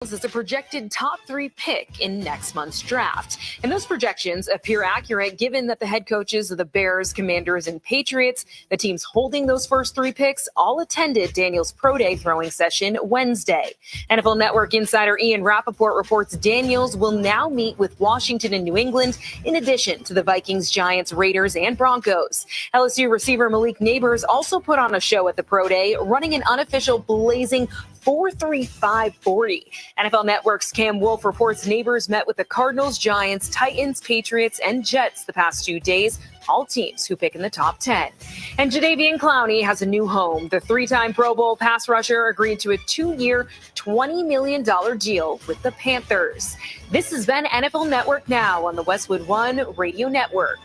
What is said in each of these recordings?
Is a projected top 3 pick in next month's draft. And those projections appear accurate given that the head coaches of the Bears, Commanders, and Patriots, the teams holding those first 3 picks, all attended Daniels' Pro Day throwing session Wednesday. NFL Network insider Ian Rappaport reports Daniels will now meet with Washington and New England, in addition to the Vikings, Giants, Raiders, and Broncos. LSU receiver Malik Neighbors also put on a show at the Pro Day, running an unofficial blazing 4.3540. NFL Network's Cam Wolf reports Neighbors met with the Cardinals, Giants, Titans, Patriots, and Jets the past 2 days, all teams who pick in the top 10. And Jadeveon Clowney has a new home. The 3-time Pro Bowl pass rusher agreed to a 2-year, $20 million deal with the Panthers. This has been NFL Network Now on the Westwood One Radio Network.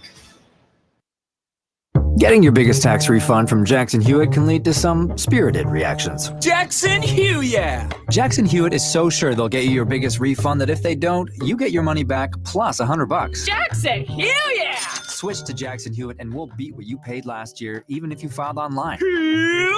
Getting your biggest tax refund from Jackson Hewitt can lead to some spirited reactions. Jackson Hewitt! Yeah. Jackson Hewitt is so sure they'll get you your biggest refund that if they don't, you get your money back plus $100. Jackson Hewitt! Yeah. Switch to Jackson Hewitt and we'll beat what you paid last year, even if you filed online. Yeah!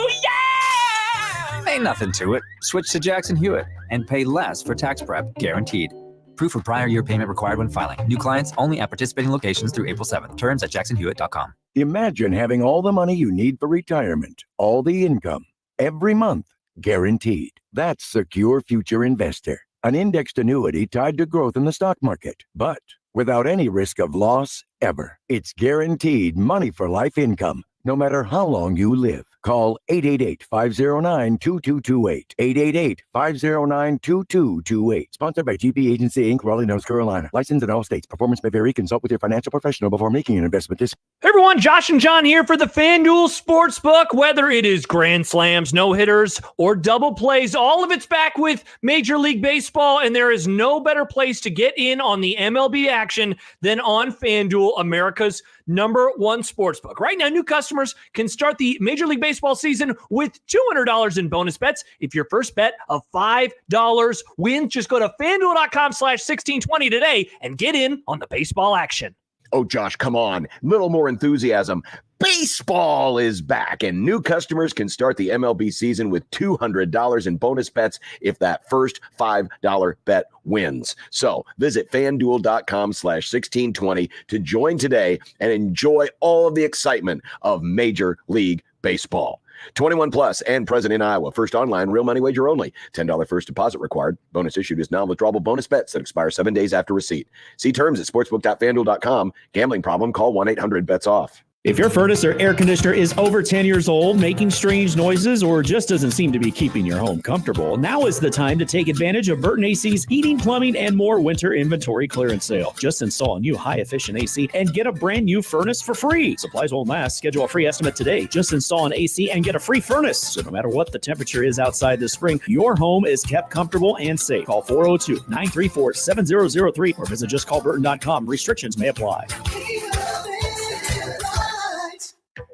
Ain't nothing to it. Switch to Jackson Hewitt and pay less for tax prep, guaranteed. Proof of prior year payment required when filing. New clients only at participating locations through April 7th. Terms at jacksonhewitt.com. Imagine having all the money you need for retirement, all the income, every month, guaranteed. That's Secure Future Investor, an indexed annuity tied to growth in the stock market, but without any risk of loss ever. It's guaranteed money for life income, no matter how long you live. Call 888-509-2228. 888-509-2228. Sponsored by GP Agency, Inc., Raleigh, North Carolina. Licensed in all states. Performance may vary. Consult with your financial professional before making an investment decision. Hey everyone, Josh and John here for the FanDuel Sportsbook. Whether it is grand slams, no-hitters, or double plays, all of it's back with Major League Baseball, and there is no better place to get in on the MLB action than on FanDuel, America's #1 sportsbook. Right now, new customers can start the Major League Baseball season with $200 in bonus bets. If your first bet of $5 wins, just go to FanDuel.com/1620 today and get in on the baseball action. Oh, Josh, come on. Little more enthusiasm. Baseball is back, and new customers can start the MLB season with $200 in bonus bets if that first $5 bet wins. So visit FanDuel.com/1620 to join today and enjoy all of the excitement of Major League Baseball. 21 plus and present in Iowa. First online, real money wager only. $10 first deposit required. Bonus issued is non-withdrawable bonus bets that expire 7 days after receipt. See terms at sportsbook.fanduel.com. Gambling problem? Call 1-800-BETS-OFF. If your furnace or air conditioner is over 10 years old, making strange noises, or just doesn't seem to be keeping your home comfortable, now is the time to take advantage of Burton AC's heating, plumbing, and more winter inventory clearance sale. Just install a new high-efficient AC and get a brand new furnace for free. Supplies won't last. Schedule a free estimate today. Just install an AC and get a free furnace. So no matter what the temperature is outside this spring, your home is kept comfortable and safe. Call 402-934-7003 or visit justcallburton.com. Restrictions may apply.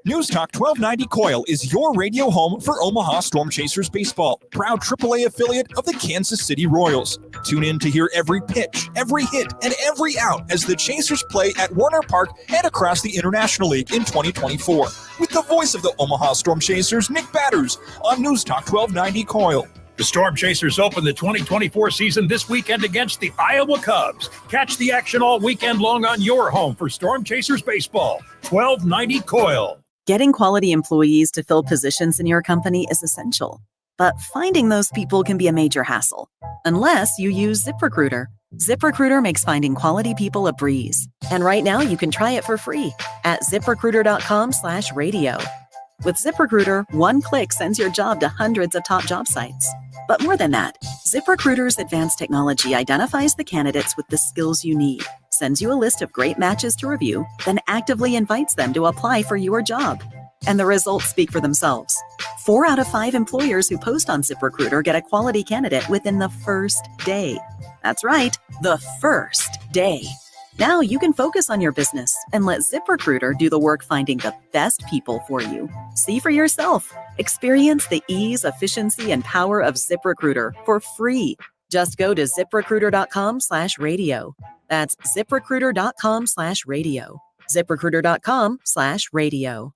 News Talk 1290 Coil is your radio home for Omaha Storm Chasers baseball, proud AAA affiliate of the Kansas City Royals. Tune in to hear every pitch, every hit, and every out as the Chasers play at Warner Park and across the International League in 2024. With the voice of the Omaha Storm Chasers, Nick Batters, on News Talk 1290 Coil. The Storm Chasers open the 2024 season this weekend against the Iowa Cubs. Catch the action all weekend long on your home for Storm Chasers baseball. 1290 Coil. Getting quality employees to fill positions in your company is essential, but finding those people can be a major hassle, unless you use ZipRecruiter. ZipRecruiter makes finding quality people a breeze. And right now you can try it for free at ZipRecruiter.com/radio. With ZipRecruiter, one click sends your job to hundreds of top job sites. But more than that, ZipRecruiter's advanced technology identifies the candidates with the skills you need, sends you a list of great matches to review, then actively invites them to apply for your job. And the results speak for themselves. 4 out of 5 employers who post on ZipRecruiter get a quality candidate within the first day. That's right, the first day. Now you can focus on your business and let ZipRecruiter do the work finding the best people for you. See for yourself. Experience the ease, efficiency, and power of ZipRecruiter for free. Just go to ZipRecruiter.com/radio. That's ZipRecruiter.com/radio. ZipRecruiter.com/radio.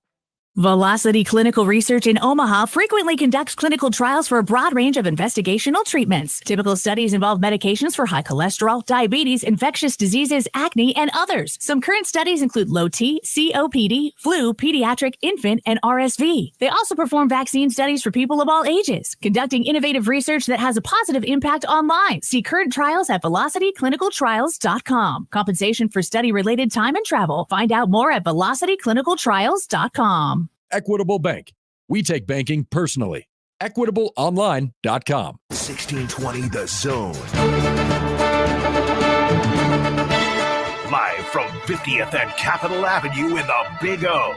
Velocity Clinical Research in Omaha frequently conducts clinical trials for a broad range of investigational treatments. Typical studies involve medications for high cholesterol, diabetes, infectious diseases, acne, and others. Some current studies include low T, COPD, flu, pediatric, infant, and RSV. They also perform vaccine studies for people of all ages, conducting innovative research that has a positive impact on lives. See current trials at velocityclinicaltrials.com. Compensation for study-related time and travel. Find out more at velocityclinicaltrials.com. Equitable Bank. We take banking personally. EquitableOnline.com. 1620 The Zone. Live from 50th and Capitol Avenue in the Big O.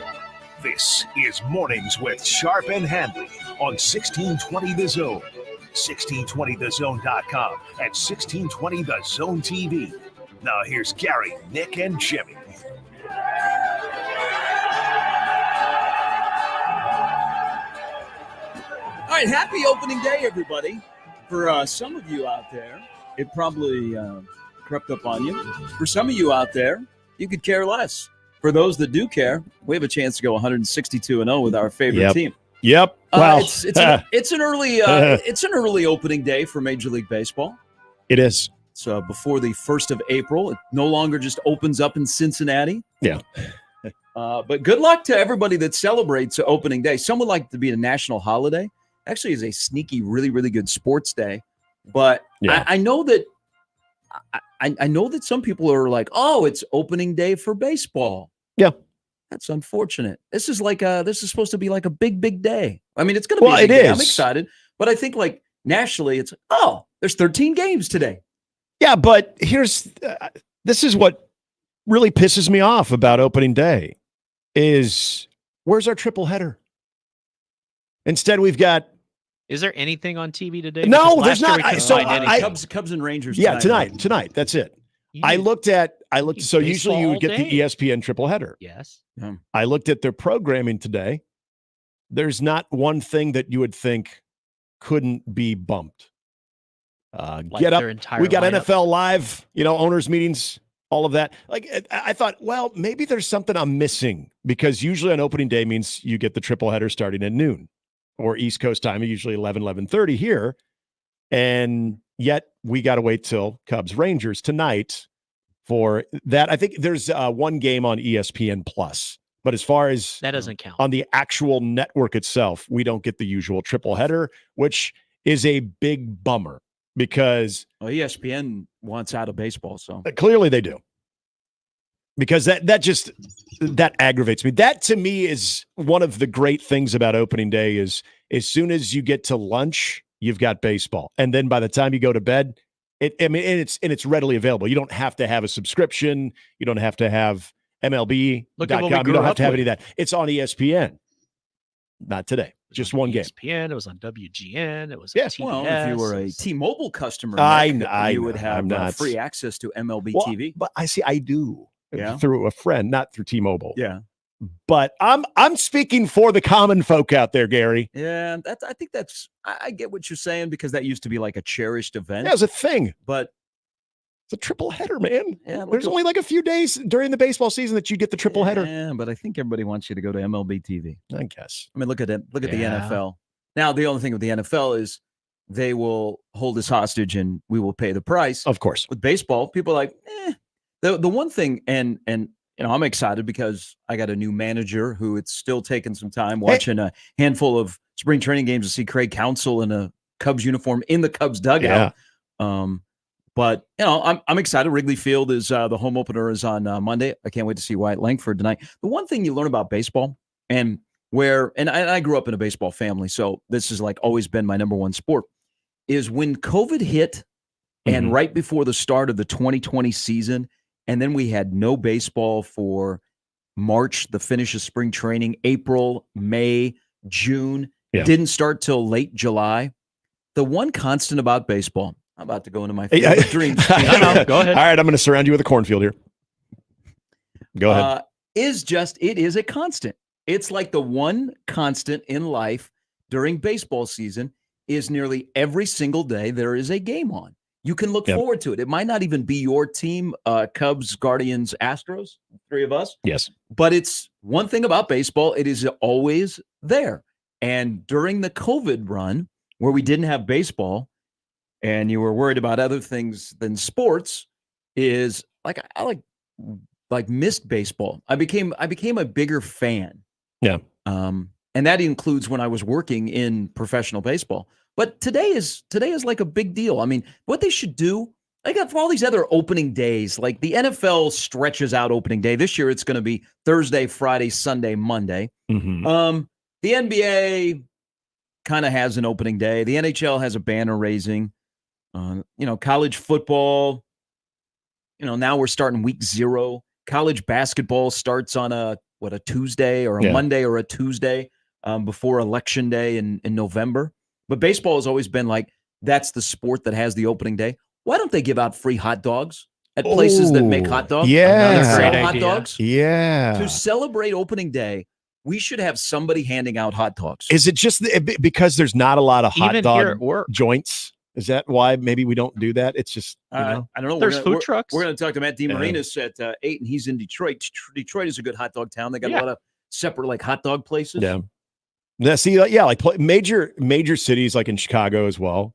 This is Mornings with Sharp and Handley on 1620 The Zone. 1620thezone.com and 1620 The Zone TV. Now here's Gary, Nick, and Jimmy. All right, happy opening day, everybody. For some of you out there, it probably crept up on you. For some of you out there, you could care less. For those that do care, we have a chance to go 162-0 with our favorite team. Yep. Well, it's an early opening day for Major League Baseball. It is. So before the 1st of April, it no longer just opens up in Cincinnati. Yeah. But good luck to everybody that celebrates opening day. Some would like it to be a national holiday. Actually, is a sneaky, really, really good sports day. But yeah. I know that I know that some people are like, "Oh, it's opening day for baseball." Yeah, that's unfortunate. This is supposed to be like a big, big day. I mean, it's going to be. Well, a big it day. is. I'm excited, but I think like nationally, it's there's 13 games today. Yeah, but this is what really pisses me off about opening day is where's our triple header? Instead, we've got. Is there anything on TV today? No, there's not. Cubs and Rangers. Yeah, tonight. That's it. I looked. So usually you would get the ESPN triple header. Yes. I looked at their programming today. There's not one thing that you would think couldn't be bumped. Get up. We got lineup. NFL Live. Owners meetings. All of that. Like I thought, well, maybe there's something I'm missing because usually on opening day means you get the triple header starting at noon. Or East Coast time, usually 11:30 here. And yet we got to wait till Cubs Rangers tonight for that. I think there's one game on ESPN Plus. But as far as that doesn't count on the actual network itself, we don't get the usual triple header, which is a big bummer because ESPN wants out of baseball. So clearly they do. Because that aggravates me. That to me is one of the great things about opening day is as soon as you get to lunch, you've got baseball. And then by the time you go to bed, it's readily available. You don't have to have a subscription. You don't have to have MLB.com. You don't have to have any of that. It's on ESPN. Not today. Just one game. ESPN. It was on WGN. It was on TBS. Well, if you were a T-Mobile customer, you would have free access to MLB TV. But I do. Yeah. Through a friend, not through T-Mobile. Yeah. But I'm speaking for the common folk out there, Gary. Yeah, I get what you're saying because that used to be like a cherished event. Yeah, it was a thing. But it's a triple header, man. Yeah, there's only like a few days during the baseball season that you get the triple header. Yeah, but I think everybody wants you to go to MLB TV. I guess. I mean, look at the NFL. Now, the only thing with the NFL is they will hold us hostage and we will pay the price. Of course. With baseball, people are like, The one thing, and I'm excited because I got a new manager who it's still taking some time watching a handful of spring training games to see Craig Counsell in a Cubs uniform in the Cubs dugout. Yeah. But I'm excited. Wrigley Field is the home opener is on Monday. I can't wait to see Wyatt Langford tonight. The one thing you learn about baseball and I grew up in a baseball family, so this has like always been my number one sport, is when COVID hit and right before the start of the 2020 season. And then we had no baseball for March, the finish of spring training, April, May, June. Yeah. Didn't start till late July. The one constant about baseball, I'm about to go into my favorite dreams. Go ahead. All right, I'm going to surround you with a cornfield here. Go ahead. It is a constant. It's like the one constant in life during baseball season is nearly every single day there is a game on. You can look forward to it. It might not even be your team, Cubs, Guardians, Astros, 3 of us. Yes. But it's one thing about baseball, it is always there. And during the COVID run, where we didn't have baseball and you were worried about other things than sports, is like I missed baseball. I became a bigger fan. Yeah. And that includes when I was working in professional baseball. But today is like a big deal. I mean, what they should do, like for all these other opening days, like the NFL stretches out opening day. This year it's going to be Thursday, Friday, Sunday, Monday. Mm-hmm. The NBA kind of has an opening day. The NHL has a banner raising. College football, now we're starting week 0. College basketball starts on a Tuesday or a Monday or a Tuesday before Election Day in November. But baseball has always been like, that's the sport that has the opening day. Why don't they give out free hot dogs at places that make hot dogs? Yeah. Great hot dogs. Yeah. To celebrate opening day, we should have somebody handing out hot dogs. Is it just because there's not a lot of hot Even dog here at work. joints? Is that why maybe we don't do that? It's just, I don't know. There's food trucks. We're going to talk to Matt DeMarinis at 8, and he's in Detroit. Detroit is a good hot dog town. They got a lot of separate hot dog places. Yeah. Now, see, major cities like in Chicago as well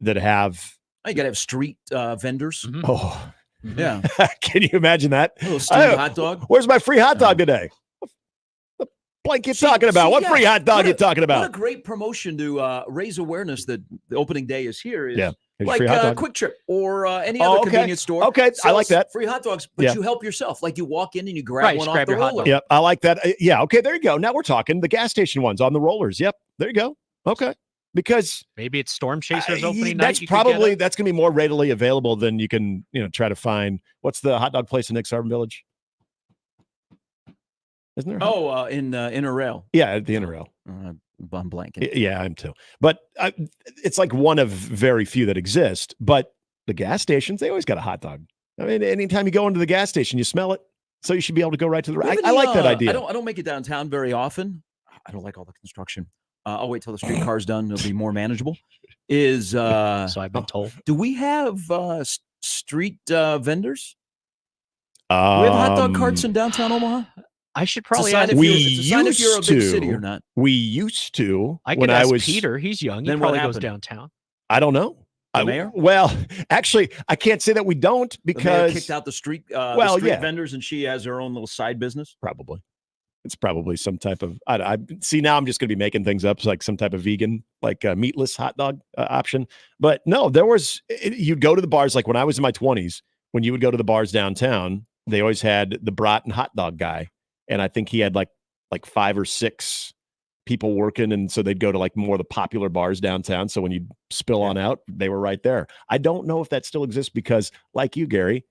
that have. You got to have street vendors. Mm-hmm. Oh, yeah. Can you imagine that? A little steamed hot dog. Where's my free hot dog today? What blank you talking about? What free hot dog you talking about? What a great promotion to raise awareness that the opening day is here. Is like free hot dog. Quick Trip or any other convenience store. Okay, I like that. Free hot dogs, but you help yourself. Like you walk in and you grab one off the your hot roller. dog. Yep, I like that. Yeah, okay, there you go. Now we're talking the gas station ones on the rollers. Yep, there you go. Okay, because maybe it's Storm Chasers opening night. That's probably that's going to be more readily available than you can try to find. What's the hot dog place in Nick's Harbor Village? Isn't there? Oh, in Inner Rail. Yeah, at the Inner Rail. I'm blanking. Yeah, I'm too. But it's like one of very few that exist. But the gas stations, they always got a hot dog. I mean, anytime you go into the gas station, you smell it. So you should be able to go right to the right. I like that idea. I don't make it downtown very often. I don't like all the construction. I'll wait till the streetcar's done. It'll be more manageable. So I've been told. Do we have street vendors? Do we have hot dog carts in downtown Omaha? I should probably add if you're a big city or not. We used to. I could ask Peter. He's young. He probably goes downtown. I don't know. The mayor? Well, actually, I can't say that we don't because the mayor kicked out the street vendors, and she has her own little side business. Probably, it's probably some type of. I see now. I'm just going to be making things up, like some type of vegan, like meatless hot dog option. But no, there was. You'd go to the bars like when I was in my 20s. When you would go to the bars downtown, they always had the brat and hot dog guy, and I think he had like 5 or 6 people working, and so they'd go to like more of the popular bars downtown. So when you spill on out, they were right there. I don't know if that still exists because, like you, Gary,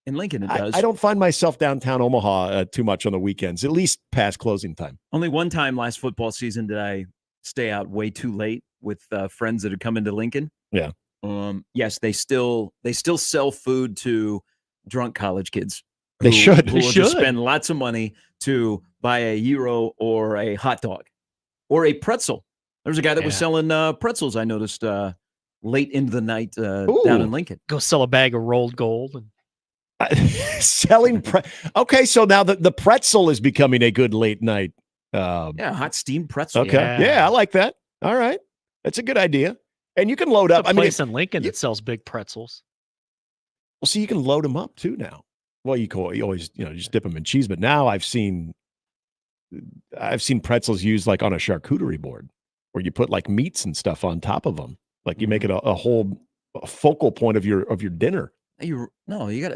in Lincoln, it does. I don't find myself downtown Omaha too much on the weekends, at least past closing time. Only one time last football season did I stay out way too late with friends that had come into Lincoln. Yeah. Yes, they still sell food to drunk college kids. They should. Who will just spend lots of money to buy a gyro or a hot dog. Or a pretzel. There's a guy that was selling pretzels, I noticed, late into the night down in Lincoln. Go sell a bag of rolled gold. Selling okay, so now the pretzel is becoming a good late night. Hot steamed pretzel. Okay, yeah, I like that. All right, that's a good idea. And you can load up. I mean, place in Lincoln that sells big pretzels. Well, see, you can load them up too now. Well, you always just dip them in cheese, but now I've seen pretzels used like on a charcuterie board where you put like meats and stuff on top of them. Like you make it a whole focal point of your dinner. You got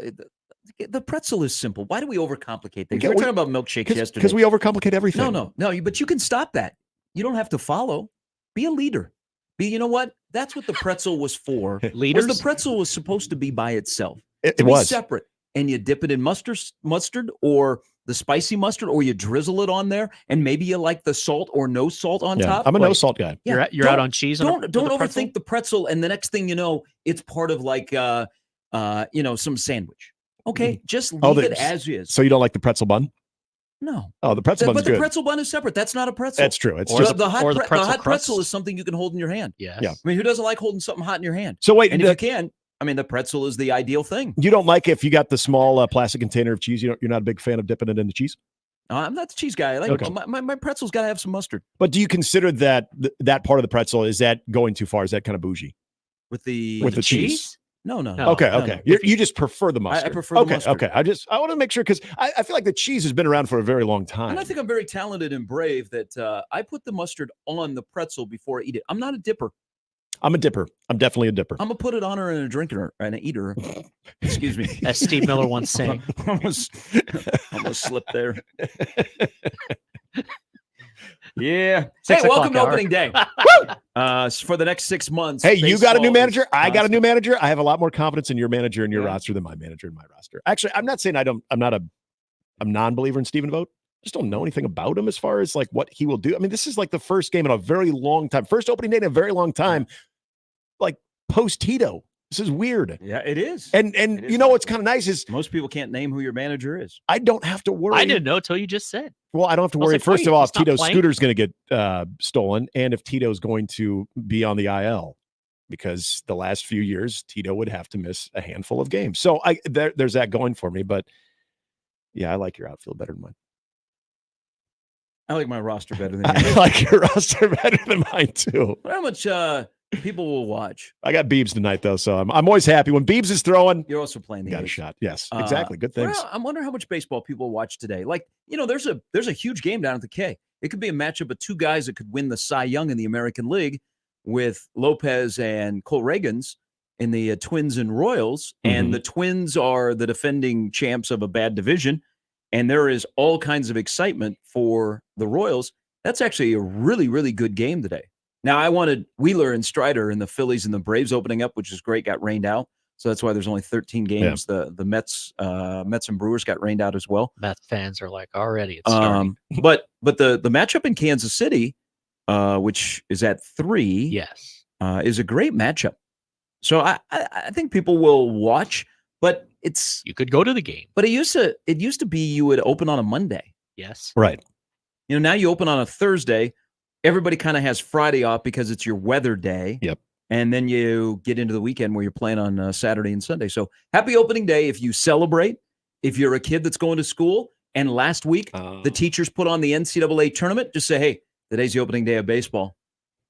the pretzel is simple. Why do we overcomplicate things? We were talking about milkshakes yesterday. Because we overcomplicate everything. No, but you can stop that. You don't have to follow. Be a leader. You know what? That's what the pretzel was for. Leaders? The pretzel was supposed to be by itself. It be was separate. And you dip it in mustard or the spicy mustard, or you drizzle it on there, and maybe you like the salt or no salt on top. I'm a no salt guy. Yeah, you're out on cheese. Don't overthink the pretzel, and the next thing you know, it's part of like some sandwich. Okay, just leave it as is. So you don't like the pretzel bun? No. Oh, the pretzel bun's good. But the pretzel bun is separate. That's not a pretzel. That's true. It's just the hot pretzel is something you can hold in your hand. Yes. Yeah. I mean, who doesn't like holding something hot in your hand? So wait, and if you can, I mean, the pretzel is the ideal thing. You don't like if you got the small plastic container of cheese. You're not a big fan of dipping it in the cheese. I'm not the cheese guy. I like my pretzel's got to have some mustard. But do you consider that that part of the pretzel, is that going too far? Is that kind of bougie? With the cheese? No. Okay. No. You just prefer the mustard. I prefer the mustard. Okay. I want to make sure because I feel like the cheese has been around for a very long time. And I think I'm very talented and brave that I put the mustard on the pretzel before I eat it. I'm not a dipper. I'm a dipper. I'm definitely a dipper. I'm gonna put it on her and a drinker and an eater. Excuse me. As Steve Miller once sang. almost slipped there. Yeah. Hey, welcome to opening day. For the next 6 months. Hey, you got a new manager. I got a new manager. I have a lot more confidence in your manager and your roster than my manager and my roster. Actually, I'm not saying I'm not a non-believer in Stephen Vogt. I just don't know anything about him as far as like what he will do. I mean, this is like the first game in a very long time. First opening day in a very long time. Like post Tito. This is weird. Yeah, it is. And you know what's kind of nice is most people can't name who your manager is. I don't have to worry. I didn't know till you just said. Well, I don't have to worry. First of all, if Tito's scooter's going to get stolen, and if Tito's going to be on the IL, because the last few years Tito would have to miss a handful of games. So there's that going for me. But yeah, I like your outfield better than mine. I like my roster better than I like your roster better than mine too. How much people will watch? I got Biebs tonight though, so I'm always happy when Biebs is throwing. You're also playing the got A's. a shot. Yes, exactly. Good things. Well, I'm wondering how much baseball people watch today. Like, there's a huge game down at the K. It could be a matchup of two guys that could win the Cy Young in the American League with Lopez and Cole Reagans in the Twins and Royals. And the Twins are the defending champs of a bad division. And there is all kinds of excitement for the Royals. That's actually a really, really good game today. Now, I wanted Wheeler and Strider and the Phillies and the Braves opening up, which is great, got rained out. So that's why there's only 13 games. Yeah. The Mets and Brewers got rained out as well. Mets fans are like, already it's starting. But the matchup in Kansas City, which is at 3, yes, is a great matchup. So I think people will watch, but you could go to the game. But it used to be you would open on a Monday. Yes. Right. Now you open on a Thursday. Everybody kind of has Friday off because it's your weather day. Yep. And then you get into the weekend where you're playing on Saturday and Sunday. So happy opening day if you celebrate, if you're a kid that's going to school. And last week, the teachers put on the NCAA tournament. Just say, hey, today's the opening day of baseball.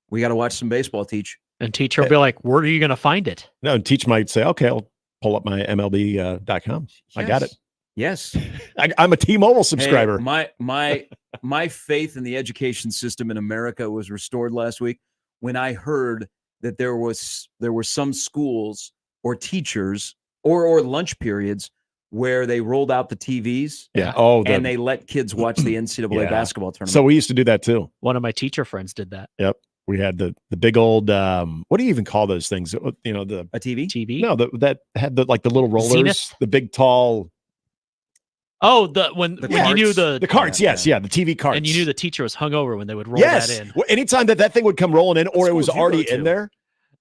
We got to watch some baseball, Teach. And teacher will be like, where are you going to find it? No, and Teach might say, okay, I'll pull up my MLB.com. Yes. I got it. Yes. I'm a T-Mobile subscriber. Hey, my faith in the education system in America was restored last week when I heard that there were some schools or teachers or lunch periods where they rolled out the TVs. Yeah. And they let kids watch the NCAA basketball tournament. So we used to do that too. One of my teacher friends did that. Yep. We had the big old what do you even call those things? A TV? TV? No, that had the little rollers, Zenith? the big tall. Oh, when you knew the carts, the TV carts, and you knew the teacher was hungover when they would roll that in. Well, anytime that thing would come rolling in, or it was already in there.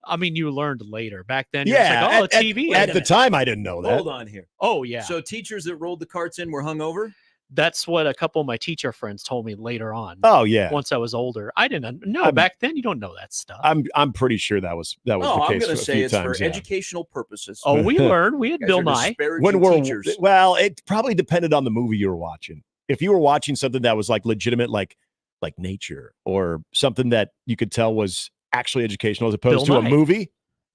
I mean, you learned later. Back then, yeah. like, TV. At the time, I didn't know that. Hold on here. Oh yeah. So teachers that rolled the carts in were hungover? That's what a couple of my teacher friends told me later on. Oh yeah. Once I was older, I didn't know. Back then, you don't know that stuff. I'm pretty sure that was the case. I'm going to say it's times, for educational purposes. Oh, we learned. We had Bill Nye. Well, it probably depended on the movie you were watching. If you were watching something that was like legitimate, like nature, or something that you could tell was actually educational as opposed to a movie.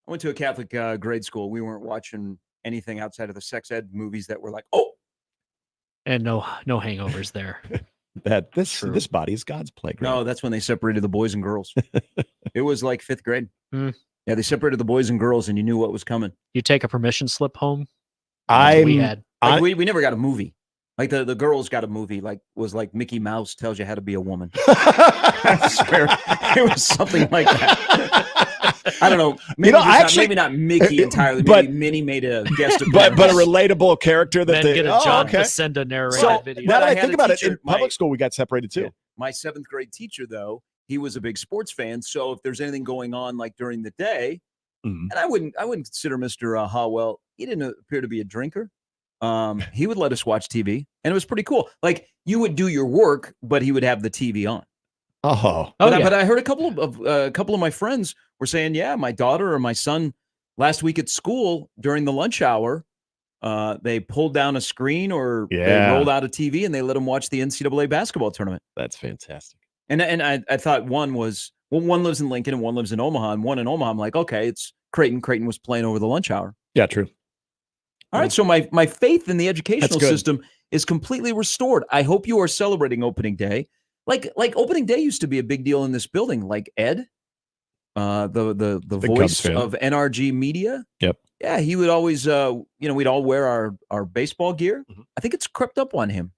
I went to a Catholic grade school. We weren't watching anything outside of the sex ed movies that were like, and no hangovers there. That this body is God's playground. No, that's when they separated the boys and girls. It was like 5th grade. Yeah, they separated the boys and girls, and you knew what was coming. You take a permission slip home. We never got a movie. Like the girls got a movie. Was like Mickey Mouse tells you how to be a woman. I swear, it was something like that. I don't know. Maybe not Mickey entirely. Maybe Minnie made a guest appearance. but a relatable character that then get a John Facenda narrated video. Now that I think about it, in public school we got separated too. Yeah, my 7th grade teacher, though, he was a big sports fan. So if there's anything going on like during the day, and I wouldn't consider Mr. Howell. He didn't appear to be a drinker. He would let us watch TV, and it was pretty cool. Like you would do your work, but he would have the TV on. But I heard a couple of my friends were saying, yeah, my daughter or my son last week at school during the lunch hour, they pulled down a screen or they rolled out a TV and they let them watch the NCAA basketball tournament. That's fantastic. And I thought one lives in Lincoln and one lives in Omaha. And one in Omaha, I'm like, okay, it's Creighton. Creighton was playing over the lunch hour. Yeah, true. All right, so my faith in the educational system is completely restored. I hope you are celebrating opening day. Like opening day used to be a big deal in this building. Like Ed, the voice of NRG Media. Yep. Yeah, he would always, we'd all wear our baseball gear. Mm-hmm. I think it's crept up on him.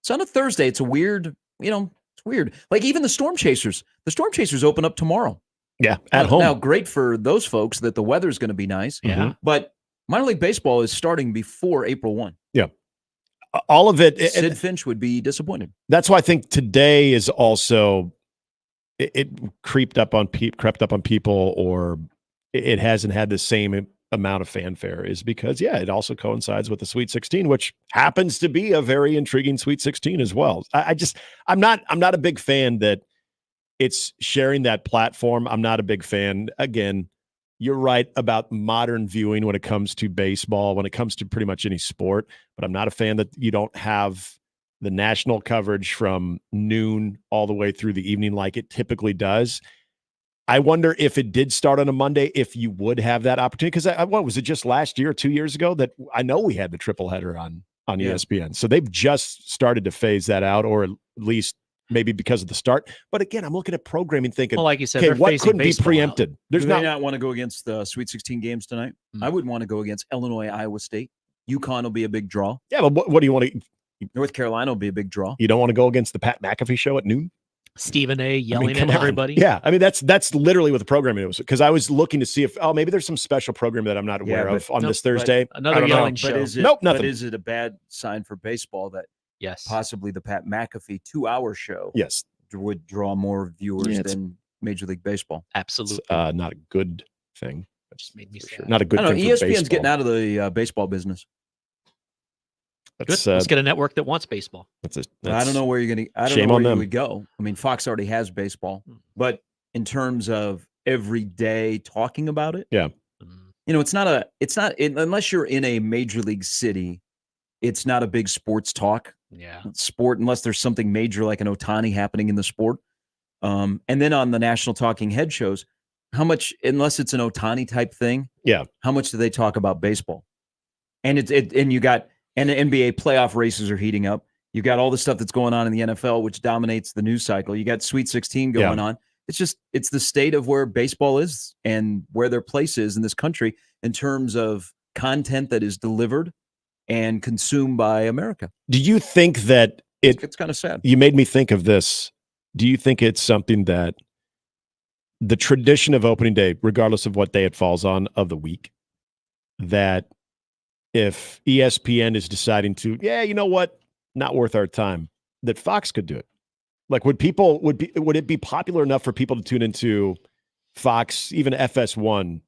It's on a Thursday. It's a weird, it's weird. Like even the Storm Chasers open up tomorrow. Yeah, at home. Now, great for those folks that the weather's going to be nice. Yeah. But minor league baseball is starting before April 1. Yeah. All of it. Sid Finch would be disappointed. That's why I think today is also, it crept up on people, or it hasn't had the same amount of fanfare, is because, it also coincides with the Sweet 16, which happens to be a very intriguing Sweet 16 as well. I'm not a big fan that it's sharing that platform. I'm not a big fan. Again, you're right about modern viewing when it comes to baseball, when it comes to pretty much any sport, but I'm not a fan that you don't have the national coverage from noon all the way through the evening like it typically does. I wonder if it did start on a Monday, if you would have that opportunity. Because what was it, just last year or 2 years ago that I know we had the triple header on ESPN. So they've just started to phase that out, or at least maybe because of the start. But again, I'm looking at programming thinking, like you said, okay, what couldn't be preempted? Do There's they not want to go against the Sweet 16 games tonight? I wouldn't want to go against Illinois, Iowa State. UConn will be a big draw. Yeah, but what do you want to? North Carolina will be a big draw. You don't want to go against the Pat McAfee show at noon? Stephen A. yelling come at on. everybody. Yeah, I mean, that's literally what the programming was. Because I was looking to see if, maybe there's some special program that I'm not aware of on this Thursday. Another yelling show. Nothing. But is it a bad sign for baseball that yes, possibly the Pat McAfee 2-hour show would draw more viewers than Major League Baseball? Absolutely. It's, not a good thing. That just made me sad. Sure. Not a good thing. ESPN's for baseball. getting out of the baseball business. Good. Let's get a network that wants baseball. I don't know where you're going to. I don't know where you would go. I mean, Fox already has baseball, but in terms of every day talking about it, it's not. Unless you're in a major league city, it's not a big sports talk. Yeah, sport unless there's something major like an Ohtani happening in the sport. And then on the national talking head shows, how much, unless it's an Ohtani type thing, how much do they talk about baseball? And and you got. And the NBA playoff races are heating up. You got all the stuff that's going on in the NFL, which dominates the news cycle. You got Sweet 16 going on. It's the state of where baseball is and where their place is in this country in terms of content that is delivered and consumed by America. Do you think that it's kind of sad? You made me think of this. Do you think it's something that the tradition of opening day, regardless of what day it falls on of the week, that if ESPN is deciding to, you know what, not worth our time, that Fox could do it? Like, would it be popular enough for people to tune into Fox, even FS1?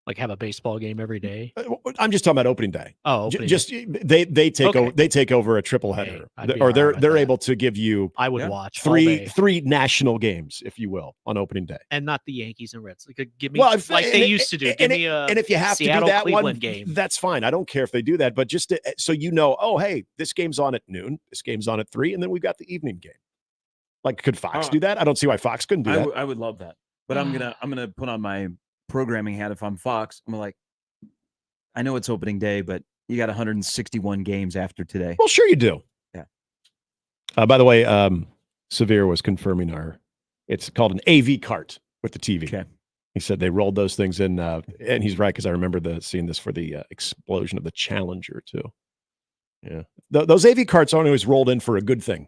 Like have a baseball game every day? I'm just talking about opening day. Oh, opening day. They take over a triple header, or they're able to give you. I would watch three national games, if you will, on opening day, and not the Yankees and Reds. Like, give me like they used to do. Give me a and if you have Seattle, to do that Cleveland one game, that's fine. I don't care if they do that, but just so you know, oh hey, this game's on at noon, this game's on at 3, and then we've got the evening game. Like, could Fox do that? I don't see why Fox couldn't do that. I would love that, but I'm gonna put on my programming hat. If I'm Fox, I'm like, I know it's opening day, but you got 161 games after today. Well, sure you do. Yeah. By the way, Severe was confirming it's called an AV cart with the TV. Okay. He said they rolled those things in, and he's right, because I remember seeing this for the explosion of the Challenger too. Yeah. Those AV carts aren't always rolled in for a good thing.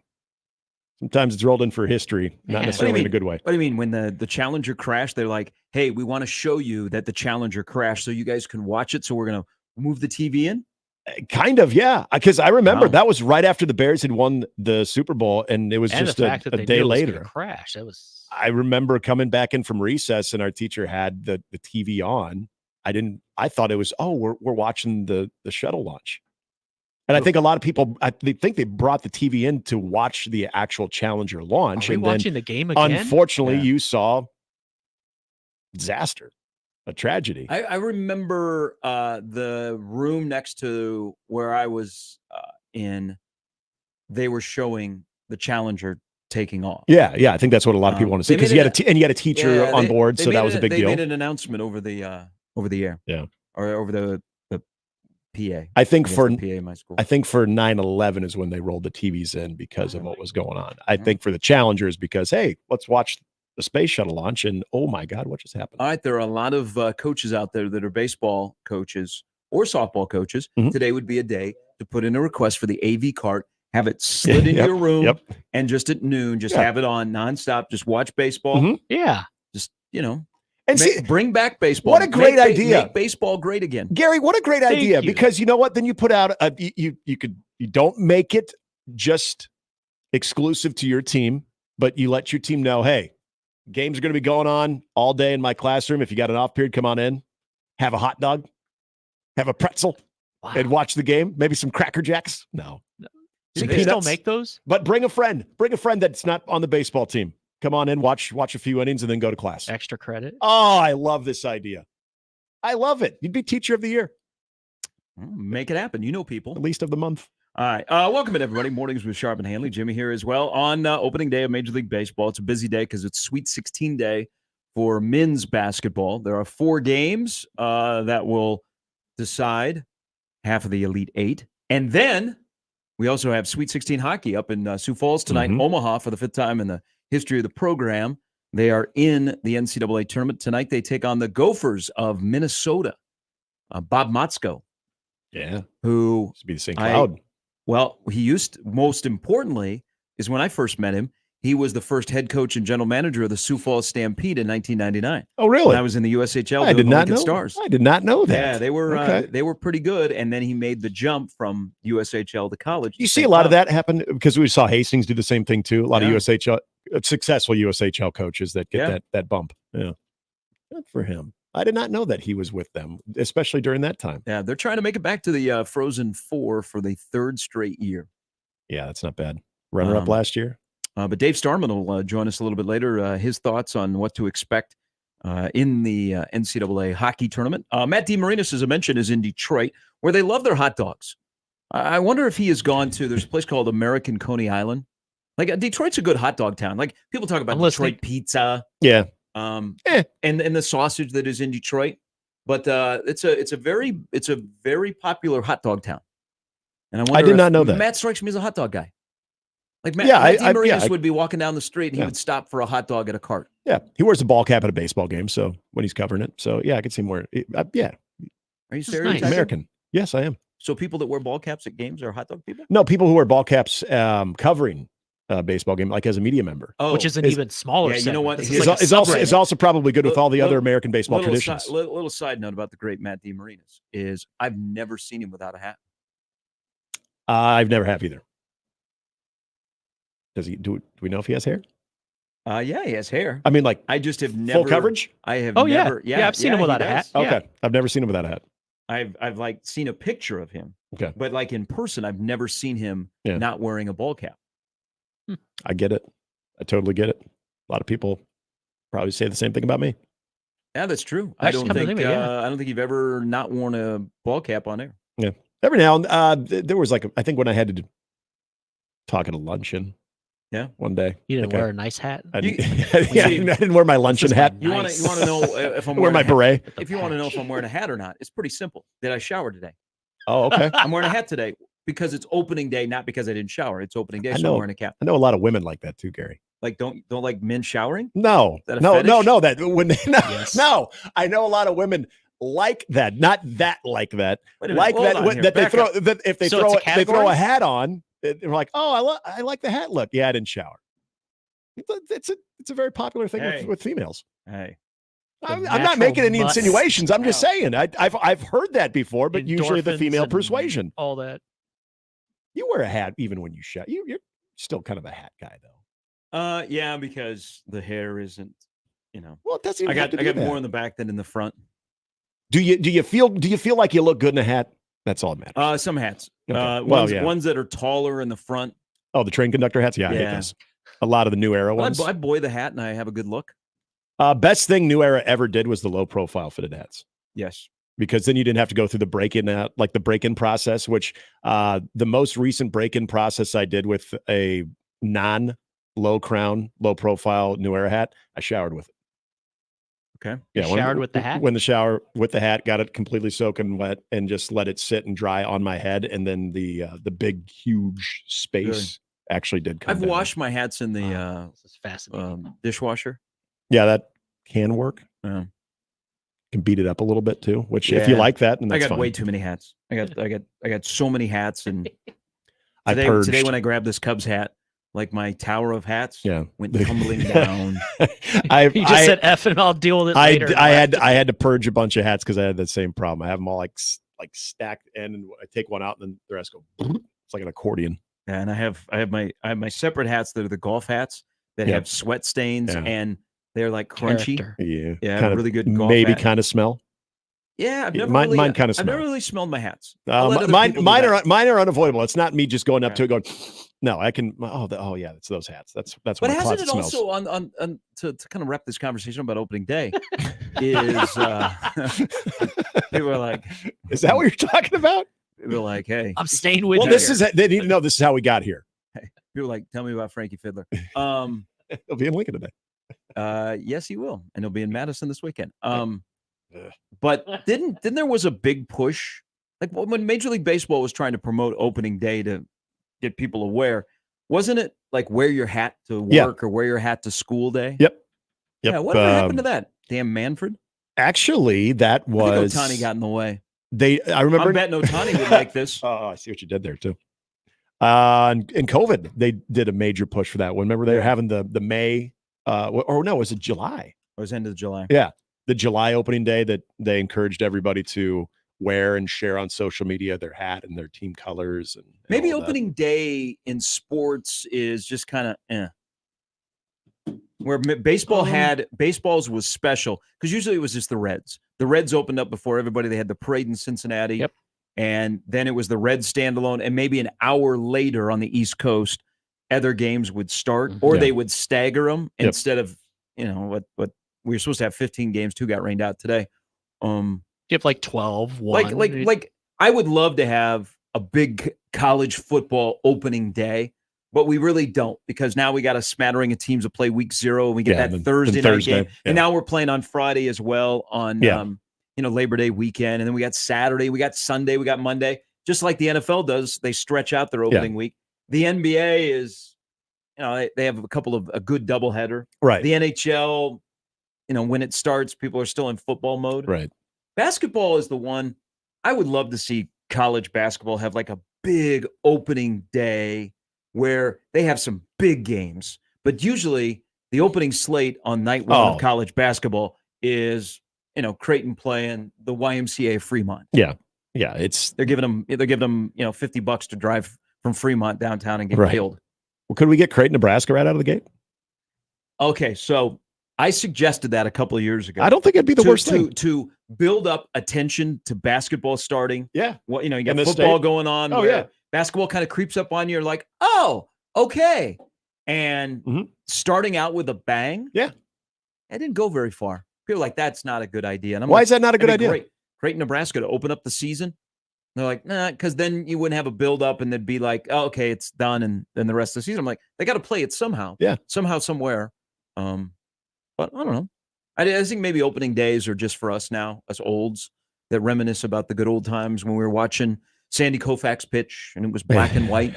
Sometimes it's rolled in for history, not necessarily in a good way. What do you mean? When the Challenger crashed, they're like, hey, we want to show you that the Challenger crashed so you guys can watch it. So we're going to move the TV in? Kind of, yeah. Because I remember that was right after the Bears had won the Super Bowl, and it was just a day later. Crash. That was. I remember coming back in from recess, and our teacher had the TV on. I thought it was, we're watching the shuttle launch. And I think a lot of people, they think they brought the TV in to watch the actual Challenger launch. Are we watching the game again? Unfortunately, you saw disaster. a tragedy. I remember the room next to where I was in. They were showing the Challenger taking off. Yeah. I think that's what a lot of people want to see because you had a teacher on board, so that was a big deal. They made an announcement over the air. Yeah, or over the PA. I think for the PA in my school. I think for 9/11 is when they rolled the TVs in because of what was going on. I think for the Challengers because hey, let's watch the space shuttle launch and oh my God, what just happened? All right, there are a lot of coaches out there that are baseball coaches or softball coaches. Today would be a day to put in a request for the AV cart, have it slid into your room, and just at noon, just have it on nonstop. Just watch baseball. Yeah, just and bring back baseball. What a great idea! Make baseball great again, Gary. What a great idea! Because you know what? Then you put out you don't make it just exclusive to your team, but you let your team know, hey, games are going to be going on all day in my classroom. If you got an off period, come on in, have a hot dog, have a pretzel, and watch the game. Maybe some Cracker Jacks. No. Do they still make those? But bring a friend. Bring a friend that's not on the baseball team. Come on in, watch a few innings, and then go to class. Extra credit. Oh, I love this idea. I love it. You'd be teacher of the year. Make it happen. You know people. At least of the month. All right. Welcome in, everybody. Mornings with Sharp and Handley. Jimmy here as well on opening day of Major League Baseball. It's a busy day because it's Sweet 16 day for men's basketball. There are 4 games that will decide half of the Elite 8. And then we also have Sweet 16 hockey up in Sioux Falls tonight, Omaha for the 5th time in the history of the program. They are in the NCAA tournament. Tonight they take on the Gophers of Minnesota. Bob Motzko. Yeah. Who used to be the St. Cloud. Most importantly, is when I first met him, he was the first head coach and general manager of the Sioux Falls Stampede in 1999. Oh, really? When I was in the USHL. I did not know. Stars. I did not know that. Yeah, they were pretty good. And then he made the jump from USHL to college. You see a lot of that happen because we saw Hastings do the same thing too. A lot of USHL, successful USHL coaches that get that bump. Yeah, good for him. I did not know that he was with them, especially during that time. Yeah, they're trying to make it back to the Frozen Four for the 3rd straight year. Yeah, that's not bad. Runner-up last year. But Dave Starman will join us a little bit later. His thoughts on what to expect in the NCAA hockey tournament. Matt DeMarinis, as I mentioned, is in Detroit, where they love their hot dogs. I wonder if he has gone to, there's a place called American Coney Island. Like, Detroit's a good hot dog town. Like, people talk about Detroit pizza. Yeah. And the sausage that is in Detroit. But it's a very popular hot dog town. And I did not know that. Matt strikes me as a hot dog guy. Like Matt DeMarinis would be walking down the street and he would stop for a hot dog at a cart. Yeah, he wears a ball cap at a baseball game, so when he's covering it. So yeah, I could see him wear. Yeah. Are you serious? American? Yes, I am. So people that wear ball caps at games are hot dog people? No, people who wear ball caps covering a baseball game, like as a media member. Oh, which is an even smaller. Yeah, you know what? Is also probably good with all the other American baseball traditions. Little side note about the great Matt DeMarinis is I've never seen him without a hat. I've never have either. Does he do we know if he has hair? Yeah, he has hair. I mean, like I just have never full coverage. I have Oh never. Yeah, I've seen him without a hat. Okay, Yeah. I've never seen him without a hat. I've like seen a picture of him. Okay, but like in person, I've never seen him not wearing a ball cap. I get it. I totally get it. A lot of people probably say the same thing about me. Yeah, that's true. I don't think you've ever not worn a ball cap on air. Yeah, every now and there was like I think when I had to talk at a luncheon. Yeah, one day you didn't wear a nice hat. I didn't wear my luncheon hat. You want to know if I'm wearing my beret? If you want to know if I'm wearing a hat or not, it's pretty simple. Did I shower today? Oh, okay. I'm wearing a hat today because it's opening day, not because I didn't shower. It's opening day, so I'm wearing a cap. I know a lot of women like that too, Gary. Like don't like men showering? No, no. That when they, no, I know a lot of women like that. Not that like that. Like that they throw that if they throw a hat on. They're like, oh, I like the hat look. Yeah, I didn't shower. It's a very popular thing with females. Hey, I'm not making any insinuations. I'm just saying I've heard that before, but usually the female persuasion. All that. You wear a hat even when you shower. You're still kind of a hat guy though. Yeah, because the hair isn't. Well, it doesn't. I got more in the back than in the front. Do you feel like you look good in a hat? That's all that matters. Some hats. Okay. Ones that are taller in the front. Oh, the train conductor hats? Yeah, I hate those. A lot of the new era ones. I boy the hat and I have a good look. Best thing New Era ever did was the low profile fitted hats. Yes. Because then you didn't have to go through the break-in process, which the most recent break-in process I did with a non-low crown, low profile New Era hat, I showered with it. Okay. Yeah, showered with the hat? When the shower with the hat, got it completely soaking wet and just let it sit and dry on my head. And then the big, huge space actually did come I've down. washed my hats in the This is fascinating. dishwasher. Yeah, that can work. Yeah. Can beat it up a little bit too, which if you like that, then I that's got fine. way too many hats. I got so many hats, and I today purged. when I grabbed this Cubs hat, like my tower of hats went tumbling down. You just said F and I'll deal with it later. I had to purge a bunch of hats because I had that same problem. I have them all like stacked in, and I take one out, and then the rest go. It's like an accordion. Yeah, and I have my separate hats that are the golf hats that have sweat stains and they're like crunchy. Yeah, Yeah, kind of really good golf maybe hat. kind of smell. Yeah, I've never mine really, kind of I've smell. never really smelled my hats. Mine are unavoidable. It's not me just going up to it going. No, I can. Oh yeah, it's those hats. That's But what my hasn't closet it smells. also on to kind of wrap this conversation about opening day is people are like, is that what you're talking about? People are like, hey, I'm staying with Well, you. they need to know this is how we got here. People are like, tell me about Frankie Fiddler. He'll be in Lincoln today. Yes, he will, and he'll be in Madison this weekend. But didn't there was a big push like when Major League Baseball was trying to promote opening day to get people aware? Wasn't it like wear your hat to work or wear your hat to school day? Yep. Yeah. Whatever happened to that? Damn Manfred. Actually, that was I think Ohtani got in the way. I remember. I'm betting Ohtani would like this. Oh, I see what you did there too. In COVID, they did a major push for that one. Remember they were having the May, or no, was it July? It was end of July. Yeah, the July opening day that they encouraged everybody to wear and share on social media their hat and their team colors. And Maybe all that. opening day in sports is just kind of where baseball's was special because usually it was just the Reds. The Reds opened up before everybody. They had the parade in Cincinnati. Yep. And then it was the Reds standalone. And maybe an hour later on the East Coast, other games would start or they would stagger them instead of, what we were supposed to have 15 games. 2 got rained out today. You have like 12, 1. Like I would love to have a big college football opening day, but we really don't because now we got a smattering of teams that play week 0 and we get that Thursday night game. Yeah. And now we're playing on Friday as well on Labor Day weekend. And then we got Saturday, we got Sunday, we got Monday. Just like the NFL does, they stretch out their opening week. The NBA is, they have a couple of a good doubleheader. Right. The NHL, when it starts, people are still in football mode. Right. Basketball is the one I would love to see college basketball have like a big opening day where they have some big games. But usually the opening slate on night 1 of college basketball is, Creighton playing the YMCA Fremont. Yeah. Yeah. They're giving them, $50 to drive from Fremont downtown and get killed. Well, could we get Creighton, Nebraska right out of the gate? Okay. So I suggested that a couple of years ago. I don't think it'd be the worst thing. To build up attention to basketball starting. Yeah. Well, you got football going on. Oh, yeah. Basketball kind of creeps up on you. You're like, oh, okay. And starting out with a bang. Yeah. I didn't go very far. People are like, that's not a good idea. And I'm Why like, is that not a good idea? Great. Creighton, Nebraska to open up the season. They're like, nah, because then you wouldn't have a build up and they'd be like, oh, okay, it's done. And then the rest of the season, I'm like, they got to play it somehow. Yeah. Somehow, somewhere. But I don't know. I think maybe opening days are just for us now, us olds that reminisce about the good old times when we were watching Sandy Koufax pitch and it was black and white.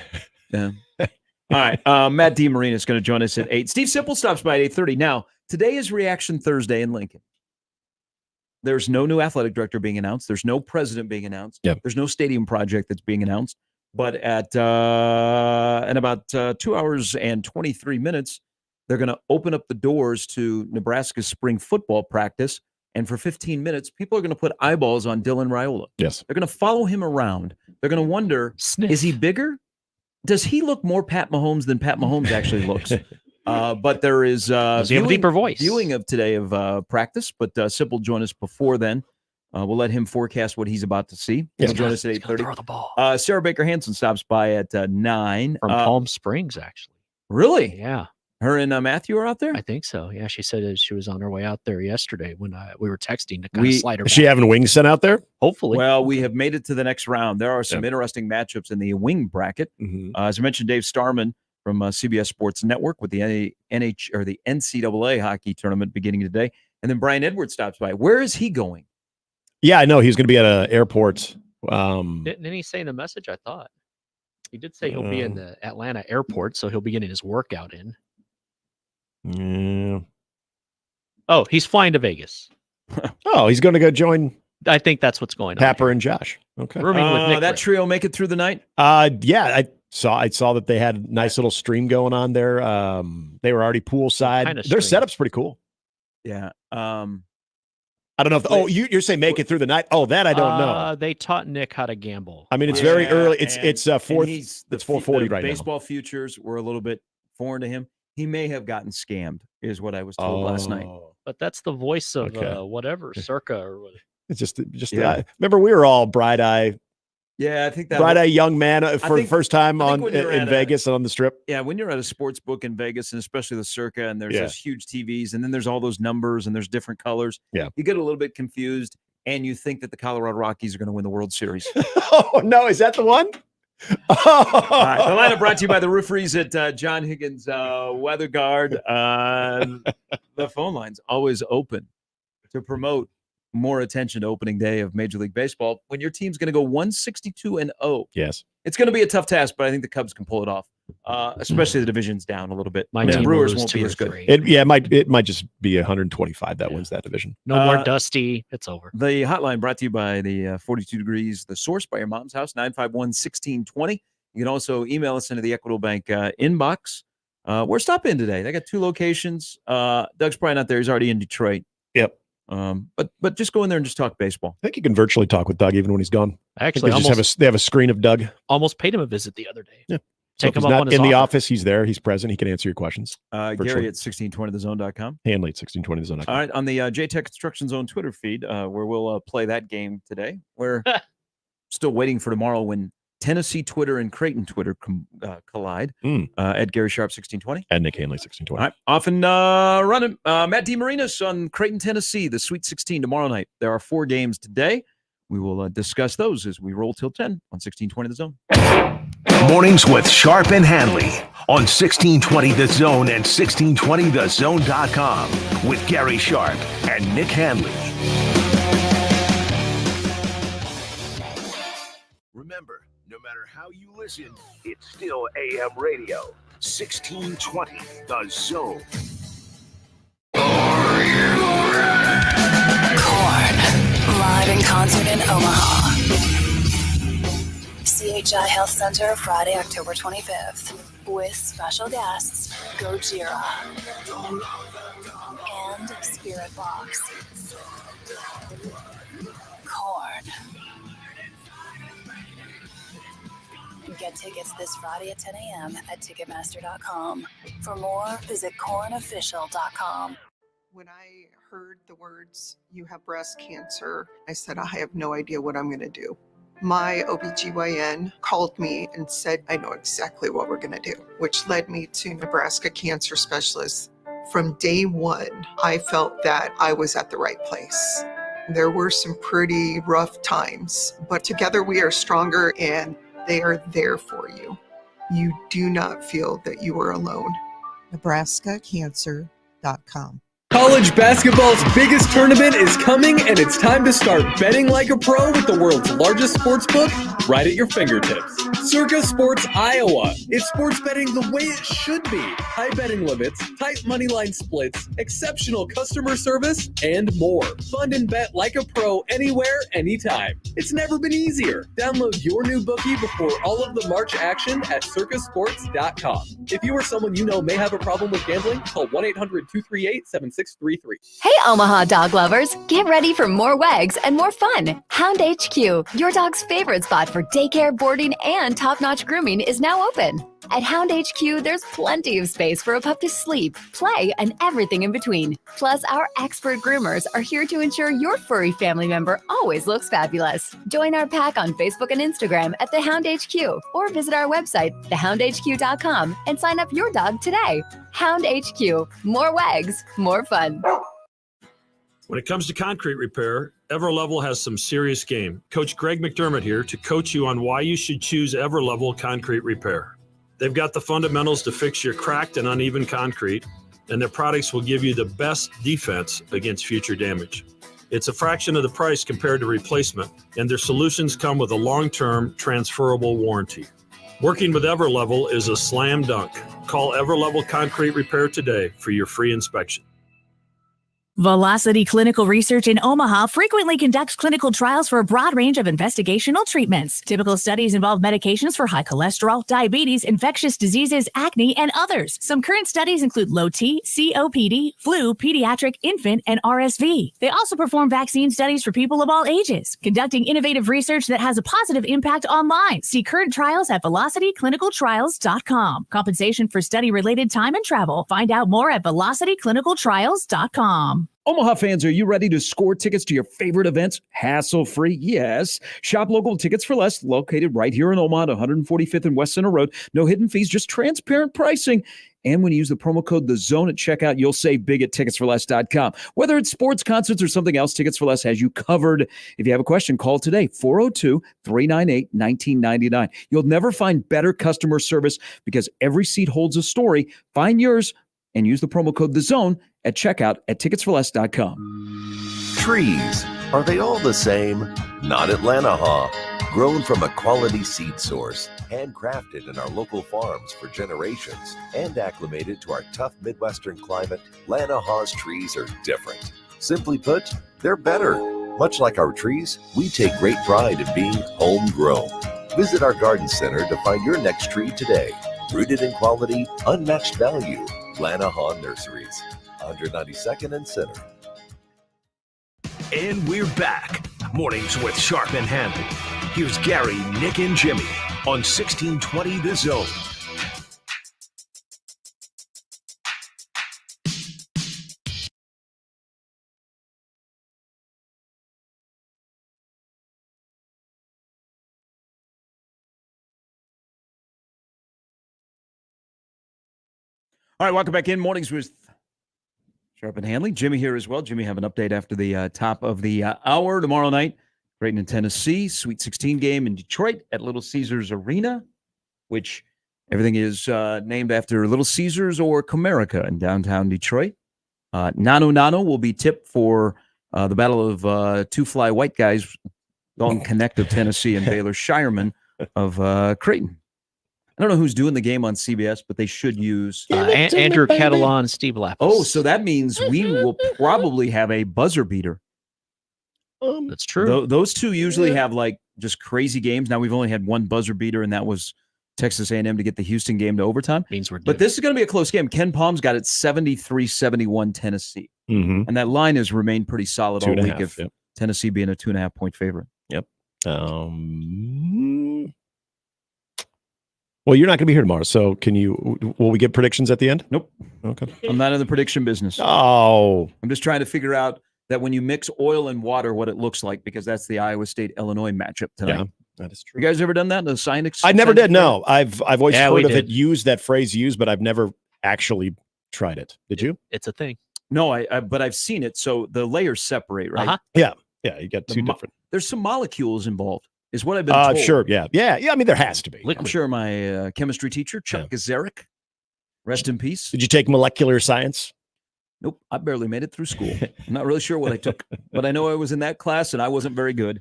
Yeah. All right. Matt DeMarina is going to join us at 8. Steve Sipple stops by at 8:30. Now, today is Reaction Thursday in Lincoln. There's no new athletic director being announced. There's no president being announced. Yep. There's no stadium project that's being announced. But in about 2 hours and 23 minutes, they're going to open up the doors to Nebraska's spring football practice. And for 15 minutes, people are going to put eyeballs on Dylan Raiola. Yes. They're going to follow him around. They're going to wonder, is he bigger? Does he look more Pat Mahomes than Pat Mahomes actually looks? But there is does he have a deeper voice? Viewing of today of practice, but Sip will join us before then. We'll let him forecast what he's about to see. Yes. He'll join us at 8:30. Throw the ball. Sarah Baker Hansen stops by at 9. From Palm Springs, actually. Really? Yeah. Her and Matthew are out there? I think so. Yeah, she said that she was on her way out there yesterday when we were texting to kind of slide her Is she back. having wings sent out there? Hopefully. Well, we have made it to the next round. There are some interesting matchups in the wing bracket. As I mentioned, Dave Starman from CBS Sports Network with the NCAA hockey tournament beginning today. And then Brian Edwards stops by. Where is he going? Yeah, I know. He's going to be at an airport. Didn't he say in the message? I thought he did say he'll be in the Atlanta airport, so he'll be getting his workout in. Yeah. Oh, he's flying to Vegas. Oh, he's going to go join. I think that's what's going on. Papper and Josh. Okay. Rooming with Nick. That trio make it through the night? Yeah, I saw that they had a nice little stream going on there. They were already poolside. Their setup's pretty cool. Yeah. I don't know if you're saying make it through the night. Oh, that I don't know. They taught Nick how to gamble. I mean, it's very early. It's 4:40 right now. Baseball futures were a little bit foreign to him. He may have gotten scammed, is what I was told last night. But that's the voice of whatever, Circa or whatever. It's just remember we were all bright-eyed. Yeah, I think that bright-eyed young man for the first time in Vegas and on the Strip. Yeah, when you're at a sports book in Vegas, and especially the Circa, and there's those huge TVs, and then there's all those numbers, and there's different colors. Yeah, you get a little bit confused, and you think that the Colorado Rockies are going to win the World Series. Oh no, is that the one? All right, the lineup brought to you by the Roofers at John Higgins Weather Guard. The phone line's always open to promote more attention to opening day of Major League Baseball when your team's going to go 162-0. Yes. It's going to be a tough task, but I think the Cubs can pull it off, especially the division's down a little bit. My the team Brewers will won't lose be as good. It might just be 125 that wins that division. No more Dusty. It's over. The hotline brought to you by the 42 Degrees, The Source by your mom's house, 951-1620. You can also email us into the Equitable Bank inbox. We're stopping in today. They got 2 locations. Doug's probably not there. He's already in Detroit. Yep. But just go in there and just talk baseball. I think you can virtually talk with Doug even when he's gone. Actually, they have a screen of Doug. Almost paid him a visit the other day. Yeah. Take So if him he's up not on his in the offer. office. He's there. He's present. He can answer your questions. Gary at 1620thezone.com. Handley at 1620thezone.com. All right, on the JTech Construction Zone Twitter feed, where we'll play that game today. We're still waiting for tomorrow when Tennessee Twitter and Creighton Twitter collide. At Gary Sharp 1620. And Nick Handley 1620. All right, off and running. Matt DeMarinis on Creighton, Tennessee, the Sweet 16 tomorrow night. There are 4 games today. We will discuss those as we roll till 10 on 1620 The Zone. Mornings with Sharp and Handley on 1620 The Zone and 1620thezone.com with Gary Sharp and Nick Handley. Remember, no matter how you listen, it's still AM radio. 1620 The Zone. Korn, live in concert in Omaha. CHI Health Center, Friday, October 25th, with special guests Gojira and Spirit Box. Korn. Get tickets this Friday at 10 a.m. at Ticketmaster.com. For more, visit cornofficial.com. When I heard the words, "you have breast cancer," I said, I have no idea what I'm going to do. My OBGYN called me and said, I know exactly what we're going to do, which led me to Nebraska Cancer Specialists. From day one, I felt that I was at the right place. There were some pretty rough times, but together we are stronger and they are there for you. You do not feel that you are alone. NebraskaCancer.com. College basketball's biggest tournament is coming, and it's time to start betting like a pro with the world's largest sports book right at your fingertips. Circa Sports Iowa. It's sports betting the way it should be. High betting limits, tight money line splits, exceptional customer service, and more. Fund and bet like a pro anywhere, anytime. It's never been easier. Download your new bookie before all of the March action at circasports.com. If you or someone you know may have a problem with gambling, call 1-800-238-7633. Hey, Omaha dog lovers, get ready for more wags and more fun. Hound HQ, your dog's favorite spot for daycare, boarding, and and top-notch grooming is now open. At Hound HQ, there's plenty of space for a pup to sleep, play, and everything in between. Plus, our expert groomers are here to ensure your furry family member always looks fabulous. Join our pack on Facebook and Instagram at The Hound HQ, or visit our website, thehoundhq.com, and sign up your dog today. Hound HQ. More wags, more fun. When it comes to concrete repair, EverLevel has some serious game. Coach Greg McDermott here to coach you on why you should choose EverLevel Concrete Repair. They've got the fundamentals to fix your cracked and uneven concrete, and their products will give you the best defense against future damage. It's a fraction of the price compared to replacement, and their solutions come with a long-term transferable warranty. Working with EverLevel is a slam dunk. Call EverLevel Concrete Repair today for your free inspection. Velocity Clinical Research in Omaha frequently conducts clinical trials for a broad range of investigational treatments. Typical studies involve medications for high cholesterol, diabetes, infectious diseases, acne, and others. Some current studies include low T, COPD, flu, pediatric, infant, and RSV. They also perform vaccine studies for people of all ages, conducting innovative research that has a positive impact online. See current trials at velocityclinicaltrials.com. Compensation for study-related time and travel. Find out more at velocityclinicaltrials.com. Omaha fans, are you ready to score tickets to your favorite events hassle-free? Yes. Shop local Tickets for Less, located right here in Omaha, 145th and West Center Road. No hidden fees, just transparent pricing. And when you use the promo code THEZONE at checkout, you'll save big at ticketsforless.com. Whether it's sports, concerts, or something else, Tickets for Less has you covered. If you have a question, call today, 402-398-1999. You'll never find better customer service because every seat holds a story. Find yours and use the promo code THEZONE at checkout at ticketsforless.com. Trees, are they all the same? Not at Lanahaw. Grown from a quality seed source, handcrafted in our local farms for generations, and acclimated to our tough Midwestern climate, Lanahaw's trees are different. Simply put, they're better. Much like our trees, we take great pride in being homegrown. Visit our garden center to find your next tree today. Rooted in quality, unmatched value. Lanahaw Nurseries, 192nd and Center. And we're back. Mornings with Sharp and Handley. Here's Gary, Nick, and Jimmy on 1620 The Zone. All right, welcome back in. Mornings with Sharp and Handley. Jimmy here as well. Jimmy have an update after the top of the hour tomorrow night. Creighton in Tennessee, Sweet 16 game in Detroit at Little Caesars Arena, which everything is named after Little Caesars or Comerica in downtown Detroit. Nano will be tipped for the battle of two fly white guys, Dalton Connect of Tennessee and Baylor Shireman of Creighton. I don't know who's doing the game on CBS, but they should use Andrew Catalan, Steve Lapis. Oh, so that means we will probably have a buzzer beater. That's true. Those two usually have like just crazy games. Now we've only had one buzzer beater, and that was Texas A&M to get the Houston game to overtime. Means we're but this is going to be a close game. Ken Palm's got it 73-71 Tennessee. Mm-hmm. And that line has remained pretty solid all week of yep. Tennessee being a 2.5 point favorite. Yep. Well, you're not going to be here tomorrow, so will we get predictions at the end? Nope. Okay. I'm not in the prediction business. Oh. I'm just trying to figure out that when you mix oil and water, what it looks like, because that's the Iowa State-Illinois matchup tonight. Yeah, that is true. You guys ever done that? The science? I never did, no. I've always heard of it used, that phrase used, but I've never actually tried it. Did you? It's a thing. No, but I've seen it. So the layers separate, right? Uh-huh. Yeah. Yeah, you got two different. There's some molecules involved, is what I've been told. Sure, yeah. Yeah, I mean, there has to be. I'm sure my chemistry teacher, Chuck Gazarek, rest in peace. Did you take molecular science? Nope, I barely made it through school. I'm not really sure what I took, but I know I was in that class and I wasn't very good.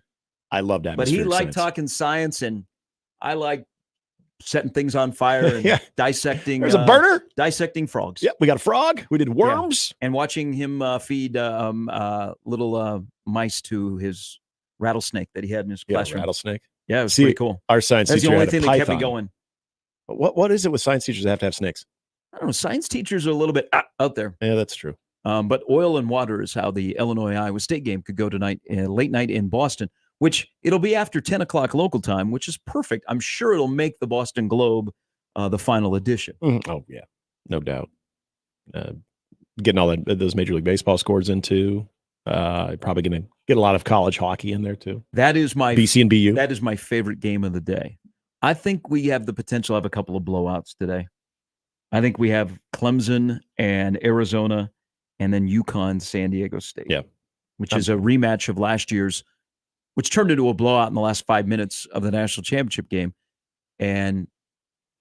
I loved that. But he liked talking science, and I like setting things on fire and dissecting. There's a burner? Dissecting frogs. Yeah, we got a frog. We did worms. Yeah. And watching him feed little mice to his rattlesnake that he had in his classroom. Rattlesnake. Yeah, it was pretty cool. Our science That's teacher the only had thing a that kept me python. going. What is it with science teachers that have to have snakes? I don't know. Science teachers are a little bit out there. Yeah, that's true. But oil and water is how the Illinois-Iowa State game could go tonight, late night in Boston, which it'll be after 10 o'clock local time, which is perfect. I'm sure it'll make the Boston Globe the final edition. Oh, yeah. No doubt. Getting all those Major League Baseball scores into. Probably going to get a lot of college hockey in there, too. That is my BC and BU. That is my favorite game of the day. I think we have the potential to have a couple of blowouts today. I think we have Clemson and Arizona, and then UConn, San Diego State. Yeah. Which is a rematch of last year's, which turned into a blowout in the last 5 minutes of the national championship game. And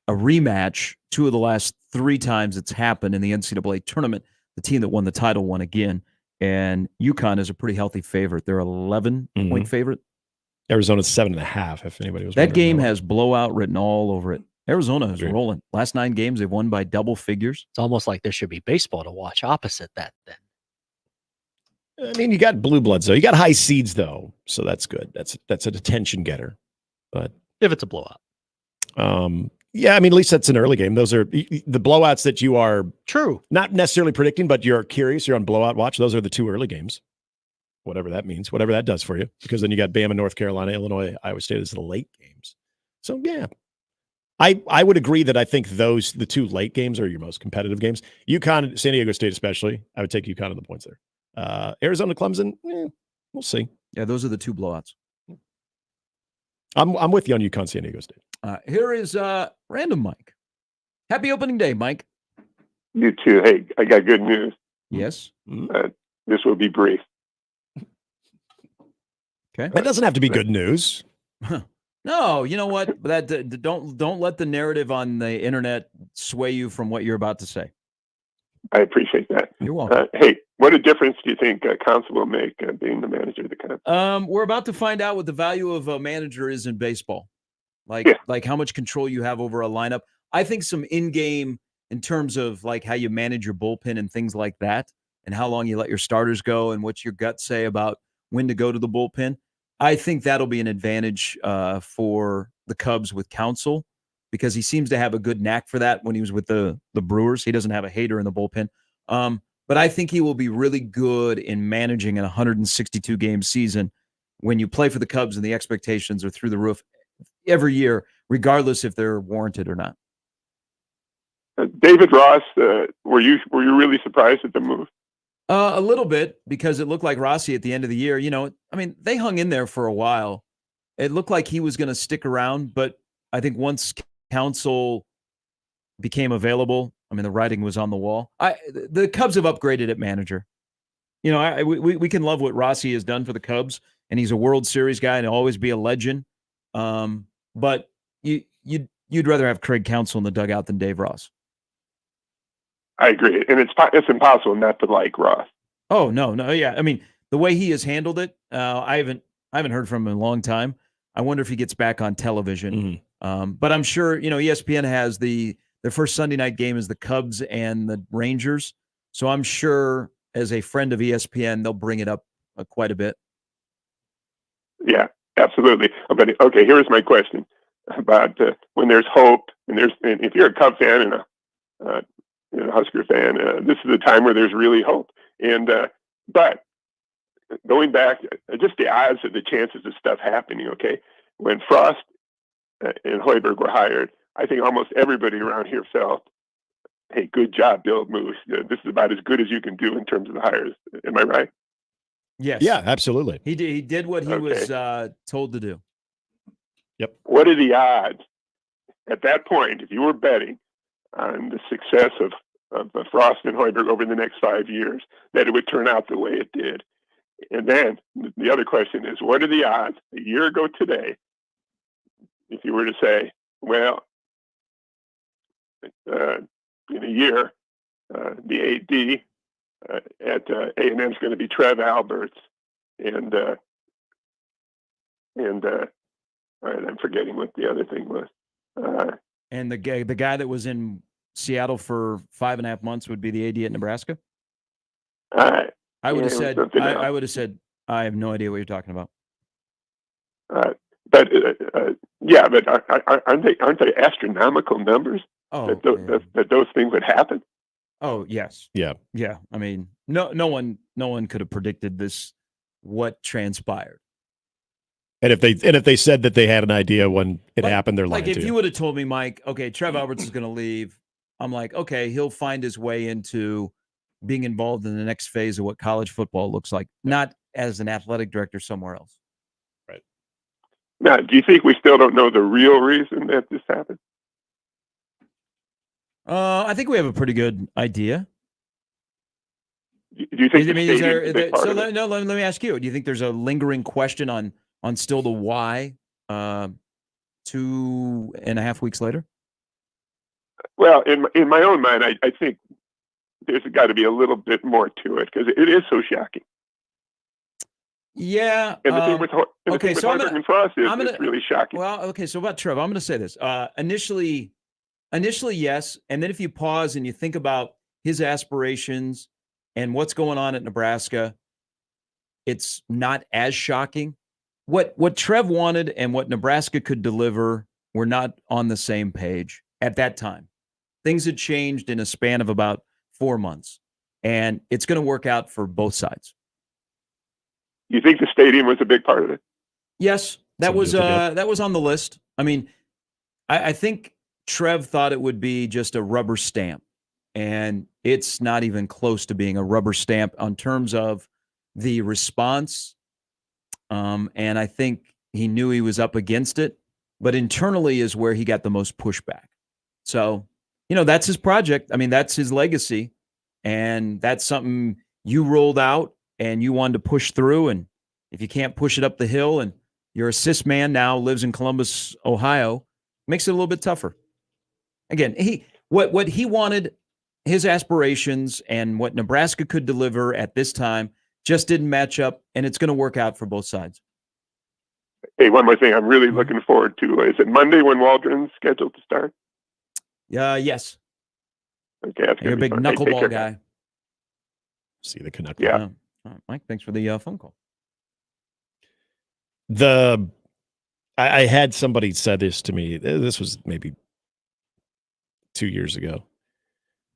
a rematch, 2 of the last 3 times it's happened in the NCAA tournament. The team that won the title won again. And UConn is a pretty healthy favorite. They're 11-point favorite. Arizona's 7.5, if anybody was That wondering. game has blowout written all over it. Arizona is rolling. Last 9 games, they've won by double figures. It's almost like there should be baseball to watch opposite that then. I mean, you got blue bloods, though. You got high seeds, though. So that's good. That's an attention getter. But if it's a blowout. Yeah, I mean, at least that's an early game. Those are the blowouts that you are not necessarily predicting, but you're curious. You're on blowout watch. Those are the 2 early games. Whatever that means, whatever that does for you, because then you got Bama, North Carolina, Illinois, Iowa State as the late games. So yeah, I would agree that I think the 2 late games are your most competitive games. UConn, San Diego State especially, I would take UConn on the points there. Arizona, Clemson, we'll see. Yeah, those are the 2 blowouts. I'm with you on UConn, San Diego State. Here is Random Mike. Happy opening day, Mike. You too. Hey, I got good news. Yes. This will be brief. Okay. That doesn't have to be good news. No, you know what? Don't let the narrative on the internet sway you from what you're about to say. I appreciate that. You're welcome. Hey, what a difference do you think council will make being the manager of the Cubs? We're about to find out what the value of a manager is in baseball. Like how much control you have over a lineup. I think some in-game in terms of like how you manage your bullpen and things like that, and how long you let your starters go and what your gut say about when to go to the bullpen. I think that'll be an advantage for the Cubs with Counsell, because he seems to have a good knack for that when he was with the Brewers. He doesn't have a hater in the bullpen. But I think he will be really good in managing an 162-game season when you play for the Cubs and the expectations are through the roof every year, regardless if they're warranted or not. David Ross, were you really surprised at the move? A little bit, because it looked like Rossi at the end of the year. You know, I mean, they hung in there for a while. It looked like he was going to stick around, but I think once Counsell became available, I mean, the writing was on the wall. The Cubs have upgraded at manager. You know, we can love what Rossi has done for the Cubs, and he's a World Series guy and he'll always be a legend. But you'd rather have Craig Counsell in the dugout than Dave Ross. I agree, and it's impossible not to like Ross. Oh no, yeah. I mean, the way he has handled it, I haven't heard from him in a long time. I wonder if he gets back on television. But I'm sure, you know, ESPN has their first Sunday night game is the Cubs and the Rangers. So I'm sure, as a friend of ESPN, they'll bring it up quite a bit. Yeah, absolutely. But okay, here's my question about when there's hope, and if you're a Cub fan and a Husker fan, this is a time where there's really hope. And but going back, just the odds of the chances of stuff happening. Okay, when Frost and Hoiberg were hired, I think almost everybody around here felt, "Hey, good job, Bill Moose. This is about as good as you can do in terms of the hires." Am I right? Yes. Yeah, absolutely. He did what he was told to do. Yep. What are the odds at that point, if you were betting on the success of Frost and Hoiberg over the next 5 years, that it would turn out the way it did? And then the other question is, what are the odds a year ago today, if you were to say, well, in a year, the AD at A&M is going to be Trev Alberts, and all right, I'm forgetting what the other thing was. And the guy that was in Seattle for 5.5 months would be the AD at Nebraska. I would have said, I have no idea what you're talking about. But aren't they astronomical numbers? That those things would happen. Oh yes, yeah. I mean, no one could have predicted this. What transpired? And if they said that they had an idea when it happened, they're lying Like if to you would have told me, Mike, okay, Trev Alberts is going to leave, I'm like, okay, he'll find his way into being involved in the next phase of what college football looks like, not as an athletic director somewhere else. Right. Now, do you think we still don't know the real reason that this happened? I think we have a pretty good idea. Do you think I mean, is there, so let me ask you, do you think there's a lingering question on still the why 2.5 weeks later? Well, in my own mind, I think there's got to be a little bit more to it because it is so shocking. Yeah. And the thing with Harbaugh and Frost is it's really shocking. Well, okay, so about Trev, I'm going to say this. Initially, yes, and then if you pause and you think about his aspirations and what's going on at Nebraska, it's not as shocking. What Trev wanted and what Nebraska could deliver were not on the same page at that time. Things had changed in a span of about 4 months, and it's going to work out for both sides. You think the stadium was a big part of it? Yes, that was on the list. I mean, I think Trev thought it would be just a rubber stamp, and it's not even close to being a rubber stamp on terms of the response. And I think he knew he was up against it, but internally is where he got the most pushback. So, that's his project. I mean, that's his legacy, and that's something you rolled out and you wanted to push through. And if you can't push it up the hill and your assist man now lives in Columbus, Ohio, makes it a little bit tougher. Again, what he wanted, his aspirations and what Nebraska could deliver at this time just didn't match up, and it's going to work out for both sides. Hey, one more thing I'm really looking forward to. Is it Monday when Waldron's scheduled to start? Yes. Okay, that's You're a big knuckleball guy. See the Canucks. Yeah. Mike, thanks for the phone call. I had somebody said this to me. This was maybe 2 years ago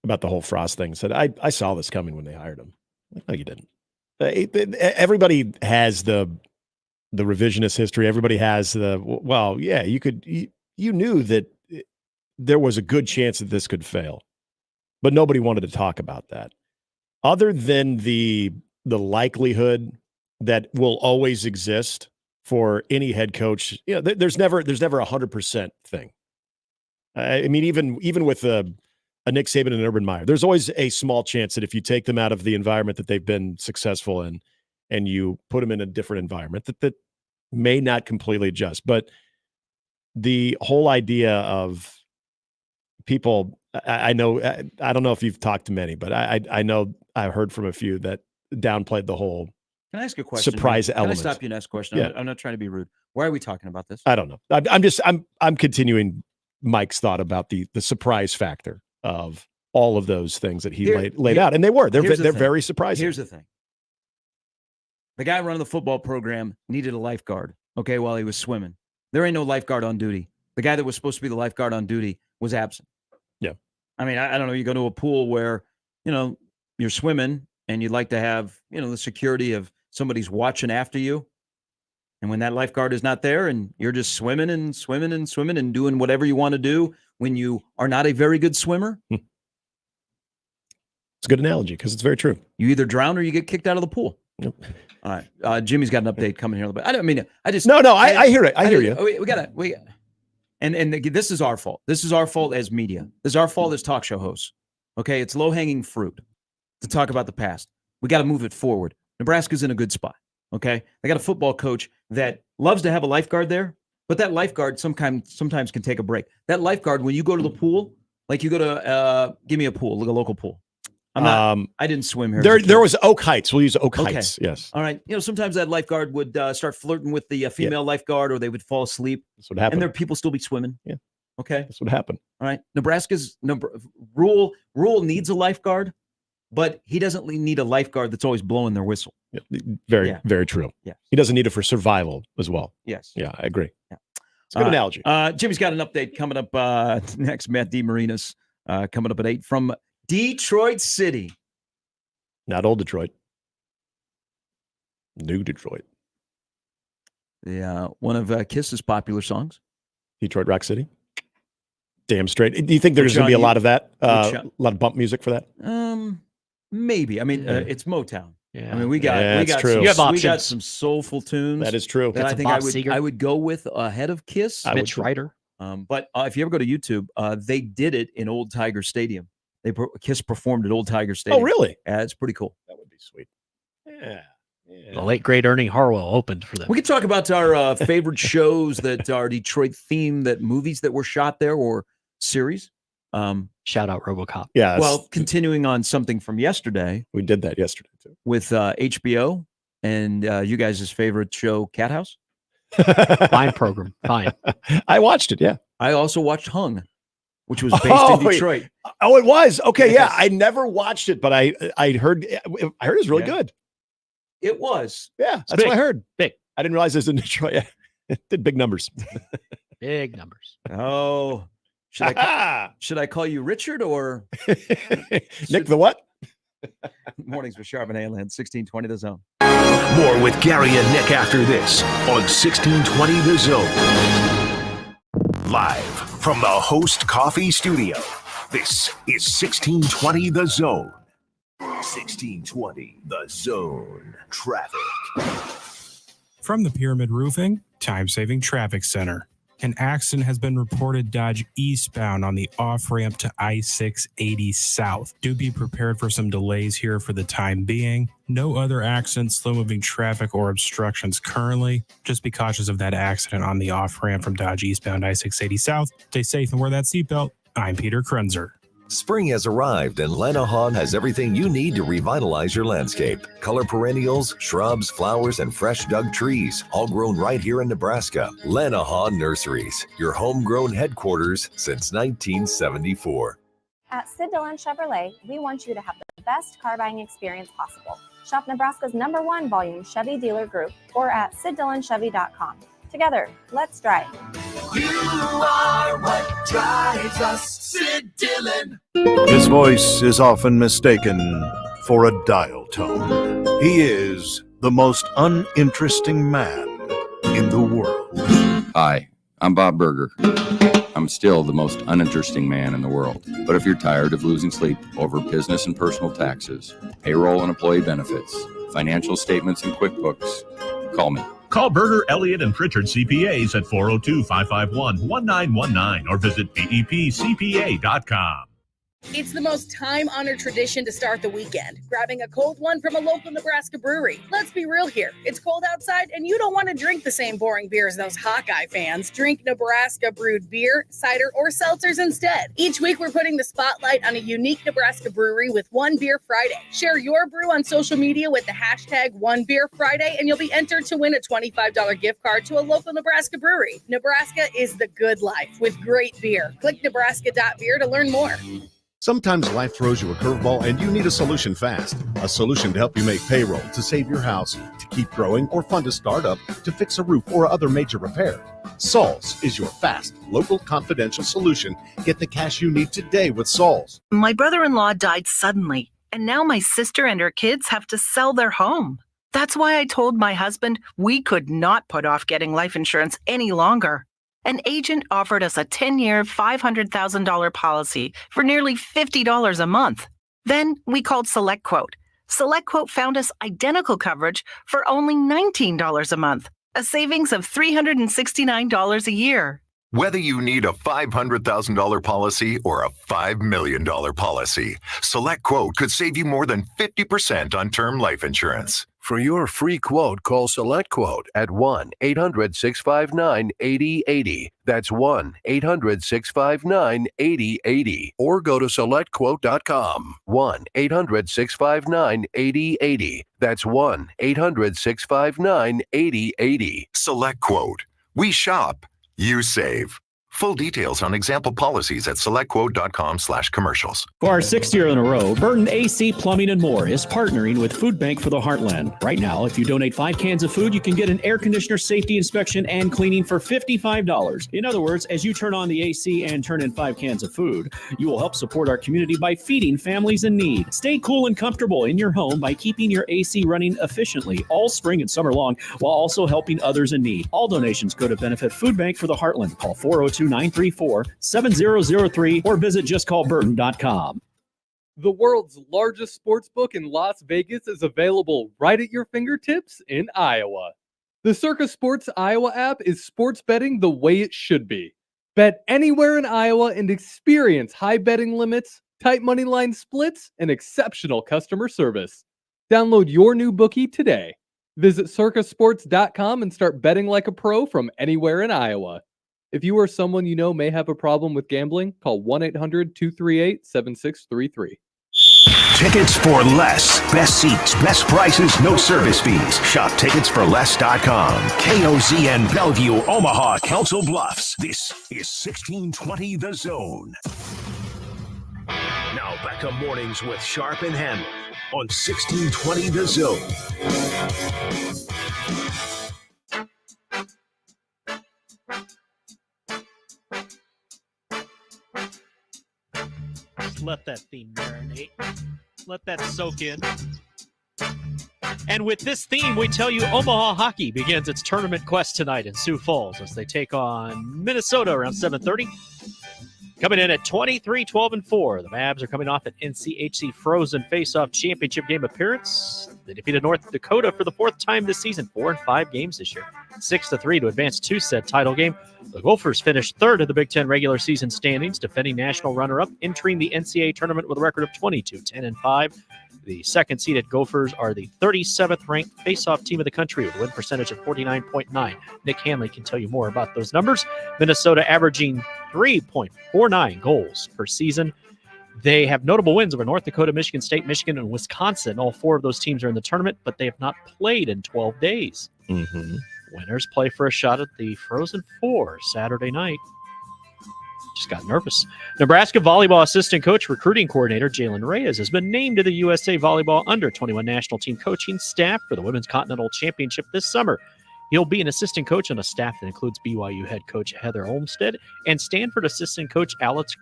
about the whole Frost thing. Said, I saw this coming when they hired him. No, you didn't. Everybody has the revisionist history. Everybody has you knew that there was a good chance that this could fail, but nobody wanted to talk about that. Other than the likelihood that will always exist for any head coach, there's never 100% thing. I mean, even with a Nick Saban and Urban Meyer, there's always a small chance that if you take them out of the environment that they've been successful in and you put them in a different environment, that may not completely adjust. But the whole idea of people, I know, I don't know if you've talked to many, but I know I heard from a few that downplayed the whole Can I ask you a question? surprise Can element. I stop you and ask a question? Yeah. I'm not trying to be rude. Why are we talking about this? I don't know. I'm continuing Mike's thought about the surprise factor of all of those things that he laid out, and they're very surprising. Here's the thing: the guy running the football program needed a lifeguard. Okay, while he was swimming, there ain't no lifeguard on duty. The guy that was supposed to be the lifeguard on duty was absent. Yeah, I mean, I don't know. You go to a pool where you're swimming, and you'd like to have the security of somebody's watching after you. And when that lifeguard is not there and you're just swimming and swimming and swimming and doing whatever you want to do when you are not a very good swimmer. It's a good analogy because it's very true. You either drown or you get kicked out of the pool. Yep. All right. Jimmy's got an update coming here. But I don't mean, I just. No, I hear it. I hear you. We got to. And this is our fault. This is our fault as media. This is our fault as talk show hosts. Okay. It's low hanging fruit to talk about the past. We got to move it forward. Nebraska's in a good spot. Okay. They got a football coach that loves to have a lifeguard there, but that lifeguard sometimes can take a break. That lifeguard, when you go to the pool, like you go to, give me a pool, like a local pool. I didn't swim here. There was Oak Heights. We'll use Oak Heights. Yes. All right. Sometimes that lifeguard would start flirting with the female lifeguard, or they would fall asleep. That's what happened. And there people still be swimming. Yeah. Okay. That's what happened. All right. Nebraska's rule needs a lifeguard, but he doesn't need a lifeguard that's always blowing their whistle. Very, very true. Yeah. He doesn't need it for survival as well. Yes. Yeah, I agree. Yeah. It's a good analogy. Jimmy's got an update coming up next. Matt DeMarinis coming up at 8 from Detroit City. Not old Detroit. New Detroit. one of Kiss's popular songs. Detroit Rock City. Damn straight. Do you think there's going to be a lot of that? A lot of bump music for that? Maybe. I mean, it's Motown. Yeah. I mean, we got true. You have we got options. some soulful tunes. That is true. That Got I some think Bob Seger. I would go with ahead of Kiss. Mitch Ryder. But if you ever go to YouTube, they did it in Old Tiger Stadium. Kiss performed at Old Tiger Stadium. Oh, really? Yeah, it's pretty cool. That would be sweet. Yeah. The late great Ernie Harwell opened for them. We could talk about our favorite shows that are Detroit themed, that movies that were shot there or series. Shout out RoboCop. Yeah. Well, continuing on something from yesterday. We did that yesterday too. With HBO and you guys' favorite show, Cat House. Fine program. Fine. I watched it, yeah. I also watched Hung, which was based in Detroit. Oh, it was? Okay, yeah. I never watched it, but I heard it was really good. It was. Yeah, that's what I heard. Big. I didn't realize it was in Detroit. Yeah. It did big numbers. Big numbers. Oh. Should I call you Richard or Nick the what? Mornings with Sharp and Halen, 1620 The Zone. More with Gary and Nick after this on 1620 The Zone. Live from the Host Coffee Studio, this is 1620 The Zone. 1620 The Zone. Traffic. From the Pyramid Roofing, Time-Saving Traffic Center. An accident has been reported Dodge eastbound on the off-ramp to I-680 South. Do be prepared for some delays here for the time being. No other accidents, slow-moving traffic, or obstructions currently. Just be cautious of that accident on the off-ramp from Dodge eastbound I-680 South. Stay safe and wear that seatbelt. I'm Peter Krenzer. Spring has arrived and Lenahan has everything you need to revitalize your landscape. Color perennials, shrubs, flowers, and fresh dug trees, all grown right here in Nebraska. Lenahan Nurseries, your homegrown headquarters since 1974. At Sid Dillon Chevrolet, we want you to have the best car buying experience possible. Shop Nebraska's #1 volume Chevy dealer group or at SidDillonChevy.com. Together, let's drive. You are what drives us, Sid Dillon. His voice is often mistaken for a dial tone. He is the most uninteresting man in the world. Hi, I'm Bob Berger. I'm still the most uninteresting man in the world. But if you're tired of losing sleep over business and personal taxes, payroll and employee benefits, financial statements and QuickBooks, call me. Call Berger, Elliott, and Pritchard CPAs at 402-551-1919 or visit BEPCPA.com. It's the most time-honored tradition to start the weekend, grabbing a cold one from a local Nebraska brewery. Let's be real here. It's cold outside, and you don't want to drink the same boring beer as those Hawkeye fans. Drink Nebraska-brewed beer, cider, or seltzers instead. Each week, we're putting the spotlight on a unique Nebraska brewery with One Beer Friday. Share your brew on social media with the hashtag One Beer Friday, and you'll be entered to win a $25 gift card to a local Nebraska brewery. Nebraska is the good life with great beer. Click nebraska.beer to learn more. Sometimes life throws you a curveball and you need a solution fast. A solution to help you make payroll, to save your house, to keep growing, or fund a startup, to fix a roof or other major repair. Sols is your fast, local, confidential solution. Get the cash you need today with Sols. My brother-in-law died suddenly, and now my sister and her kids have to sell their home. That's why I told my husband we could not put off getting life insurance any longer. An agent offered us a 10-year, $500,000 policy for nearly $50 a month. Then we called SelectQuote. SelectQuote found us identical coverage for only $19 a month, a savings of $369 a year. Whether you need a $500,000 policy or a $5 million policy, SelectQuote could save you more than 50% on term life insurance. For your free quote, call SelectQuote at 1-800-659-8080. That's 1-800-659-8080. Or go to SelectQuote.com. 1-800-659-8080. That's 1-800-659-8080. SelectQuote. We shop. You save. Full details on example policies at selectquote.com/commercials. For our 6th year in a row, Burton AC Plumbing and More is partnering with Food Bank for the Heartland. Right now, if you donate 5 cans of food, you can get an air conditioner safety inspection and cleaning for $55. In other words, as you turn on the AC and turn in 5 cans of food, you will help support our community by feeding families in need. Stay cool and comfortable in your home by keeping your AC running efficiently all spring and summer long, while also helping others in need. All donations go to benefit Food Bank for the Heartland. Call 402-934-7003 or visit justcallburton.com. The world's largest sports book in Las Vegas is available right at your fingertips in Iowa. The Circa Sports Iowa app is sports betting the way it should be. Bet anywhere in Iowa and experience high betting limits, tight money line splits, and exceptional customer service. Download your new bookie today. Visit circasports.com and start betting like a pro from anywhere in Iowa. If you or someone you know may have a problem with gambling, call 1-800-238-7633. Tickets for less. Best seats, best prices, no service fees. Shop ticketsforless.com. KOZN Bellevue, Omaha, Council Bluffs. This is 1620 The Zone. Now back to mornings with Sharp and Handley on 1620 The Zone. Just let that theme marinate. Let that soak in. And with this theme, we tell you Omaha hockey begins its tournament quest tonight in Sioux Falls as they take on Minnesota around 7:30. Coming in at 23-12-4. The Mavs are coming off an NCHC Frozen Face-Off Championship game appearance. They defeated North Dakota for the 4th time this season, 4 in 5 games this year. 6-3 to advance to set title game. The Gophers finished 3rd in the Big Ten regular season standings, defending national runner-up, entering the NCAA tournament with a record of 22-10-5. The second-seeded Gophers are the 37th-ranked face-off team of the country with a win percentage of 49.9. Nick Handley can tell you more about those numbers. Minnesota averaging 3.49 goals per season. They have notable wins over North Dakota, Michigan State, Michigan, and Wisconsin. All 4 of those teams are in the tournament, but they have not played in 12 days. Mm-hmm. Winners play for a shot at the Frozen Four Saturday night. Just got nervous. Nebraska volleyball assistant coach, recruiting coordinator Jalen Reyes has been named to the USA Volleyball Under-21 national team coaching staff for the Women's Continental Championship this summer. He'll be an assistant coach on a staff that includes BYU head coach Heather Olmstead and Stanford assistant coach Alex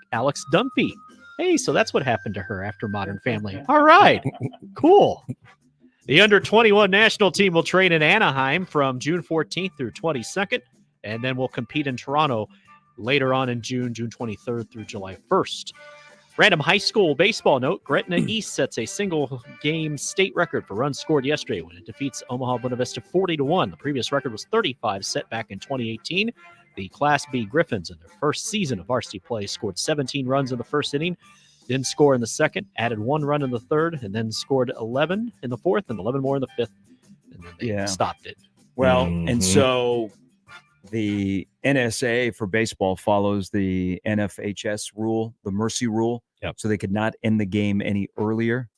Dunphy. Hey, so that's what happened to her after Modern Family. All right, cool. The Under-21 national team will train in Anaheim from June 14th through 22nd, and then will compete in Toronto later on in June 23rd through July 1st. Random high school baseball note, Gretna East sets a single-game state record for runs scored yesterday when it defeats Omaha Buena Vista 40-1. The previous record was 35, set back in 2018. The Class B Griffins, in their first season of varsity play, scored 17 runs in the first inning, didn't score in the second, added 1 run in the third, and then scored 11 in the fourth and 11 more in the fifth, and then they stopped it. Well, and so the NSA for baseball follows the NFHS rule, the mercy rule, so they could not end the game any earlier.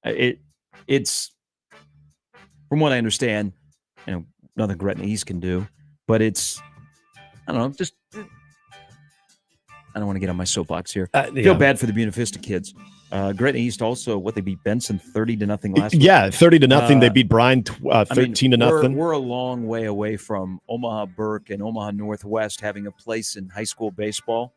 It's from what I understand, nothing Gretna East can do, but it's, I don't know, just I don't want to get on my soapbox here. Feel bad for the Buena Vista kids. Gretna East also, they beat Benson 30-0 last week. Yeah, 30-0. They beat Bryan 13-0. We're a long way away from Omaha Burke and Omaha Northwest having a place in high school baseball.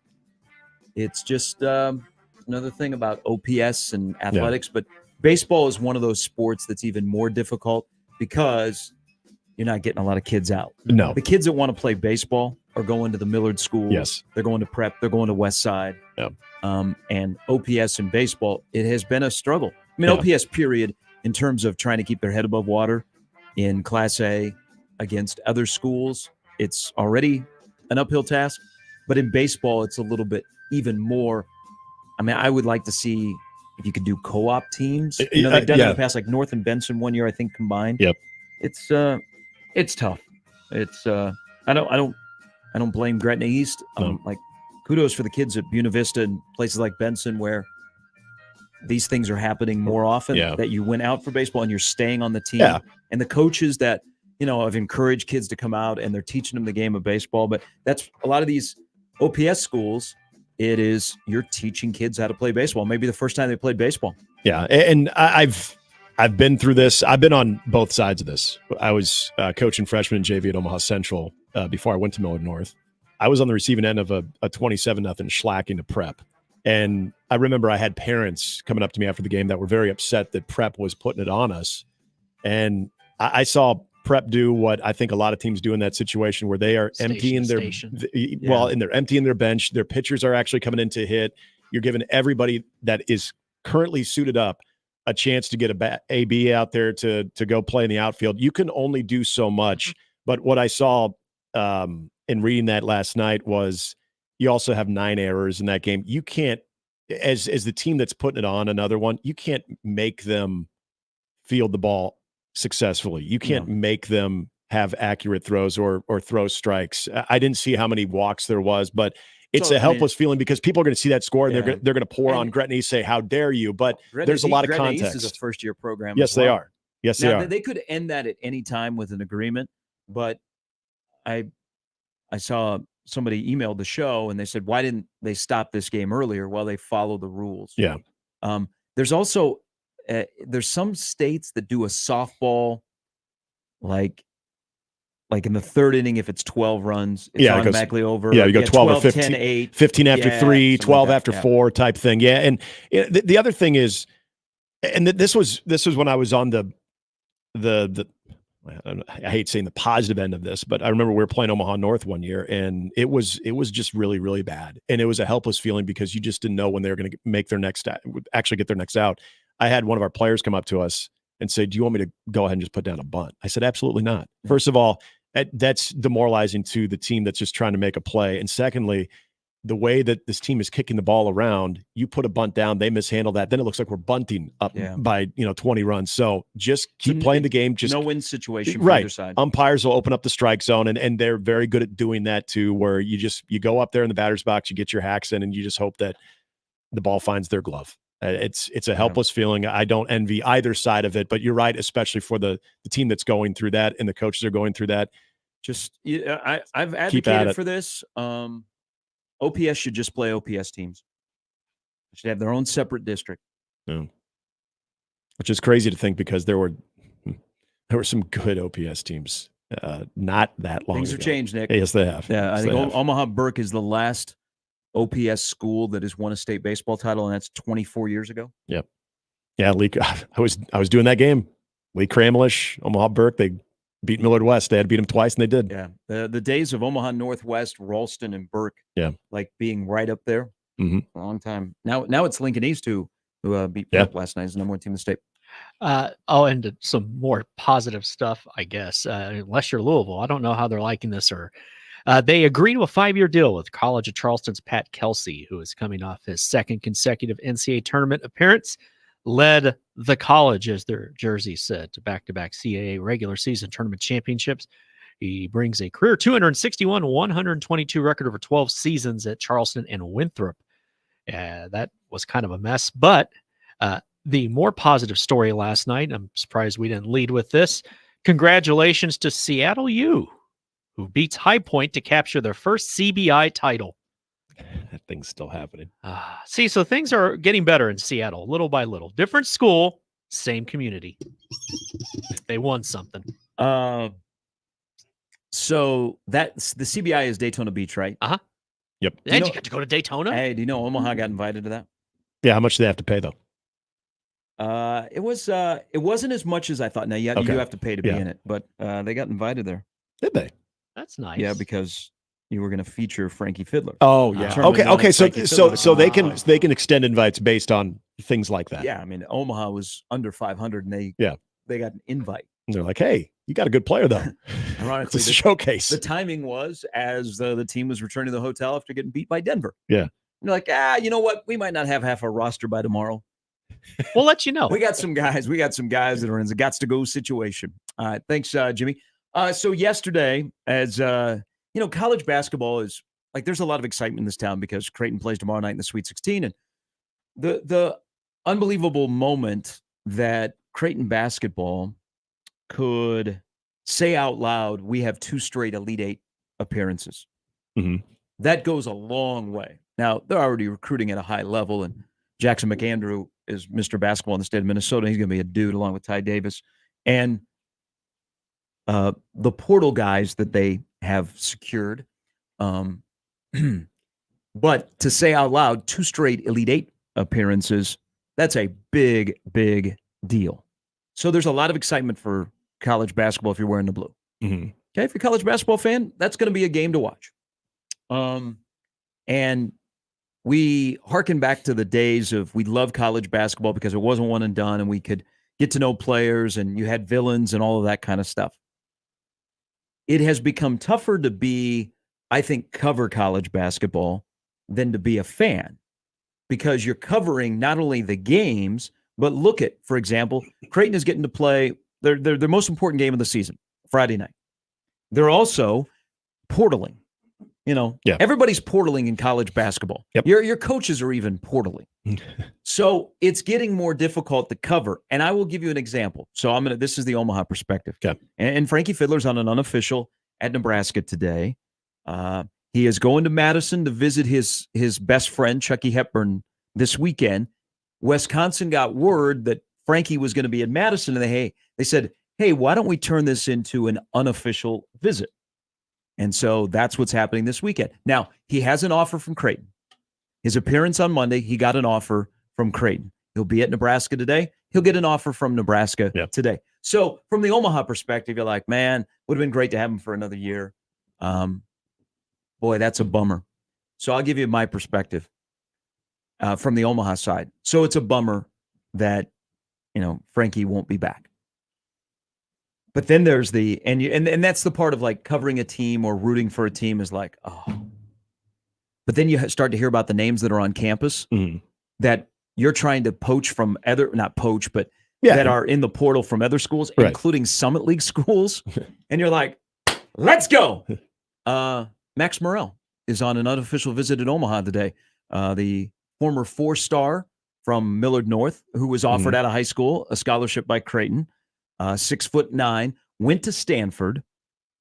It's just another thing about OPS and athletics, but baseball is one of those sports that's even more difficult because you're not getting a lot of kids out. No. The kids that want to play baseball are going to the Millard schools. Yes. They're going to prep. They're going to West Side. Yeah. And OPS in baseball, it has been a struggle. I mean, OPS period in terms of trying to keep their head above water in Class A against other schools, it's already an uphill task. But in baseball, it's a little bit even more. I mean, I would like to see if you could do co-op teams. They've done it in the past, like North and Benson one year, I think, combined. Yep. It's tough. It's I don't blame Gretna East. Like, kudos for the kids at Buena Vista and places like Benson where these things are happening more often, that you went out for baseball and you're staying on the team. Yeah. And the coaches that I've encouraged kids to come out and they're teaching them the game of baseball. But that's a lot of these OPS schools. It is you're teaching kids how to play baseball. Maybe the first time they played baseball. Yeah, and I've been through this. I've been on both sides of this. I was coaching freshman and JV at Omaha Central before I went to Millard North. I was on the receiving end of a 27-0 shellacking to Prep. And I remember I had parents coming up to me after the game that were very upset that Prep was putting it on us. And I saw Prep do what I think a lot of teams do in that situation, where they are emptying their and they're emptying their bench. Their pitchers are actually coming in to hit. You're giving everybody that is currently suited up a chance to get a AB out there to go play in the outfield. You can only do so much. But what I saw in reading that last night was you also have 9 errors in that game. You can't, as the team that's putting it on another one, you can't make them field the ball successfully. You can't make them have accurate throws or throw strikes. I didn't see how many walks there was, but it's a helpless feeling because people are going to see that score and they're going to pour on Gretna, say, how dare you? But there's a lot of context. This is a first-year program. Yes, they are. Yes, they are. They could end that at any time with an agreement, but I saw somebody emailed the show and they said, why didn't they stop this game earlier? Well, they follow the rules. Yeah. There's also there's some states that do a softball like in the third inning, if it's 12 runs, it's automatically over. Yeah, you go 12 or 15, 10, 8. 15 after 3, 12 after 4 type thing. Yeah, and the other thing is, and this was when I was on the I hate saying the positive end of this, but I remember we were playing Omaha North one year, and it was just really, really bad, and it was a helpless feeling because you just didn't know when they were going to make their next actually get their next out. I had one of our players come up to us and say, "Do you want me to go ahead and just put down a bunt?" I said, "Absolutely not." First of all, that's demoralizing to the team that's just trying to make a play, and secondly, the way that this team is kicking the ball around, you put a bunt down, they mishandle that, then it looks like we're bunting up by 20 runs. So just keep playing the game. Just no-win situation for either side. Umpires will open up the strike zone, and they're very good at doing that too, where you go up there in the batter's box, you get your hacks in, and you just hope that the ball finds their glove. It's a helpless feeling. I don't envy either side of it, but you're right, especially for the team that's going through that and the coaches are going through that. Just I've advocated for this. OPS should just play OPS teams. They should have their own separate district. Yeah. Which is crazy to think because there were some good OPS teams not that long ago. Things have changed, Nick. Yes, they have. Yeah, yes, I think Omaha Burke is the last OPS school that has won a state baseball title, and that's 24 years ago. Yep. Yeah, Lee. I was doing that game. Lee Cramlish, Omaha Burke. They beat Millard West. They had to beat them twice, and they did. Yeah. The days of Omaha Northwest, Ralston, and Burke. Yeah. Like being right up there. Mm-hmm. A long time. Now it's Lincoln East who beat Burke last night as the number 1 team in the state. And some more positive stuff, I guess. Unless you're Louisville, I don't know how they're liking this. Or they agreed to a 5-year deal with College of Charleston's Pat Kelsey, who is coming off his 2nd consecutive NCAA tournament appearance. Led the college, as their jersey said, to back-to-back CAA regular season tournament championships. He brings a career 261-122 record over 12 seasons at Charleston and Winthrop. That was kind of a mess, but the more positive story last night, I'm surprised we didn't lead with this. Congratulations to Seattle U, who beats High Point to capture their first CBI title. That thing's still happening. So things are getting better in Seattle, little by little. Different school, same community. They won something. So that's the CBI is Daytona Beach, right? Uh-huh. Yep. And you got to go to Daytona? Hey, do you know Omaha got invited to that? Yeah, how much do they have to pay though? It wasn't as much as I thought. Now, you do have to pay to be in it, but they got invited there. Did they? That's nice. Yeah, because you were going to feature Frankie Fiddler. Oh yeah. Okay. So they can extend invites based on things like that. Yeah, I mean Omaha was under 500, and they got an invite. And they're like, hey, you got a good player though. Ironically, it's a showcase. The timing was as the team was returning to the hotel after getting beat by Denver. Yeah. And they're like, you know what? We might not have half our roster by tomorrow. We'll let you know. We got some guys that are in the gots to go situation. All right, thanks, Jimmy. So yesterday, as college basketball is like, there's a lot of excitement in this town because Creighton plays tomorrow night in the Sweet 16, and the unbelievable moment that Creighton basketball could say out loud, we have 2 straight Elite Eight appearances. Mm-hmm. That goes a long way. Now, they're already recruiting at a high level, and Jackson McAndrew is Mr. Basketball in the state of Minnesota. He's going to be a dude along with Ty Davis. And the portal guys that they have secured. But to say out loud, 2 straight Elite Eight appearances, that's a big, big deal. So there's a lot of excitement for college basketball if you're wearing the blue. Mm-hmm. Okay, if you're a college basketball fan, that's going to be a game to watch. And we harken back to the days of we loved college basketball because it wasn't one and done, and we could get to know players, and you had villains and all of that kind of stuff. It has become tougher to be, I think, cover college basketball than to be a fan, because you're covering not only the games, but look at, for example, Creighton is getting to play their most important game of the season, Friday night. They're also portaling. Everybody's portaling in college basketball. Yep. Your coaches are even portaling. So it's getting more difficult to cover. And I will give you an example. So this is the Omaha perspective. Okay. And Frankie Fiddler's on an unofficial at Nebraska today. He is going to Madison to visit his best friend, Chucky Hepburn, this weekend. Wisconsin got word that Frankie was going to be in Madison, and they said, hey, why don't we turn this into an unofficial visit? And so that's what's happening this weekend. Now, he has an offer from Creighton. His appearance on Monday, he got an offer from Creighton. He'll be at Nebraska today. He'll get an offer from Nebraska today. So from the Omaha perspective, you're like, man, would have been great to have him for another year. Boy, that's a bummer. So I'll give you my perspective from the Omaha side. So it's a bummer that, Frankie won't be back. But then there's and that's the part of like covering a team or rooting for a team is like, oh. But then you start to hear about the names that are on campus that you're trying to poach from not poach, but that are in the portal from other schools, including Summit League schools. And you're like, let's go. Max Morrell is on an unofficial visit in Omaha today. The former 4-star from Millard North, who was offered out of high school, a scholarship by Creighton. 6'9", went to Stanford,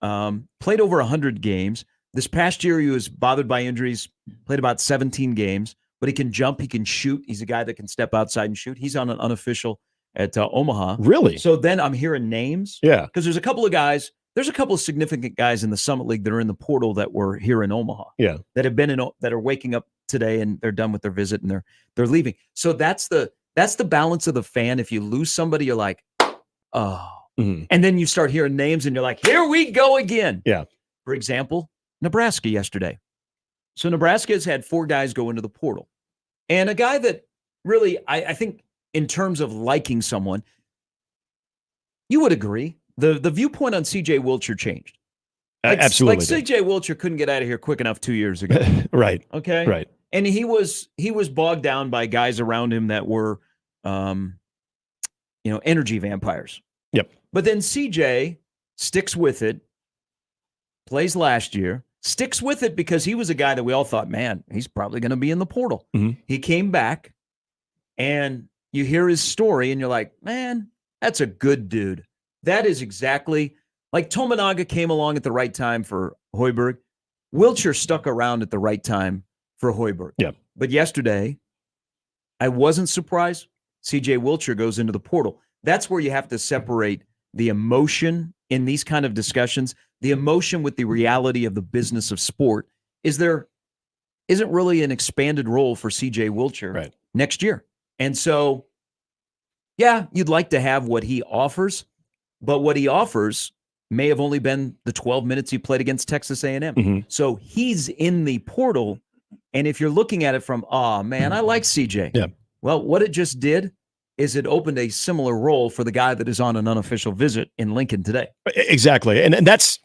played over 100 games. This past year, he was bothered by injuries, played about 17 games, but he can jump, he can shoot. He's a guy that can step outside and shoot. He's on an unofficial at Omaha. Really? So then I'm hearing names. Yeah. Because there's a couple of significant guys in the Summit League that are in the portal that were here in Omaha. Yeah. That have been that are waking up today and they're done with their visit and they're leaving. So that's the balance of the fan. If you lose somebody, you're like, oh. And then you start hearing names and you're like, here we go again. Yeah. For example, Nebraska yesterday. So Nebraska has had 4 guys go into the portal. And a guy that really, I think in terms of liking someone, you would agree. The viewpoint on C.J. Wilcher changed. Absolutely. Like C.J. Wilcher couldn't get out of here quick enough 2 years ago. Right. Okay. Right. And he was bogged down by guys around him that were, energy vampires. Yep. But then CJ sticks with it, plays last year, sticks with it because he was a guy that we all thought, man, he's probably going to be in the portal. He came back, and you hear his story, and you're like, man, that's a good dude. That is exactly like Tominaga came along at the right time for Hoiberg. Wilcher stuck around at the right time for Hoiberg. Yep. But yesterday, I wasn't surprised. CJ Wilcher goes into the portal. That's where you have to separate the emotion in these kind of discussions, the emotion with the reality of the business of sport. There isn't really an expanded role for CJ Wilcher next year. And so, yeah, you'd like to have what he offers, but what he offers may have only been the 12 minutes he played against Texas A&M. So he's in the portal. And if you're looking at it from, oh, man, I like CJ. Yeah. Well, what it just did is it opened a similar role for the guy that is on an unofficial visit in Lincoln today. Exactly. And that's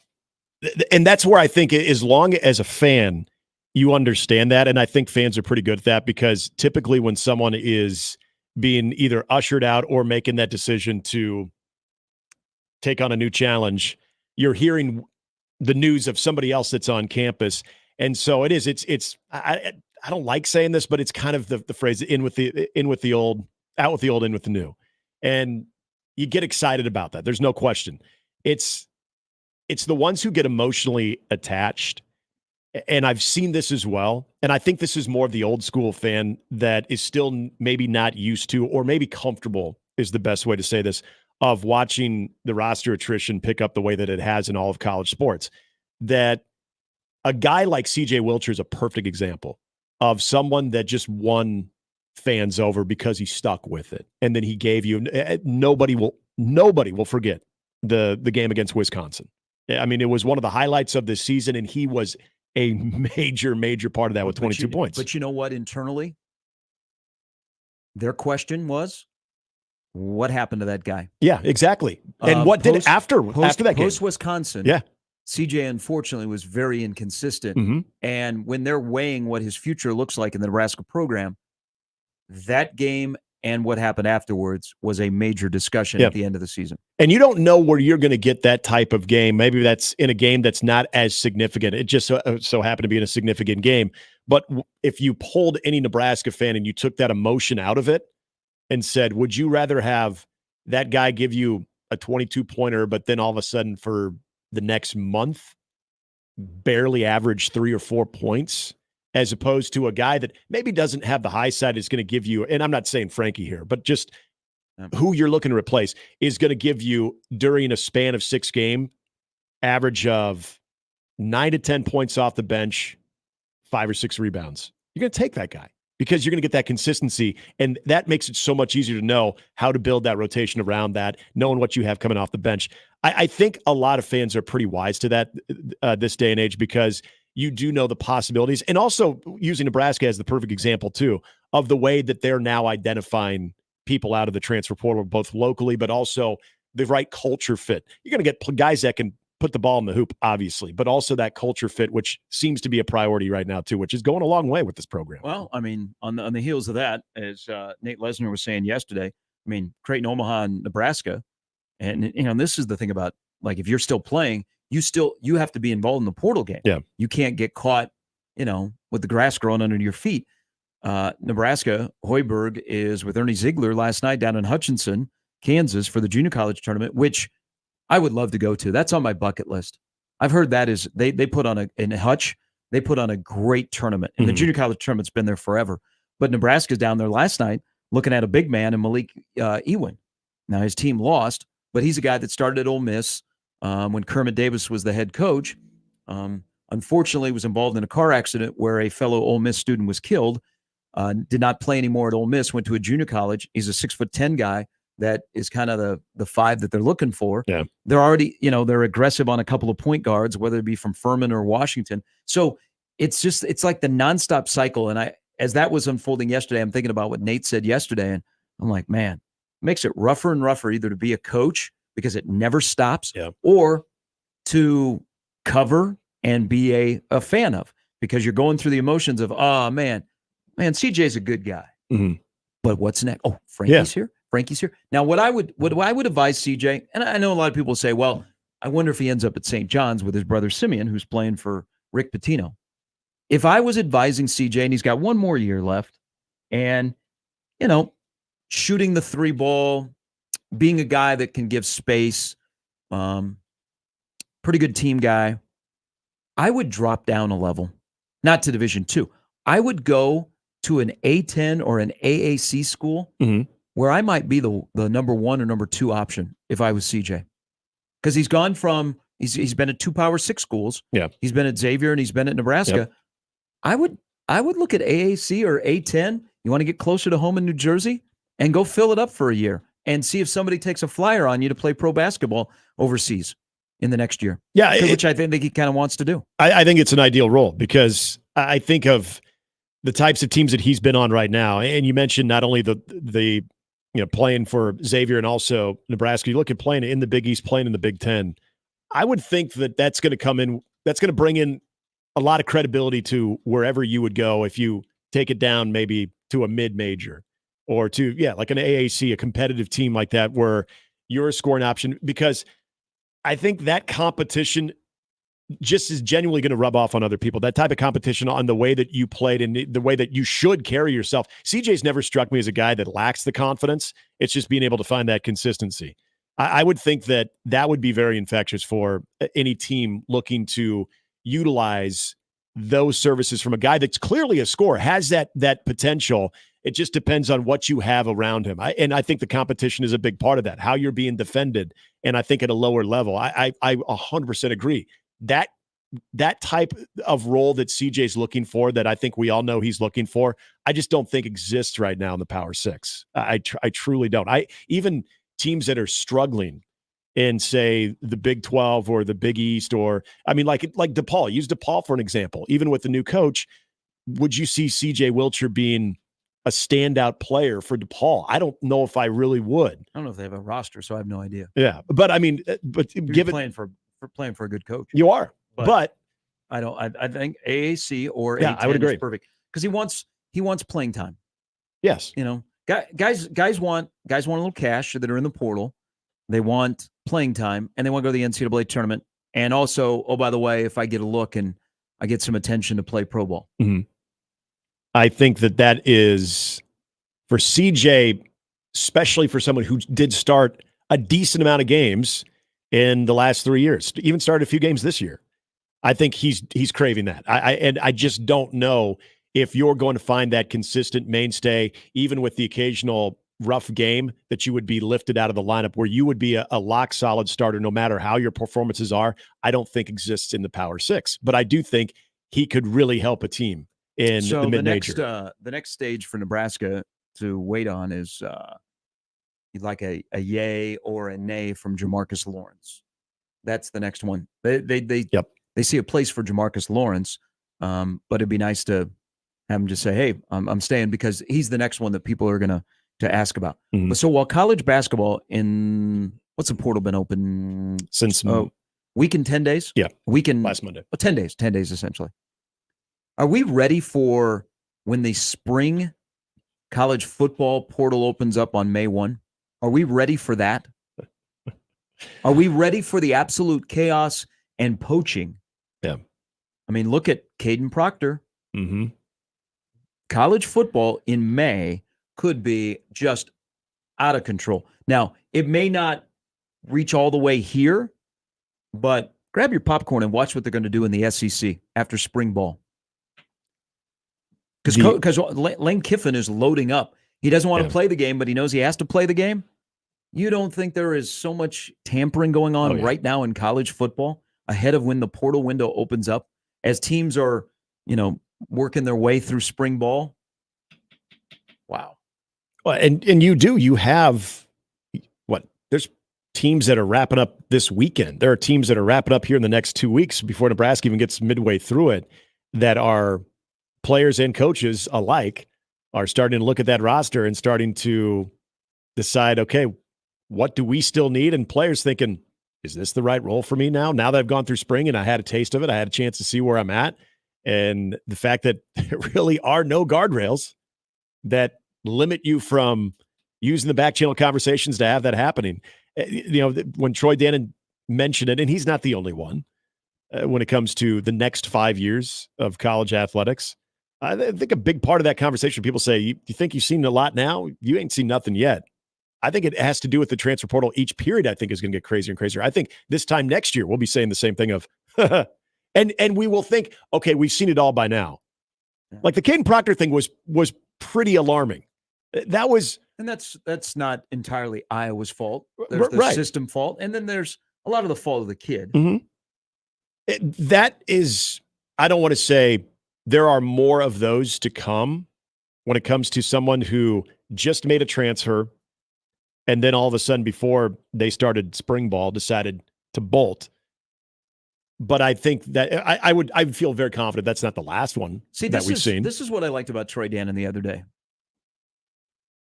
where I think as long as a fan, you understand that. And I think fans are pretty good at that because typically when someone is being either ushered out or making that decision to take on a new challenge, you're hearing the news of somebody else that's on campus. And so it is, I don't like saying this, but it's kind of the phrase in with the old, out with the old, in with the new. And you get excited about that. There's no question. It's it's the ones who get emotionally attached. And I've seen this as well. And I think this is more of the old school fan that is still maybe not used to, or maybe comfortable is the best way to say this, of watching the roster attrition pick up the way that it has in all of college sports. That a guy like CJ Wilcher is a perfect example of someone that just won fans over because he stuck with it. And then he gave you, nobody will forget the game against Wisconsin. I mean, it was one of the highlights of this season, and he was a major part of that with 22 points. But you know what? Internally, their question was, what happened to that guy? Yeah, exactly. And what did after that game? Post-Wisconsin, yeah. CJ, unfortunately, was very inconsistent. Mm-hmm. And when they're weighing what his future looks like in the Nebraska program, that game and what happened afterwards was a major discussion at the end of the season. And you don't know where you're going to get that type of game. Maybe that's in a game that's not as significant. It just so happened to be in a significant game. But if you polled any Nebraska fan and you took that emotion out of it and said, would you rather have that guy give you a 22-pointer, but then all of a sudden for the next month barely average 3 or 4 points, as opposed to a guy that maybe doesn't have the high side, is going to give you, and I'm not saying Frankie here, but just who you're looking to replace is going to give you, during a span of 6 games, average of 9 to 10 points off the bench, 5 or 6 rebounds. You're going to take that guy because you're going to get that consistency, and that makes it so much easier to know how to build that rotation around that, knowing what you have coming off the bench. I think a lot of fans are pretty wise to that this day and age, because you do know the possibilities, and also using Nebraska as the perfect example too of the way that they're now identifying people out of the transfer portal, both locally, but also the right culture fit. You're going to get guys that can put the ball in the hoop, obviously, but also that culture fit, which seems to be a priority right now too, which is going a long way with this program. Well, I mean, on the heels of that, as Nate Lesnar was saying yesterday, I mean, Creighton, Omaha, and Nebraska, and this is the thing about, like, if you're still playing, you have to be involved in the portal game. Yeah. You can't get caught, with the grass growing under your feet. Nebraska, Hoiberg is with Ernie Ziegler last night down in Hutchinson, Kansas, for the junior college tournament, which I would love to go to. That's on my bucket list. I've heard that is they put on in Hutch, they put on a great tournament. And the junior college tournament's been there forever. But Nebraska's down there last night looking at a big man in Malik Ewin. Now, his team lost, but he's a guy that started at Ole Miss when Kermit Davis was the head coach. Unfortunately, was involved in a car accident where a fellow Ole Miss student was killed. Did not play anymore at Ole Miss, went to a junior college. He's a 6'10" guy that is kind of the 5 that they're looking for. Yeah. They're already, they're aggressive on a couple of point guards, whether it be from Furman or Washington. So it's like the nonstop cycle. And as that was unfolding yesterday, I'm thinking about what Nate said yesterday. And I'm like, man, it makes it rougher and rougher either to be a coach because it never stops, or to cover and be a fan of, because you're going through the emotions of, oh, man, CJ's a good guy. Mm-hmm. But what's next? Oh, Frankie's here. Frankie's here. Now, what I would advise CJ, and I know a lot of people say, well, I wonder if he ends up at St. John's with his brother Simeon, who's playing for Rick Pitino. If I was advising CJ, and he's got one more year left, and, shooting the 3 ball, being a guy that can give space, pretty good team guy, I would drop down a level, not to Division II. I would go to an A10 or an AAC school where I might be the number 1 or number 2 option if I was CJ. Because he's gone from, he's been at 2 Power 6 schools. Yeah. He's been at Xavier and he's been at Nebraska. Yep. I would look at AAC or A10. You want to get closer to home in New Jersey and go fill it up for a year and see if somebody takes a flyer on you to play pro basketball overseas in the next year. Yeah. Which I think he kind of wants to do. I think it's an ideal role, because I think of the types of teams that he's been on right now. And you mentioned not only the playing for Xavier and also Nebraska, you look at playing in the Big East, playing in the Big Ten. I would think that's going to come in, that's going to bring in a lot of credibility to wherever you would go if you take it down maybe to a mid-major or to, like an AAC, a competitive team like that where you're a scoring option, because I think that competition just is genuinely going to rub off on other people. That type of competition on the way that you played and the way that you should carry yourself. CJ's never struck me as a guy that lacks the confidence. It's just being able to find that consistency. I would think that would be very infectious for any team looking to utilize those services from a guy that's clearly a scorer, has that potential. It just depends on what you have around him. And I think the competition is a big part of that, how you're being defended. And I think at a lower level, I 100% agree. That type of role that CJ's looking for, that I think we all know he's looking for, I just don't think exists right now in the Power Six. I truly don't. Even teams that are struggling in, say, the Big 12 or the Big East, or like DePaul. Use DePaul for an example. Even with the new coach, would you see CJ Wilcher being a standout player for DePaul? I don't know if I really would. I don't know if they have a roster, so I have no idea. Yeah, but You're playing for a good coach. You are, but I think AAC or yeah, I would agree. Is perfect because he wants playing time. Yes, guys want a little cash that are in the portal. They want playing time, and they want to go to the NCAA tournament. And also, oh, by the way, if I get a look and I get some attention to play pro ball. Mm-hmm. I think that is for CJ, especially for someone who did start a decent amount of games in the last 3 years, even started a few games this year. I think he's craving that. I just don't know if you're going to find that consistent mainstay, even with the occasional rough game, that you would be lifted out of the lineup, where you would be a lock solid starter no matter how your performances are. I don't think exists in the Power Six, but I do think he could really help a team in the mid-major. The next stage for Nebraska to wait on is like a yay or a nay from Jamarcus Lawrence. That's the next one. They see a place for Jamarcus Lawrence, but it'd be nice to have him just say, "Hey, I'm staying," because he's the next one that people are going to ask about. Mm-hmm. But so while college basketball what's the portal been open since week in 10 days? Yeah, last Monday. 10 days essentially. Are we ready for when the spring college football portal opens up on May 1? Are we ready for that? Are we ready for the absolute chaos and poaching? Yeah. I mean, look at Caden Proctor. Mm-hmm. College football in May could be just out of control. Now, it may not reach all the way here, but grab your popcorn and watch what they're going to do in the SEC after spring ball. Because Lane Kiffin is loading up. He doesn't want to play the game, but he knows he has to play the game. You don't think there is so much tampering going on right now in college football ahead of when the portal window opens up, as teams are, working their way through spring ball? Wow. Well, and you have there's teams that are wrapping up this weekend. There are teams that are wrapping up here in the next 2 weeks before Nebraska even gets midway through it, that are players and coaches alike are starting to look at that roster and starting to decide, okay, what do we still need? And players thinking, is this the right role for me now? Now that I've gone through spring and I had a taste of it, I had a chance to see where I'm at. And the fact that there really are no guardrails that limit you from using the back channel conversations to have that happening. When Troy Dannon mentioned it, and he's not the only one, when it comes to the next 5 years of college athletics, I think a big part of that conversation, people say, you think you've seen a lot now? You ain't seen nothing yet. I think it has to do with the transfer portal. Each period, I think, is going to get crazier and crazier. I think this time next year, we'll be saying the same thing of, and we will think, okay, we've seen it all by now. Like the Caden Proctor thing was pretty alarming. That was, and that's not entirely Iowa's fault. There's the system fault, and then there's a lot of the fault of the kid. Mm-hmm. That is, I don't want to say there are more of those to come when it comes to someone who just made a transfer and then all of a sudden, before they started spring ball, decided to bolt. But I think that I would feel very confident that's not the last one that we've seen. This is what I liked about Troy Dannon the other day.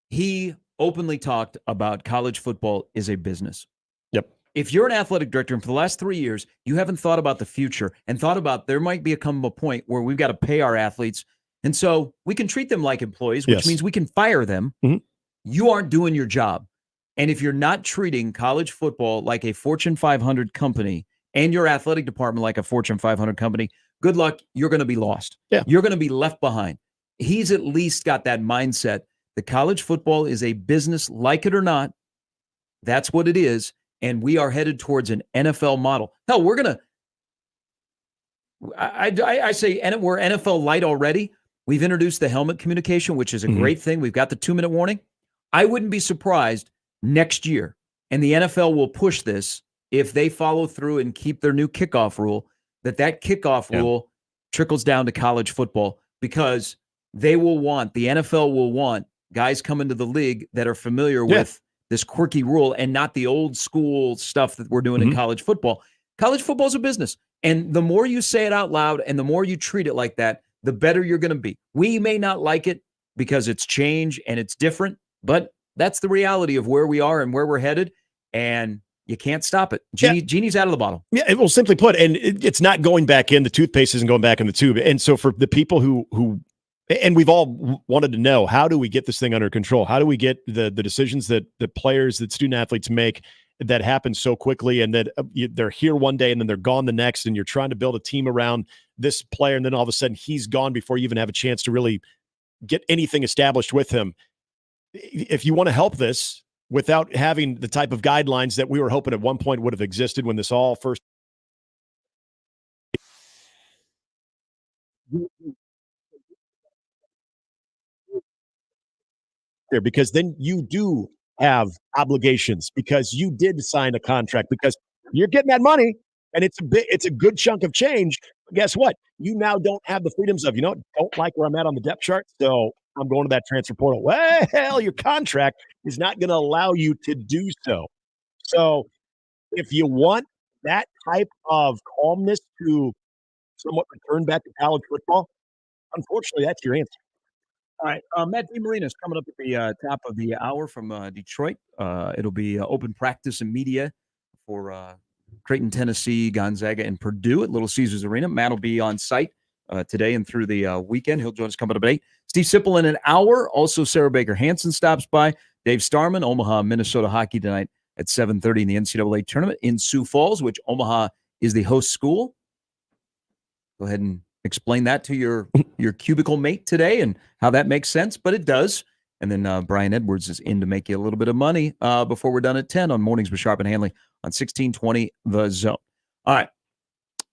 He openly talked about college football is a business. Yep. If you're an athletic director and for the last 3 years, you haven't thought about the future and thought about there might come a point where we've got to pay our athletes. And so we can treat them like employees, which means we can fire them. Mm-hmm. You aren't doing your job. And if you're not treating college football like a Fortune 500 company and your athletic department like a Fortune 500 company, good luck. You're going to be lost. Yeah. You're going to be left behind. He's at least got that mindset that college football is a business, like it or not. That's what it is. and we are headed towards an NFL model. Hell, we're going to, I say we're NFL light already. We've introduced the helmet communication, which is a great thing. We've got the 2-minute warning. I wouldn't be surprised next year, and the NFL will push this if they follow through and keep their new kickoff rule, that kickoff rule trickles down to college football, because the NFL will want guys coming to the league that are familiar with this quirky rule and not the old school stuff that we're doing in college football. College football is a business. And the more you say it out loud and the more you treat it like that, the better you're going to be. We may not like it because it's change and it's different, but that's the reality of where we are and where we're headed. And you can't stop it. Genie's out of the bottle. Yeah, well, simply put, and it's not going back in. The toothpaste isn't going back in the tube. And so for the people who and we've all wanted to know, how do we get this thing under control? How do we get the decisions that the players, that student athletes make that happen so quickly, and that they're here one day and then they're gone the next, and you're trying to build a team around this player, and then all of a sudden he's gone before you even have a chance to really get anything established with him. If you want to help this without having the type of guidelines that we were hoping at one point would have existed when this all first there, because then you do have obligations, because you did sign a contract, because you're getting that money and it's a good chunk of change. But guess what? You now don't have the freedoms of, don't like where I'm at on the depth chart, so I'm going to that transfer portal. Well, your contract is not going to allow you to do so. So if you want that type of calmness to somewhat return back to college football, unfortunately, that's your answer. All right. Matt DeMarino is coming up at the top of the hour from Detroit. It'll be open practice and media for Creighton, Tennessee, Gonzaga, and Purdue at Little Caesars Arena. Matt will be on site today and through the weekend. He'll join us coming up at 8. Steve Sipple in an hour. Also, Sarah Baker Hansen stops by. Dave Starman, Omaha, Minnesota hockey tonight at 7:30 in the NCAA tournament in Sioux Falls, which Omaha is the host school. Go ahead and explain that to your cubicle mate today and how that makes sense, but it does. And then Brian Edwards is in to make you a little bit of money before we're done at 10 on Mornings with Sharp and Handley on 1620 The Zone. All right.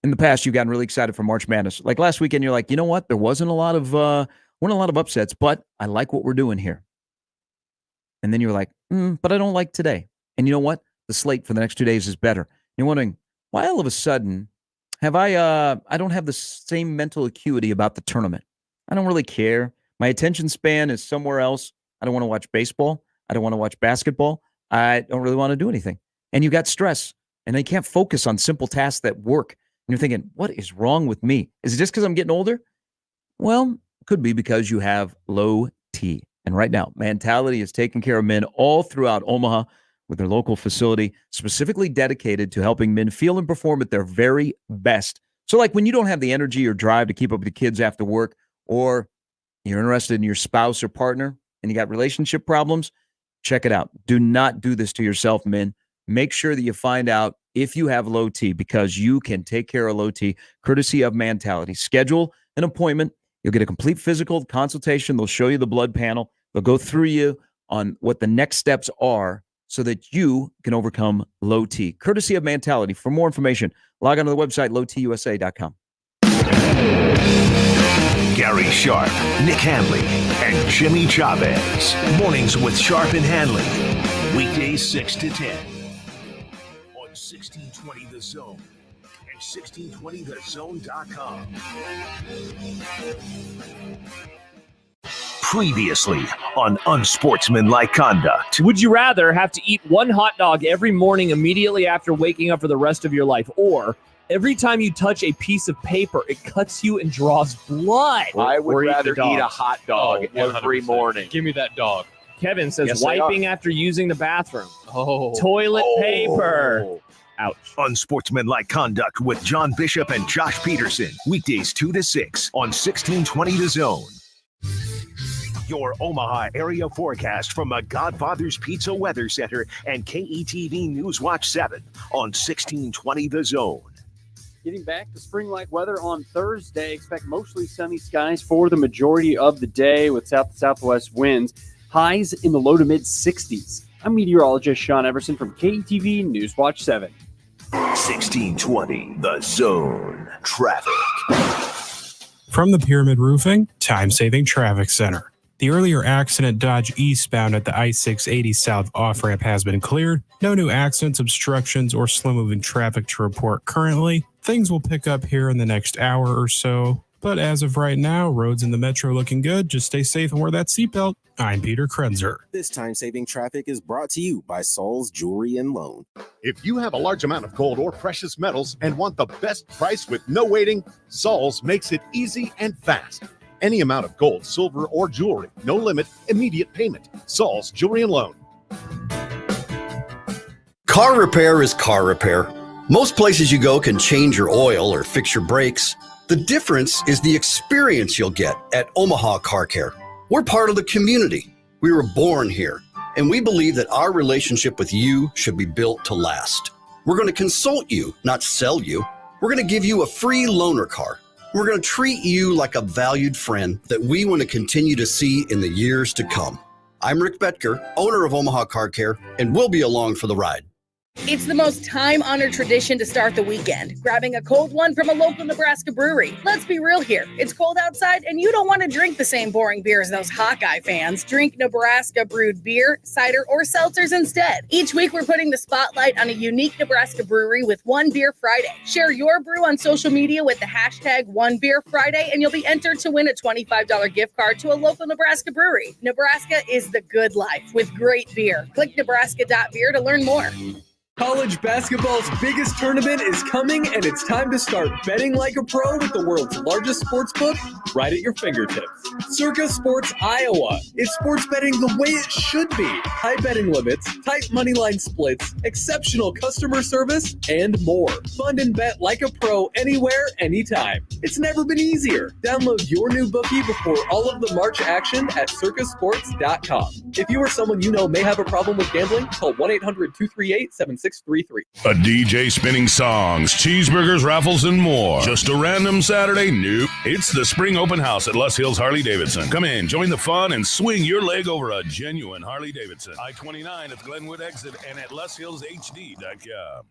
In the past, you've gotten really excited for March Madness. Like last weekend, you're like, you know what? There wasn't a lot of upsets, but I like what we're doing here. And then you're like, but I don't like today. And you know what? The slate for the next 2 days is better. You're wondering, why all of a sudden have I don't have the same mental acuity about the tournament. I don't really care. My attention span is somewhere else. I don't want to watch baseball. I don't want to watch basketball. I don't really want to do anything. And you got stress, and you can't focus on simple tasks that work. And you're thinking, what is wrong with me? Is it just because I'm getting older? Well, it could be because you have low T. And right now, Mentality is taking care of men all throughout Omaha with their local facility specifically dedicated to helping men feel and perform at their very best. So like when you don't have the energy or drive to keep up with the kids after work, or you're interested in your spouse or partner and you got relationship problems, check it out. Do not do this to yourself, men. Make sure that you find out if you have low T, because you can take care of low T courtesy of Mentality. Schedule an appointment. You'll get a complete physical consultation. They'll show you the blood panel. They'll go through you on what the next steps are so that you can overcome low T. Courtesy of Mentality. For more information, log on to the website, lowtusa.com. Gary Sharp, Nick Handley, and Jimmy Chavez. Mornings with Sharp and Handley. Weekdays 6 to 10. On 1620 The Zone and 1620thezone.com. Previously on Unsportsmanlike Conduct. Would you rather have to eat one hot dog every morning immediately after waking up for the rest of your life, or every time you touch a piece of paper, it cuts you and draws blood? I would rather eat a hot dog every 100%. morning. Give me that dog. Kevin says Yes, wiping after using the bathroom. Toilet paper. Ouch. Unsportsmanlike Conduct with John Bishop and Josh Peterson. Weekdays 2 to 6 on 1620 The Zone. Your Omaha area forecast from the Godfather's Pizza Weather Center and KETV News Watch 7 on 1620 The Zone. Getting back to spring-like weather on Thursday. Expect mostly sunny skies for the majority of the day with south-to-southwest winds. Highs in the low to mid-60s. I'm meteorologist Sean Everson from KETV Newswatch 7. 1620, The Zone. Traffic. From the Pyramid Roofing Time-Saving Traffic Center. The earlier accident Dodge eastbound at the I-680 South off-ramp has been cleared. No new accidents, obstructions, or slow-moving traffic to report currently. Things will pick up here in the next hour or so. But as of right now, roads in the metro looking good. Just stay safe and wear that seatbelt. I'm Peter Krenzer. This time-saving traffic is brought to you by Saul's Jewelry and Loan. If you have a large amount of gold or precious metals and want the best price with no waiting, Saul's makes it easy and fast. Any amount of gold, silver, or jewelry, no limit, immediate payment. Saul's Jewelry and Loan. Car repair is car repair. Most places you go can change your oil or fix your brakes. The difference is the experience you'll get at Omaha Car Care. We're part of the community. We were born here, and we believe that our relationship with you should be built to last. We're going to consult you, not sell you. We're going to give you a free loaner car. We're going to treat you like a valued friend that we want to continue to see in the years to come. I'm Rick Betker, owner of Omaha Car Care, and we'll be along for the ride. It's the most time-honored tradition to start the weekend, grabbing a cold one from a local Nebraska brewery. Let's be real here. It's cold outside, and you don't want to drink the same boring beer as those Hawkeye fans. Drink Nebraska brewed beer, cider, or seltzers instead. Each week, we're putting the spotlight on a unique Nebraska brewery with One Beer Friday. Share your brew on social media with the hashtag One Beer Friday, and you'll be entered to win a $25 gift card to a local Nebraska brewery. Nebraska is the good life with great beer. Click nebraska.beer to learn more. College basketball's biggest tournament is coming, and it's time to start betting like a pro with the world's largest sports book right at your fingertips. Circa Sports Iowa. It's sports betting the way it should be. High betting limits, tight money line splits, exceptional customer service, and more. Fund and bet like a pro anywhere, anytime. It's never been easier. Download your new bookie before all of the March action at circasports.com. If you or someone you know may have a problem with gambling, call 1-800-238-7633. A DJ spinning songs, cheeseburgers, raffles, and more. Just a random Saturday? Nope. It's the Spring Open House at Les Hills Harley-Davidson. Come in, join the fun, and swing your leg over a genuine Harley-Davidson. I-29 at Glenwood exit and at leshillshd.com.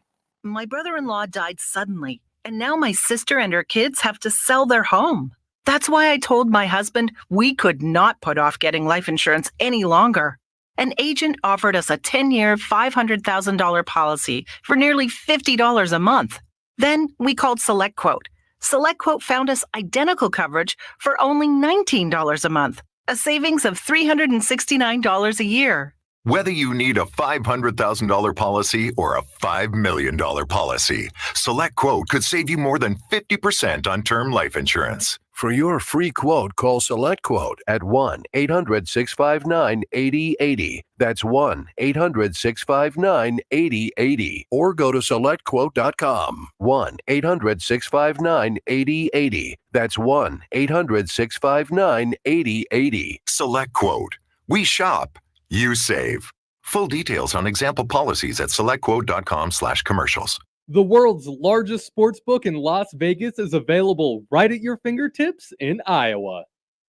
My brother-in-law died suddenly, and now my sister and her kids have to sell their home. That's why I told my husband we could not put off getting life insurance any longer. An agent offered us a 10-year, $500,000 policy for nearly $50 a month. Then we called SelectQuote. SelectQuote found us identical coverage for only $19 a month, a savings of $369 a year. Whether you need a $500,000 policy or a $5 million policy, SelectQuote could save you more than 50% on term life insurance. For your free quote, call SelectQuote at 1-800-659-8080. That's 1-800-659-8080. Or go to SelectQuote.com. 1-800-659-8080. That's 1-800-659-8080. SelectQuote. We shop. You save. Full details on example policies at selectquote.com/commercials. The world's largest sports book in Las Vegas is available right at your fingertips in Iowa.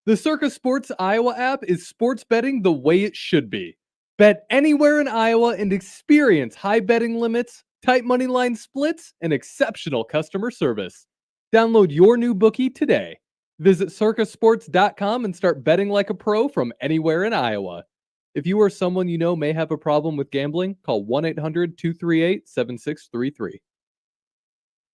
The Circa Sports Iowa app is sports betting the way it should be. Bet anywhere in Iowa and experience high betting limits, tight money line splits, and exceptional customer service. Download your new bookie today. Visit circasports.com and start betting like a pro from anywhere in Iowa. If you or someone you know may have a problem with gambling, call 1-800-238-7633.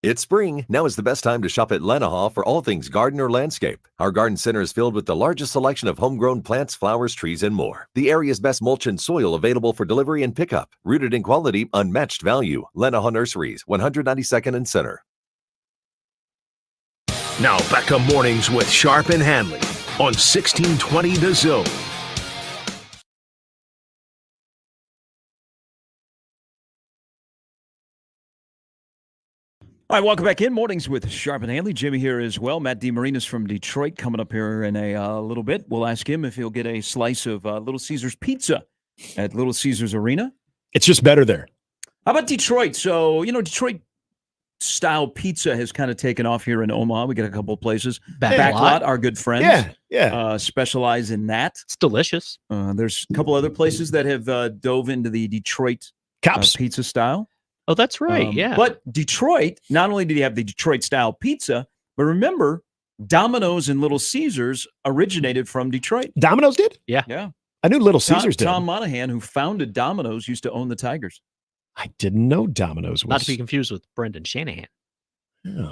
It's spring. Now is the best time to shop at Lenaha for all things garden or landscape. Our garden center is filled with the largest selection of homegrown plants, flowers, trees, and more. The area's best mulch and soil available for delivery and pickup. Rooted in quality, unmatched value. Lenaha Nurseries, 192nd and Center. Now back to mornings with Sharp and Handley on 1620 The Zone. All right, welcome back in. Mornings with Sharp and Handley. Jimmy here as well. Matt DeMarinis from Detroit coming up here in a little bit. We'll ask him if he'll get a slice of Little Caesars pizza at Little Caesars Arena. It's just better there. How about Detroit? So, Detroit-style pizza has kind of taken off here in Omaha. We got a couple of places. Backlot, our good friends. specialize in that. It's delicious. There's a couple other places that have dove into the Detroit pizza style. Oh, that's right. Yeah. But Detroit, not only did you have the Detroit style pizza, but remember, Domino's and Little Caesars originated from Detroit. Domino's did? Yeah. Yeah. I knew Little Caesars did. Tom Monahan, who founded Domino's, used to own the Tigers. I didn't know Domino's was. Not to be confused with Brendan Shanahan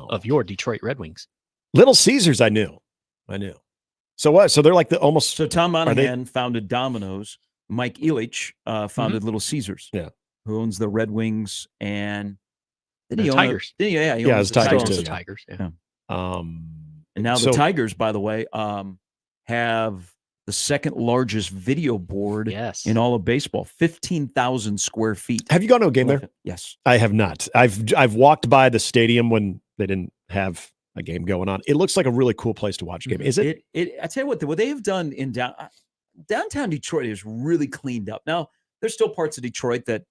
of your Detroit Red Wings. Little Caesars, I knew. So what? So they're like almost. So Tom Monahan founded Domino's. Mike Ilitch founded Little Caesars. Yeah. Who owns the Red Wings and The Tigers. He owns the Tigers. Tigers. Too. The Tigers. Yeah. And now the Tigers, by the way, have the second largest video board in all of baseball, 15,000 square feet. Have you gone to a game there? Yes. I have not. I've walked by the stadium when they didn't have a game going on. It looks like a really cool place to watch a game. Is it? I tell you what they have done in downtown Detroit is really cleaned up. Now, there's still parts of Detroit that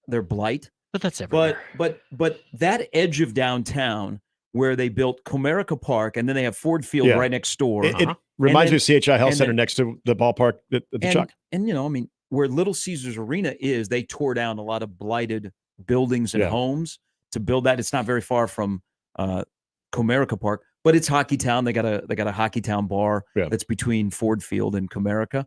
they're blight. But that's everywhere. But that edge of downtown where they built Comerica Park and then they have Ford Field right next door. It reminds me of CHI Health Center next to the ballpark at the Chuck. And, I mean, where Little Caesars Arena is, they tore down a lot of blighted buildings and homes to build that. It's not very far from Comerica Park, but it's Hockey Town. They got a Hockey Town bar that's between Ford Field and Comerica.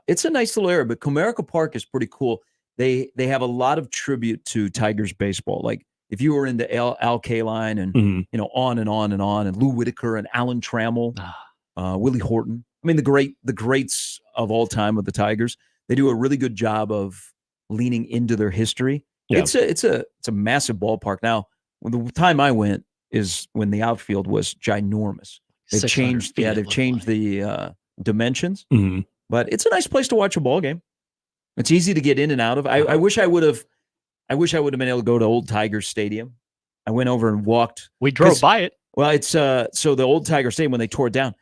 It's a nice little area, but Comerica Park is pretty cool. They have a lot of tribute to Tigers baseball. Like if you were into Al Kaline and on and on and on, and Lou Whitaker and Alan Trammell, Willie Horton. I mean the greats of all time of the Tigers. They do a really good job of leaning into their history. Yeah. It's a massive ballpark. Now, the time I went is when the outfield was ginormous. They've changed the dimensions, but it's a nice place to watch a ball game. It's easy to get in and out of. I wish I would have been able to go to Old Tiger Stadium. I went over and walked. We drove by it. Well, it's so the Old Tiger Stadium, when they tore it down,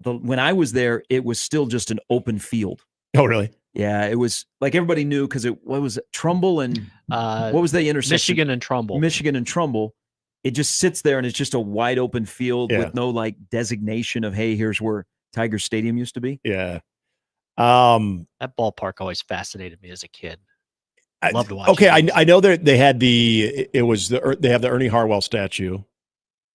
when I was there, it was still just an open field. Oh, really? Yeah, it was like everybody knew because what was it? Trumbull and what was the intersection? Michigan and Trumbull. It just sits there and it's just a wide open field with no like designation of, hey, here's where Tiger Stadium used to be. Yeah. That ballpark always fascinated me as a kid. I loved to watch. Okay, I know they had they have the Ernie Harwell statue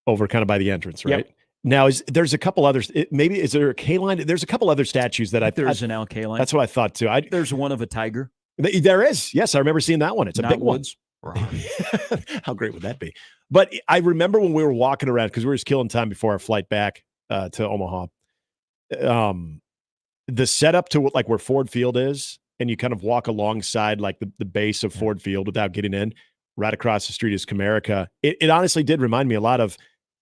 over kind of by the entrance, right? Yep. Now there's a couple others. Is there a K-line? There's a couple other statues that there's an Al K-line. That's what I thought too. There's one of a tiger. There is. Yes, I remember seeing that one. It's a big Woods. one. How great would that be? But I remember when we were walking around because we were just killing time before our flight back to Omaha. The setup to like where Ford Field is, and you kind of walk alongside like the base of Ford Field without getting in. Right across the street is Comerica. It honestly did remind me a lot of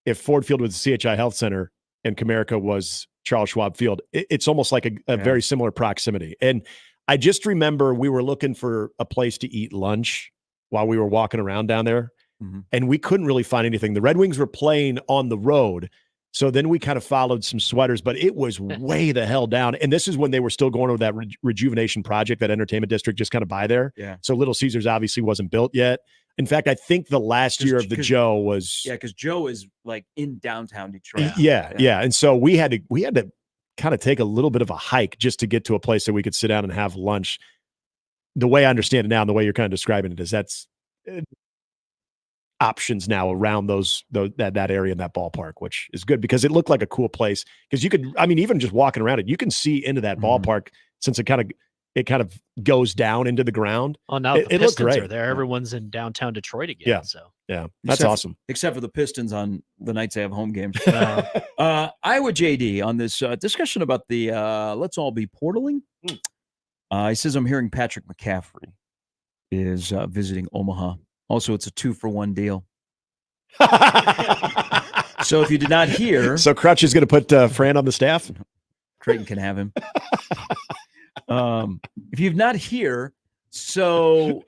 if Ford Field was the CHI Health Center and Comerica was Charles Schwab Field. It's almost like a very similar proximity. And I just remember we were looking for a place to eat lunch while we were walking around down there, and we couldn't really find anything. The Red Wings were playing on the road. So then we kind of followed some sweaters, but it was way the hell down. And this is when they were still going over that rejuvenation project, that entertainment district just kind of by there. Yeah. So Little Caesars obviously wasn't built yet. In fact, I think the last year of the Joe was. Yeah, because Joe is like in downtown Detroit. Yeah. And so we had to kind of take a little bit of a hike just to get to a place that we could sit down and have lunch. The way I understand it now and the way you're kind of describing it is that's options now around that area in that ballpark, which is good because it looked like a cool place. Because you could, even just walking around it, you can see into that ballpark since it kind of goes down into the ground. Oh, now the Pistons are there. Everyone's in downtown Detroit again. Yeah. So that's awesome. Except for the Pistons on the nights they have home games. Iowa JD on this discussion about the let's all be portaling. He says, I'm hearing Patrick McCaffrey is visiting Omaha. Also, it's a 2-for-1 deal. So if you did not hear. So Crutch is going to put Fran on the staff? Creighton can have him. If you've not hear, so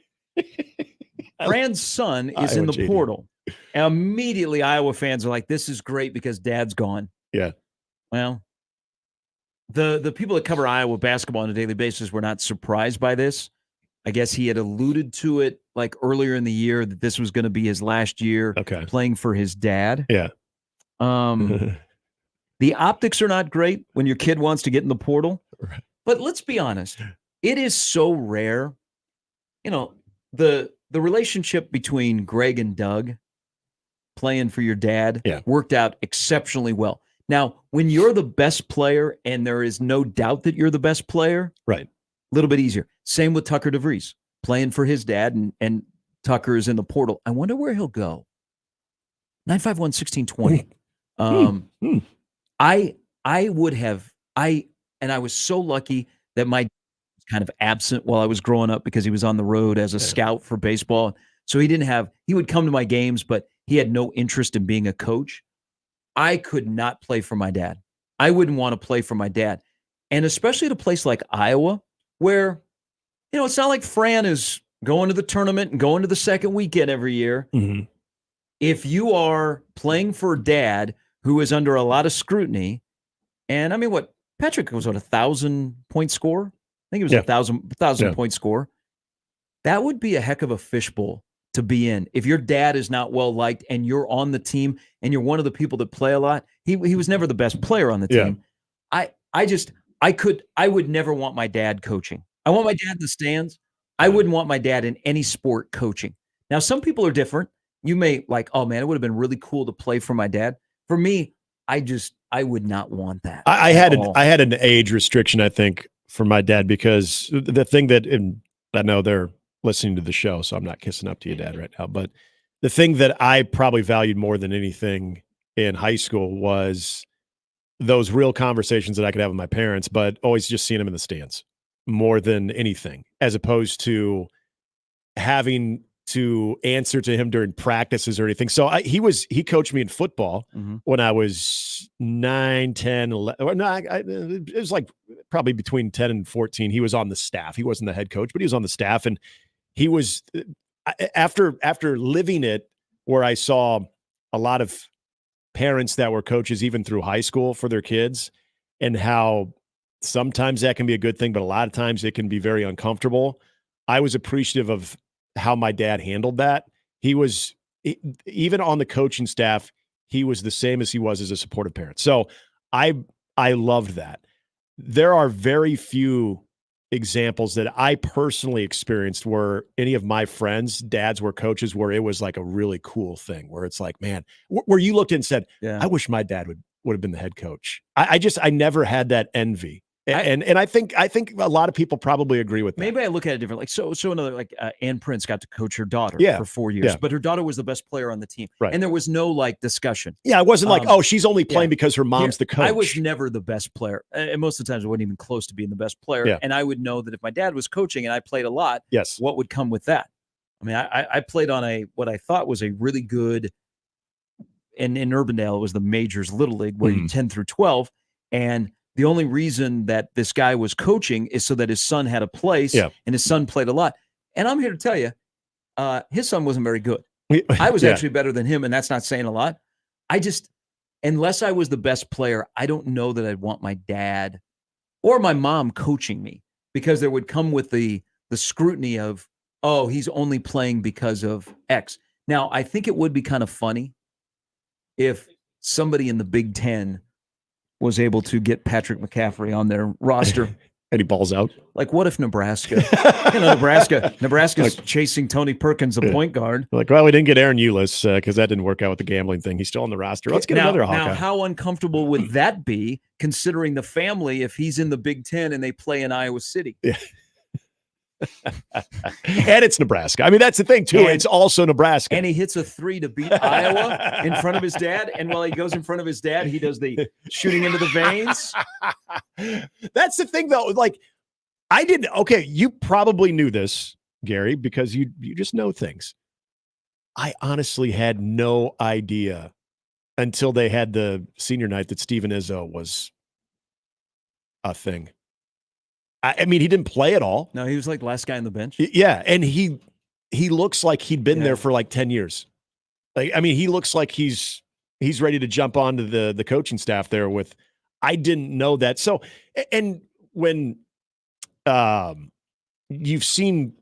Fran's son is in the portal. And immediately Iowa fans are like, this is great because dad's gone. Yeah. Well, the people that cover Iowa basketball on a daily basis were not surprised by this. I guess he had alluded to it like earlier in the year that this was going to be his last year playing for his dad. Yeah. The optics are not great when your kid wants to get in the portal. Right. But let's be honest, it is so rare. You know, the relationship between Greg and Doug playing for your dad worked out exceptionally well. Now, when you're the best player and there is no doubt that you're the best player, right, a little bit easier. Same with Tucker DeVries playing for his dad, and Tucker is in the portal. I wonder where he'll go. 951-1620. I would have, I was so lucky that my dad was kind of absent while I was growing up because he was on the road as a scout for baseball. So he would come to my games, but he had no interest in being a coach. I could not play for my dad. I wouldn't want to play for my dad. And especially at a place like Iowa, where, it's not like Fran is going to the tournament and going to the second weekend every year. Mm-hmm. If you are playing for dad who is under a lot of scrutiny, and I mean, Patrick was 1,000-point score? I think it was 1,000 point score. That would be a heck of a fishbowl to be in. If your dad is not well liked and you're on the team and you're one of the people that play a lot, he was never the best player on the team. I would never want my dad coaching. I want my dad in the stands. I wouldn't want my dad in any sport coaching. Now, some people are different. You may like, oh man, it would have been really cool to play for my dad. For me, I would not want that. I had an age restriction, I think, for my dad, because the thing that, and I know they're listening to the show, so I'm not kissing up to your dad right now, but the thing that I probably valued more than anything in high school was those real conversations that I could have with my parents, but always just seeing them in the stands more than anything, as opposed to having to answer to him during practices or anything. So he coached me in football when I was 9, 10, 11. It was like probably between 10 and 14. He was on the staff. He wasn't the head coach, but he was on the staff. And he was, after living it, where I saw a lot of parents that were coaches even through high school for their kids, and how sometimes that can be a good thing, but a lot of times it can be very uncomfortable. I was appreciative of how my dad handled that. He was, even on the coaching staff, he was the same as he was as a supportive parent. So I loved that. There are very few examples that I personally experienced where any of my friends' dads were coaches, where it was like a really cool thing, where it's like, man, where you looked and said, I wish my dad would have been the head coach. I never had that envy. And I think a lot of people probably agree with that. Maybe I look at it differently. So another, like Ann Prince got to coach her daughter for 4 years, but her daughter was the best player on the team. Right. And there was no discussion. Yeah, it wasn't like, she's only playing because her mom's the coach. I was never the best player. And most of the times I wasn't even close to being the best player. Yeah. And I would know that if my dad was coaching and I played a lot, what would come with that? I mean, I played on what I thought was a really good, and in Urbandale, it was the Majors Little League, where you 10 through 12. And the only reason that this guy was coaching is so that his son had a place, and his son played a lot. And I'm here to tell you, his son wasn't very good. I was actually better than him, and that's not saying a lot. Unless I was the best player, I don't know that I'd want my dad or my mom coaching me, because there would come with the scrutiny of, oh, he's only playing because of X. Now, I think it would be kind of funny if somebody in the Big Ten was able to get Patrick McCaffrey on their roster. And he balls out. Like, what if Nebraska? Nebraska's chasing Tony Perkins, a point guard. Like, well, we didn't get Aaron Eulis because that didn't work out with the gambling thing. He's still on the roster. Let's get another Hawkeye. Now, how uncomfortable would that be, considering the family, if he's in the Big Ten and they play in Iowa City? Yeah. And it's Nebraska. I mean, that's the thing, too. It's also Nebraska. And he hits a 3 to beat Iowa in front of his dad. And while he goes in front of his dad, he does the shooting into the veins. That's the thing, though. Like, I didn't. Okay, you probably knew this, Gary, because you just know things. I honestly had no idea until they had the senior night that Steven Izzo was a thing. I mean, he didn't play at all. No, he was like the last guy on the bench. Yeah, and he looks like he'd been there for like 10 years. Like, I mean, he looks like he's ready to jump onto the coaching staff there with. I didn't know that. So, and when you've seen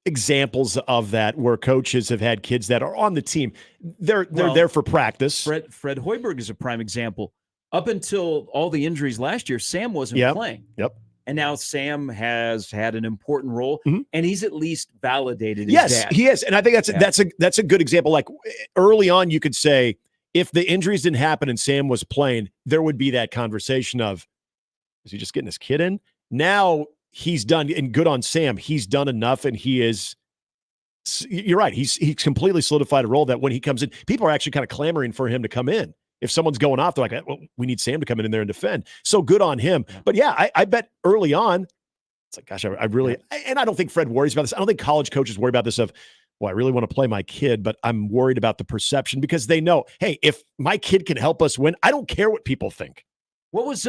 examples of that where coaches have had kids that are on the team, they're there for practice. Fred Hoiberg is a prime example. up until all the injuries last year, Sam wasn't playing. Yep. And now Sam has had an important role, and he's at least validated his Yes, dad. he is. And I think that's a good example. Like early on, you could say if the injuries didn't happen and Sam was playing, there would be that conversation of, is he just getting his kid in? Now he's done, and good on Sam. He's done enough, and he is. You're right. He's completely solidified a role that when he comes in, people are actually kind of clamoring for him to come in. If someone's going off, they're like, well, we need Sam to come in there and defend. So good on him. But yeah, I bet early on, it's like, gosh, I really, and I don't think Fred worries about this. I don't think college coaches worry about this of, well, I really want to play my kid, but I'm worried about the perception because they know, hey, if my kid can help us win, I don't care what people think. What was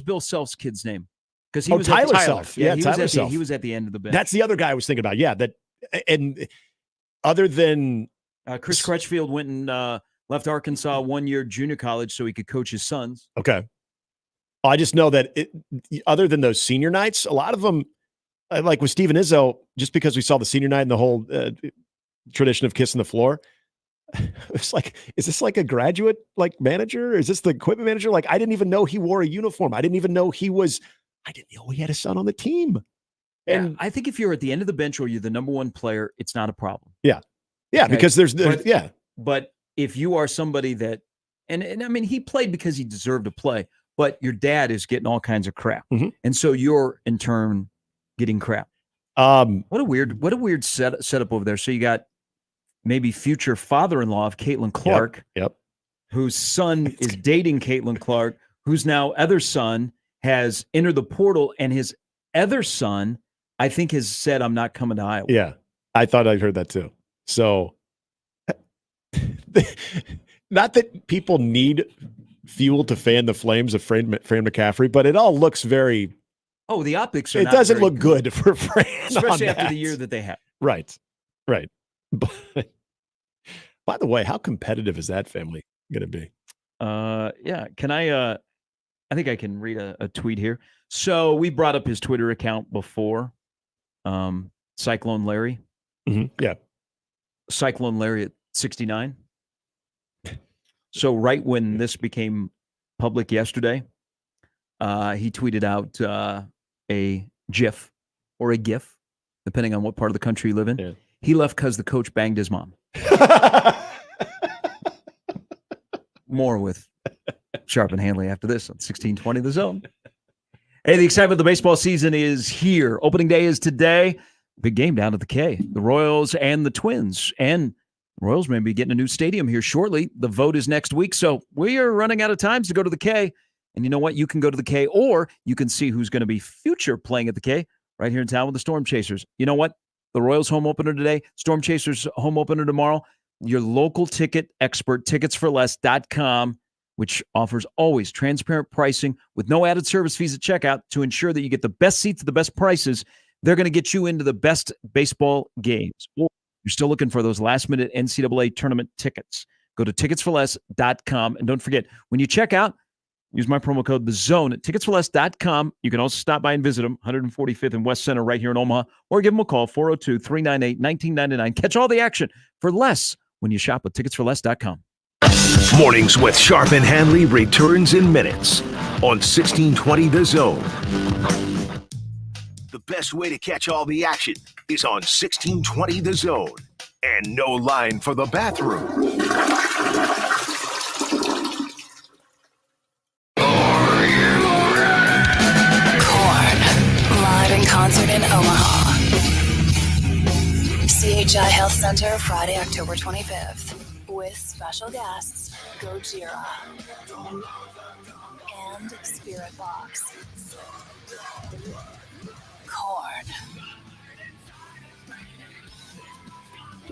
Bill Self's kid's name? Because he was Tyler Tyler. Self. Yeah, Tyler Self. He was at the end of the bench. That's the other guy I was thinking about. Yeah, that, and other than Chris Crutchfield went and left Arkansas 1 year junior college so he could coach his sons. Okay. I just know that other than those senior nights, a lot of them, like with Steven Izzo, just because we saw the senior night and the whole tradition of kissing the floor, it's like, is this like a graduate like manager? Is this the equipment manager? Like, I didn't even know he wore a uniform. I didn't even know I didn't know he had a son on the team. And I think if you're at the end of the bench or you're the number one player, it's not a problem. Yeah. Yeah. Okay? Because But if you are somebody that, and I mean, he played because he deserved to play, but your dad is getting all kinds of crap. And so you're in turn getting crap. What a weird setup over there. So you got maybe future father-in-law of Caitlin Clark, whose son is dating Caitlin Clark, whose now other son has entered the portal, and his other son, I think, has said, I'm not coming to Iowa. Yeah. I thought I'd heard that too. So not that people need fuel to fan the flames of Fran McCaffrey, but it all looks very. Oh, the optics are It not doesn't very look good for Fran. especially on after that. the year that they had. Right. But, by the way, how competitive is that family going to be? Yeah. Can I think I can read a tweet here. So we brought up his Twitter account before. Cyclone Larry. Yeah. Cyclone Larry at 69. So right when this became public yesterday, he tweeted out a GIF or a GIF, depending on what part of the country you live in. Yeah. He left because the coach banged his mom. More with Sharp and Handley after this on 1620 The Zone. Hey, the excitement of the baseball season is here. Opening day is today. Big game down at the K. The Royals and the Twins. And the Royals may be getting a new stadium here shortly. The vote is next week. So we are running out of times to go to the K. And you know what? You can go to the K, or you can see who's going to be future playing at the K right here in town with the Storm Chasers. You know what? The Royals home opener today, Storm Chasers home opener tomorrow. Your local ticket expert, ticketsforless.com, which offers always transparent pricing with no added service fees at checkout to ensure that you get the best seats at the best prices. They're going to get you into the best baseball games. Or you're still looking for those last-minute NCAA tournament tickets. Go to ticketsforless.com. And don't forget, when you check out, use my promo code THEZONE at ticketsforless.com. You can also stop by and visit them, 145th and West Center right here in Omaha, or give them a call, 402-398-1999. Catch all the action for less when you shop at ticketsforless.com. Mornings with Sharp and Handley returns in minutes on 1620 The Zone. The best way to catch all the action is on 1620 The Zone. And no line for the bathroom. Live in concert in Omaha. CHI Health Center, Friday, October 25th. With special guests, Gojira and Spirit Box. Korn.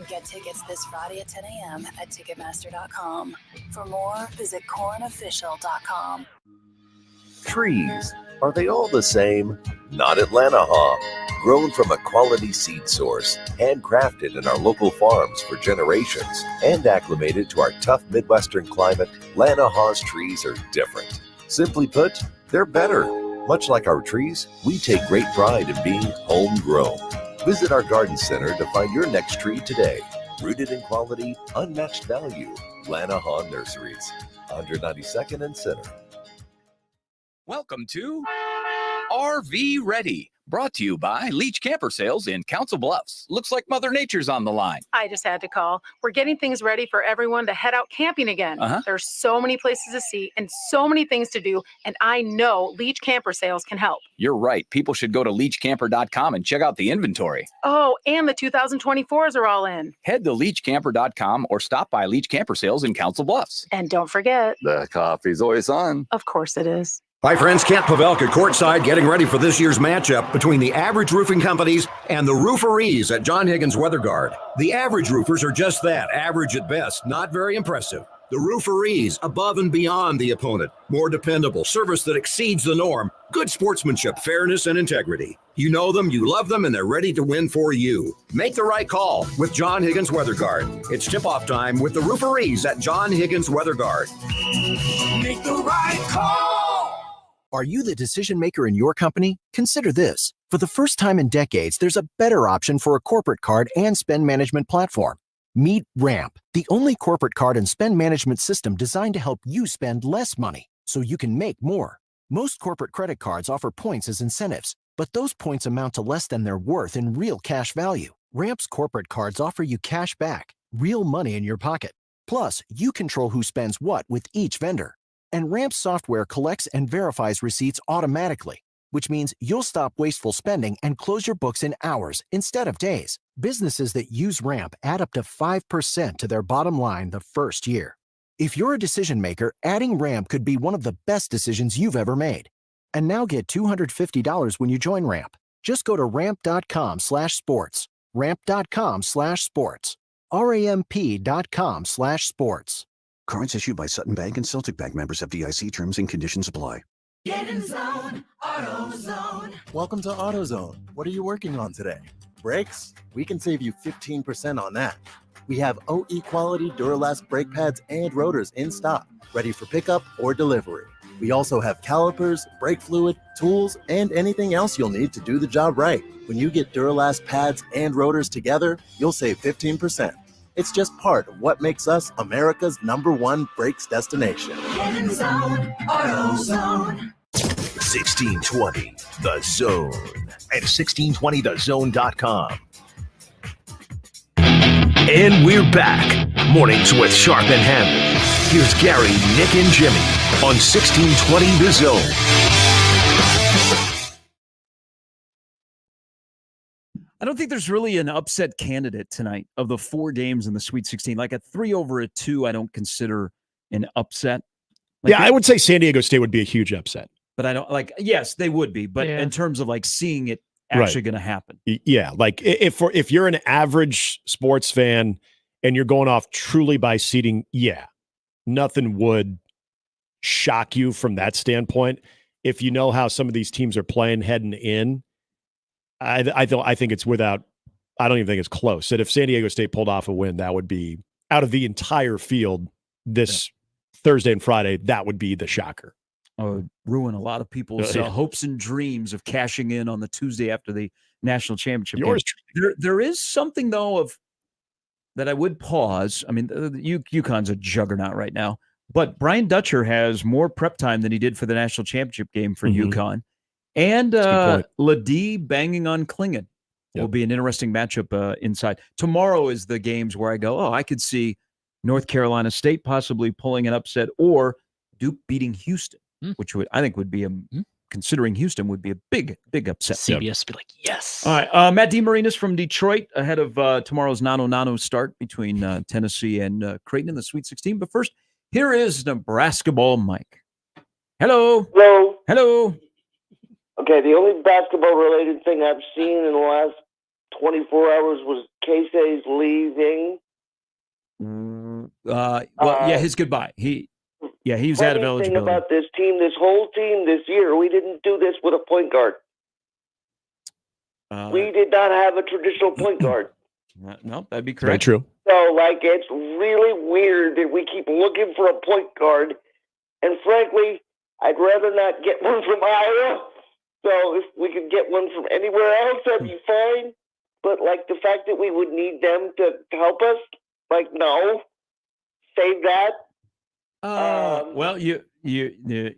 Get tickets this Friday at 10 a.m. at Ticketmaster.com. For more, visit KornOfficial.com. Trees. Are they all the same? Not at Lanahaw. Grown from a quality seed source, handcrafted in our local farms for generations, and acclimated to our tough Midwestern climate, Lanahaw's trees are different. Simply put, they're better. Much like our trees, we take great pride in being homegrown. Visit our garden center to find your next tree today. Rooted in quality, unmatched value. Lanahaw Nurseries, 192nd and Center. Welcome to RV Ready, brought to you by Leach Camper Sales in Council Bluffs. Looks like Mother Nature's on the line. I just had to call. We're getting things ready for everyone to head out camping again. There's so many places to see and so many things to do, and I know Leach Camper Sales can help. You're right. People should go to leachcamper.com and check out the inventory. Oh, and the 2024s are all in. Head to leachcamper.com or stop by Leach Camper Sales in Council Bluffs. And don't forget, The coffee's always on. of course it is. Hi, friends. Kent Pavelka courtside getting ready for this year's matchup between the Average Roofing Companies and the Rooferees at John Higgins Weather Guard. The Average Roofers are just that, average at best, not very impressive. The Rooferees, above and beyond the opponent, more dependable, service that exceeds the norm, good sportsmanship, fairness, and integrity. You know them, you love them, and they're ready to win for you. Make the right call with John Higgins Weather Guard. It's tip-off time with the Rooferees at John Higgins Weather Guard. Make the right call. Are you the decision maker in your company? Consider this. For the first time in decades, there's a better option for a corporate card and spend management platform. Meet Ramp, the only corporate card and spend management system designed to help you spend less money so you can make more. Most corporate credit cards offer points as incentives, but those points amount to less than their worth in real cash value. Ramp's corporate cards offer you cash back, real money in your pocket. Plus, you control who spends what with each vendor. And Ramp software collects and verifies receipts automatically, which means you'll stop wasteful spending and close your books in hours instead of days. Businesses that use Ramp add up to 5% to their bottom line the first year. If you're a decision maker, adding Ramp could be one of the best decisions you've ever made. And now get $250 when you join Ramp. Just go to ramp.com/sports. Ramp.com/sports. ramp.com/sports. Cards issued by Sutton Bank and Celtic Bank, members of FDIC. Terms and conditions apply. Get in zone, AutoZone. Welcome to AutoZone. What are you working on today? Brakes? We can save you 15% on that. We have OE quality Duralast brake pads and rotors in stock, ready for pickup or delivery. We also have calipers, brake fluid, tools, and anything else you'll need to do the job right. When you get Duralast pads and rotors together, you'll save 15%. It's just part of what makes us America's #1 brakes destination. Get in zone, AutoZone. 1620 The Zone at 1620thezone.com. And we're back. Mornings with Sharp and Handley. Here's Gary, Nick, and Jimmy on 1620 The Zone. I don't think there's really an upset candidate tonight of the 4 games in the Sweet 16. Like a 3 over a 2, I don't consider an upset. Like I would say San Diego State would be a huge upset. But I don't yes, they would be. But in terms of like seeing it actually going to happen. Yeah. Like if you're an average sports fan and you're going off truly by seeding, nothing would shock you from that standpoint. If you know how some of these teams are playing heading in, I think it's without, I don't even think it's close. That if San Diego State pulled off a win, that would be out of the entire field this Thursday and Friday. That would be the shocker. Ruin a lot of people's hopes and dreams of cashing in on the Tuesday after the national championship. Yours. There is something though that I would pause. I mean, UConn's a juggernaut right now, but Brian Dutcher has more prep time than he did for the national championship game for UConn. And Ladie banging on Klingon will be an interesting matchup inside. Tomorrow is the games where I go, I could see North Carolina State possibly pulling an upset or Duke beating Houston, which I think would be considering Houston would be a big upset. CBS would be like, yes. All right. Matt DeMarinis from Detroit ahead of tomorrow's Nano start between Tennessee and Creighton in the Sweet 16. But first, here is Nebraska ball Mike. Hello. Hello. Okay, the only basketball-related thing I've seen in the last 24 hours was Casey's leaving. His goodbye. He was out of eligibility. Thing about this team, this whole team this year, we didn't do this with a point guard. We did not have a traditional point guard. No, that'd be correct. Very true. So, it's really weird that we keep looking for a point guard. And frankly, I'd rather not get one from Iowa. So if we could get one from anywhere else, that'd be fine. But, the fact that we would need them to help us, no. save that. Well, you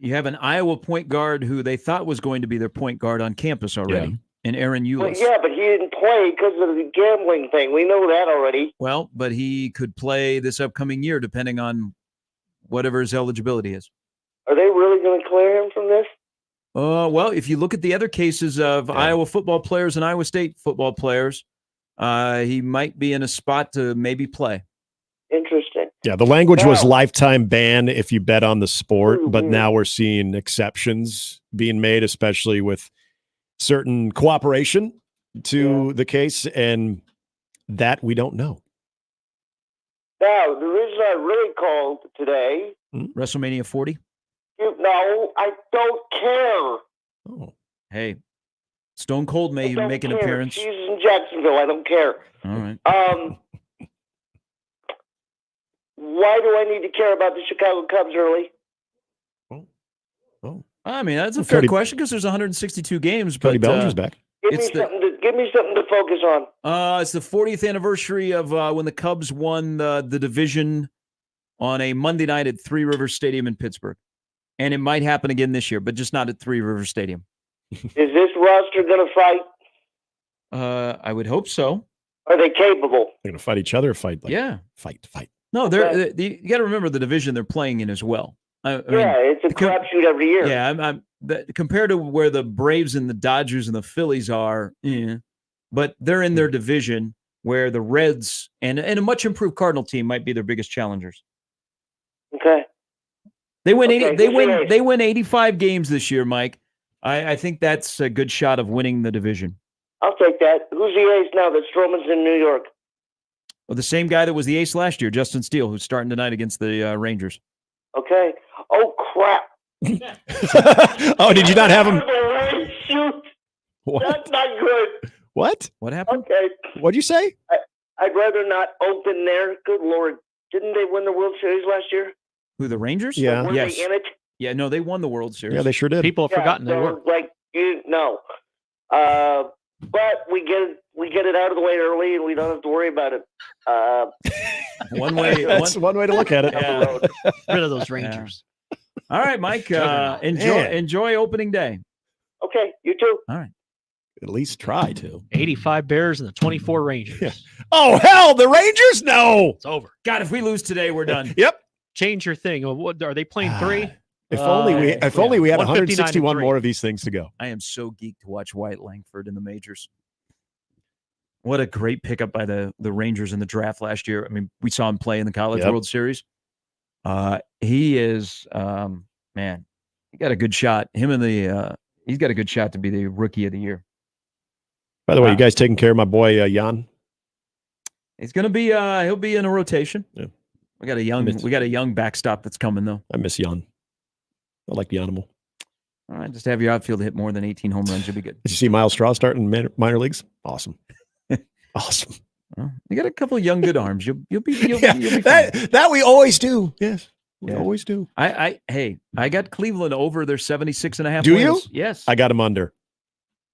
have an Iowa point guard who they thought was going to be their point guard on campus already, and Aaron Well, Eulis. yeah, but he didn't play because of the gambling thing. We know that already. Well, but he could play this upcoming year depending on whatever his eligibility is. Are they really going to clear him from this? Well, if you look at the other cases of Iowa football players and Iowa State football players, he might be in a spot to maybe play. Interesting. Yeah, the language was lifetime ban if you bet on the sport, but now we're seeing exceptions being made, especially with certain cooperation to the case, and that we don't know. Now, the reason I really called today. WrestleMania 40? No, I don't care. Oh. Hey, Stone Cold may make an appearance. She's in Jacksonville. I don't care. All right. Why do I need to care about the Chicago Cubs early? I mean, that's a fair question because there's 162 games. Cody but Bellinger's back. Give me something to focus on. It's the 40th anniversary of when the Cubs won the division on a Monday night at Three Rivers Stadium in Pittsburgh. And it might happen again this year, but just not at Three Rivers Stadium. Is this roster going to fight? I would hope so. Are they capable? They're going to fight each other or fight? Fight. No, you got to remember the division they're playing in as well. I mean, it's a crapshoot every year. Yeah, compared to where the Braves and the Dodgers and the Phillies are, but they're in their division where the Reds and a much improved Cardinal team might be their biggest challengers. Okay. They win 85 games this year, Mike. I think that's a good shot of winning the division. I'll take that. Who's the ace now that Stroman's in New York? Well, the same guy that was the ace last year, Justin Steele, who's starting tonight against the Rangers. Okay. Oh, crap. Oh, did you not have him? Shoot. What? That's not good. What? What happened? Okay. What'd you say? I'd rather not open there. Good Lord. Didn't they win the World Series last year? Who, the Rangers? Yeah. Were Yes. they in it? Yeah, no, they won the World Series. Yeah, they sure did. People have forgotten they were. But we get it out of the way early, and we don't have to worry about it. That's one way to look at it. Yeah. Rid of those Rangers. All right, Mike. Enjoy opening day. Okay, you too. All right. At least try to. 85 Bears and the 24 Rangers. Yeah. Oh, hell, the Rangers? No. It's over. God, if we lose today, we're done. Yep. Change your thing. What are they playing 3? If only we had 159 161 more of these things to go. I am so geeked to watch Wyatt Langford in the majors. What a great pickup by the Rangers in the draft last year. I mean, we saw him play in the College World Series. He is, man, he got a good shot. He's got a good shot to be the Rookie of the Year. By the way, you guys taking care of my boy Jan? He's going to be, he'll be in a rotation. Yeah. We got a young backstop that's coming though. I miss Jan. I like the animal. All right, just have your outfield hit more than 18 home runs. You'll be good. Did you see Miles Straw starting minor leagues? Awesome. Awesome. Well, you got a couple of young good arms. You'll be fine. That we always do. Yes. We always do. I got Cleveland over their 76.5 Do wins. you? Yes. I got him under.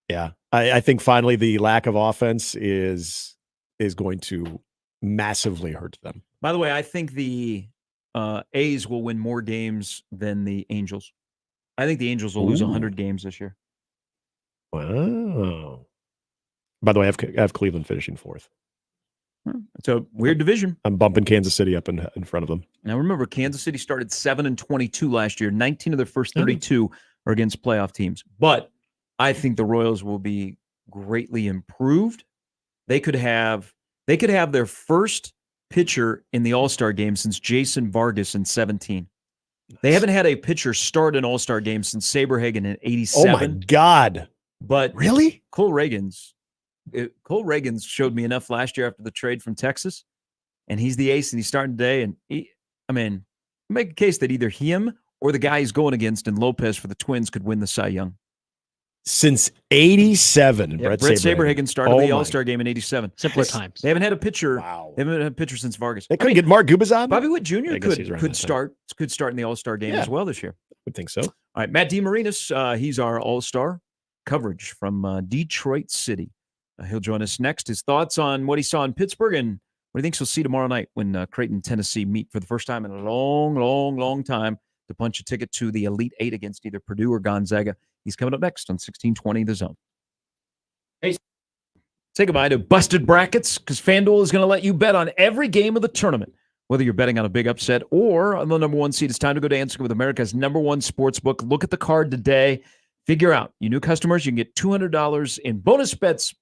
Yeah. I think finally the lack of offense is going to massively hurt them. By the way, I think the A's will win more games than the Angels. I think the Angels will lose 100 games this year. Wow. By the way, I have Cleveland finishing 4th. It's a weird division. I'm bumping Kansas City up in front of them. Now remember, Kansas City started 7-22 last year. 19 of their first 32 are against playoff teams. But I think the Royals will be greatly improved. They could have their first pitcher in the All-Star game since Jason Vargas in 17. They haven't had a pitcher start an All-Star game since Saberhagen in 87. Oh my God. But really? Cole Reagans showed me enough last year after the trade from Texas, and he's the ace, and he's starting today. And make a case that either him or the guy he's going against in Lopez for the Twins could win the Cy Young. Since 87, Brett Saberhagen started the All-Star game in 87. Simpler times. They haven't had a pitcher. Wow. They haven't had a pitcher since Vargas. They couldn't get Mark Gubicza. Bobby Witt Jr. could start in the All-Star game as well this year. I would think so. All right, Matt DeMarinis, he's our All-Star coverage from Detroit City. He'll join us next. His thoughts on what he saw in Pittsburgh and What do you think you'll see tomorrow night when Creighton and Tennessee meet for the first time in a long time to punch a ticket to the Elite Eight against either Purdue or Gonzaga? He's coming up next on 1620 The Zone. Hey, say goodbye to busted brackets because FanDuel is going to let you bet on every game of the tournament. Whether you're betting on a big upset or on the number one seed, it's time to go dancing with America's number one sports book. Look at the card today. Figure out, you new customers, you can get $200 in bonus bets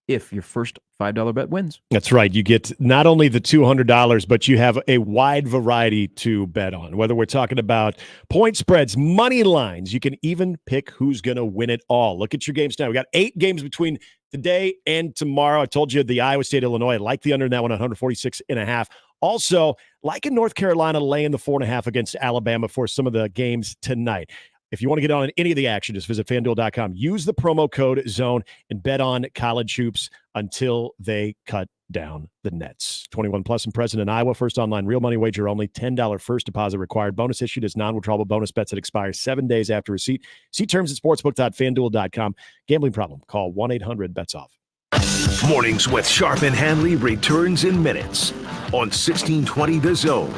if your first $5 bet wins. That's right. You get not only the $200, but you have a wide variety to bet on. Whether we're talking about point spreads, money lines, you can even pick who's going to win it all. Look at your games now. We got 8 games between today and tomorrow. I told you the Iowa State, Illinois, I like the under in that one, 146.5. Also, like in North Carolina, laying the 4.5 against Alabama for some of the games tonight. If you want to get on any of the action, just visit FanDuel.com. Use the promo code ZONE and bet on college hoops until they cut down the nets. 21 plus and present in Iowa. First online real money wager only. $10 first deposit required. Bonus issued as non-withdrawable bonus bets that expire 7 days after receipt. See terms at sportsbook.fanduel.com. Gambling problem? Call 1-800-BETS-OFF. Mornings with Sharp and Handley returns in minutes on 1620 The Zone.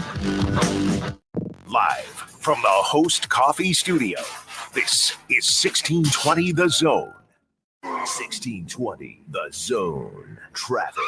Live from the Host Coffee Studio, this is 1620 The Zone. 1620 The Zone. Traffic.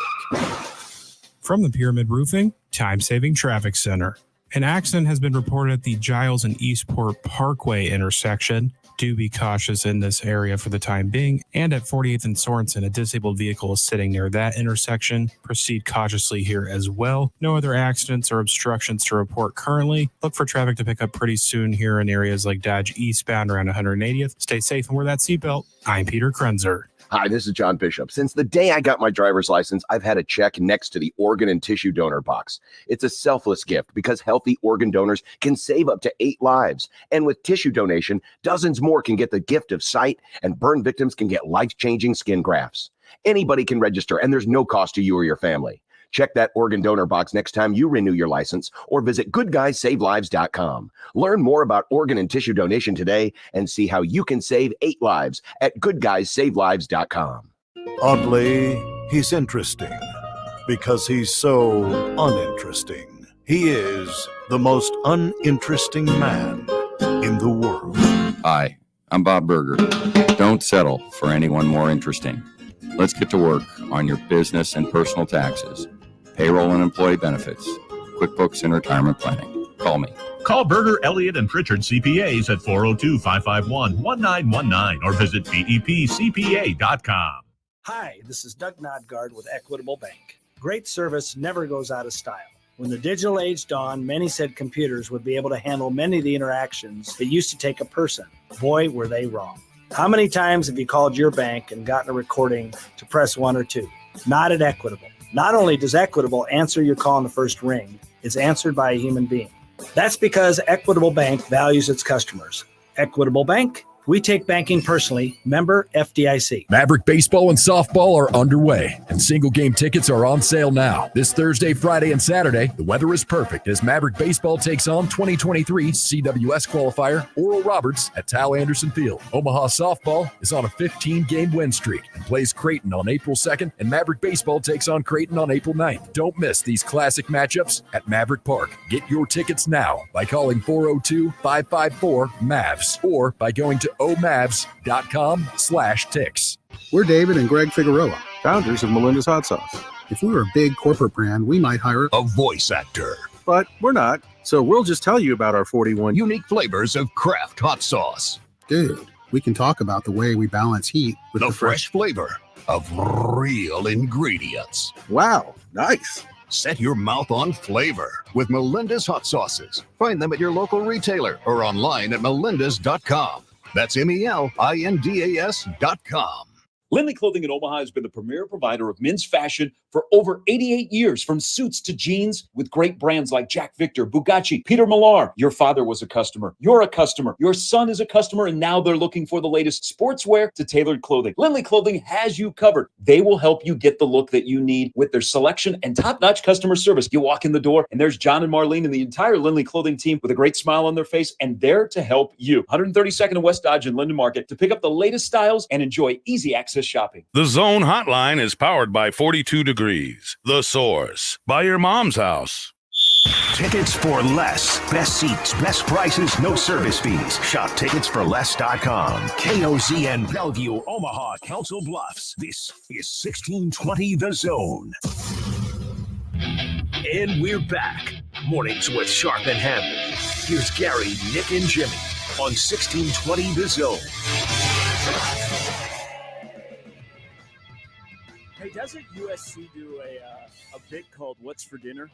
From the Pyramid Roofing Time-Saving Traffic Center. An accident has been reported at the Giles and Eastport Parkway intersection. Do be cautious in this area for the time being. And at 48th and Sorensen, a disabled vehicle is sitting near that intersection. Proceed cautiously here as well. No other accidents or obstructions to report currently. Look for traffic to pick up pretty soon here in areas like Dodge eastbound around 180th. Stay safe and wear that seatbelt. I'm Peter Krenzer. Hi, this is John Bishop. Since the day I got my driver's license, I've had a check next to the organ and tissue donor box. It's a selfless gift because healthy organ donors can save up to 8 lives. And with tissue donation, dozens more can get the gift of sight, and burn victims can get life-changing skin grafts. Anybody can register, and there's no cost to you or your family. Check that organ donor box next time you renew your license or visit goodguysavelives.com. Learn more about organ and tissue donation today and see how you can save 8 lives at goodguysavelives.com. Oddly, he's interesting because he's so uninteresting. He is the most uninteresting man in the world. Hi, I'm Bob Berger. Don't settle for anyone more interesting. Let's get to work on your business and personal taxes, payroll and employee benefits, QuickBooks and retirement planning. Call me. Call Berger, Elliott, and Pritchard CPAs at 402-551-1919 or visit BEPCPA.com. Hi, this is Doug Nodgard with Equitable Bank. Great service never goes out of style. When the digital age dawned, many said computers would be able to handle many of the interactions that used to take a person. Boy, were they wrong. How many times have you called your bank and gotten a recording to press 1 or 2? Not at Equitable. Not only does Equitable answer your call in the first ring, it's answered by a human being. That's because Equitable Bank values its customers. Equitable Bank, we take banking personally. Member FDIC. Maverick baseball and softball are underway, and single game tickets are on sale now. This Thursday, Friday, and Saturday, the weather is perfect as Maverick baseball takes on 2023 CWS qualifier Oral Roberts at Tal Anderson Field. Omaha softball is on a 15-game win streak and plays Creighton on April 2nd, and Maverick baseball takes on Creighton on April 9th. Don't miss these classic matchups at Maverick Park. Get your tickets now by calling 402-554-MAVS or by going to omavs.com/ticks. We're David and Greg Figueroa, founders of Melinda's Hot Sauce. If we were a big corporate brand, we might hire a voice actor. But we're not, so we'll just tell you about our 41 unique flavors of craft hot sauce. Dude, we can talk about the way we balance heat with the fresh flavor of real ingredients. Wow, nice. Set your mouth on flavor with Melinda's Hot Sauces. Find them at your local retailer or online at melindas.com. That's MELINDAS.com. Lindley Clothing in Omaha has been the premier provider of men's fashion for over 88 years, from suits to jeans, with great brands like Jack Victor, Bugatti, Peter Millar. Your father was a customer. You're a customer. Your son is a customer, and now they're looking for the latest sportswear to tailored clothing. Lindley Clothing has you covered. They will help you get the look that you need with their selection and top-notch customer service. You walk in the door, and there's John and Marlene and the entire Lindley Clothing team with a great smile on their face, and they're to help you. 132nd and West Dodge in Linden Market to pick up the latest styles and enjoy easy access access shopping. The Zone Hotline is powered by 42 Degrees, The Source, by your mom's house. Tickets for less. Best seats, best prices, no service fees. Shop ticketsforless.com. KOZN Bellevue, Omaha, Council Bluffs. This is 1620 The Zone. And we're back. Mornings with Sharp and Handley. Here's Gary, Nick, and Jimmy on 1620 The Zone. Hey, doesn't USC do a bit called What's for Dinner?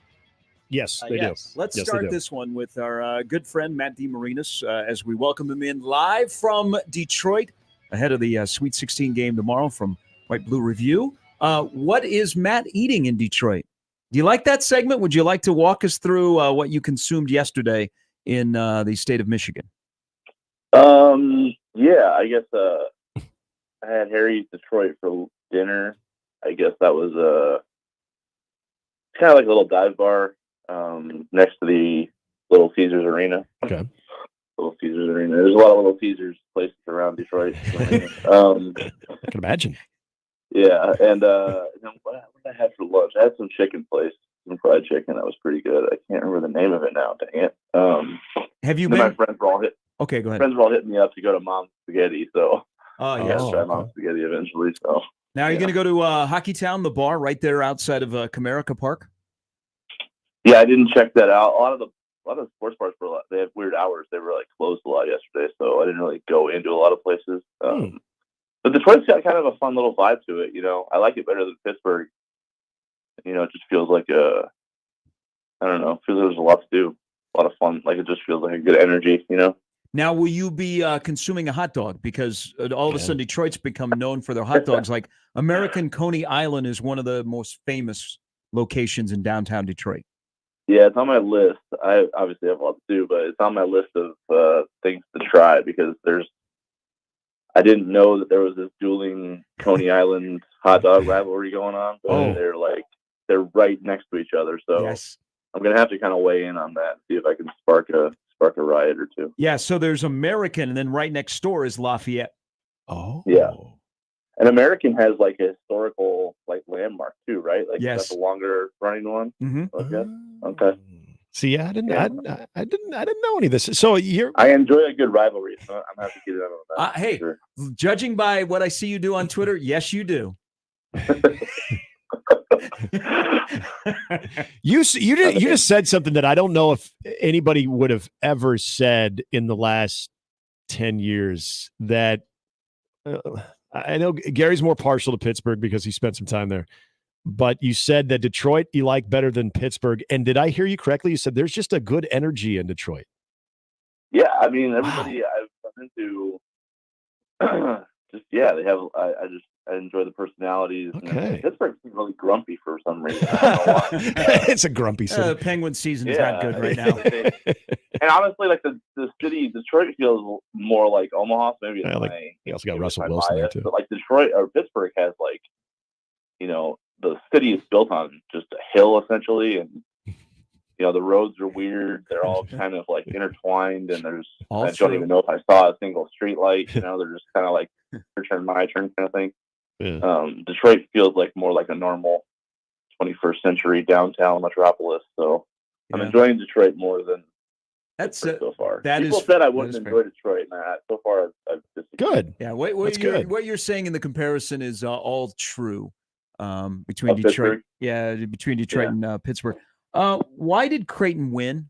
Yes, they do. Let's Yes, start they do. this one with our good friend, Matt DeMarinis, as we welcome him in live from Detroit ahead of the Sweet 16 game tomorrow from White Blue Review. What is Matt eating in Detroit? Do you like that segment? Would you like to walk us through what you consumed yesterday in the state of Michigan? Yeah, I guess I had Harry's Detroit for dinner. I guess that was kind of like a little dive bar next to the Little Caesars Arena. Okay. Little Caesars Arena. There's a lot of Little Caesars places around Detroit. I can imagine. Yeah, and what did I have for lunch? I had some chicken place, some fried chicken. That was pretty good. I can't remember the name of it now. Dang it. Have you been? been? My friends were all Okay, go ahead. Friends were all hitting me up to go to Mom's Spaghetti, so Oh, I yes. gotta try Mom's Spaghetti eventually. So Now, are you going to go to Hockey Town, the bar right there outside of Comerica Park? yeah, I didn't check that out. A lot of the sports bars they have weird hours. They were like closed a lot yesterday, so I didn't really go into a lot of places. But Detroit's got kind of a fun little vibe to it. I like it better than Pittsburgh. It just feels like I don't know. Feels like there's a lot to do, a lot of fun. Like it just feels like a good energy. Now, will you be consuming a hot dog? Because all of a sudden, Detroit's become known for their hot dogs. Like American Coney Island is one of the most famous locations in downtown Detroit. Yeah, it's on my list. I obviously have a lot to do, but it's on my list of things to try because I didn't know that there was this dueling Coney Island hot dog rivalry going on. But they're right next to each other, so I'm gonna have to kind of weigh in on that and see if I can spark a riot or two. Yeah, so there's American, and then right next door is Lafayette. Oh, yeah. And American has like a historical landmark too, right? Like that's a longer running one. Mm-hmm. Okay. See, I didn't know any of this. So I enjoy a good rivalry, so I'm happy to get on that. Hey, sure. Judging by what I see you do on Twitter, yes, you do. You just said something that I don't know if anybody would have ever said in the last 10 years. That I know Gary's more partial to Pittsburgh because he spent some time there. But you said that Detroit you like better than Pittsburgh. And did I hear you correctly? You said there's just a good energy in Detroit. Yeah, I mean, everybody I've run into, they have. I enjoy the personalities. Okay. Pittsburgh's really grumpy for some reason. I don't know why. It's a grumpy city. Penguin season is not good right now. And honestly, like the city, Detroit feels more like Omaha. So maybe he also got Russell Wilson there too. But like Detroit or Pittsburgh has the city is built on just a hill essentially, and the roads are weird. They're all kind of like intertwined, and I don't even know if I saw a single street light. They're just kind of like your turn, my turn kind of thing. Yeah. Detroit feels like more like a normal 21st century downtown metropolis. So I'm enjoying Detroit more than so far. People said I wouldn't enjoy Detroit, and so far I've just good. Yeah, what you're saying in the comparison is all true. Between Detroit, and Pittsburgh. Why did Creighton win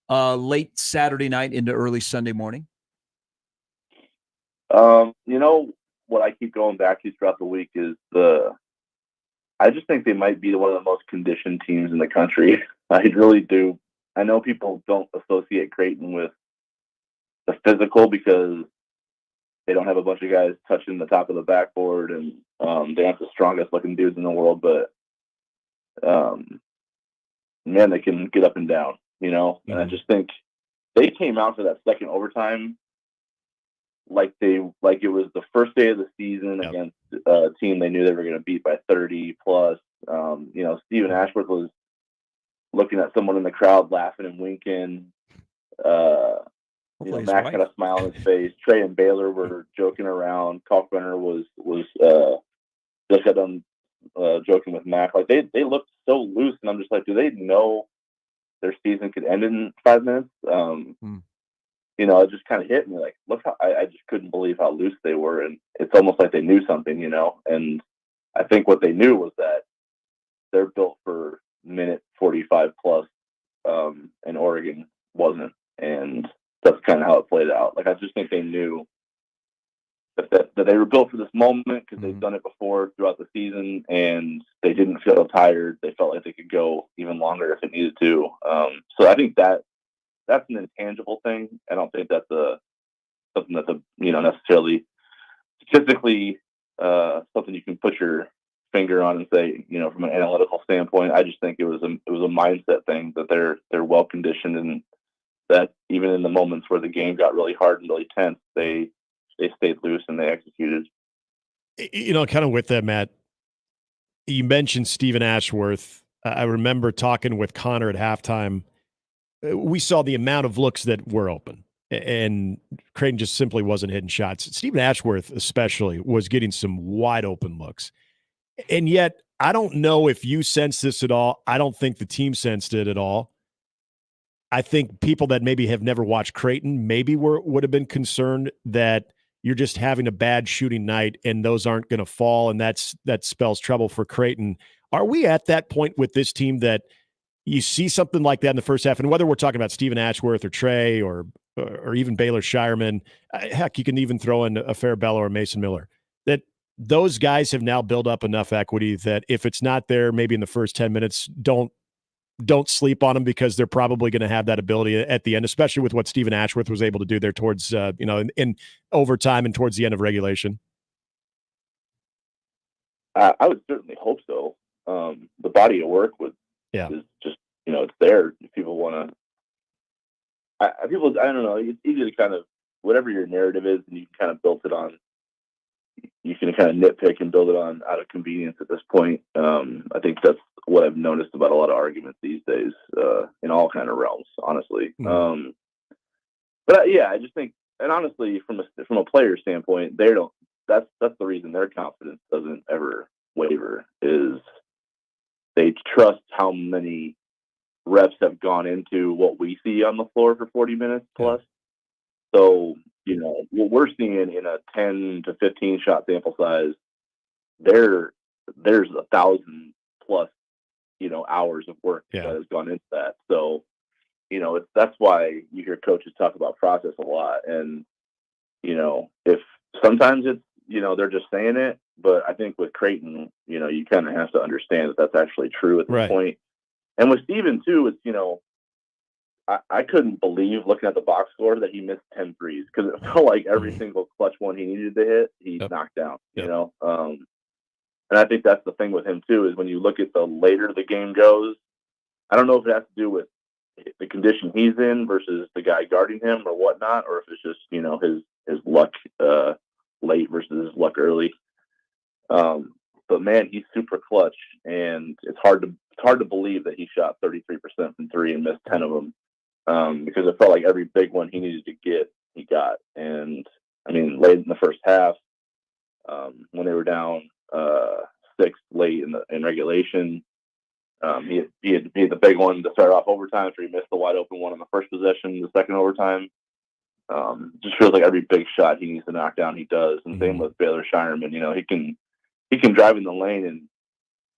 late Saturday night into early Sunday morning? What I keep going back to throughout the week is I just think they might be one of the most conditioned teams in the country. I really do. I know people don't associate Creighton with the physical because they don't have a bunch of guys touching the top of the backboard, and they aren't the strongest looking dudes in the world, but man, they can get up and down, and I just think they came out for that second overtime like it was the first day of the season against a team they knew they were going to beat by 30 plus. Stephen Ashworth was looking at someone in the crowd laughing and winking. Mac had a smile on his face. Trey and Baylor were joking around. Kalkbrenner was just got done joking with Mac. Like they looked so loose, and I'm just like, do they know their season could end in 5 minutes? It just kind of hit me. Like, look how I just couldn't believe how loose they were, and it's almost like they knew something, And I think what they knew was that they're built for minute 45 plus, and Oregon wasn't, and that's kind of how it played out. Like, I just think they knew that they were built for this moment because they've done it before throughout the season, and they didn't feel tired. They felt like they could go even longer if it needed to. So I think that's an intangible thing. I don't think that's something that's necessarily statistically something you can put your finger on and say, from an analytical standpoint. I just think it was a mindset thing, that they're well conditioned, and that even in the moments where the game got really hard and really tense, they stayed loose and they executed. Kind of with that, Matt, you mentioned Stephen Ashworth. I remember talking with Connor at halftime. We saw the amount of looks that were open, and Creighton just simply wasn't hitting shots. Stephen Ashworth especially was getting some wide open looks. And yet, I don't know if you sensed this at all. I don't think the team sensed it at all. I think people that maybe have never watched Creighton maybe would have been concerned that you're just having a bad shooting night and those aren't going to fall, and that spells trouble for Creighton. Are we at that point with this team that you see something like that in the first half? And whether we're talking about Stephen Ashworth or Trey or even Baylor Shireman, heck, you can even throw in a Farabello or Mason Miller, that those guys have now built up enough equity that if it's not there maybe in the first 10 minutes, don't sleep on them, because they're probably going to have that ability at the end, especially with what Stephen Ashworth was able to do there towards, in overtime and towards the end of regulation. I would certainly hope so. The body of work is just, it's there. If people want to, I don't know, it's easy to kind of, whatever your narrative is, and you can kind of build it on, you can kind of nitpick and build it on out of convenience at this point. I think that's what I've noticed about a lot of arguments these days, in all kind of realms, honestly. But I just think, and honestly, from a player standpoint, that's the reason their confidence doesn't ever waver, is they trust how many reps have gone into what we see on the floor for 40 minutes plus. So, what we're seeing in a 10 to 15 shot sample size, there's 1,000 plus, hours of work that has gone into that. So, that's why you hear coaches talk about process a lot. And, if sometimes it's, they're just saying it, but I think with Creighton, you kind of have to understand that that's actually true at this point. And with Steven too, it's, I couldn't believe looking at the box score that he missed 10 threes, because it felt like every single clutch one he needed to hit, he knocked down, and I think that's the thing with him too, is when you look at the later the game goes, I don't know if it has to do with the condition he's in versus the guy guarding him or whatnot, or if it's just, his luck late versus his luck early. But man, he's super clutch, and it's hard to believe that he shot 33% from three and missed 10 of them. Because it felt like every big one he needed to get, he got. And I mean, late in the first half, when they were down 6 late in regulation, he had the big one to start off overtime, so he missed the wide open one on the first possession, the second overtime. Just feels like every big shot he needs to knock down, he does. And same with Baylor Shireman. He can drive in the lane and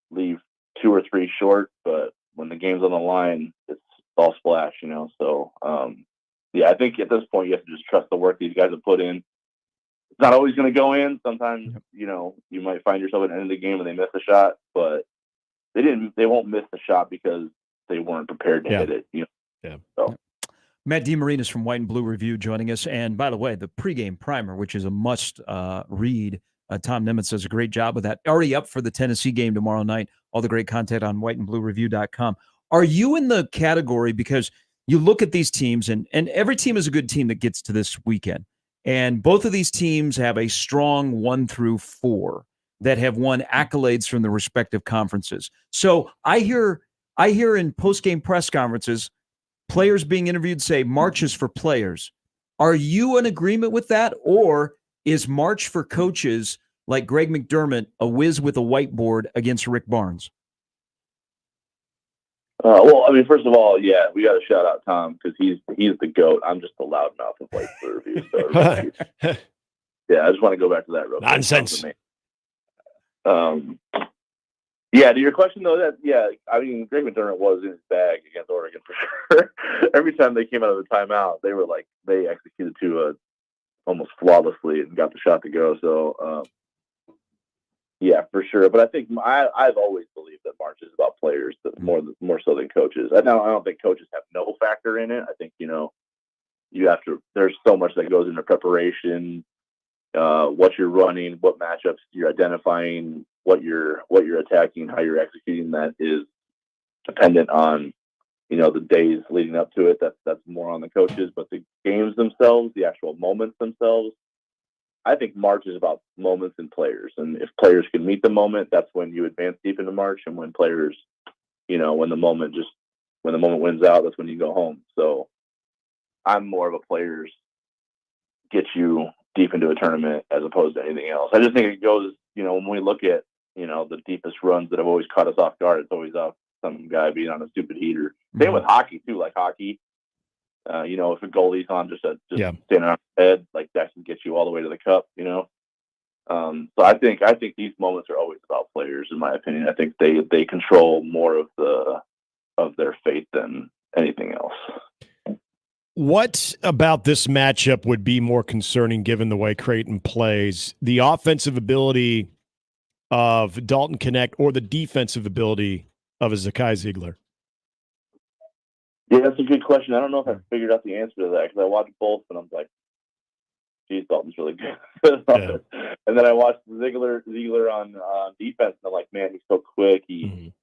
leave 2 or 3 short, but when the game's on the line, it's all splash, So, I think at this point you have to just trust the work these guys have put in. It's not always going to go in. Sometimes, you might find yourself at the end of the game and they miss a shot, but they won't miss the shot because they weren't prepared to hit it. So. Matt DeMarinis from White and Blue Review joining us. And by the way, the pregame primer, which is a must read. Tom Nimitz does a great job with that. Already up for the Tennessee game tomorrow night. All the great content on whiteandbluereview.com. Are you in the category, because you look at these teams, and every team is a good team that gets to this weekend, and both of these teams have a strong 1 through 4 that have won accolades from the respective conferences. So I hear in post-game press conferences, players being interviewed say March is for players. Are you in agreement with that, or is March for coaches like Greg McDermott a whiz with a whiteboard against Rick Barnes? Well, I mean, first of all, yeah, we got to shout out Tom because he's the GOAT. I'm just the loudmouth of White review. So yeah, I just want to go back to that real quick. Nonsense. Yeah, to your question though, I mean, Greg McDermott was in his bag against Oregon for sure. Every time they came out of the timeout, they executed to almost flawlessly and got the shot to go. So yeah, for sure. But I think I've always believed that March is about players more so than coaches. I don't think coaches have no factor in it. I think you have to. There's so much that goes into preparation, what you're running, what matchups you're identifying, what you're attacking, how you're executing. That is dependent on the days leading up to it. That's more on the coaches. But the games themselves, the actual moments themselves, I think March is about moments and players. And if players can meet the moment, that's when you advance deep into March. And when players, when the moment wins out, that's when you go home. So I'm more of a players get you deep into a tournament as opposed to anything else. I just think it goes, when we look at, the deepest runs that have always caught us off guard, it's always off some guy being on a stupid heater. Same with hockey too, like hockey. If a goalie's on just standing on his head, like that can get you all the way to the cup, So I think these moments are always about players, in my opinion. I think they control more of their fate than anything else. What about this matchup would be more concerning given the way Creighton plays? The offensive ability of Dalton Knecht or the defensive ability of a Zakai Ziegler? Yeah, that's a good question. I don't know if I figured out the answer to that because I watched both and I'm like, geez, Dalton's really good. Yeah. And then I watched Ziegler on defense and I'm like, man, he's so quick. He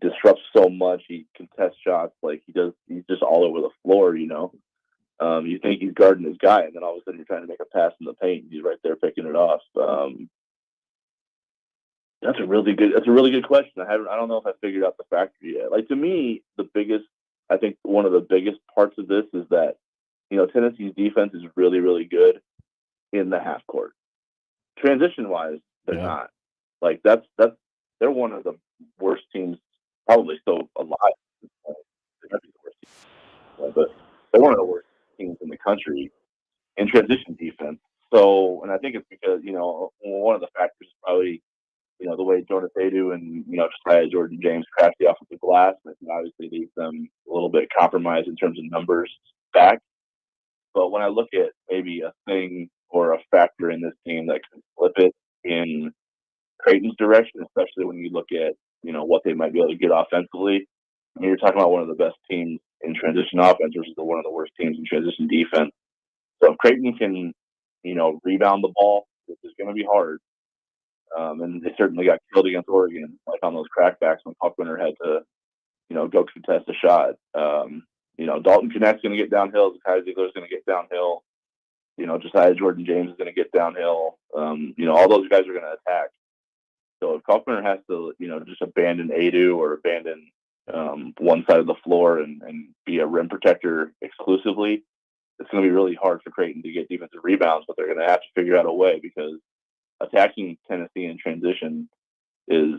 disrupts so much. He contests shots. Like he's just all over the floor, You think he's guarding his guy, and then all of a sudden you're trying to make a pass in the paint. And he's right there picking it off. That's a really good question. I don't know if I figured out the factor yet. Like to me, I think one of the biggest parts of this is that, Tennessee's defense is really, really good in the half court. Transition wise, they're not. Like they're one of the worst teams probably still alive. They're the worst team, but they're one of the worst teams in the country in transition defense. So, and I think it's because, one of the factors is probably, the way Jonas Adu and, Josiah Jordan James crash the offensive glass, and it obviously leaves them a little bit compromised in terms of numbers back. But when I look at maybe a thing or a factor in this team that can flip it in Creighton's direction, especially when you look at, what they might be able to get offensively, I mean, you're talking about one of the best teams in transition offense versus one of the worst teams in transition defense. So if Creighton can, rebound the ball, which is going to be hard, and they certainly got killed against Oregon, like on those crackbacks when Puckwinter had to, go contest a shot. Dalton Knecht's going to get downhill. Zakai Ziegler's going to get downhill. Josiah Jordan James is going to get downhill. All those guys are going to attack. So if Puckwinter has to, just abandon Adu or abandon one side of the floor and be a rim protector exclusively, it's going to be really hard for Creighton to get defensive rebounds, but they're going to have to figure out a way because attacking Tennessee in transition is,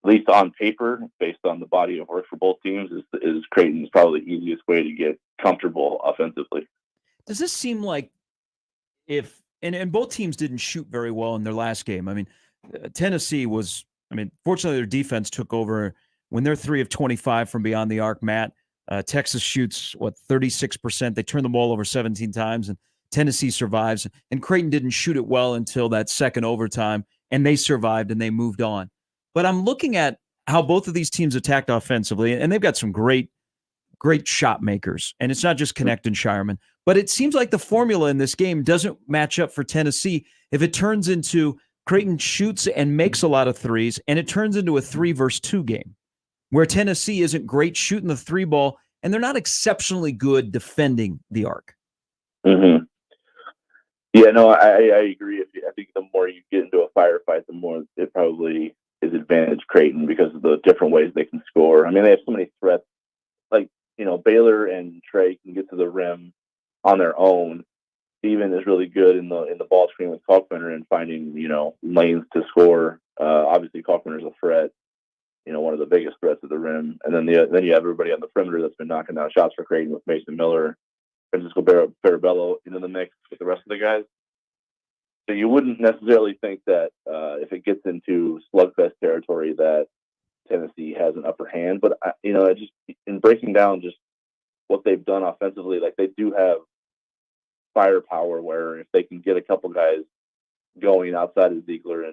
at least on paper, based on the body of work for both teams, is Creighton's probably the easiest way to get comfortable offensively. Does this seem like and both teams didn't shoot very well in their last game. I mean, Tennessee fortunately their defense took over when they're 3 of 25 from beyond the arc, Matt. Texas shoots, 36%. They turn the ball over 17 times, and Tennessee survives. And Creighton didn't shoot it well until that second overtime, and they survived and they moved on. But I'm looking at how both of these teams attacked offensively, and they've got some great shot makers. And it's not just Knecht and Shireman. But it seems like the formula in this game doesn't match up for Tennessee if it turns into Creighton shoots and makes a lot of threes, and it turns into a 3-versus-2 game where Tennessee isn't great shooting the three ball, and they're not exceptionally good defending the arc. Mm-hmm. Yeah, no, I agree. I think the more you get into a firefight, the more it probably is advantage Creighton because of the different ways they can score. I mean, they have so many threats. Like, Baylor and Trey can get to the rim on their own. Steven is really good in the ball screen with Kalkbrenner and finding, lanes to score. Obviously, Kalkbrenner is a threat, one of the biggest threats at the rim. And then you have everybody on the perimeter that's been knocking down shots for Creighton with Mason Miller, Francisco Farabello into the mix with the rest of the guys. So you wouldn't necessarily think that if it gets into slugfest territory that Tennessee has an upper hand. But, just in breaking down just what they've done offensively, like they do have firepower where if they can get a couple guys going outside of Ziegler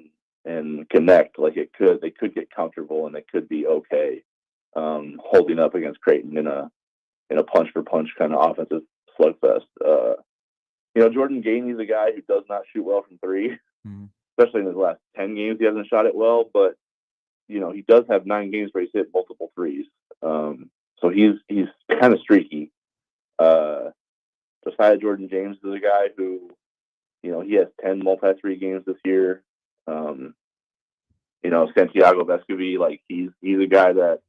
and connect, like they could get comfortable and they could be okay holding up against Creighton in a punch for punch kind of offensive slugfest. Jordan Gainey's a guy who does not shoot well from three, especially in his last 10 games. He hasn't shot it well, but he does have 9 games where he's hit multiple threes. So he's kind of streaky. Josiah Jordan James is a guy who, he has 10 multi-3 games this year. Santiago Vescovi, like he's a guy that,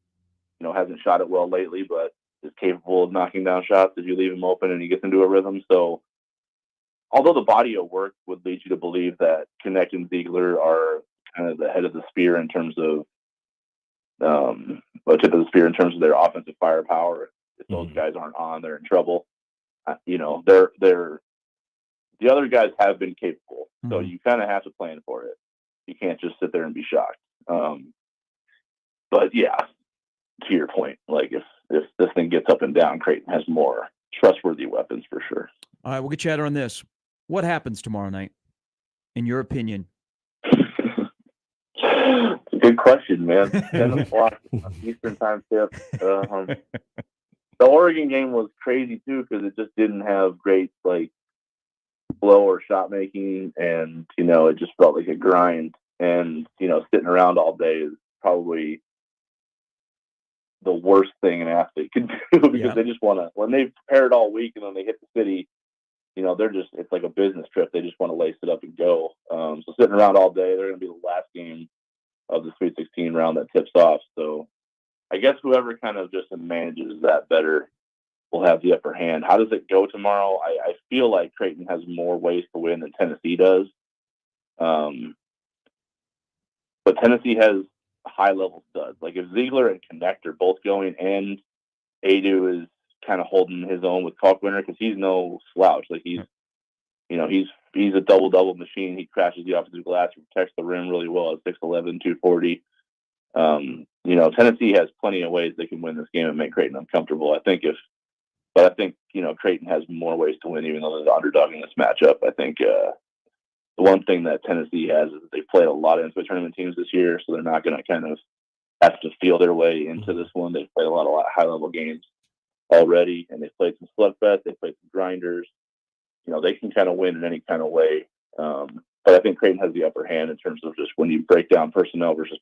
hasn't shot it well lately, but is capable of knocking down shots if you leave him open and he gets into a rhythm. So although the body of work would lead you to believe that Connect and Ziegler are kind of the head of the spear in terms of tip of the spear in terms of their offensive firepower. If those guys aren't on, they're in trouble. They're the other guys have been capable, so you kind of have to plan for it. You can't just sit there and be shocked. But yeah, to your point, like if this thing gets up and down, Creighton has more trustworthy weapons for sure. All right, we'll get chatter on this. What happens tomorrow night, in your opinion? Good question, man. 10 o'clock Eastern time tip. The Oregon game was crazy too because it just didn't have great flow or shot making, and it just felt like a grind. And sitting around all day is probably the worst thing an athlete can do because they just want to. When they've prepared all week and then they hit the city, it's like a business trip. They just want to lace it up and go. So sitting around all day, they're going to be the last game of the Sweet 16 round that tips off. So I guess whoever kind of just manages that better will have the upper hand. How does it go tomorrow? I feel like Creighton has more ways to win than Tennessee does. But Tennessee has high-level studs. Like if Ziegler and Connect are both going and Adu is kind of holding his own with Kalkbrenner because he's no slouch. Like he's a double-double machine. He crashes the offensive glass, he protects the rim really well at 6'11", 240. Tennessee has plenty of ways they can win this game and make Creighton uncomfortable. I think Creighton has more ways to win, even though they're the underdog in this matchup. I think the one thing that Tennessee has is they've played a lot of NCAA tournament teams this year, so they're not going to kind of have to feel their way into this one. They've played a lot of high-level games already, and they've played some slugfest. They've played some grinders. They can kind of win in any kind of way. But I think Creighton has the upper hand in terms of just when you break down personnel versus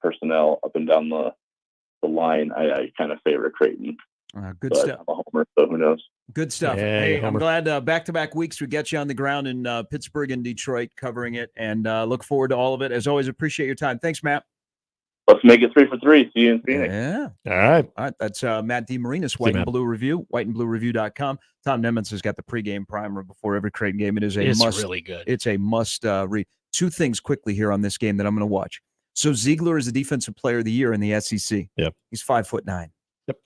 personnel up and down the line. I kind of favor Creighton. Good stuff. I'm a homer, so who knows? Good stuff. Hey, I'm glad back-to-back weeks we get you on the ground in Pittsburgh and Detroit covering it, and look forward to all of it. As always, appreciate your time. Thanks, Matt. Let's make it 3 for 3. See you in Phoenix. Yeah. All right. That's Matt DeMarinis, White and Blue Review, whiteandbluereview.com. Tom Nemitz has got the pregame primer before every Creighton game. It's really good. It's a must read. 2 things quickly here on this game that I'm going to watch. So Ziegler is the defensive player of the year in the SEC. Yep. He's 5'9". Yep.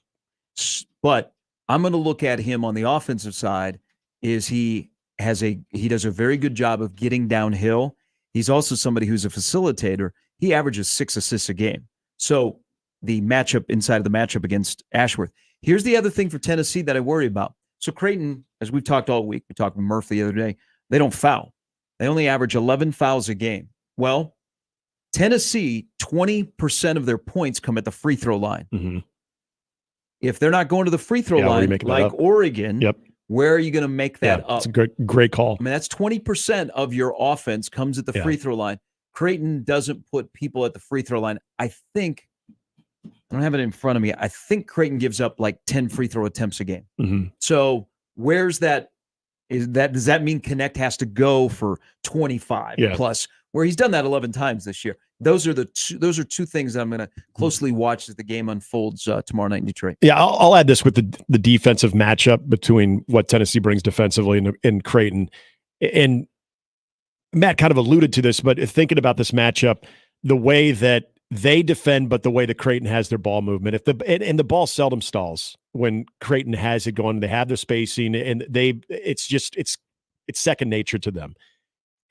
But I'm going to look at him on the offensive side. He does a very good job of getting downhill. He's also somebody who's a facilitator. He averages 6 assists a game. So the matchup inside of the matchup against Ashworth. Here's the other thing for Tennessee that I worry about. So Creighton, as we've talked all week, we talked with Murph the other day, they don't foul. They only average 11 fouls a game. Well, Tennessee, 20% of their points come at the free throw line. Mm-hmm. If they're not going to the free throw line, like Oregon, where are you going to make that up? It's a great call. I mean, that's 20% of your offense comes at the free throw line. Creighton doesn't put people at the free throw line. I don't have it in front of me. I think Creighton gives up like 10 free throw attempts a game. Mm-hmm. So where's that? Does that mean Connect has to go for 25 plus, where he's done that 11 times this year? Those are two things that I'm going to closely watch as the game unfolds tomorrow night in Detroit. Yeah, I'll add this with the defensive matchup between what Tennessee brings defensively and Creighton. And Matt kind of alluded to this, but thinking about this matchup, the way that they defend, but the way that Creighton has their ball movement, and the ball seldom stalls when Creighton has it going. They have their spacing, and it's second nature to them.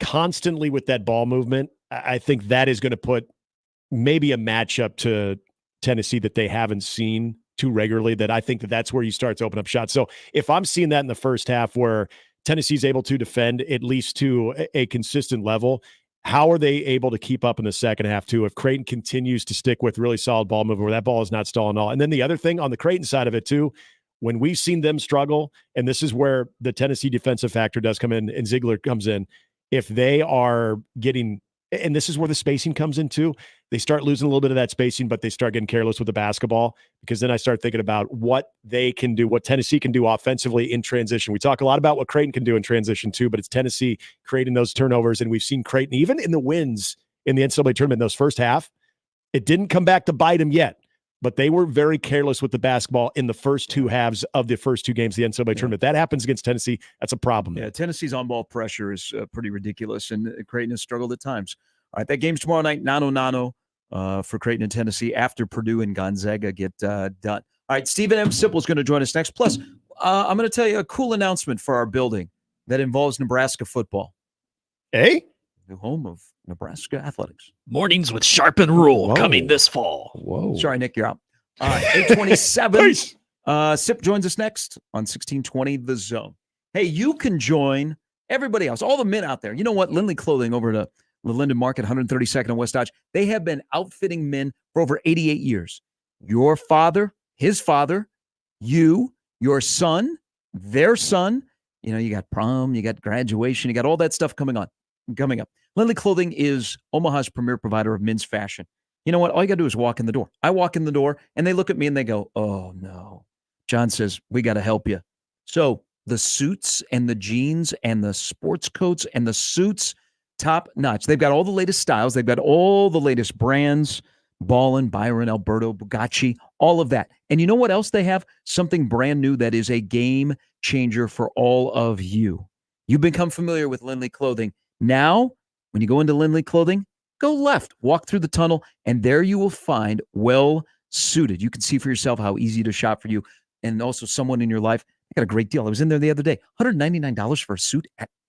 Constantly with that ball movement, I think that is going to put maybe a matchup to Tennessee that they haven't seen too regularly. That I think that's where you start to open up shots. So if I'm seeing that in the first half, where Tennessee's able to defend at least to a consistent level, how are they able to keep up in the second half too? If Creighton continues to stick with really solid ball movement, where that ball is not stalling at all. And then the other thing on the Creighton side of it too, when we've seen them struggle, and this is where the Tennessee defensive factor does come in and Ziegler comes in, if they are getting, and this is where the spacing comes in too, they start losing a little bit of that spacing, but they start getting careless with the basketball, because then I start thinking about what they can do, what Tennessee can do offensively in transition. We talk a lot about what Creighton can do in transition too, but it's Tennessee creating those turnovers. And we've seen Creighton, even in the wins in the NCAA tournament in those first half, it didn't come back to bite them yet, but they were very careless with the basketball in the first two halves of the first two games of the NCAA tournament. That happens against Tennessee. That's a problem. Yeah, Tennessee's on-ball pressure is pretty ridiculous, and Creighton has struggled at times. All right, that game's tomorrow night, 9:00 for Creighton and Tennessee after Purdue and Gonzaga get done. All right, Stephen M. Sipple is going to join us next. Plus, I'm going to tell you a cool announcement for our building that involves Nebraska football. Hey? The home of Nebraska athletics. Mornings with Sharp and Rule coming this fall. Whoa. Sorry, Nick, you're out. All right, 8:27. Sip joins us next on 1620 The Zone. Hey, you can join everybody else, all the men out there. You know what? Lindley Clothing over to the Linden Market, 132nd and West Dodge. They have been outfitting men for over 88 years. Your father, his father, you, your son, their son. You know, you got prom, you got graduation, you got all that stuff coming up. Lindley Clothing is Omaha's premier provider of men's fashion. You know what? All you got to do is walk in the door. I walk in the door, and they look at me, and they go, oh, no. John says, we got to help you. So the suits and the jeans and the sports coats and the suits, top notch. They've got all the latest styles. They've got all the latest brands, Ballin, Byron, Alberto, Bugatti, all of that. And you know what else they have? Something brand new that is a game changer for all of you. You've become familiar with Lindley Clothing. Now, when you go into Lindley Clothing, go left, walk through the tunnel, and there you will find Well Suited. You can see for yourself how easy to shop for you, and also someone in your life. I got a great deal. I was in there the other day. $199 for a suit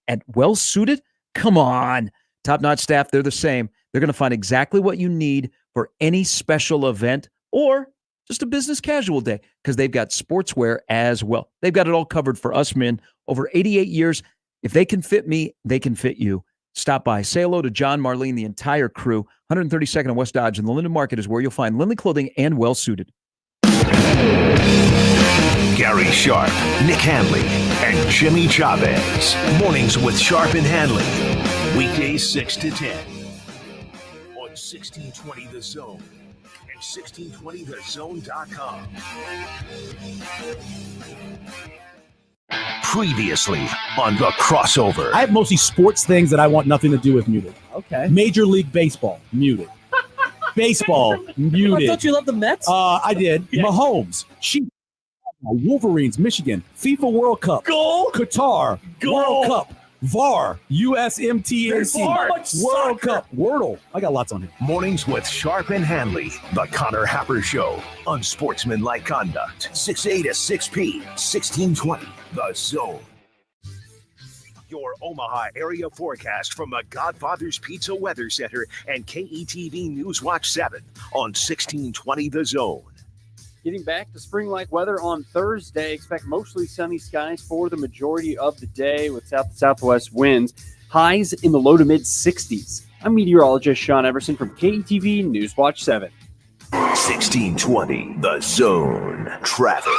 at Well Suited? Come on. Top-notch staff, they're the same. They're going to find exactly what you need for any special event or just a business casual day, because they've got sportswear as well. They've got it all covered for us men over 88 years. If they can fit me, they can fit you. Stop by. Say hello to John, Marlene, the entire crew. 132nd and West Dodge, and the Linden Market is where you'll find Lindley Clothing and Well Suited. Gary Sharp, Nick Handley, and Jimmy Chavez. Mornings with Sharp and Handley. Weekdays 6 to 10. On 1620 The Zone and 1620thezone.com. Previously on The Crossover. I have mostly sports things that I want nothing to do with muted. Okay. Major League Baseball, muted. Baseball, muted. I thought you loved the Mets. I did. Yeah. Mahomes, Chiefs, Wolverines, Michigan, FIFA World Cup, Goal, Qatar, Goal. World Cup, VAR, USMTNC, World Cup, Wordle. I got lots on here. Mornings with Sharp and Handley. The Connor Happer Show. Unsportsmanlike conduct. 6A to 6P. 1620. The Zone. Your Omaha area forecast from the Godfather's Pizza Weather Center and KETV Newswatch 7 on 1620 The Zone. Getting back to spring-like weather on Thursday. Expect mostly sunny skies for the majority of the day with south-southwest winds. Highs in the low to mid-60s. I'm meteorologist Sean Everson from KETV Newswatch 7. 1620 The Zone. Traffic.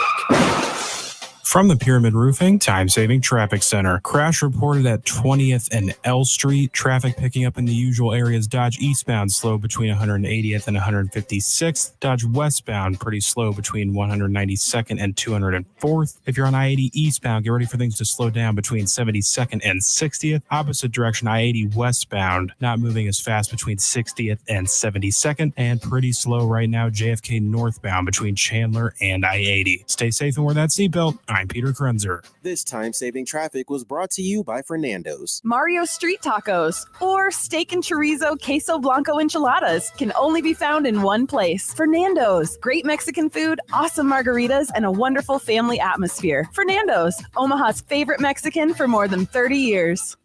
From the Pyramid Roofing Time-Saving Traffic Center. Crash reported at 20th and L Street. Traffic picking up in the usual areas. Dodge eastbound slow between 180th and 156th. Dodge westbound pretty slow between 192nd and 204th. If you're on I-80 eastbound, get ready for things to slow down between 72nd and 60th. Opposite direction, I-80 westbound, not moving as fast between 60th and 72nd. And pretty slow right now, JFK northbound between Chandler and I-80. Stay safe and wear that seatbelt. I'm Peter Krenzer. This time-saving traffic was brought to you by Fernando's. Mario Street Tacos or steak and chorizo queso blanco enchiladas can only be found in one place. Fernando's. Great Mexican food, awesome margaritas, and a wonderful family atmosphere. Fernando's, Omaha's favorite Mexican for more than 30 years.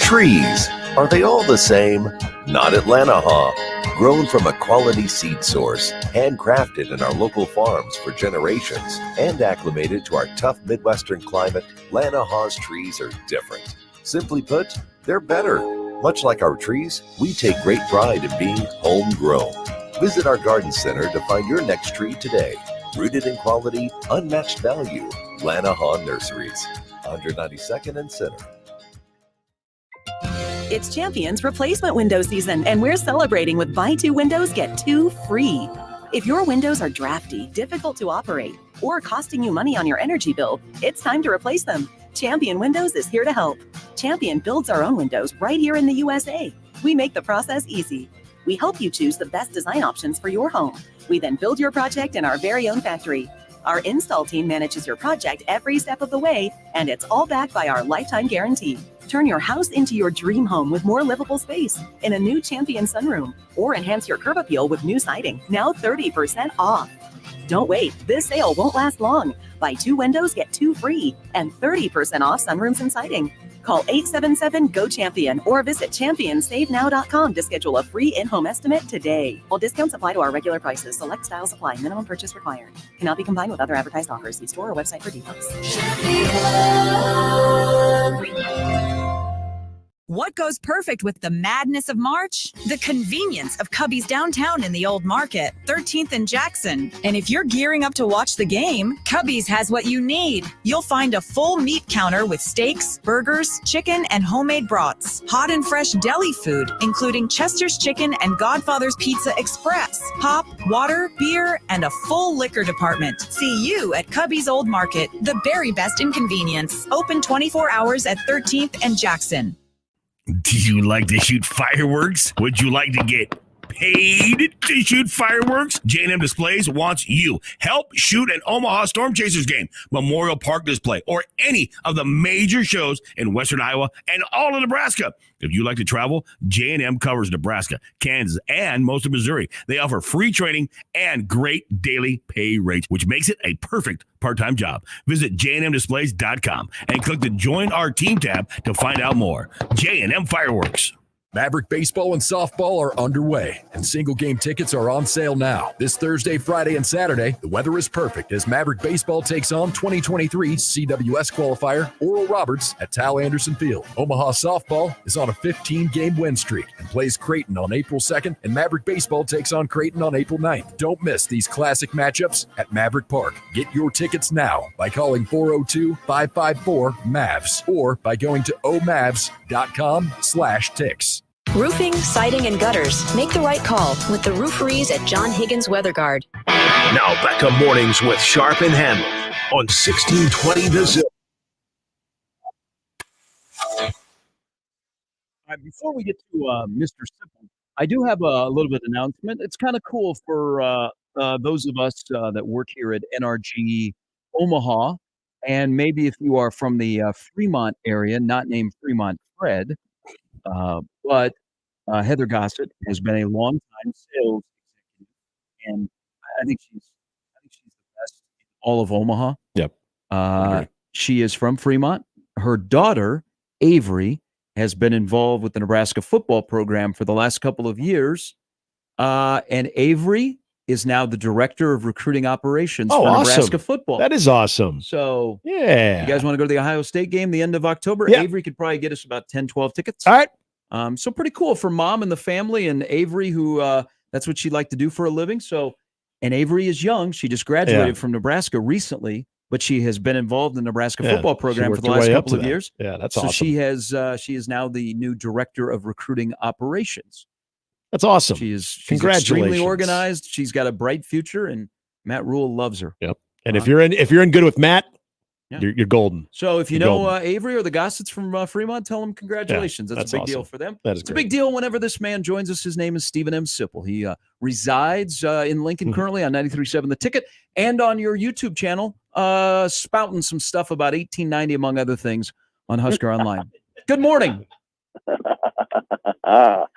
Trees, are they all the same? Not at Lanahaw. Grown from a quality seed source, handcrafted in our local farms for generations, and acclimated to our tough Midwestern climate, Lanahaw's trees are different. Simply put, they're better. Much like our trees, we take great pride in being homegrown. Visit our garden center to find your next tree today. Rooted in quality, unmatched value. Lanahaw Nurseries, 192nd and Center. It's Champion's replacement window season, and we're celebrating with buy 2 windows, get 2 free. If your windows are drafty, difficult to operate, or costing you money on your energy bill, it's time to replace them. Champion Windows is here to help. Champion builds our own windows right here in the USA. We make the process easy. We help you choose the best design options for your home. We then build your project in our very own factory. Our install team manages your project every step of the way, and it's all backed by our lifetime guarantee. Turn your house into your dream home with more livable space in a new Champion sunroom, or enhance your curb appeal with new siding, now 30% off. Don't wait, this sale won't last long. Buy 2 windows, get 2 free, and 30% off sunrooms and siding. Call 877-GO-CHAMPION or visit championsavenow.com to schedule a free in-home estimate today. While discounts apply to our regular prices, select styles apply, minimum purchase required. Cannot be combined with other advertised offers. See store or website for details. What goes perfect with the madness of March? The convenience of Cubby's downtown in the Old Market, 13th and Jackson. And if you're gearing up to watch the game, Cubby's has what you need. You'll find a full meat counter with steaks, burgers, chicken, and homemade brats. Hot and fresh deli food, including Chester's Chicken and Godfather's Pizza Express. Pop, water, beer, and a full liquor department. See you at Cubby's Old Market, the very best in convenience. Open 24 hours at 13th and Jackson. Do you like to shoot fireworks? Would you like to get paid to shoot fireworks? J&M Displays wants you. Help shoot an Omaha Storm Chasers game, Memorial Park display, or any of the major shows in Western Iowa and all of Nebraska. If you like to travel, J&M covers Nebraska, Kansas, and most of Missouri. They offer free training and great daily pay rates, which makes it a perfect part-time job. Visit jnmdisplays.com and click the Join Our Team tab to find out more. J&M Fireworks. Maverick baseball and softball are underway, and single game tickets are on sale now. This Thursday, Friday, and Saturday, the weather is perfect as Maverick baseball takes on 2023 CWS qualifier Oral Roberts at Tal Anderson Field. Omaha softball is on a 15-game win streak and plays Creighton on April 2nd, and Maverick baseball takes on Creighton on April 9th. Don't miss these classic matchups at Maverick Park. Get your tickets now by calling 402-554-MAVS or by going to omavs.com/ticks. Roofing, siding, and gutters. Make the right call with the rooferees at John Higgins Weather Guard. Now back to mornings with Sharp and Handley on 1620 The Zone. Before we get to Mr. Simple, I do have a little bit of announcement. It's kind of cool for those of us that work here at NRG Omaha, and maybe if you are from the Fremont area, not named Fremont Fred, but Heather Gossett has been a long-time sales executive, and I think she's the best in all of Omaha. Yep. She is from Fremont. Her daughter, Avery, has been involved with the Nebraska football program for the last couple of years, and Avery is now the director of recruiting operations for Nebraska football. That is awesome. So, yeah, you guys want to go to the Ohio State game the end of October? Yeah. Avery could probably get us about 10, 12 tickets. All right. So pretty cool for mom and the family, and Avery, who that's what she'd like to do for a living. So, and Avery is young. She just graduated from Nebraska recently. but she has been involved in the Nebraska football she program for worked the her last way up couple to of that. years. Yeah, that's so awesome. She is now the new director of recruiting operations. That's awesome. She's Congratulations. extremely organized. She's got a bright future, and Matt Rule loves her. Yep. And if you're in good with Matt, Yeah. you're golden. So if you You're know golden. Avery or the Gossets from Fremont, tell them congratulations. Yeah, that's a big that's deal awesome. for them. That is It's a great. big deal whenever this man joins us. His name is Stephen M. Sipple. He resides in Lincoln currently on 93.7 The Ticket and on your YouTube channel, spouting some stuff about 1890, among other things, on Husker Online. Good morning. Oh,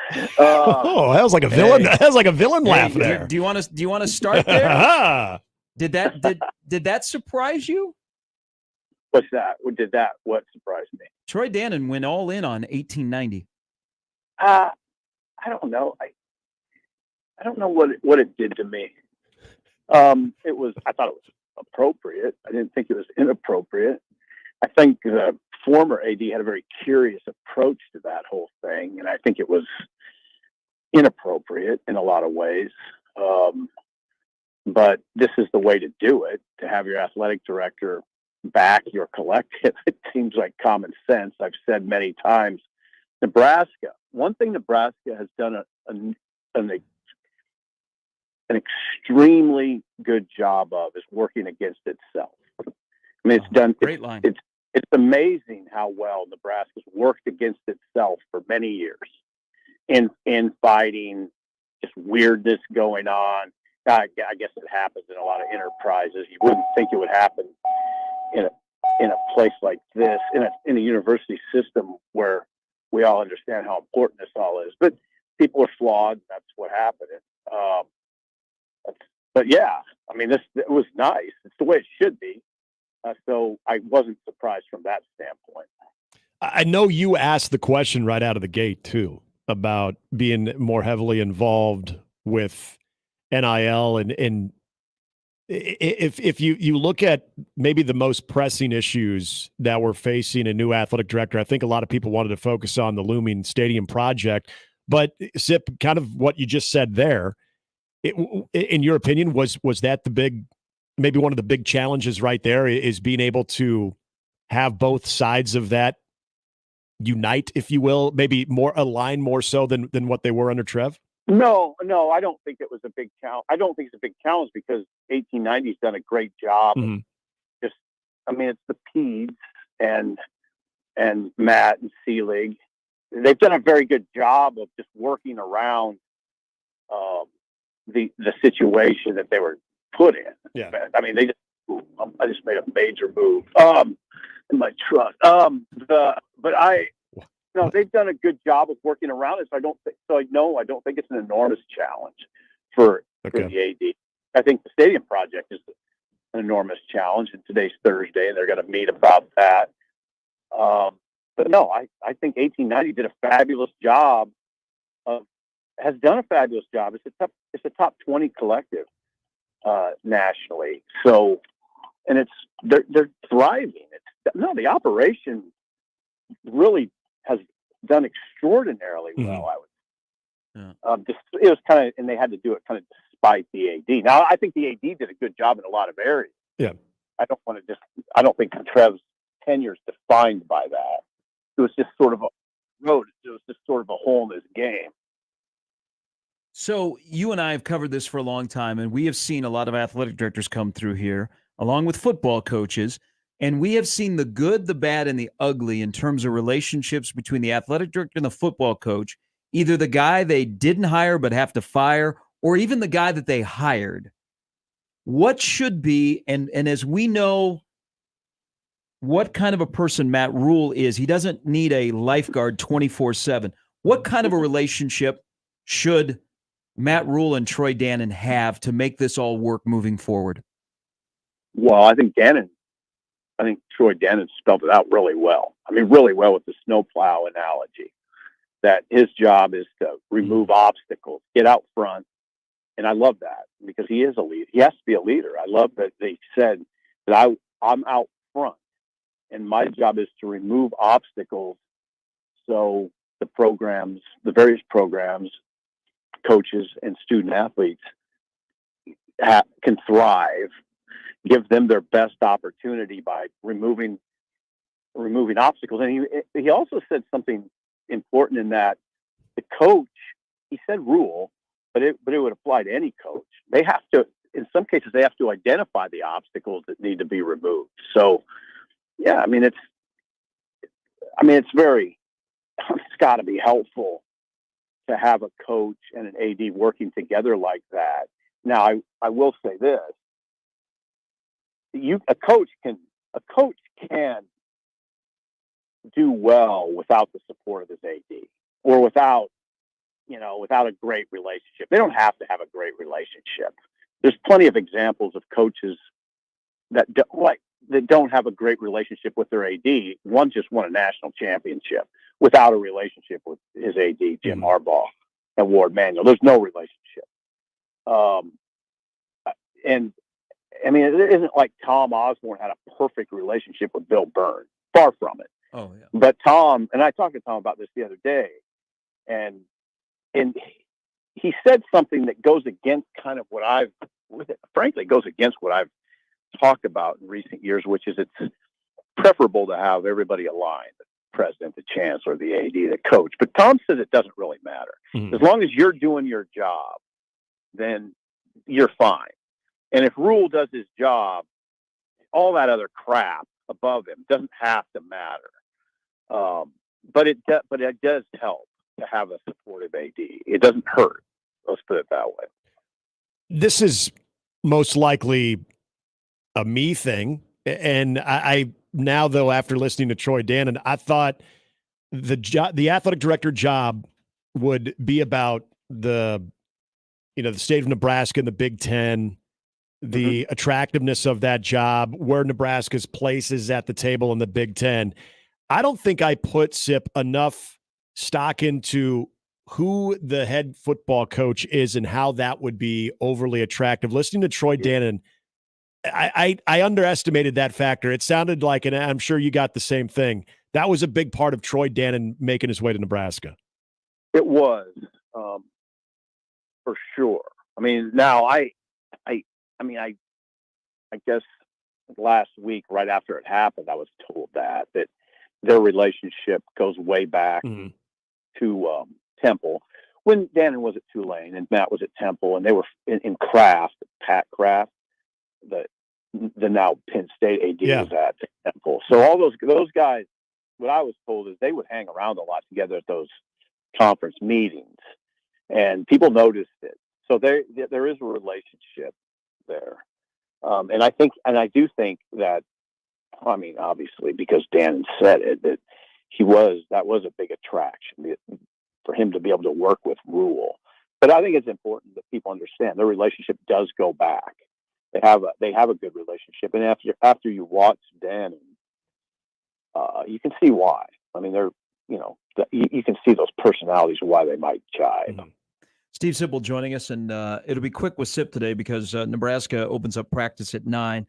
that was like a villain. That was like a villain laugh there. Do you want to start there? Did that surprise you? What's that? What surprised me? Troy Dannon went all in on 1890. I don't know. I don't know what it did to me. I thought it was appropriate. I didn't think it was inappropriate. I think the former AD had a very curious approach to that whole thing, and I think it was inappropriate in a lot of ways. But this is the way to do it, to have your athletic director back your collective. It seems like common sense. I've said many times, one thing Nebraska has done an extremely good job of is working against itself. I mean, great line. It's amazing how well Nebraska's worked against itself for many years in fighting just weirdness going on. I guess it happens in a lot of enterprises. You wouldn't think it would happen in a place like this, in a university system where we all understand how important this all is. But people are flawed. That's what happened. But yeah, I mean, it was nice. It's the way it should be. So I wasn't surprised from that standpoint. I know you asked the question right out of the gate too about being more heavily involved with NIL, and if you look at maybe the most pressing issues that we're facing a new athletic director, I think a lot of people wanted to focus on the looming stadium project. But Sip, kind of what you just said there, in your opinion, was that maybe one of the big challenges right there is being able to have both sides of that unite, if you will, maybe more align more so than what they were under Trev? No, I don't think it was a big challenge. I don't think it's a big challenge because 1890's done a great job. Mm-hmm. It's the Peds and Matt and Seelig. They've done a very good job of just working around the situation that they were put in. Yeah. I mean, I just made a major move in my truck. They've done a good job of working around it. So I don't think it's an enormous challenge for the AD. I think the stadium project is an enormous challenge, and today's Thursday, and they're going to meet about that. But no, I think 1890 did a fabulous job. Has done a fabulous job. It's a top 20 collective nationally. So, and they're thriving. The operation really has done extraordinarily well. I would. It was kind of, and they had to do it kind of despite the AD. Now, I think the AD did a good job in a lot of areas. Yeah. I don't think Trev's tenure is defined by that. It was just sort of a hole in his game. So you and I have covered this for a long time, and we have seen a lot of athletic directors come through here, along with football coaches, and we have seen the good, the bad, and the ugly in terms of relationships between the athletic director and the football coach, either the guy they didn't hire but have to fire, or even the guy that they hired. What should be, and as we know what kind of a person Matt Rule is, he doesn't need a lifeguard 24/7. What kind of a relationship should Matt Rule and Troy Dannon have to make this all work moving forward? Well, I think Troy Dannon spelled it out really well. I mean, really well with the snowplow analogy, that his job is to remove obstacles, get out front. And I love that because he is a leader. He has to be a leader. I love that they said that I'm out front and my job is to remove obstacles so the various programs, coaches and student athletes can thrive. give them their best opportunity by removing obstacles. And he also said something important in that the coach, he said rule, but it would apply to any coach. They have to, in some cases, they have to identify the obstacles that need to be removed. So, yeah, it's got to be helpful to have a coach and an AD working together like that. Now, I will say this: a coach can do well without the support of his AD, or without a great relationship. They don't have to have a great relationship. There's plenty of examples of coaches that don't have a great relationship with their AD. One just won a national championship without a relationship with his AD, Jim Harbaugh and Ward Manuel. There's no relationship. And it isn't like Tom Osborne had a perfect relationship with Bill Byrne. Far from it. Oh, yeah. But Tom, and I talked to Tom about this the other day, and he said something that goes against kind of goes against what I've talked about in recent years, which is it's preferable to have everybody aligned, the president, the chancellor, the AD, the coach. But Tom says it doesn't really matter. Mm-hmm. As long as you're doing your job, then you're fine. And if Rule does his job, all that other crap above him doesn't have to matter. But it does help to have a supportive AD. It doesn't hurt. Let's put it that way. This is most likely a me thing. And I now, though, after listening to Troy Dannon, I thought the athletic director job would be about the state of Nebraska and the Big Ten, the attractiveness of that job, where Nebraska's place is at the table in the Big Ten. I don't think I put, Sip, enough stock into who the head football coach is and how that would be overly attractive. Listening to Troy Dannon, I underestimated that factor. It sounded like, and I'm sure you got the same thing, that was a big part of Troy Dannon making his way to Nebraska. It was, for sure. Now I guess last week, right after it happened, I was told that their relationship goes way back to Temple, when Dannon was at Tulane and Matt was at Temple, and they were in Kraft, Pat Kraft, the now Penn State AD was at Temple. So all those guys, what I was told is they would hang around a lot together at those conference meetings, and people noticed it. So there is a relationship there. And I do think that, obviously, because Dan said it, that was a big attraction for him to be able to work with Rule. But I think it's important that people understand their relationship does go back. They have a good relationship, and after you watch Dan, you can see why. They're you can see those personalities why they might jive. Steve Sipple joining us, and it'll be quick with Sip today because Nebraska opens up practice at 9.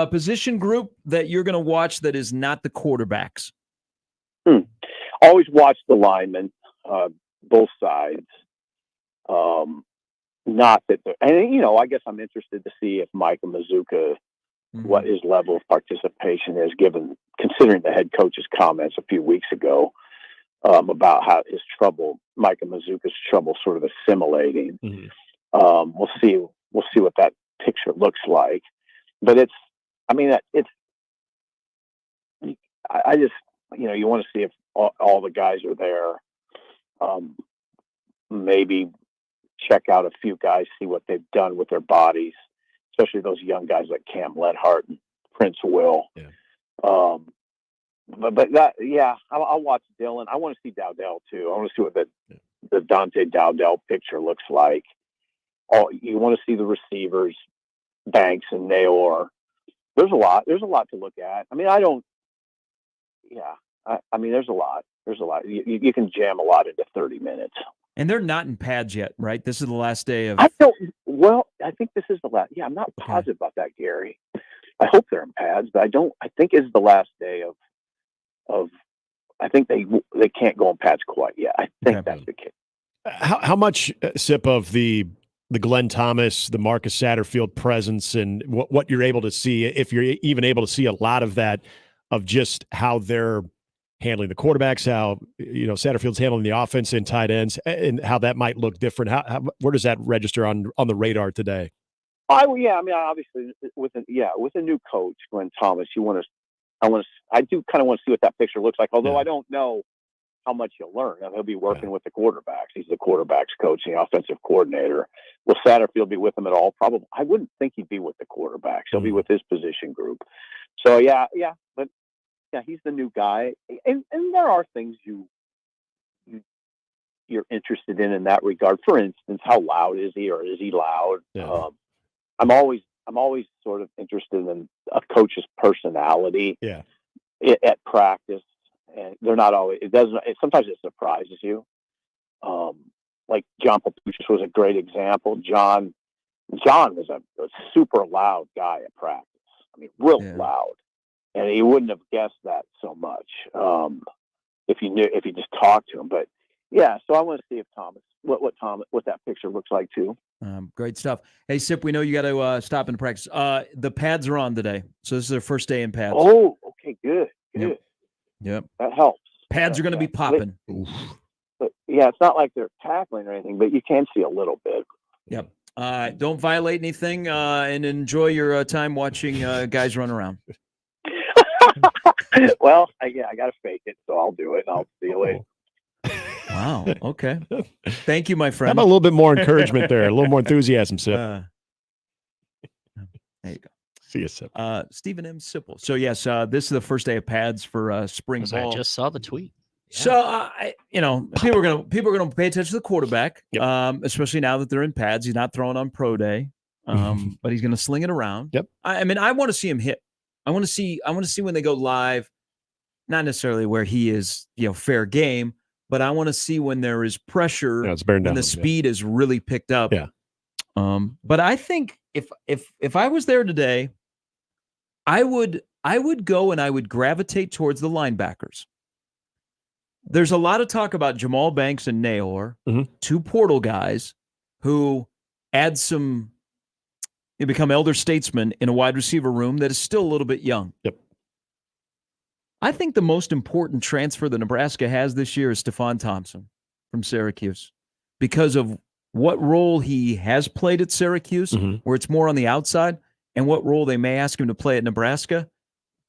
Position group that you're going to watch that is not the quarterbacks. Always watch the linemen, both sides. Not that, I guess I'm interested to see if Micah Mazuka, what his level of participation is, considering the head coach's comments a few weeks ago about how Micah Mazuka's trouble sort of assimilating. We'll see what that picture looks like. But I just, you want to see if all the guys are there. Maybe check out a few guys, see what they've done with their bodies, especially those young guys like Cam Lenhart and Prince Will. I'll watch Dylan. I want to see Dowdell too. I want to see what the Dante Dowdell picture looks like. You want to see the receivers, Banks and Naylor. There's a lot to look at. There's a lot. You can jam a lot into 30 minutes. And they're not in pads yet, right? This is the last day of... I think this is the last. Yeah, I'm not positive about that, Gary. I hope they're in pads, but I think it's the last day of I think they can't go in pads quite yet. I think that's the case. How much, Sip, of the the Glenn Thomas, the Marcus Satterfield presence, and what you're able to see, if you're even able to see a lot of that, of just how they're handling the quarterbacks, how Satterfield's handling the offense and tight ends, and how that might look different. Where does that register on the radar today? Obviously with a new coach, Glenn Thomas, I do kind of want to see what that picture looks like. Although I don't know how much you'll learn. He'll be working with the quarterbacks. He's the quarterbacks coach, the offensive coordinator. Will Satterfield be with him at all? Probably. I wouldn't think he'd be with the quarterbacks. He'll be with his position group. So but he's the new guy, and there are things you're interested in that regard. For instance, how loud is he, or is he loud? Yeah. I'm always sort of interested in a coach's personality. Yeah. At practice. And they're not always. Sometimes it surprises you. Like John Papuchis was a great example. John was a super loud guy at practice. I mean, real loud, and he wouldn't have guessed that so much if you just talked to him. But so I want to see if what that picture looks like too. Great stuff. Hey, Sip, we know you got to stop in practice. The pads are on today, so this is their first day in pads. Oh, okay, good. Yep. That helps. Pads are going to be popping. But it's not like they're tackling or anything, but you can see a little bit. Yep. Don't violate anything, and enjoy your time watching guys run around. Well, I got to fake it, so I'll do it, and I'll see you later. Wow. Okay. Thank you, my How friend. about a little bit more encouragement there? A little more enthusiasm, Sip. There you go. See you, Sip. Stephen M. Sipple. So, yes, this is the first day of pads for spring ball. I just saw the tweet. Yeah. So, people are gonna pay attention to the quarterback, especially now that they're in pads. He's not throwing on pro day, but he's going to sling it around. Yep. I want to see him hit. I want to see when they go live, not necessarily where he is, fair game, but I want to see when there is pressure it's bearing down and the on him, speed is really picked up. Yeah. But I think if I was there today, I would go and I would gravitate towards the linebackers. There's a lot of talk about Jamal Banks and Naor, two portal guys who add they become elder statesmen in a wide receiver room that is still a little bit young. Yep. I think the most important transfer that Nebraska has this year is Stephon Thompson from Syracuse, because of what role he has played at Syracuse, where it's more on the outside, and what role they may ask him to play at Nebraska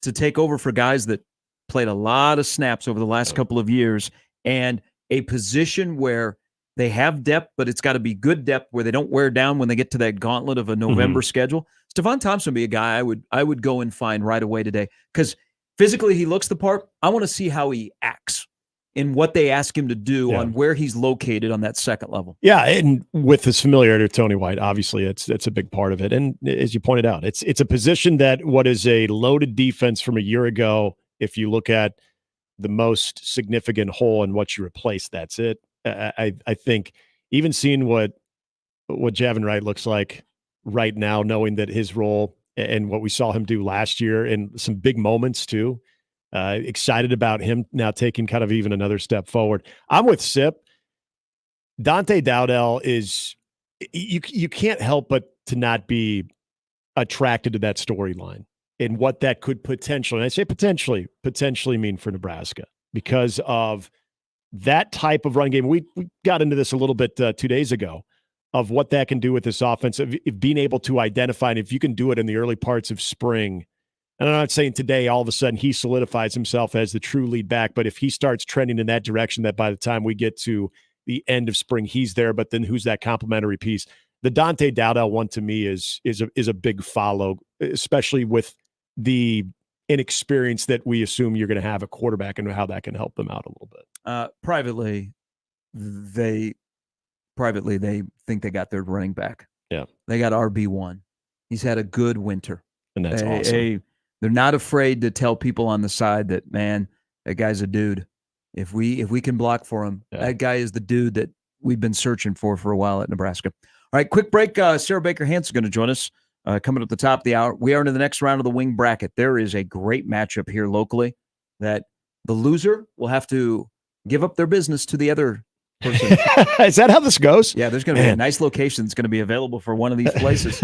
to take over for guys that played a lot of snaps over the last couple of years, and a position where they have depth, but it's got to be good depth where they don't wear down when they get to that gauntlet of a November schedule. Stephon Thompson would be a guy I would go and find right away today, because physically he looks the part. I want to see how he acts in what they ask him to do on where he's located on that second level. Yeah, and with his familiarity with Tony White, obviously it's a big part of it. And as you pointed out, it's a position that what is a loaded defense from a year ago. If you look at the most significant hole in what you replace, that's it. I think even seeing what Javin Wright looks like right now, knowing that his role and what we saw him do last year and some big moments too, excited about him now taking kind of even another step forward. I'm with Sip. Dante Dowdell is you can't help but to not be attracted to that storyline and what that could potentially, and I say potentially mean for Nebraska, because of that type of run game. We got into this a little bit 2 days ago of what that can do with this offense, of being able to identify, and if you can do it in the early parts of spring. And I'm not saying today all of a sudden he solidifies himself as the true lead back, but if he starts trending in that direction, that by the time we get to the end of spring, he's there. But then who's that complementary piece? The Dante Dowdell one to me is a big follow, especially with the inexperience that we assume you're going to have a quarterback and how that can help them out a little bit. Privately, they think they got their running back. Yeah. They got RB1. He's had a good winter. And that's awesome. They're not afraid to tell people on the side that, man, that guy's a dude. If we can block for him, that guy is the dude that we've been searching for a while at Nebraska. All right, quick break. Sarah Baker Hansen going to join us coming up at the top of the hour. We are into the next round of the wing bracket. There is a great matchup here locally that the loser will have to give up their business to the other person. Is that how this goes? Yeah, there's going to be a nice location that's going to be available for one of these places.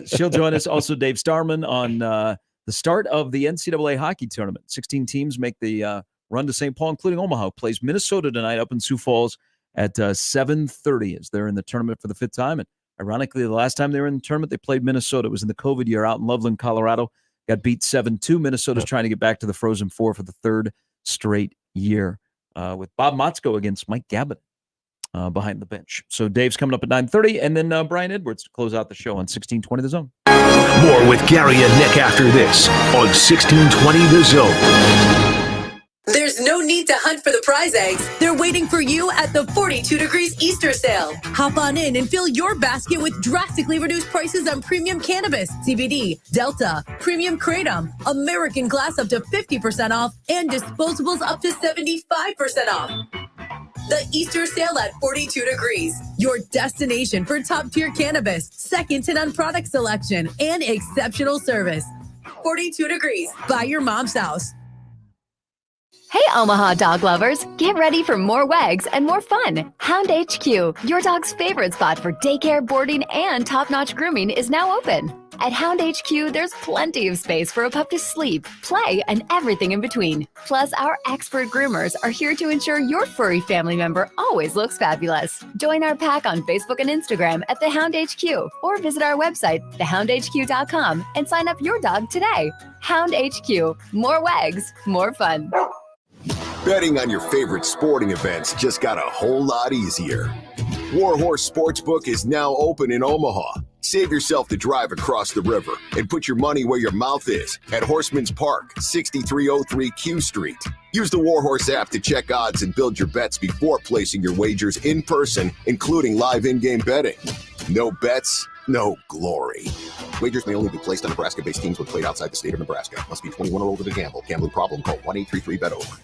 She'll join us. Also, Dave Starman on the start of the NCAA hockey tournament. 16 teams make the run to St. Paul, including Omaha, plays Minnesota tonight up in Sioux Falls at 7:30 as they're in the tournament for the 5th time. And ironically, the last time they were in the tournament, they played Minnesota. It was in the COVID year out in Loveland, Colorado. Got beat 7-2. Minnesota's trying to get back to the Frozen Four for the 3rd straight year with Bob Motzko against Mike Gabin behind the bench. So Dave's coming up at 9:30, and then Brian Edwards to close out the show on 1620 The Zone. More with Gary and Nick after this on 1620 The Zone. There's no need to hunt for the prize eggs. They're waiting for you at the 42 Degrees Easter sale. Hop on in and fill your basket with drastically reduced prices on premium cannabis, CBD, Delta, premium kratom, American glass up to 50% off, and disposables up to 75% off. The Easter sale at 42 Degrees, your destination for top-tier cannabis, second to none product selection, and exceptional service. 42 Degrees, by your mom's house. Hey, Omaha dog lovers, get ready for more wags and more fun. Hound HQ, your dog's favorite spot for daycare, boarding, and top-notch grooming is now open. At Hound HQ, there's plenty of space for a pup to sleep, play, and everything in between. Plus, our expert groomers are here to ensure your furry family member always looks fabulous. Join our pack on Facebook and Instagram at The Hound HQ, or visit our website, thehoundhq.com, and sign up your dog today. Hound HQ, more wags, more fun. Betting on your favorite sporting events just got a whole lot easier. Warhorse Sportsbook is now open in Omaha. Save yourself the drive across the river and put your money where your mouth is at Horseman's Park, 6303 Q Street. Use the Warhorse app to check odds and build your bets before placing your wagers in person, including live in-game betting. No bets, no glory. Wagers may only be placed on Nebraska-based teams when played outside the state of Nebraska. Must be 21 or older to gamble. Gambling problem? Call 1-833-BET-OVER.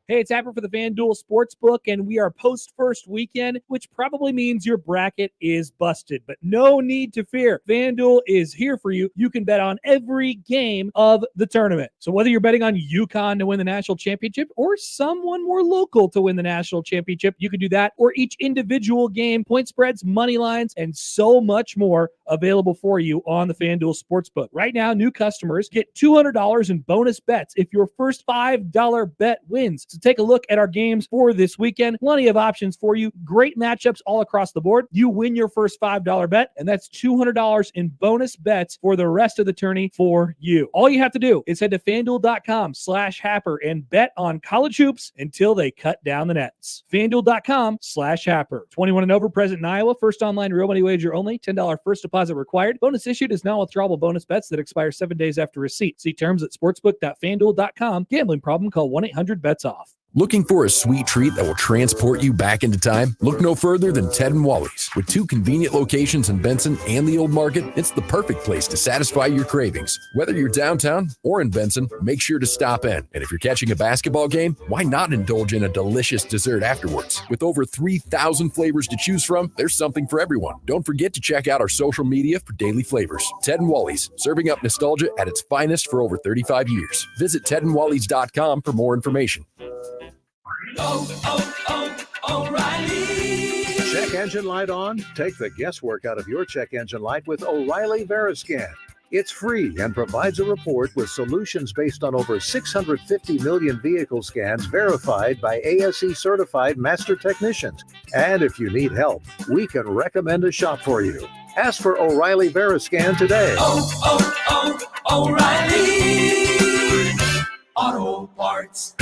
Hey, it's Happer for the FanDuel Sportsbook, and we are post-first weekend, which probably means your bracket is busted. But no need to fear. FanDuel is here for you. You can bet on every game of the tournament. So whether you're betting on UConn to win the national championship or someone more local to win the national championship, you can do that. Or each individual game, point spreads, money lines, and so much more available for you on the FanDuel Sportsbook. Right now, new customers get $200 in bonus bets if your first $5 bet wins. So take a look at our games for this weekend. Plenty of options for you. Great matchups all across the board. You win your first $5 bet, and that's $200 in bonus bets for the rest of the tourney for you. All you have to do is head to FanDuel.com/Happer and bet on college hoops until they cut down the nets. FanDuel.com/Happer. 21 and over, present in Iowa. First online real money wager only. $10 first deposit required. Bonus issued is non-withdrawable bonus bets that expire 7 days after receipt. See terms at sportsbook.fanduel.com. Gambling problem? Call 1-800-BETS-OFF. Looking for a sweet treat that will transport you back into time? Look no further than Ted and Wally's. With 2 convenient locations in Benson and the Old Market, it's the perfect place to satisfy your cravings. Whether you're downtown or in Benson, make sure to stop in. And if you're catching a basketball game, why not indulge in a delicious dessert afterwards? With over 3,000 flavors to choose from, there's something for everyone. Don't forget to check out our social media for daily flavors. Ted and Wally's, serving up nostalgia at its finest for over 35 years. Visit tedandwallys.com for more information. O'Reilly. Check engine light on? Take the guesswork out of your check engine light with O'Reilly Veriscan. It's free and provides a report with solutions based on over 650 million vehicle scans verified by ASE certified master technicians. And if you need help, we can recommend a shop for you. Ask for O'Reilly Veriscan today. O'Reilly Auto Parts.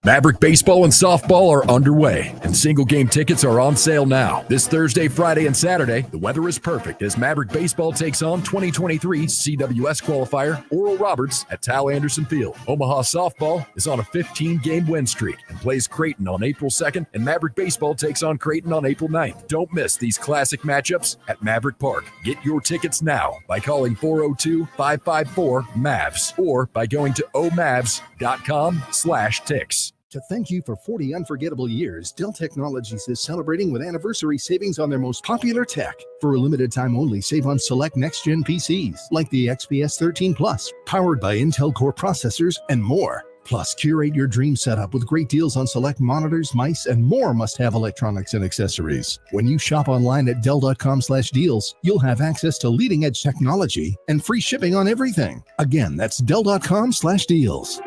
Maverick baseball and softball are underway, and single-game tickets are on sale now. This Thursday, Friday, and Saturday, the weather is perfect as Maverick baseball takes on 2023 CWS qualifier Oral Roberts at Tal Anderson Field. Omaha softball is on a 15-game win streak and plays Creighton on April 2nd, and Maverick baseball takes on Creighton on April 9th. Don't miss these classic matchups at Maverick Park. Get your tickets now by calling 402-554-MAVS or by going to omavs.com/ticks. To thank you for 40 unforgettable years, Dell Technologies is celebrating with anniversary savings on their most popular tech. For a limited time only, save on select next-gen PCs like the XPS 13 Plus, powered by Intel Core processors and more. Plus, curate your dream setup with great deals on select monitors, mice, and more must-have electronics and accessories. When you shop online at Dell.com/deals, you'll have access to leading-edge technology and free shipping on everything. Again, that's Dell.com/deals.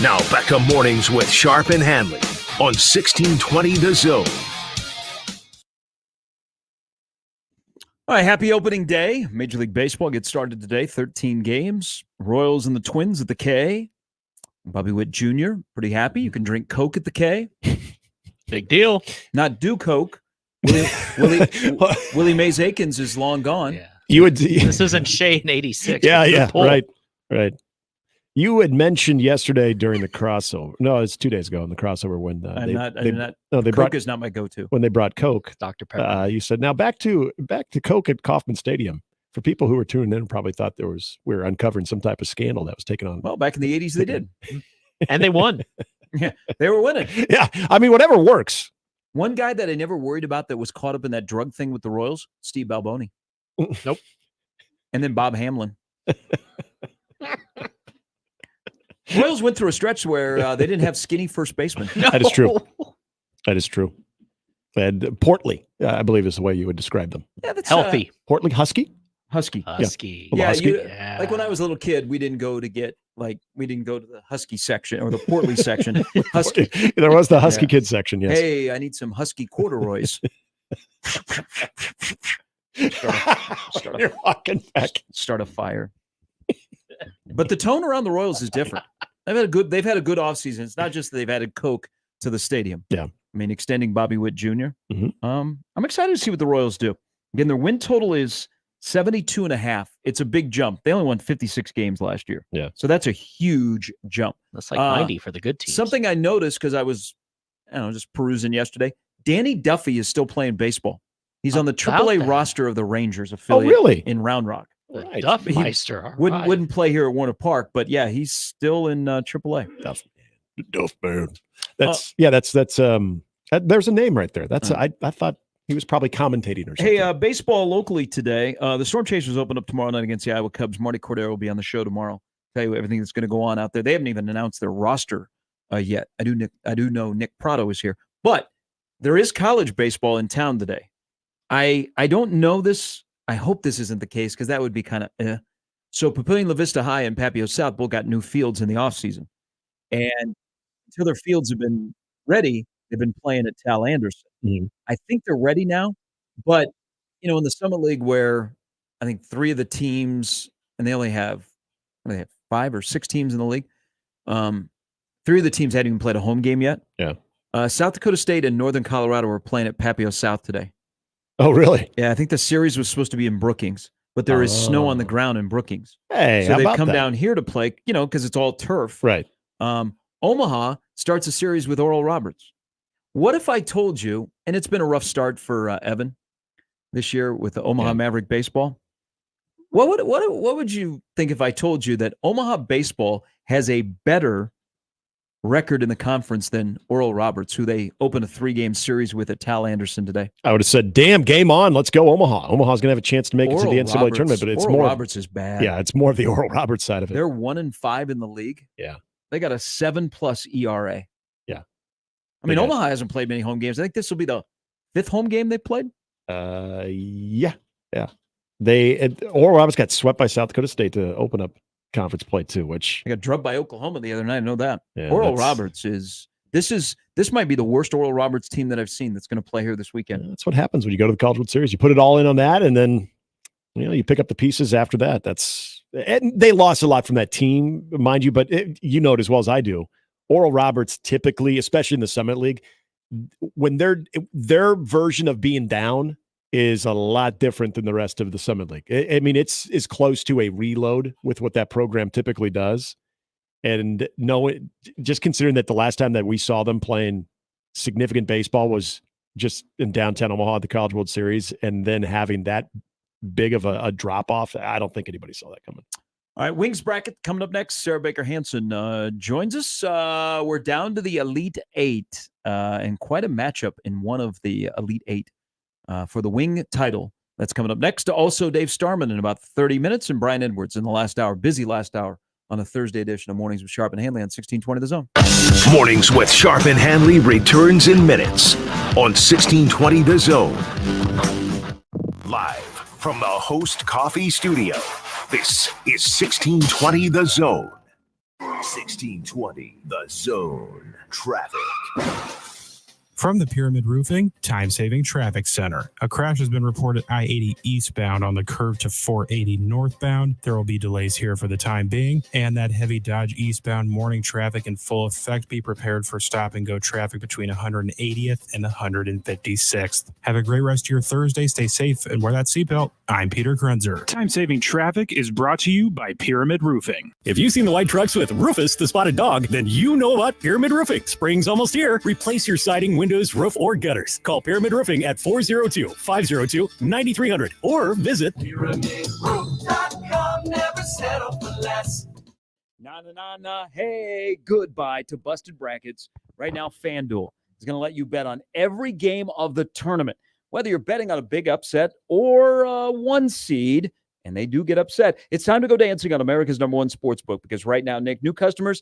Now back to Mornings with Sharp and Handley on 1620 The Zone. All right, happy opening day. Major League Baseball gets started today. 13 games. Royals and the Twins at the K. Bobby Witt Jr., pretty happy. You can drink Coke at the K. Big deal. Not do Coke. Willie Mays Aikens is long gone. Yeah. You would. This isn't Shea in '86. Yeah, right. You had mentioned yesterday during the crossover. No, it's 2 days ago in the crossover when Coke is not my go-to. When they brought Coke, Dr. Pepper. You said now back to Coke at Kauffman Stadium. For people who were tuning in, probably thought we were uncovering some type of scandal that was taken on. Well, back in the 80s, they did, and they won. Yeah, they were winning. Yeah, I mean, whatever works. One guy that I never worried about that was caught up in that drug thing with the Royals, Steve Balboni. Nope. And then Bob Hamlin. Royals went through a stretch where they didn't have skinny first basemen. No. That is true. That is true. And portly, I believe is the way you would describe them. Yeah, that's healthy. Portly, husky. Husky. Yeah, husky. Like when I was a little kid, we didn't go to the husky section or the portly section. Husky. There was the husky kid section. Yes. Hey, I need some husky corduroys. You're walking back. Start a fire. But the tone around the Royals is different. They've had a good offseason. It's not just that they've added Coke to the stadium. Yeah. I mean, extending Bobby Witt Jr. Mm-hmm. I'm excited to see what the Royals do. Again, their win total is 72.5. It's a big jump. They only won 56 games last year. Yeah. So that's a huge jump. That's like 90 for the good teams. Something I noticed because I was, just perusing yesterday. Danny Duffy is still playing baseball. He's on the AAA roster of the Rangers affiliate in Round Rock. Right. Duffmeister. Wouldn't play here at Warner Park, but yeah, he's still in AAA. Duff man. That's there's a name right there. That's I thought he was probably commentating or something. Hey, baseball locally today. The Storm Chasers open up tomorrow night against the Iowa Cubs. Marty Cordero will be on the show tomorrow. Tell you everything that's going to go on out there. They haven't even announced their roster yet. I do know Nick Prado is here, but there is college baseball in town today. I don't know this. I hope this isn't the case because that would be kind of So Papillion La Vista High and Papio South both got new fields in the offseason. And until their fields have been ready, they've been playing at Tal Anderson. Mm-hmm. I think they're ready now. But, in the Summit League where I think 3 of the teams, and they only have 5 or 6 teams in the league, 3 of the teams hadn't even played a home game yet. Yeah. South Dakota State and Northern Colorado were playing at Papio South today. Oh, really? Yeah, I think the series was supposed to be in Brookings, but there is snow on the ground in Brookings. Hey, so they've come down here to play, because it's all turf. Right. Omaha starts a series with Oral Roberts. What if I told you, and it's been a rough start for Evan this year with the Omaha Maverick baseball. What would you think if I told you that Omaha baseball has a better record in the conference than Oral Roberts, who they opened a 3-game series with at Tal Anderson today? I would have said, damn, game on. Let's go Omaha. Omaha's going to have a chance to make it to the NCAA tournament, but it's Oral more. Roberts is bad. Yeah, it's more of the Oral Roberts side of it. They're 1-5 in the league. Yeah. They got a 7+ ERA. Yeah. I mean, Omaha hasn't played many home games. I think this will be the 5th home game they played. Yeah. Oral Roberts got swept by South Dakota State to open up conference play too, which they got drubbed by Oklahoma the other night. I know that. Yeah, Oral Roberts this might be the worst Oral Roberts team that I've seen that's going to play here this weekend. That's what happens when you go to the College World Series. You put it all in on that, and then you pick up the pieces after that. And they lost a lot from that team, mind you, but you know it as well as I do. Oral Roberts typically, especially in the Summit League, when their version of being down is a lot different than the rest of the Summit League. I mean, it's close to a reload with what that program typically does. And just considering that the last time that we saw them playing significant baseball was just in downtown Omaha at the College World Series, and then having that big of a drop-off, I don't think anybody saw that coming. All right, Wings Bracket coming up next. Sarah Baker Hansen joins us. We're down to the Elite 8, and quite a matchup in one of the Elite 8 for the Wing title. That's coming up next. Also, Dave Starman in about 30 minutes, and Brian Edwards in the last hour. Busy last hour on a Thursday edition of Mornings with Sharp and Handley on 1620 The Zone. Mornings with Sharp and Handley returns in minutes on 1620 The Zone. Live from the Host Coffee Studio, this is 1620 The Zone. 1620 The Zone. Traffic. From the Pyramid Roofing Time-Saving Traffic Center. A crash has been reported I-80 eastbound on the curve to 480 northbound. There will be delays here for the time being. And that heavy Dodge eastbound morning traffic in full effect. Be prepared for stop-and-go traffic between 180th and 156th. Have a great rest of your Thursday. Stay safe and wear that seatbelt. I'm Peter Krenzer. Time-Saving Traffic is brought to you by Pyramid Roofing. If you've seen the white trucks with Rufus the Spotted Dog, then you know about Pyramid Roofing. Spring's almost here. Replace your siding, windows, roof, or gutters. Call Pyramid Roofing at 402-502-9300 or visit PyramidRoof.com. Never settle for less. Hey, goodbye to busted brackets. Right now, FanDuel is going to let you bet on every game of the tournament, whether you're betting on a big upset or one seed, and they do get upset. It's time to go dancing on America's #1 sportsbook, because right now, Nick, new customers,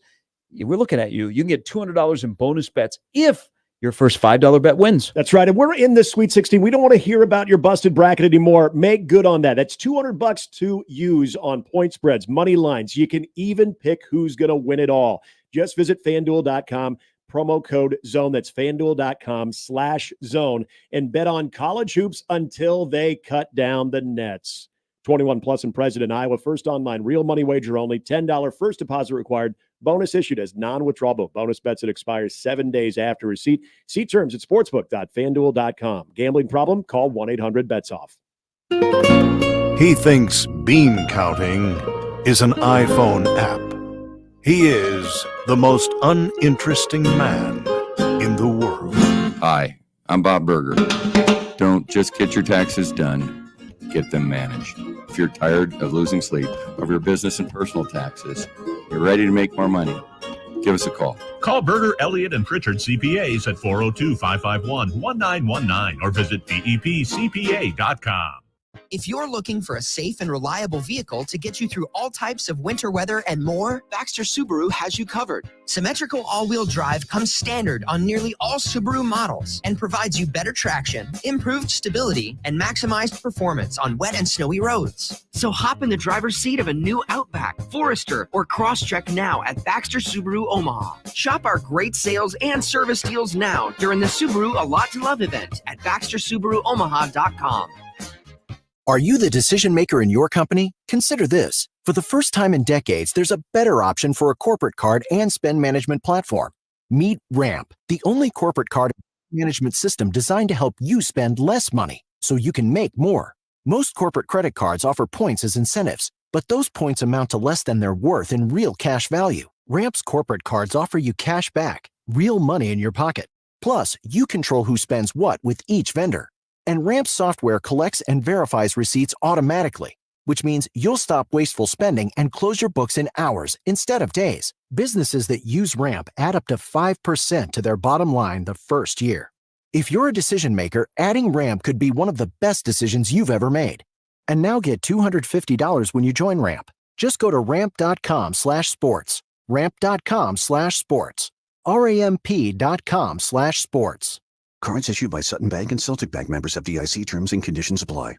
we're looking at you. You can get $200 in bonus bets if your first $5 bet wins. That's right. And we're in this Sweet 16. We don't want to hear about your busted bracket anymore. Make good on that. That's $200 to use on point spreads, money lines. You can even pick who's going to win it all. Just visit FanDuel.com, promo code ZONE. That's FanDuel.com/zone, and bet on college hoops until they cut down the nets. 21 plus and present in Iowa. First online, real money wager only. $10 first deposit required. Bonus issued as non-withdrawable bonus bets that expires 7 days after receipt. See terms at sportsbook.fanduel.com. Gambling problem? Call 1-800-BETS-OFF. He thinks bean counting is an iPhone app. He is the most uninteresting man in the world. Hi, I'm Bob Berger. Don't just get your taxes done, get them managed. If you're tired of losing sleep over your business and personal taxes, you're ready to make more money, give us a call. Call Berger, Elliott, and Pritchard CPAs at 402-551-1919 or visit BEPCPA.com. If you're looking for a safe and reliable vehicle to get you through all types of winter weather and more, Baxter Subaru has you covered. Symmetrical all-wheel drive comes standard on nearly all Subaru models and provides you better traction, improved stability, and maximized performance on wet and snowy roads. So hop in the driver's seat of a new Outback, Forester, or Crosstrek now at Baxter Subaru Omaha. Shop our great sales and service deals now during the Subaru A Lot to Love event at BaxterSubaruOmaha.com. Are you the decision maker in your company? Consider this. For the first time in decades, there's a better option for a corporate card and spend management platform. Meet Ramp, the only corporate card management system designed to help you spend less money so you can make more. Most corporate credit cards offer points as incentives, but those points amount to less than their worth in real cash value. Ramp's corporate cards offer you cash back, real money in your pocket. Plus, you control who spends what with each vendor. And Ramp software collects and verifies receipts automatically, which means you'll stop wasteful spending and close your books in hours instead of days. Businesses that use Ramp add up to 5% to their bottom line the first year. If you're a decision maker, adding Ramp could be one of the best decisions you've ever made. And now get $250 when you join Ramp. Just go to ramp.com/sports. Ramp.com/sports. RAMP.com/sports. Cards issued by Sutton Bank and Celtic Bank, members of FDIC. Terms and conditions apply.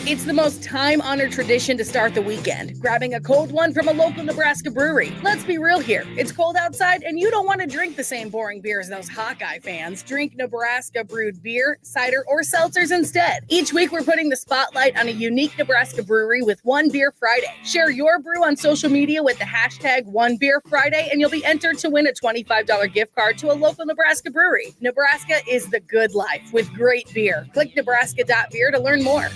It's the most time-honored tradition to start the weekend, grabbing a cold one from a local Nebraska brewery. Let's be real here. It's cold outside, and you don't want to drink the same boring beer as those Hawkeye fans. Drink Nebraska brewed beer, cider, or seltzers instead. Each week, we're putting the spotlight on a unique Nebraska brewery with One Beer Friday. Share your brew on social media with the hashtag One Beer Friday, and you'll be entered to win a $25 gift card to a local Nebraska brewery. Nebraska is the good life with great beer. Click nebraska.beer to learn more.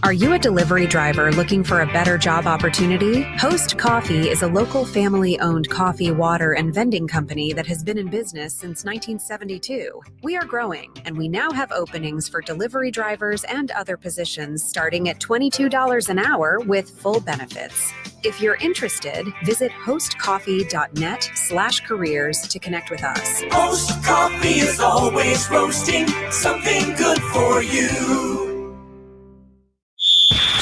Are you a delivery driver looking for a better job opportunity? Host Coffee is a local family-owned coffee, water, and vending company that has been in business since 1972. We are growing, and we now have openings for delivery drivers and other positions starting at $22 an hour with full benefits. If you're interested, visit hostcoffee.net/careers to connect with us. Host Coffee is always roasting something good for you.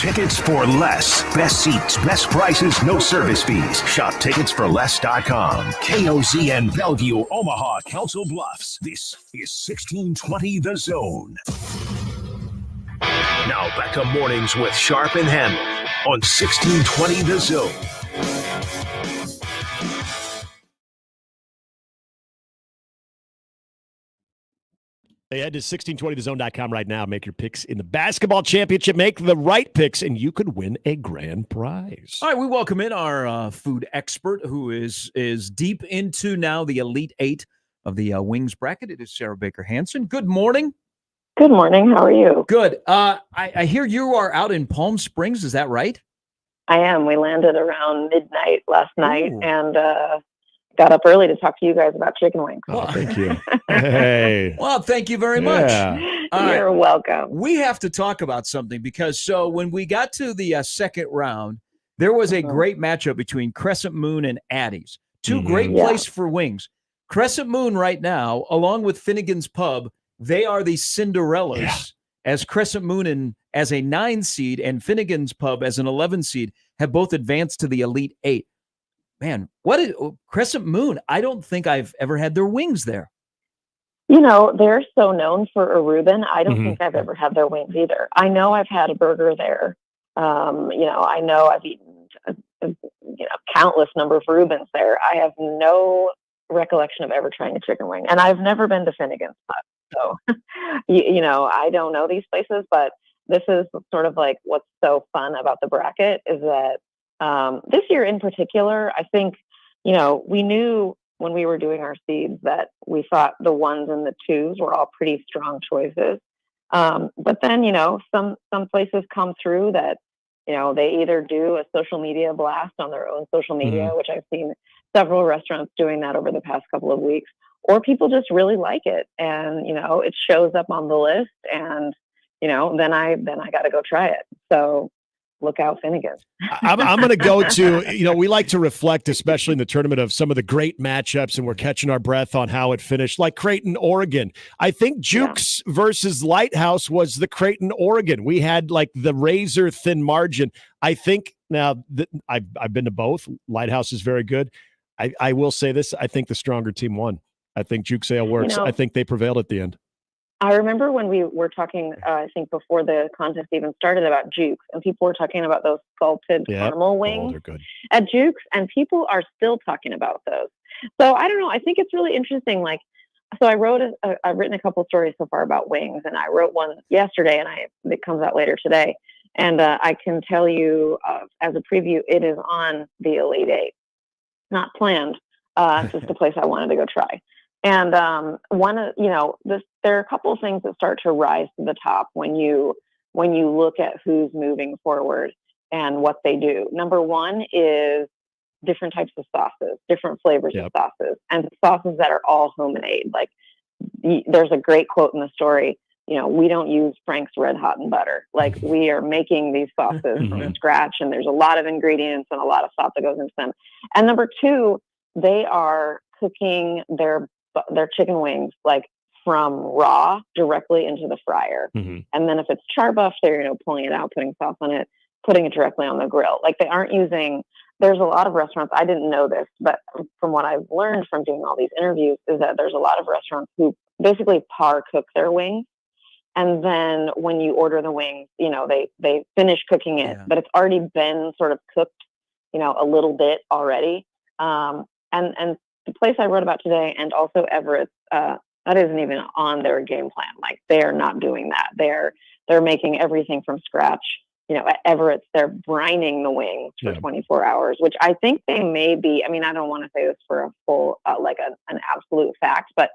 tickets for less. Best seats, best prices, no service fees. Shop ticketsforless.com. KOZN Bellevue, Omaha, Council Bluffs. This is 1620 The Zone. Now back to mornings with Sharp and Handley on 1620 The Zone. Hey, head to 1620thezone.com right now. Make your picks in the basketball championship. Make the right picks, and you could win a grand prize. All right, we welcome in our food expert who is deep into now the Elite Eight of the Wings bracket. It is Sarah Baker Hansen. Good morning. Good morning. How are you? Good. I hear you are out in Palm Springs. Is that right? I am. We landed around midnight last night and got up early to talk to you guys about chicken wings. Oh, thank you. Hey. Well, thank you very much. You're welcome. We have to talk about something because when we got to the second round, there was a great matchup between Crescent Moon and Addie's. Two great places for wings. Crescent Moon right now, along with Finnegan's Pub, they are the Cinderellas, as Crescent Moon as a 9 seed and Finnegan's Pub as an 11 seed have both advanced to the Elite Eight. Man, what is Crescent Moon? I don't think I've ever had their wings there. You know, they're so known for a Reuben. I don't think I've ever had their wings either. I know I've had a burger there. I know I've eaten countless number of Reubens there. I have no recollection of ever trying a chicken wing, and I've never been to Finnegan's Pub. So, I don't know these places, but this is sort of like what's so fun about the bracket is that this year in particular, I think, we knew when we were doing our seeds that we thought the 1s and the 2s were all pretty strong choices. But then, some places come through that, they either do a social media blast on their own social media, which I've seen several restaurants doing that over the past couple of weeks, or people just really like it. And, it shows up on the list and, then I got to go try it. So look out, Finnegan. I'm going to go to, we like to reflect, especially in the tournament, of some of the great matchups, and we're catching our breath on how it finished, like Creighton, Oregon. I think Jukes versus Lighthouse was the Creighton, Oregon. We had like the razor thin margin. I think now I've been to both. Lighthouse is very good. I will say this. I think the stronger team won. I think Jukes Ale works. I think they prevailed at the end. I remember when we were talking, I think before the contest even started, about Jukes, and people were talking about those salted caramel wings at Jukes, and people are still talking about those. So I don't know. I think it's really interesting. So I've written a couple stories so far about wings, and I wrote one yesterday, and it comes out later today. And I can tell you as a preview, it is on the Elite Eight, not planned. It's just a place I wanted to go try. And there are a couple of things that start to rise to the top when you look at who's moving forward and what they do. Number one is different types of sauces, different flavors of sauces, and sauces that are all homemade. Like there's a great quote in the story. We don't use Frank's Red Hot and Butter. Like we are making these sauces from scratch, and there's a lot of ingredients and a lot of thought that goes into them. And number two, they are cooking their chicken wings like from raw directly into the fryer. And then if it's char buff, they're pulling it out, putting sauce on it, putting it directly on the grill. Like they aren't using. There's a lot of restaurants, I didn't know this, but from what I've learned from doing all these interviews is that there's a lot of restaurants who basically par cook their wings, and then when you order the wings, they finish cooking it, but it's already been sort of cooked a little bit already. And the place I wrote about today, and also Everett, that isn't even on their game plan. Like they are not doing that. They're making everything from scratch. At Everett's, they're brining the wings for 24 hours, which I think they may be. I mean, I don't want to say this for a full, an absolute fact, but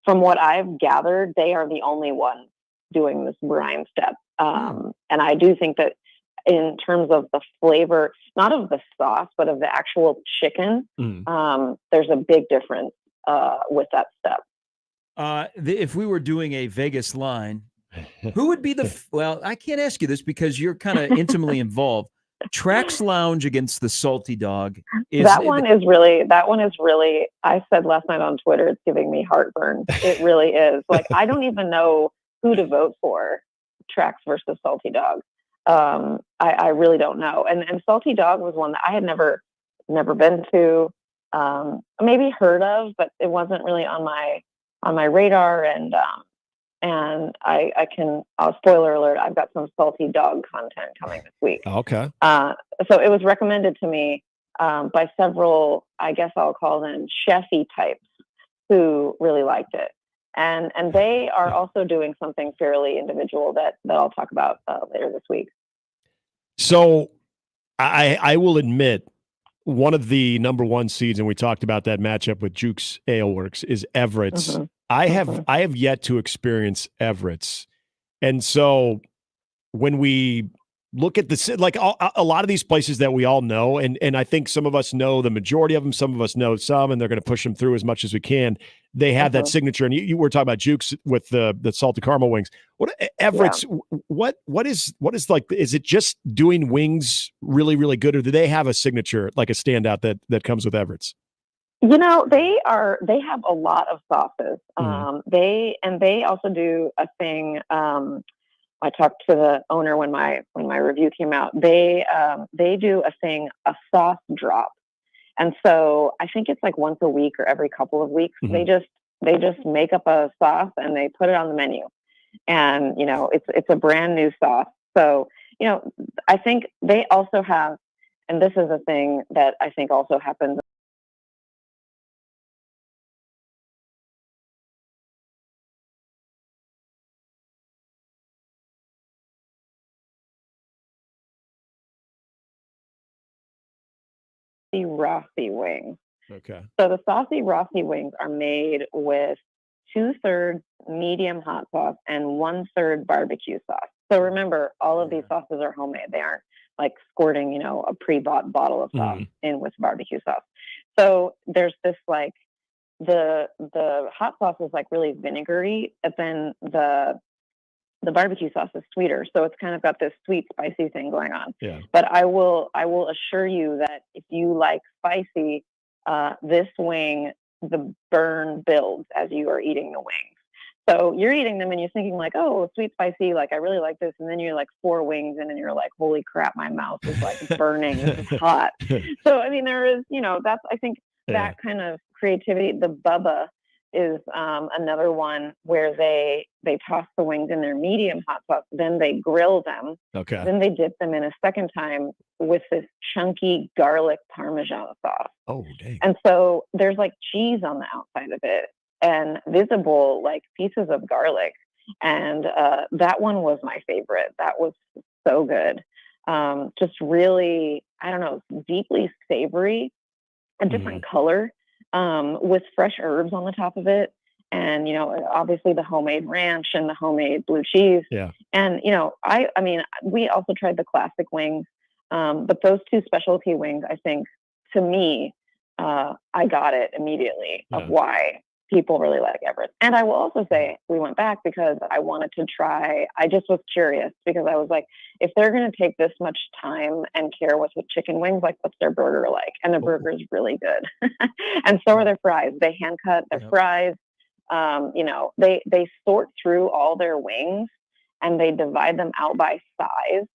from what I've gathered, they are the only ones doing this brine step. And I do think that in terms of the flavor, not of the sauce, but of the actual chicken, there's a big difference with that step. If we were doing a Vegas line, who would be well, I can't ask you this because you're kind of intimately involved. Trax Lounge against the Salty Dog. That one is really, I said last night on Twitter, it's giving me heartburn. It really is. Like, I don't even know who to vote for, Trax versus Salty Dog. I really don't know. And Salty Dog was one that I had never been to, maybe heard of, but it wasn't really on my radar. And spoiler alert, I've got some Salty Dog content coming this week. Okay. So it was recommended to me by several, I guess I'll call them chefy types, who really liked it. And they are also doing something fairly individual that I'll talk about later this week. So I will admit, one of the number one seeds, and we talked about that matchup with Jukes Ale Works, is Everett's. Mm-hmm. I have yet to experience Everett's. And so when we look at this, like a lot of these places that we all know, and I think some of us know the majority of them, some of us know some, and they're going to push them through as much as we can. They have that signature. And you were talking about Jukes with the salted caramel wings. What Everett's, what is like, is it just doing wings really, really good, or do they have a signature, like a standout that comes with Everett's? They have a lot of sauces. They also do a thing. I talked to the owner when my review came out. They do a sauce drop. And so I think it's like once a week or every couple of weeks. They just make up a sauce and they put it on the menu. And, it's a brand new sauce. So, I think they also have, and this is a thing that I think also happens. Rossi wings. Okay. So the saucy Rossi wings are made with 2/3 medium hot sauce and 1/3 barbecue sauce. So remember, all of these sauces are homemade. They aren't like squirting, a pre-bought bottle of sauce in with barbecue sauce. So there's this like the hot sauce is like really vinegary, but then the barbecue sauce is sweeter. So it's kind of got this sweet, spicy thing going on. Yeah. But I will assure you that if you like spicy, this wing, the burn builds as you are eating the wings. So you're eating them and you're thinking like, oh, sweet, spicy, like I really like this. And then you're like 4 wings in and you're like, holy crap, my mouth is like burning. This is hot. So, I mean, there is, that's, I think that kind of creativity. The Bubba is another one where they toss the wings in their medium hot sauce, then they grill them. Okay. Then they dip them in a second time with this chunky garlic Parmesan sauce. Oh, dang. And so there's like cheese on the outside of it and visible like pieces of garlic. And that one was my favorite. That was so good. Just really, I don't know, deeply savory, a different color. With fresh herbs on the top of it. And, obviously the homemade ranch and the homemade blue cheese. Yeah. And, I mean, we also tried the classic wings. But those 2 specialty wings, I think, to me, I got it immediately of why people really like Everett. And I will also say we went back because I wanted to try, I just was curious because I was like, if they're going to take this much time and care with chicken wings, like what's their burger like? And the burger is really good. And so are their fries. They hand cut their fries. They sort through all their wings and they divide them out by size.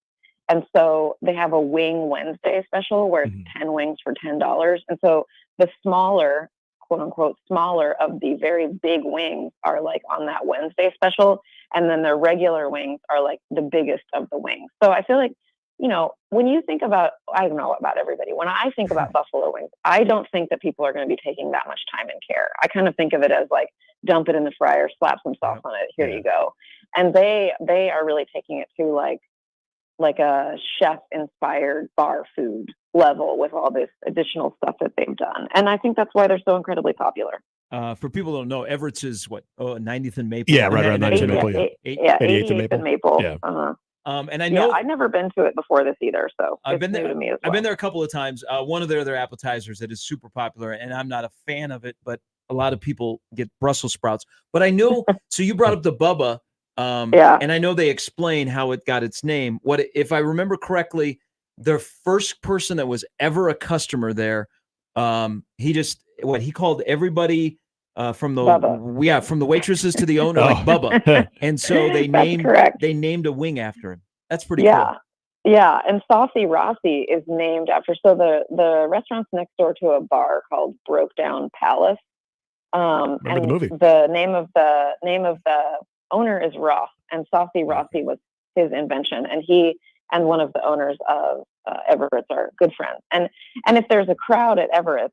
And so they have a Wing Wednesday special where it's 10 wings for $10. And so the smaller, quote unquote, smaller of the very big wings are like on that Wednesday special. And then the regular wings are like the biggest of the wings. So I feel like, when you think about, I don't know about everybody, when I think about buffalo wings, I don't think that people are going to be taking that much time and care. I kind of think of it as like, dump it in the fryer, slap some sauce on it. Here you go. And they are really taking it to like a chef inspired bar food level with all this additional stuff that they've done. And I think that's why they're so incredibly popular. For people who don't know, Everett's is what? 90th and Maple? Yeah, right around 90th and Maple. Yeah, 88th and Maple. Yeah. Uh-huh. And I know I've never been to it before this either. So I've been there. To me as well. I've been there a couple of times. One of their appetizers that is super popular, and I'm not a fan of it, but a lot of people get Brussels sprouts. But I know, so you brought up the Bubba, and I know they explain how it got its name. If I remember correctly, the first person that was ever a customer there, he called everybody from the waitresses to the owner like Bubba, and so they named a wing after him. That's pretty cool. Yeah, and Saucy Rossi is named after. So the restaurant's next door to a bar called Broke Down Palace. Remember and the movie? The name of the owner is Ross, and Saucy Rossi was his invention. And he and one of the owners of Everett's are good friends. And if there's a crowd at Everett's,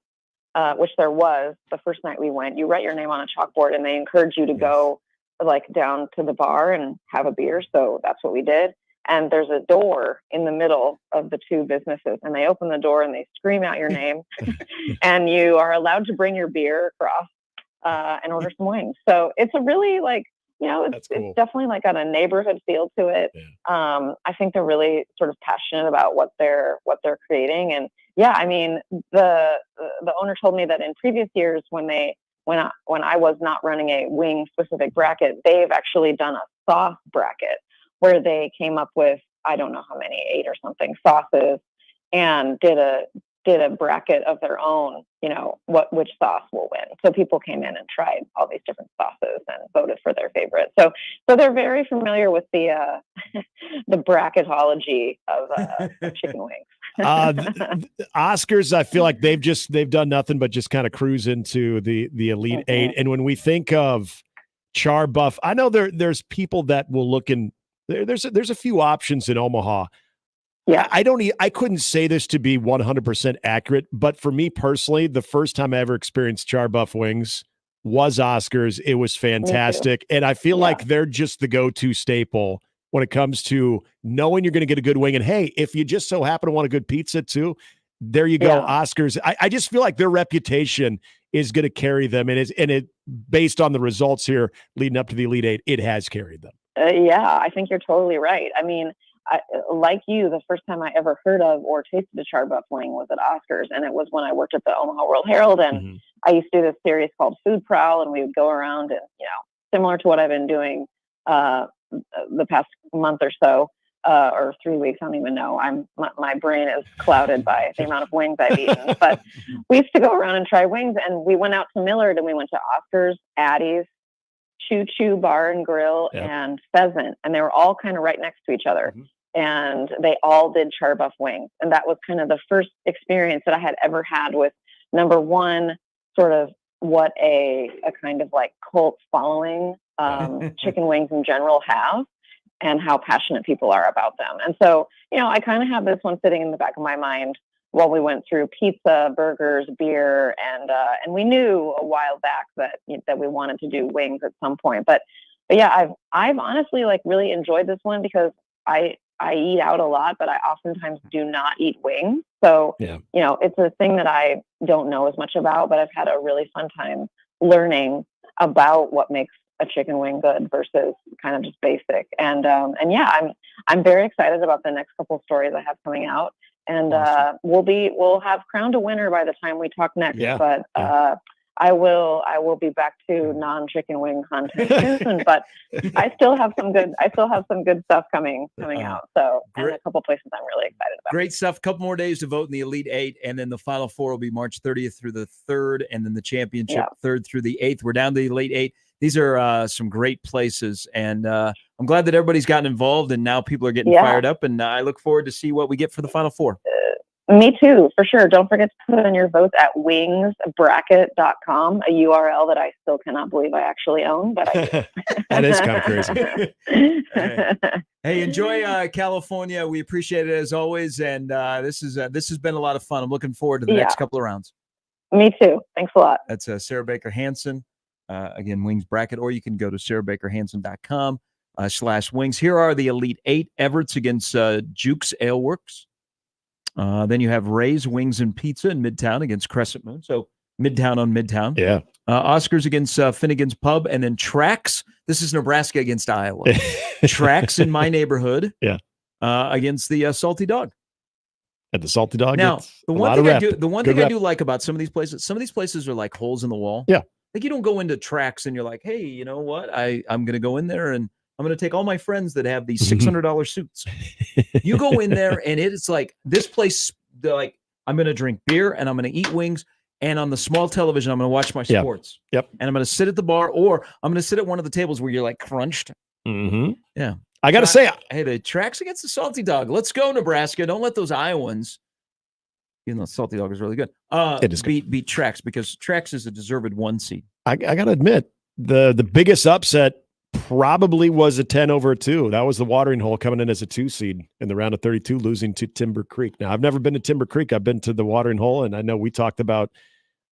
which there was the first night we went, you write your name on a chalkboard, and they encourage you to go like down to the bar and have a beer. So that's what we did. And there's a door in the middle of the two businesses, and they open the door and they scream out your name, and you are allowed to bring your beer across and order some wings. So it's a really it's definitely like got a neighborhood feel to it. Yeah. I think they're really sort of passionate about what they're creating. And yeah, I mean, the owner told me that in previous years when I was not running a wing specific bracket, they've actually done a sauce bracket where they came up with, I don't know how many, 8 or something sauces, and did a bracket of their own, which sauce will win. So people came in and tried all these different sauces and voted for their favorite. So they're very familiar with the the bracketology of chicken wings. Oscars, I feel like they've done nothing but just kind of cruise into the Elite Eight. And when we think of char buff, I know there's people that will look in. There's a few options in Omaha. Yeah, I couldn't say this to be 100% accurate, but for me personally, the first time I ever experienced char buff wings was Oscars. It was fantastic, and I feel like they're just the go-to staple when it comes to knowing you're going to get a good wing. And hey, if you just so happen to want a good pizza too, there you go. Oscars. I just feel like their reputation is going to carry them, and it based on the results here leading up to the Elite Eight, it has carried them. Yeah, I think you're totally right. I mean, like you, the first time I ever heard of or tasted a char buff wing was at Oscars, and it was when I worked at the Omaha World Herald, and I used to do this series called Food Prowl, and we would go around and, similar to what I've been doing the past month or so, or 3 weeks, I don't even know. My brain is clouded by the amount of wings I've eaten. But we used to go around and try wings, and we went out to Millard, and we went to Oscars, Addie's, Choo Choo Bar and Grill, and Pheasant, and they were all kind of right next to each other. And they all did char buff wings. And that was kind of the first experience that I had ever had with, number one, sort of what a kind of like cult following chicken wings in general have, and how passionate people are about them. And so, I kind of have this one sitting in the back of my mind while we went through pizza, burgers, beer, and we knew a while back that we wanted to do wings at some point. But yeah, I've honestly really enjoyed this one because I eat out a lot, but I oftentimes do not eat wings. So, it's a thing that I don't know as much about, but I've had a really fun time learning about what makes a chicken wing good versus kind of just basic. And yeah, I'm very excited about the next couple of stories I have coming out. And we'll have crowned a winner by the time we talk next. Yeah. But I will be back to non-chicken wing content soon. But I still have some good stuff coming out. So and a couple places I'm really excited about. Great stuff. A couple more days to vote in the Elite Eight, and then the Final Four will be March 30th through the 3rd, and then the championship 3rd through the 8th. We're down to the Elite Eight. These are some great places, and I'm glad that everybody's gotten involved, and now people are getting fired up, and I look forward to see what we get for the Final Four. Me too, for sure. Don't forget to put in your votes at wingsbracket.com, a URL that I still cannot believe I actually own, but I do. That is kind of crazy. Hey, enjoy California. We appreciate it as always, and this has been a lot of fun. I'm looking forward to the next couple of rounds. Me too. Thanks a lot. That's Sarah Baker Hansen. Again, Wings Bracket, or you can go to sarahbakerhansen.com/wings. Here are the Elite Eight. Everett's against Jukes Ale Works. Then you have Ray's Wings and Pizza in Midtown against Crescent Moon. So Midtown on Midtown. Yeah. Oscars against Finnegan's Pub. And then Tracks. This is Nebraska against Iowa. Tracks in my neighborhood. Yeah. Against the Salty Dog. At the Salty Dog. Now, the one thing I do like about some of these places are like holes in the wall. Yeah. Like you don't go into Tracks and you're like, hey, you know what? I'm going to go in there and I'm going to take all my friends that have these $600 suits. You go in there and it's like this place, they're like, I'm going to drink beer and I'm going to eat wings. And on the small television, I'm going to watch my sports. Yep. And I'm going to sit at the bar, or I'm going to sit at one of the tables where you're like crunched. Mm-hmm. Yeah. I got to say, hey, the Trax against the Salty Dog. Let's go, Nebraska. Don't let those Iowans, even though Salty Dog is really good, beat Trax, because Trax is a deserved 1 seed. I got to admit, the biggest upset probably was a 10 over 2. That was the Watering Hole coming in as a 2 seed in the round of 32, losing to Timber Creek. Now, I've never been to Timber Creek. I've been to the Watering Hole, and I know we talked about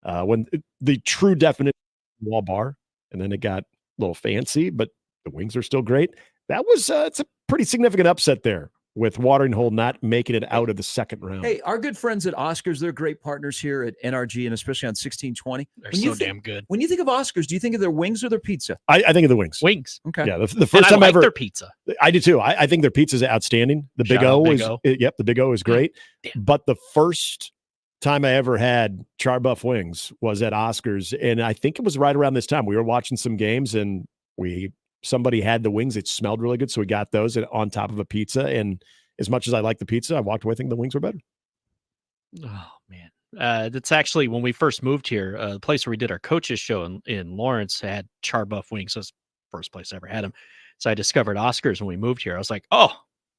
when the true definition of wall bar, and then it got a little fancy, but the wings are still great. That was it's a pretty significant upset there with Watering Hole not making it out of the second round. Hey, our good friends at Oscars, they're great partners here at NRG, and especially on 1620. They're so damn good. When you think of Oscars, do you think of their wings or their pizza? I think of the wings. Wings. Okay. Yeah, the first time I like ever their pizza. I do too. I think their pizza is outstanding. The Big Shout out O Big is O. the Big O is great. But the first time I ever had Charbuff wings was at Oscars, and I think it was right around this time. We were watching some games, and somebody had the wings. It smelled really good, so we got those on top of a pizza. And as much as I like the pizza, I walked away thinking the wings were better. Oh man, that's actually when we first moved here. The place where we did our coaches show in Lawrence had Charbuff wings. That's the first place I ever had them. So I discovered Oscars when we moved here. I was like, oh,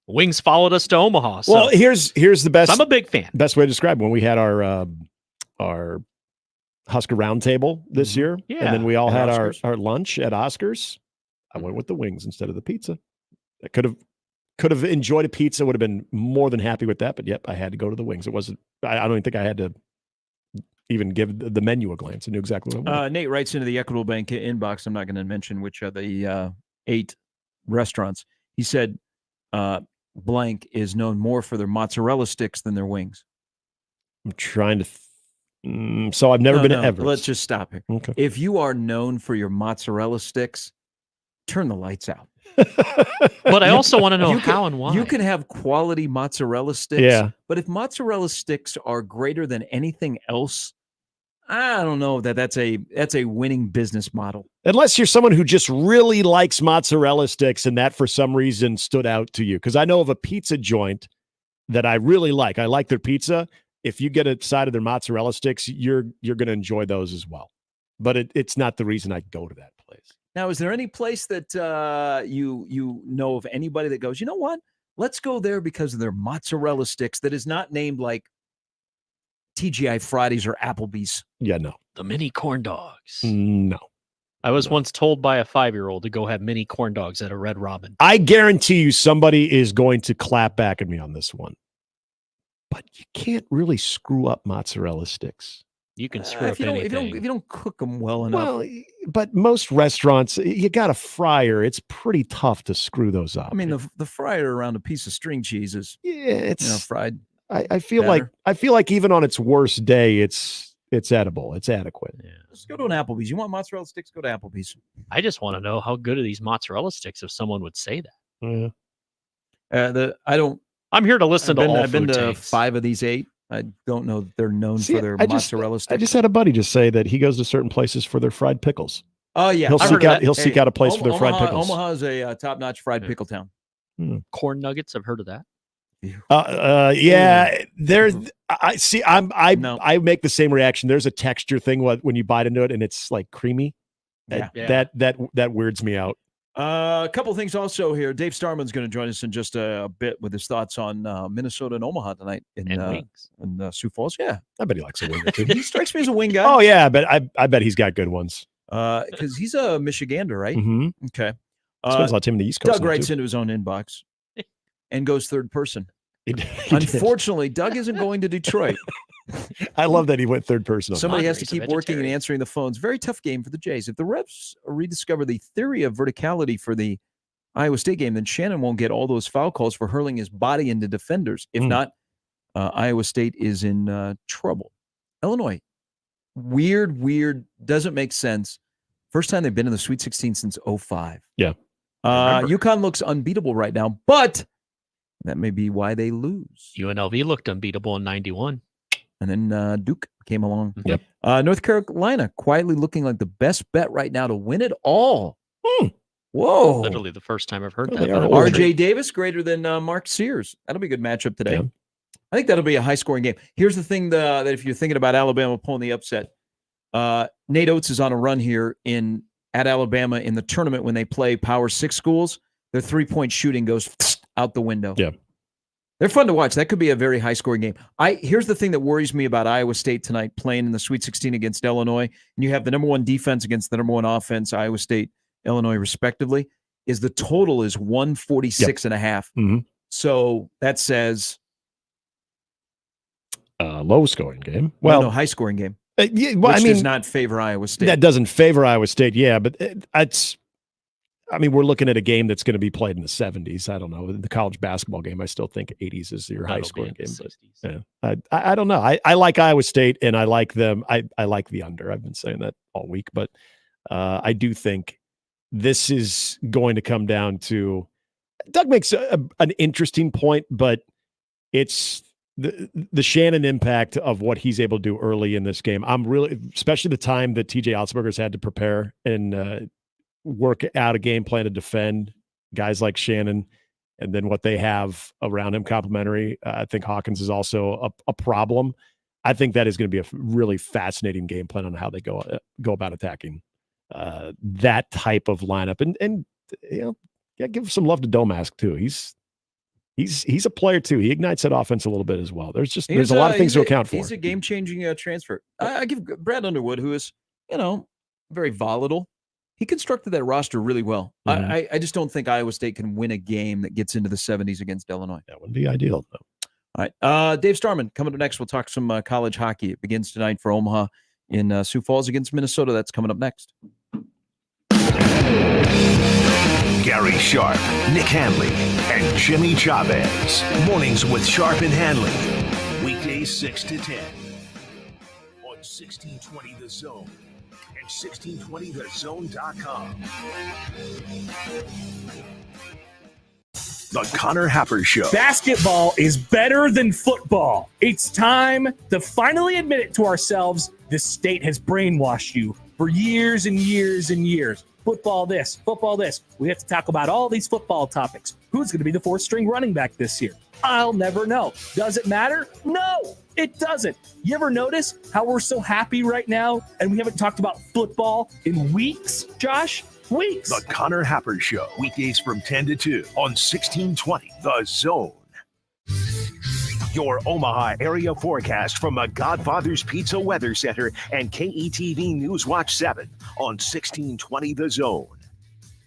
wings followed us to Omaha. So, Well, here's the best. I'm a big fan. Best way to describe when we had our Husker Roundtable this year, Yeah, and then we all at had Oscars. our lunch at Oscars. I went with the wings instead of the pizza. I could have enjoyed a pizza, would have been more than happy with that, but yep, I had to go to the wings. It wasn't. I don't even think I had to even give the menu a glance. I knew exactly what I wanted. Nate writes into the Equitable Bank inbox. I'm not going to mention which are the 8 restaurants. He said, blank is known more for their mozzarella sticks than their wings. I'm trying to. So I've never been to Everett's. Let's just stop here. Okay. If you are known for your mozzarella sticks, turn the lights out. But I also want to know You can- how and why. You can have quality mozzarella sticks, Yeah. but if mozzarella sticks are greater than anything else, I don't know that's a winning business model. Unless you're someone who just really likes mozzarella sticks and that for some reason stood out to you. Because I know of a pizza joint that I really like. I like their pizza. If you get a side of their mozzarella sticks, you're going to enjoy those as well. But it's not the reason I go to that place. Now, is there any place that you know of anybody that goes, you know what? Let's go there because of their mozzarella sticks that is not named like TGI Fridays or Applebee's? Yeah, no. The mini corn dogs. No. I was once told by a 5-year-old to go have mini corn dogs at a Red Robin. I guarantee you somebody is going to clap back at me on this one. But you can't really screw up mozzarella sticks. You can screw up anything. If you don't cook them well enough. Well, but most restaurants, you got a fryer. It's pretty tough to screw those up. I mean, the fryer around a piece of string cheese is it's fried. I feel like even on its worst day, it's edible. It's adequate. Yeah. Let's go to an Applebee's. You want mozzarella sticks? Go to Applebee's. I just want to know how good are these mozzarella sticks if someone would say that. Yeah. I'm here to listen to all I've been food to takes. 5 of these 8. I don't know that they're known for their mozzarella sticks. I just had a buddy just say that he goes to certain places for their fried pickles. Oh yeah, he'll seek out a place for their fried pickles. Omaha is a top-notch fried pickle town. Corn nuggets, I've heard of that. Yeah, there's. I see. I make the same reaction. There's a texture thing when you bite into it and it's like creamy. That weirds me out. A couple things also here. Dave Starman's going to join us in just a bit with his thoughts on Minnesota and Omaha tonight in Sioux Falls. Yeah, I bet he likes a wing or two. He strikes me as a wing guy. Oh yeah, I bet he's got good ones. Because he's a Michigander, right? Mm-hmm. Okay. Spends a lot of time in the East Coast. Doug now, writes too. into his own inbox and goes third person. He did. Unfortunately, Doug isn't going to Detroit. I love that he went third person. On Somebody that. has to keep working and answering the phones. Very tough game for the Jays. If the refs rediscover the theory of verticality for the Iowa State game, then Shannon won't get all those foul calls for hurling his body into defenders. If not, Iowa State is in trouble. Illinois, weird, doesn't make sense. First time they've been in the Sweet 16 since 2005. Yeah. UConn looks unbeatable right now, but that may be why they lose. UNLV looked unbeatable in 91. And then Duke came along. Yep. North Carolina quietly looking like the best bet right now to win it all. Whoa. Literally the first time I've heard Well, that. they are RJ Davis greater than Mark Sears. That'll be a good matchup today. Yeah. I think that'll be a high-scoring game. Here's the thing that if you're thinking about Alabama pulling the upset, Nate Oates is on a run here at Alabama in the tournament when they play Power 6 schools. their 3-point shooting goes out the window. Yeah. They're fun to watch. That could be a very high-scoring game. Here's the thing that worries me about Iowa State tonight playing in the Sweet 16 against Illinois, and you have the number 1 defense against the number 1 offense, Iowa State, Illinois, respectively, is the total is 146 and a half. Mm-hmm. So that says low-scoring game. Well, no, high-scoring game. Yeah, well, which does not favor Iowa State. That doesn't favor Iowa State, yeah, but we're looking at a game that's going to be played in the 70s. I don't know. The college basketball game, I still think 80s is your high-scoring game. But, yeah, I don't know. I like Iowa State, and I like them. I like the under. I've been saying that all week, but I do think this is going to come down to – Doug makes an interesting point, but it's the Shannon impact of what he's able to do early in this game. I'm really – especially the time that TJ Otzelberger's had to prepare and work out a game plan to defend guys like Shannon, and then what they have around him complementary. I think Hawkins is also a problem. I think that is going to be a really fascinating game plan on how they go about attacking that type of lineup. And give some love to Domask too. He's a player too. He ignites that offense a little bit as well. There's a lot of things to account for. He's a game-changing transfer. I give Brad Underwood, who is, very volatile. He constructed that roster really well. Mm-hmm. I just don't think Iowa State can win a game that gets into the 70s against Illinois. That would be ideal, though. All right. Dave Starman coming up next. We'll talk some college hockey. It begins tonight for Omaha in Sioux Falls against Minnesota. That's coming up next. Gary Sharp, Nick Handley, and Jimmy Chavez. Mornings with Sharp and Handley. Weekdays 6 to 10 on 1620 The Zone. 1620thezone.com. The Connor Happer Show. Basketball is better than football. It's time to finally admit it to ourselves. This state has brainwashed you for years and years and years. Football this, football this. We have to talk about all these football topics. Who's going to be the 4th-string running back this year? I'll never know. Does it matter? No, it doesn't. You ever notice how we're so happy right now and we haven't talked about football in weeks, Josh? Weeks. The Connor Happer Show. Weekdays from 10 to 2 on 1620 The Zone. Your Omaha area forecast from the Godfather's Pizza Weather Center and KETV News Watch 7 on 1620 The Zone.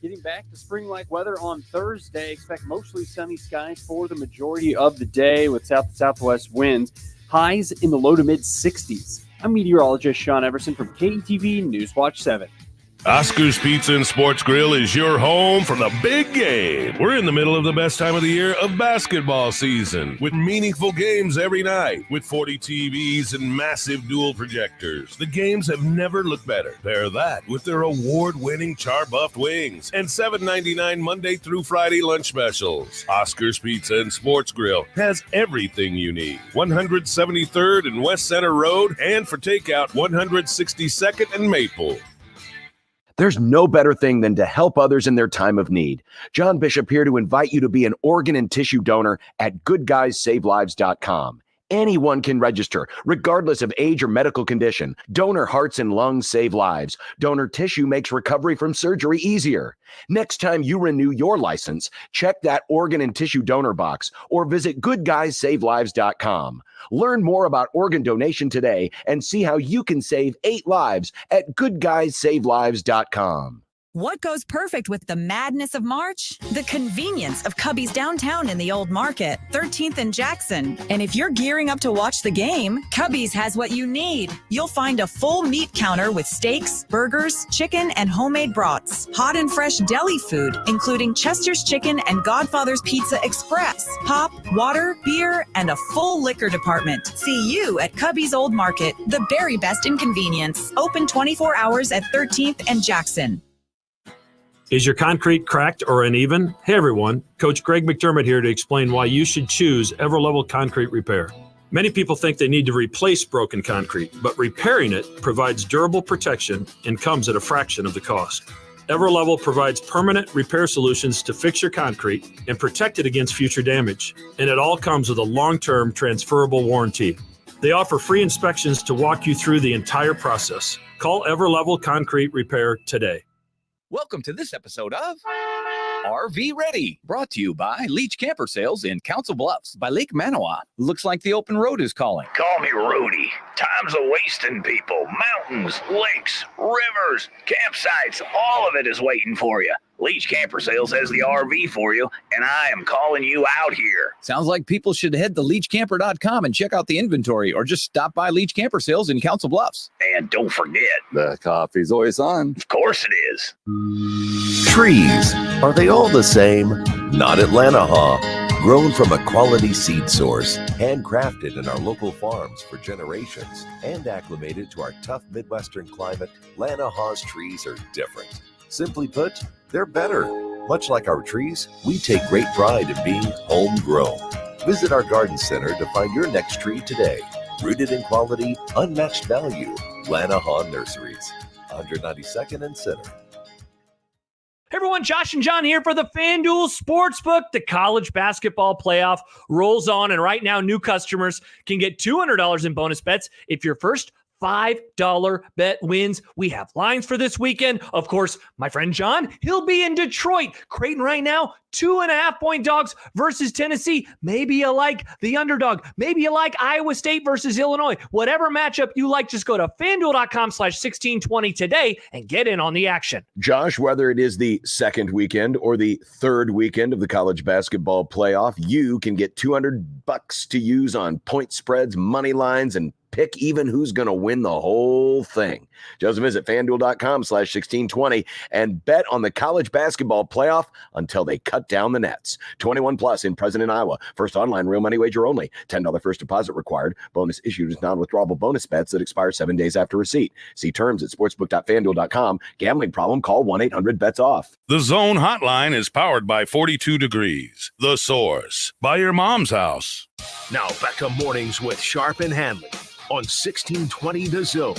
Getting back to spring-like weather on Thursday. Expect mostly sunny skies for the majority of the day with south-southwest winds. Highs in the low to mid-60s. I'm meteorologist Sean Everson from KETV News Watch 7. Oscar's Pizza and Sports Grill is your home for the big game. We're in the middle of the best time of the year of basketball season, with meaningful games every night, with 40 TVs and massive dual projectors. The games have never looked better. Pair that with their award-winning char-buffed wings and $7.99 Monday through Friday lunch specials. Oscar's Pizza and Sports Grill has everything you need. 173rd and West Center Road, and for takeout, 162nd and Maple. There's no better thing than to help others in their time of need. John Bishop here to invite you to be an organ and tissue donor at goodguysavelives.com. Anyone can register, regardless of age or medical condition. Donor hearts and lungs save lives. Donor tissue makes recovery from surgery easier. Next time you renew your license, check that organ and tissue donor box or visit goodguysavelives.com. Learn more about organ donation today and see how you can save 8 lives at goodguysavelives.com. What goes perfect with the madness of March? The convenience of Cubby's downtown in the Old Market, 13th and Jackson. And if you're gearing up to watch the game, Cubby's has what you need. You'll find a full meat counter with steaks, burgers, chicken, and homemade brats. Hot and fresh deli food, including Chester's Chicken and Godfather's Pizza Express. Pop, water, beer, and a full liquor department. See you at Cubby's Old Market, the very best in convenience. Open 24 hours at 13th and Jackson. Is your concrete cracked or uneven? Hey everyone, Coach Greg McDermott here to explain why you should choose Everlevel Concrete Repair. Many people think they need to replace broken concrete, but repairing it provides durable protection and comes at a fraction of the cost. Everlevel provides permanent repair solutions to fix your concrete and protect it against future damage. And it all comes with a long-term transferable warranty. They offer free inspections to walk you through the entire process. Call Everlevel Concrete Repair today. Welcome to this episode of RV Ready, brought to you by Leach Camper Sales in Council Bluffs by Lake Manawa. Looks like the open road is calling. Call me Rudy. Time's a-wasting people. Mountains, lakes, rivers, campsites, all of it is waiting for you. Leach Camper Sales has the RV for you, and I am calling you out here. Sounds like people should head to leachcamper.com and check out the inventory, or just stop by Leach Camper Sales in Council Bluffs. And don't forget, the coffee's always on. Of course it is. Trees, are they all the same? Not at Lanahaw. Grown from a quality seed source, handcrafted in our local farms for generations, and acclimated to our tough Midwestern climate, Lanahaw's trees are different. Simply put, they're better. Much like our trees, we take great pride in being homegrown. Visit our garden center to find your next tree today. Rooted in quality, unmatched value. Lanahaw Nurseries, 192nd and Center. Hey everyone, Josh and John here for the FanDuel Sportsbook. The college basketball playoff rolls on, and right now new customers can get $200 in bonus bets if your first $5 bet wins. We have lines for this weekend. Of course, my friend John, he'll be in Detroit. Creighton right now, 2.5-point dogs versus Tennessee. Maybe you like the underdog. Maybe you like Iowa State versus Illinois. Whatever matchup you like, just go to FanDuel.com/1620 today and get in on the action. Josh, whether it is the second weekend or the third weekend of the college basketball playoff, you can get $200 to use on point spreads, money lines, and pick even who's going to win the whole thing. Just visit FanDuel.com/1620 and bet on the college basketball playoff until they cut down the nets. 21 plus in present in Iowa. First online real money wager only. $10 first deposit required. Bonus issued as non-withdrawable bonus bets that expire 7 days after receipt. See terms at sportsbook.fanduel.com. Gambling problem? Call 1-800-BETS-OFF. The Zone Hotline is powered by 42 Degrees. The Source. By your mom's house. Now back to mornings with Sharp and Handley on 1620 The Zone.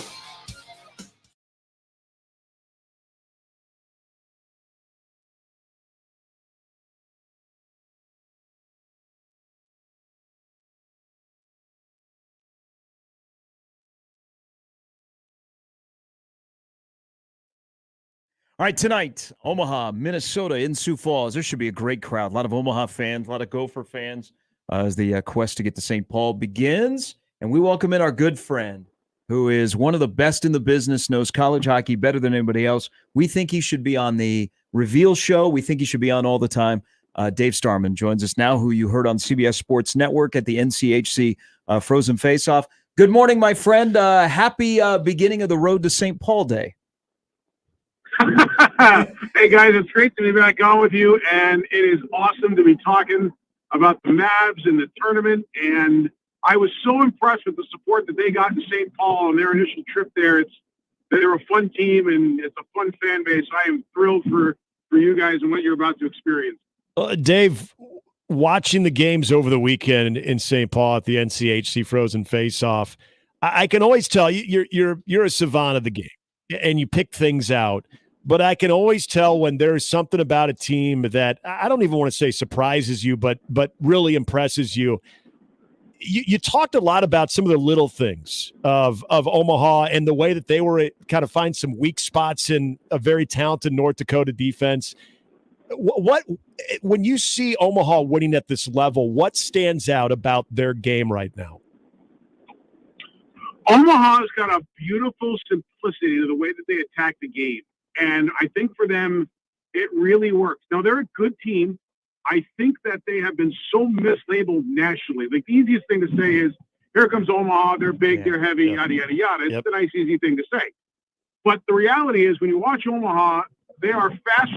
All right, tonight, Omaha, Minnesota in Sioux Falls. There should be a great crowd. A lot of Omaha fans, a lot of Gopher fans as the quest to get to St. Paul begins. And we welcome in our good friend, who is one of the best in the business, knows college hockey better than anybody else. We think he should be on the Reveal show. We think he should be on all the time. Dave Starman joins us now, who you heard on CBS Sports Network at the NCHC Frozen Face-Off. Good morning, my friend. Happy beginning of the road to St. Paul Day. Hey, guys, it's great to be back on with you, and it is awesome to be talking about the Mavs and the tournament, and I was so impressed with the support that they got in St. Paul on their initial trip there. They're a fun team, and it's a fun fan base. I am thrilled for you guys and what you're about to experience. Dave, watching the games over the weekend in St. Paul at the NCHC Frozen Face-Off, I can always tell you're a savant of the game, and you pick things out. But I can always tell when there's something about a team that I don't even want to say surprises you, but really impresses you. You talked a lot about some of the little things of Omaha and the way that they were kind of find some weak spots in a very talented North Dakota defense. What when you see Omaha winning at this level, what stands out about their game right now? Omaha's got a beautiful simplicity to the way that they attack the game. And I think for them, it really works. Now, they're a good team. I think that they have been so mislabeled nationally. Like, the easiest thing to say is, here comes Omaha, they're big, they're heavy, yada, yada, yada. It's a nice, easy thing to say. But the reality is, when you watch Omaha, they are fast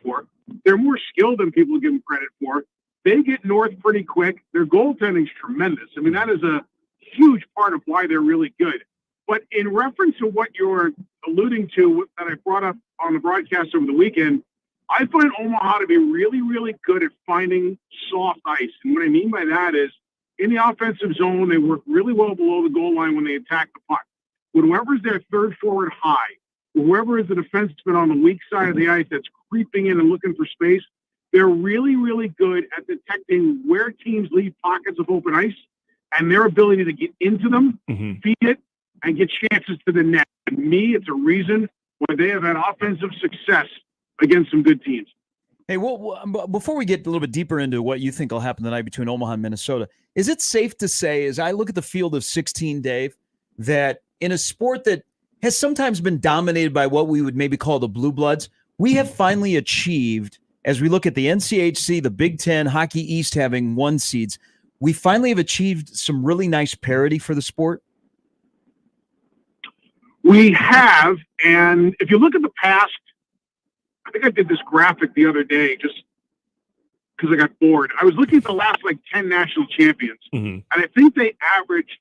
for. They're more skilled than people give them credit for. They get north pretty quick. Their goaltending is tremendous. I mean, that is a huge part of why they're really good. But in reference to what you're alluding to that I brought up on the broadcast over the weekend, I find Omaha to be really, really good at finding soft ice. And what I mean by that is, in the offensive zone, they work really well below the goal line when they attack the puck. Whoever's their third forward high, whoever is the defenseman on the weak side of the ice that's creeping in and looking for space, they're really, really good at detecting where teams leave pockets of open ice and their ability to get into them, feed it, and get chances to the net. And me, it's a reason why they have had offensive success against some good teams. Hey, well, before we get a little bit deeper into what you think will happen tonight between Omaha and Minnesota, is it safe to say, as I look at the field of 16, Dave, that in a sport that has sometimes been dominated by what we would maybe call the blue bloods, we have finally achieved, as we look at the NCHC, the Big Ten, Hockey East having 1 seeds, we finally have achieved some really nice parity for the sport? We have, and if you look at the past, I think I did this graphic the other day just because I got bored. I was looking at the last 10 national champions, and I think they averaged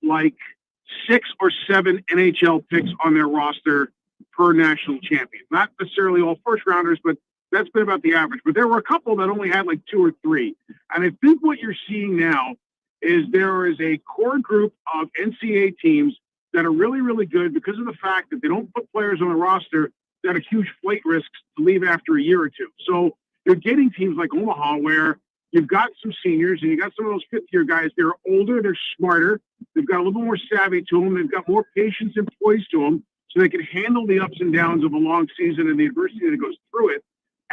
6 or 7 NHL picks on their roster per national champion. Not necessarily all first rounders, but that's been about the average. But there were a couple that only had 2 or 3. And I think what you're seeing now is there is a core group of NCAA teams that are really, really good because of the fact that they don't put players on the roster that are huge flight risks to leave after a year or two. So you're getting teams like Omaha where you've got some seniors and you got some of those fifth-year guys. They're older, they're smarter, they've got a little more savvy to them, they've got more patience and poise to them, so they can handle the ups and downs of a long season and the adversity that goes through it.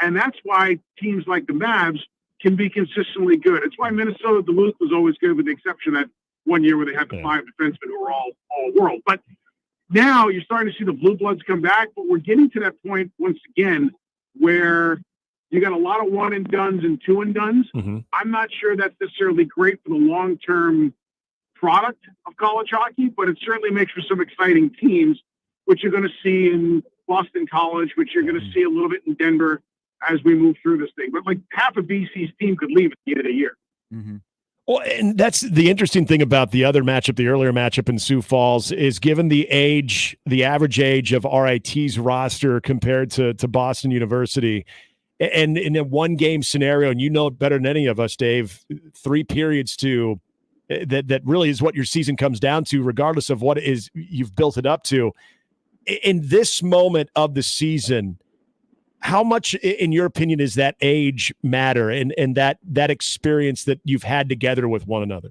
And that's why teams like the Mavs can be consistently good. It's why Minnesota Duluth was always good, with the exception of that one year where they had the 5 defensemen who were all world. But now you're starting to see the blue bloods come back, but we're getting to that point once again where you got a lot of one and dones and two and dones. I'm not sure that's necessarily great for the long-term product of college hockey, but it certainly makes for some exciting teams, which you're going to see in Boston College, which you're going to see a little bit in Denver as we move through this thing. But half of BC's team could leave at the end of the year. Well, and that's the interesting thing about the other matchup, the earlier matchup in Sioux Falls, is given the average age of RIT's roster compared to Boston University, and in a one-game scenario, and you know it better than any of us, Dave, 3 periods to that really is what your season comes down to, regardless of what it is you've built it up to. In this moment of the season, how much, in your opinion, does that age matter and that experience that you've had together with one another?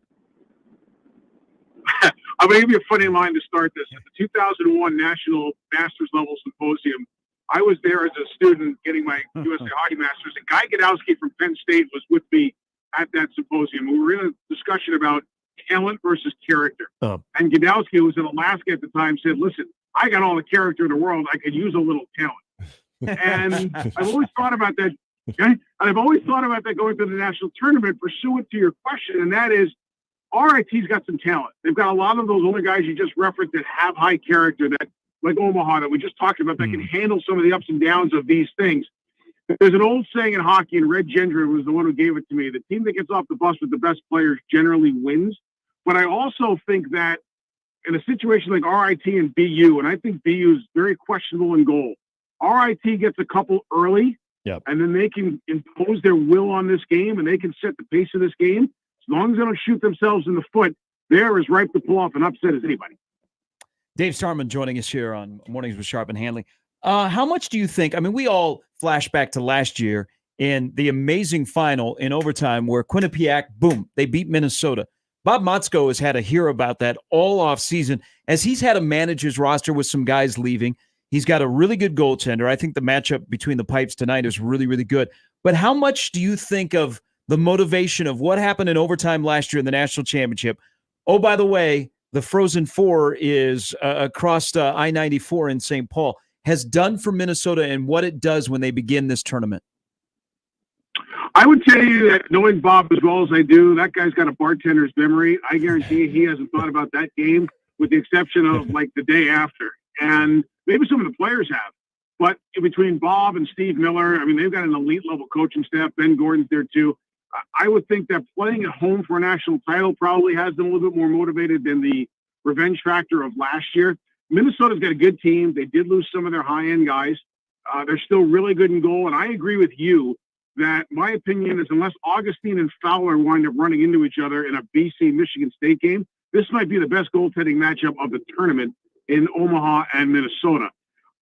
I'm going to give you a funny line to start this. At the 2001 National Masters Level Symposium, I was there as a student getting my USA Hockey Masters, and Guy Gadowski from Penn State was with me at that symposium. We were in a discussion about talent versus character. And Gadowski, who was in Alaska at the time, said, listen, I got all the character in the world. I could use a little talent. And I've always thought about that. Okay? And I've always thought about that going to the national tournament, pursuant to your question, and that is, RIT's got some talent. They've got a lot of those older guys you just referenced that have high character, that like Omaha that we just talked about, that can handle some of the ups and downs of these things. There's an old saying in hockey, and Red Gendron was the one who gave it to me: the team that gets off the bus with the best players generally wins. But I also think that in a situation like RIT and BU, and I think BU is very questionable in goal, RIT gets a couple early, and then they can impose their will on this game, and they can set the pace of this game. As long as they don't shoot themselves in the foot, they're as ripe to pull off an upset as anybody. Dave Starman joining us here on Mornings with Sharp and Handley. How much do you think, I mean, we all flash back to last year in the amazing final in overtime where Quinnipiac, boom, they beat Minnesota. Bob Motzko has had to hear about that all off season as he's had to manage his roster with some guys leaving. He's got a really good goaltender. I think the matchup between the Pipes tonight is really, really good. But how much do you think of the motivation of what happened in overtime last year in the national championship? Oh, by the way, the Frozen Four is across I-94 in St. Paul, has done for Minnesota and what it does when they begin this tournament. I would tell you that, knowing Bob as well as I do, that guy's got a bartender's memory. I guarantee he hasn't thought about that game, with the exception of the day after. And maybe some of the players have. But between Bob and Steve Miller, I mean, they've got an elite level coaching staff. Ben Gordon's there too. I would think that playing at home for a national title probably has them a little bit more motivated than the revenge factor of last year. Minnesota's got a good team. They did lose some of their high-end guys. They're still really good in goal. And I agree with you that my opinion is, unless Augustine and Fowler wind up running into each other in a BC-Michigan State game, this might be the best goaltending matchup of the tournament in Omaha and Minnesota.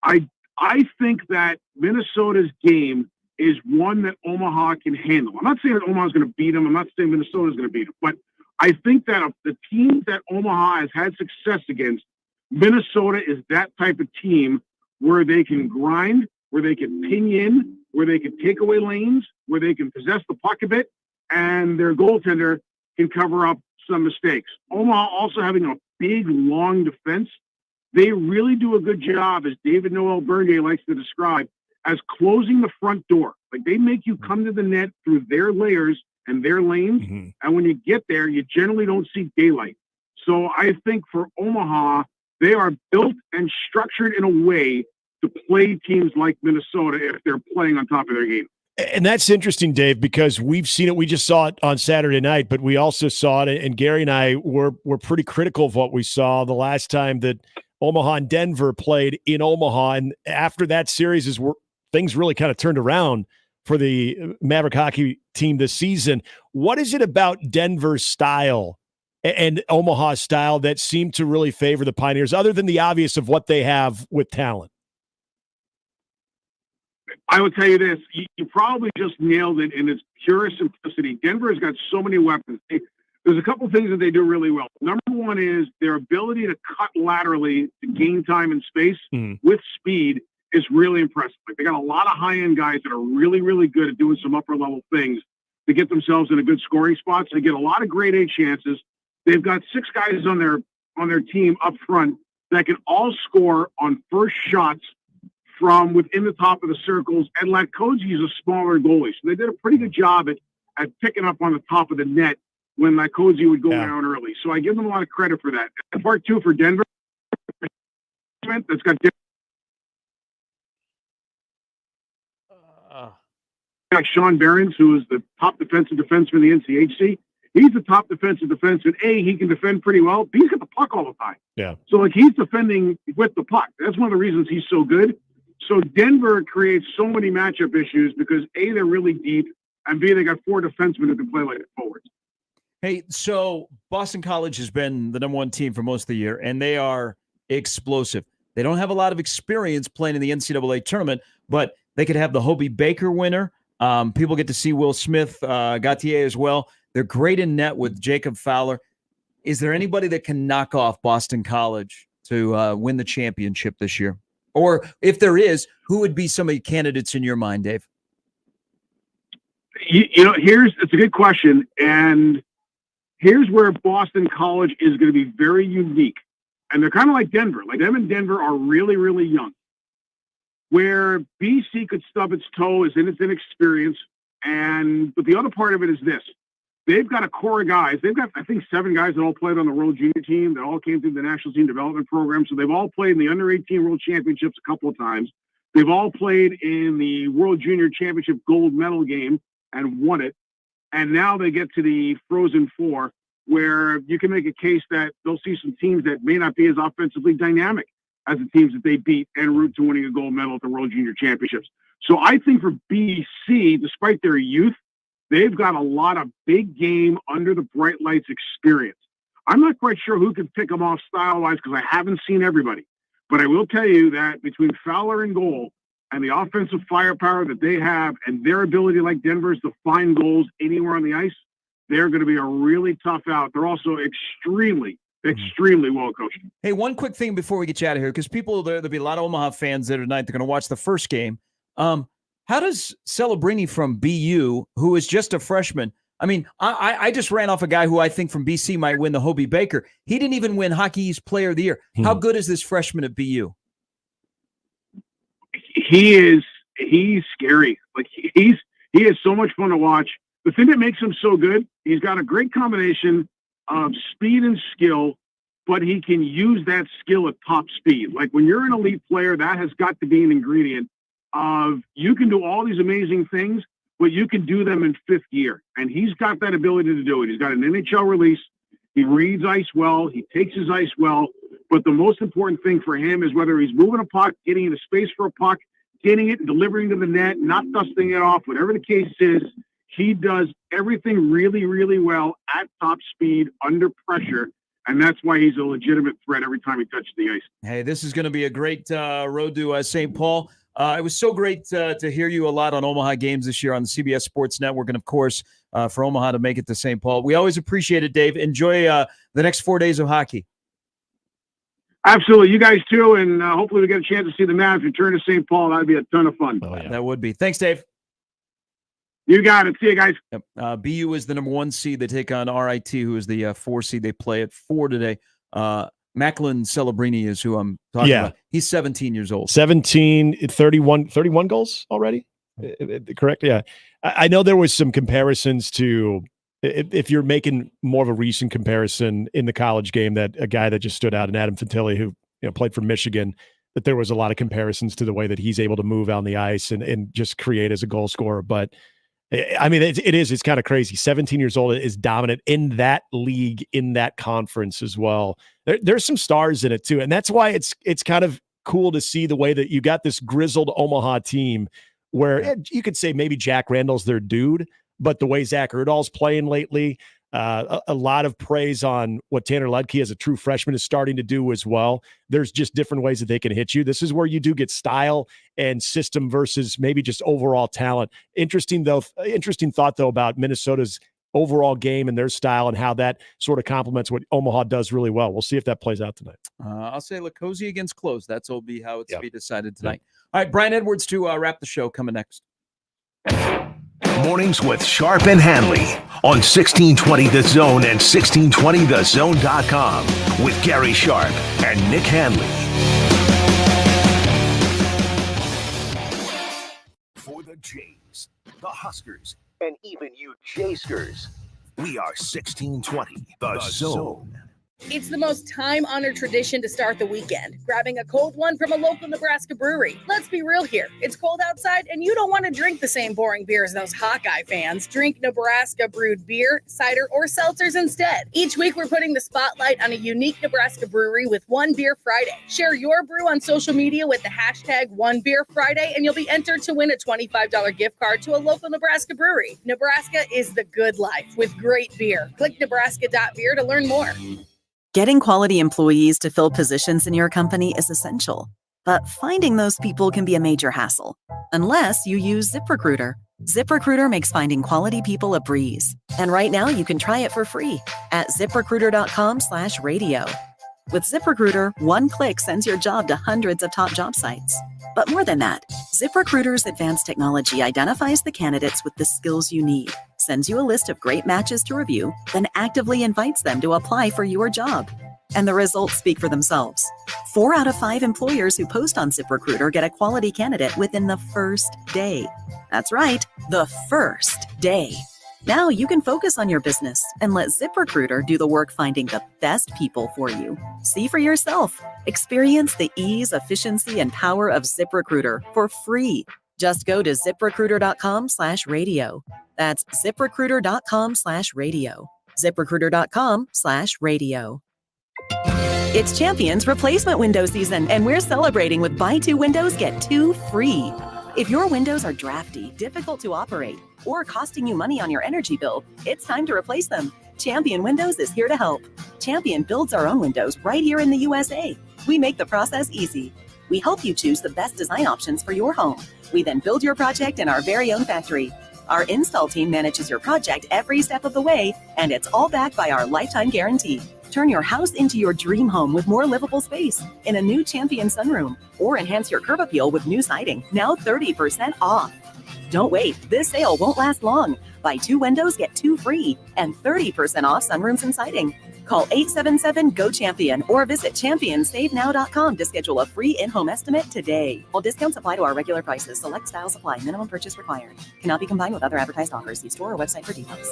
I think that Minnesota's game is one that Omaha can handle. I'm not saying that Omaha's going to beat them. I'm not saying Minnesota's going to beat them. But I think that of the teams that Omaha has had success against, Minnesota is that type of team where they can grind, where they can ping in, where they can take away lanes, where they can possess the puck a bit and their goaltender can cover up some mistakes. Omaha also having a big, long defense. They really do a good job, as David Noel Bernier likes to describe, as closing the front door. Like, they make you come to the net through their layers and their lanes. And when you get there, you generally don't see daylight. So I think for Omaha, they are built and structured in a way to play teams like Minnesota if they're playing on top of their game. And that's interesting, Dave, because we've seen it. We just saw it on Saturday night, but we also saw it, and Gary and I were pretty critical of what we saw the last time that Omaha and Denver played in Omaha. And after that series things really kind of turned around for the Maverick hockey team this season. What is it about Denver's style and Omaha's style that seemed to really favor the Pioneers, other than the obvious of what they have with talent? I would tell you this. You probably just nailed it in its purest simplicity. Denver has got so many weapons. There's a couple things that they do really well. Number one is their ability to cut laterally to gain time and space with speed is really impressive. Like, they got a lot of high-end guys that are really, really good at doing some upper-level things to get themselves in a good scoring spot. So they get a lot of grade A chances. They've got 6 guys on their team up front that can all score on first shots from within the top of the circles. And Latkoczy is a smaller goalie, so they did a pretty good job at picking up on the top of the net when Latkoczy would go down early. So I give them a lot of credit for that. And part 2 for Denver, that's got Sean Behrens, who is the top defensive defenseman in the NCHC. He's the top defensive defenseman. A, he can defend pretty well. B, he's got the puck all the time. Yeah. So, like, he's defending with the puck. That's one of the reasons he's so good. So Denver creates so many matchup issues because A, they're really deep, and B, they got 4 defensemen who can play like forwards. Hey, so Boston College has been the number 1 team for most of the year, and they are explosive. They don't have a lot of experience playing in the NCAA tournament, but they could have the Hobie Baker winner. People get to see Will Smith, Gauthier as well. They're great in net with Jacob Fowler. Is there anybody that can knock off Boston College to win the championship this year? Or if there is, who would be some of the candidates in your mind, Dave? You know, it's a good question. And here's where Boston College is going to be very unique. And they're kind of like Denver. Like, them and Denver are really, really young. Where BC could stub its toe is in its inexperience. But the other part of it is this. They've got a core of guys. They've got, I think, 7 guys that all played on the World Junior team that all came through the National Team Development Program. So they've all played in the Under-18 World Championships a couple of times. They've all played in the World Junior Championship gold medal game and won it. And now they get to the Frozen Four, where you can make a case that they'll see some teams that may not be as offensively dynamic as the teams that they beat en route to winning a gold medal at the World Junior Championships. So I think for BC, despite their youth, they've got a lot of big game under the bright lights experience. I'm not quite sure who can pick them off style-wise because I haven't seen everybody. But I will tell you that between Fowler and goal and the offensive firepower that they have and their ability, like Denver's, to find goals anywhere on the ice, they're going to be a really tough out. They're also extremely well coached. Hey, one quick thing before we get you out of here, because there'll be a lot of Omaha fans there tonight. They're going to watch the first game. How does Celebrini from BU, who is just a freshman, I mean, I just ran off a guy who I think from BC might win the Hobie Baker. He didn't even win Hockey East Player of the Year. How good is this freshman at BU? He's scary. Like, he is so much fun to watch. The thing that makes him so good, he's got a great combination of speed and skill, but he can use that skill at top speed. Like, when you're an elite player, that has got to be an ingredient of you can do all these amazing things, but you can do them in 5th gear. And he's got that ability to do it. He's got an NHL release. He reads ice well. He takes his ice well. But the most important thing for him is whether he's moving a puck, getting into space for a puck, getting it and delivering to the net, not dusting it off, whatever the case is, he does everything really, really well at top speed, under pressure, and that's why he's a legitimate threat every time he touches the ice. Hey, this is going to be a great road to St. Paul. It was so great to hear you a lot on Omaha games this year on the CBS Sports Network, and, of course, for Omaha to make it to St. Paul. We always appreciate it, Dave. Enjoy the next 4 days of hockey. Absolutely. You guys, too, and hopefully we get a chance to see the Mavs return to St. Paul. That'd be a ton of fun. That would be. Thanks, Dave. You got it. See you guys. Yep. BU is the number 1 seed. They take on RIT, who is the 4 seed. They play at 4 today. Macklin Celebrini is who I'm talking about. He's 17 years old. 17, 31 goals already? Correct? Yeah. I know there was some comparisons to, if you're making more of a recent comparison in the college game, that a guy that just stood out, and Adam Fantilli, who played for Michigan, that there was a lot of comparisons to the way that he's able to move on the ice and just create as a goal scorer. But I mean, it's kind of crazy. 17 years old, is dominant in that league, in that conference as well. There's some stars in it too. And that's why it's kind of cool to see the way that you got this grizzled Omaha team where you could say maybe Jack Randall's their dude, but the way Zach Erdahl's playing lately, a lot of praise on what Tanner Ludke as a true freshman is starting to do as well. There's just different ways that they can hit you. This is where you do get style and system versus maybe just overall talent. Interesting thought though about Minnesota's overall game and their style and how that sort of complements what Omaha does really well. We'll see if that plays out tonight. I'll say Lacosi against Close. That'll be how it's be decided tonight. All right, Brian Edwards to wrap the show coming next. Mornings with Sharp and Handley on 1620 The Zone and 1620thezone.com with Gary Sharp and Nick Handley. For the Jays, the Huskers, and even you Jayskers, we are 1620 The Zone. It's the most time-honored tradition to start the weekend, grabbing a cold one from a local Nebraska brewery. Let's be real here. It's cold outside, and you don't want to drink the same boring beer as those Hawkeye fans. Drink Nebraska-brewed beer, cider, or seltzers instead. Each week, we're putting the spotlight on a unique Nebraska brewery with One Beer Friday. Share your brew on social media with the hashtag One Beer Friday, and you'll be entered to win a $25 gift card to a local Nebraska brewery. Nebraska is the good life with great beer. Click nebraska.beer to learn more. Getting quality employees to fill positions in your company is essential, but finding those people can be a major hassle, unless you use ZipRecruiter. ZipRecruiter makes finding quality people a breeze. And right now you can try it for free at ZipRecruiter.com/radio. With ZipRecruiter, one click sends your job to hundreds of top job sites. But more than that, ZipRecruiter's advanced technology identifies the candidates with the skills you need, sends you a list of great matches to review, then actively invites them to apply for your job. And the results speak for themselves. 4 out of 5 employers who post on ZipRecruiter get a quality candidate within the first day. That's right, the first day. Now you can focus on your business and let ZipRecruiter do the work finding the best people for you. See for yourself. Experience the ease, efficiency, and power of ZipRecruiter for free. Just go to ZipRecruiter.com/radio. That's ZipRecruiter.com/radio. ZipRecruiter.com/radio. It's Champions replacement window season, and we're celebrating with buy 2 windows, get 2 free. If your windows are drafty, difficult to operate, or costing you money on your energy bill, it's time to replace them. Champion Windows is here to help. Champion builds our own windows right here in the USA. We make the process easy. We help you choose the best design options for your home. We then build your project in our very own factory. Our install team manages your project every step of the way, and it's all backed by our lifetime guarantee. Turn your house into your dream home with more livable space in a new Champion sunroom, or enhance your curb appeal with new siding, now 30% off. Don't wait, this sale won't last long. Buy 2 windows, get 2 free, and 30% off sunrooms and siding. Call 877-GO-CHAMPION or visit championsavenow.com to schedule a free in-home estimate today. All discounts apply to our regular prices. Select styles apply. Minimum purchase required. Cannot be combined with other advertised offers. See store or website for details.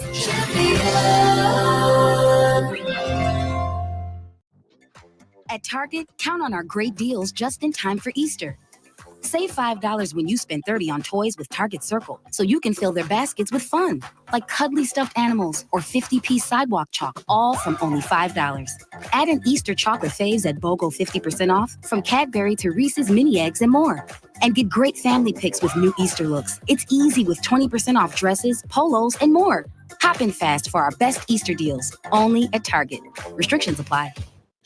At Target, count on our great deals just in time for Easter. Save $5 when you spend $30 on toys with Target Circle, so you can fill their baskets with fun, like cuddly stuffed animals or 50-piece sidewalk chalk, all from only $5. Add an Easter chocolate phase at BOGO 50% off, from Cadbury to Reese's Mini Eggs and more. And get great family picks with new Easter looks. It's easy with 20% off dresses, polos, and more. Hop in fast for our best Easter deals, only at Target. Restrictions apply.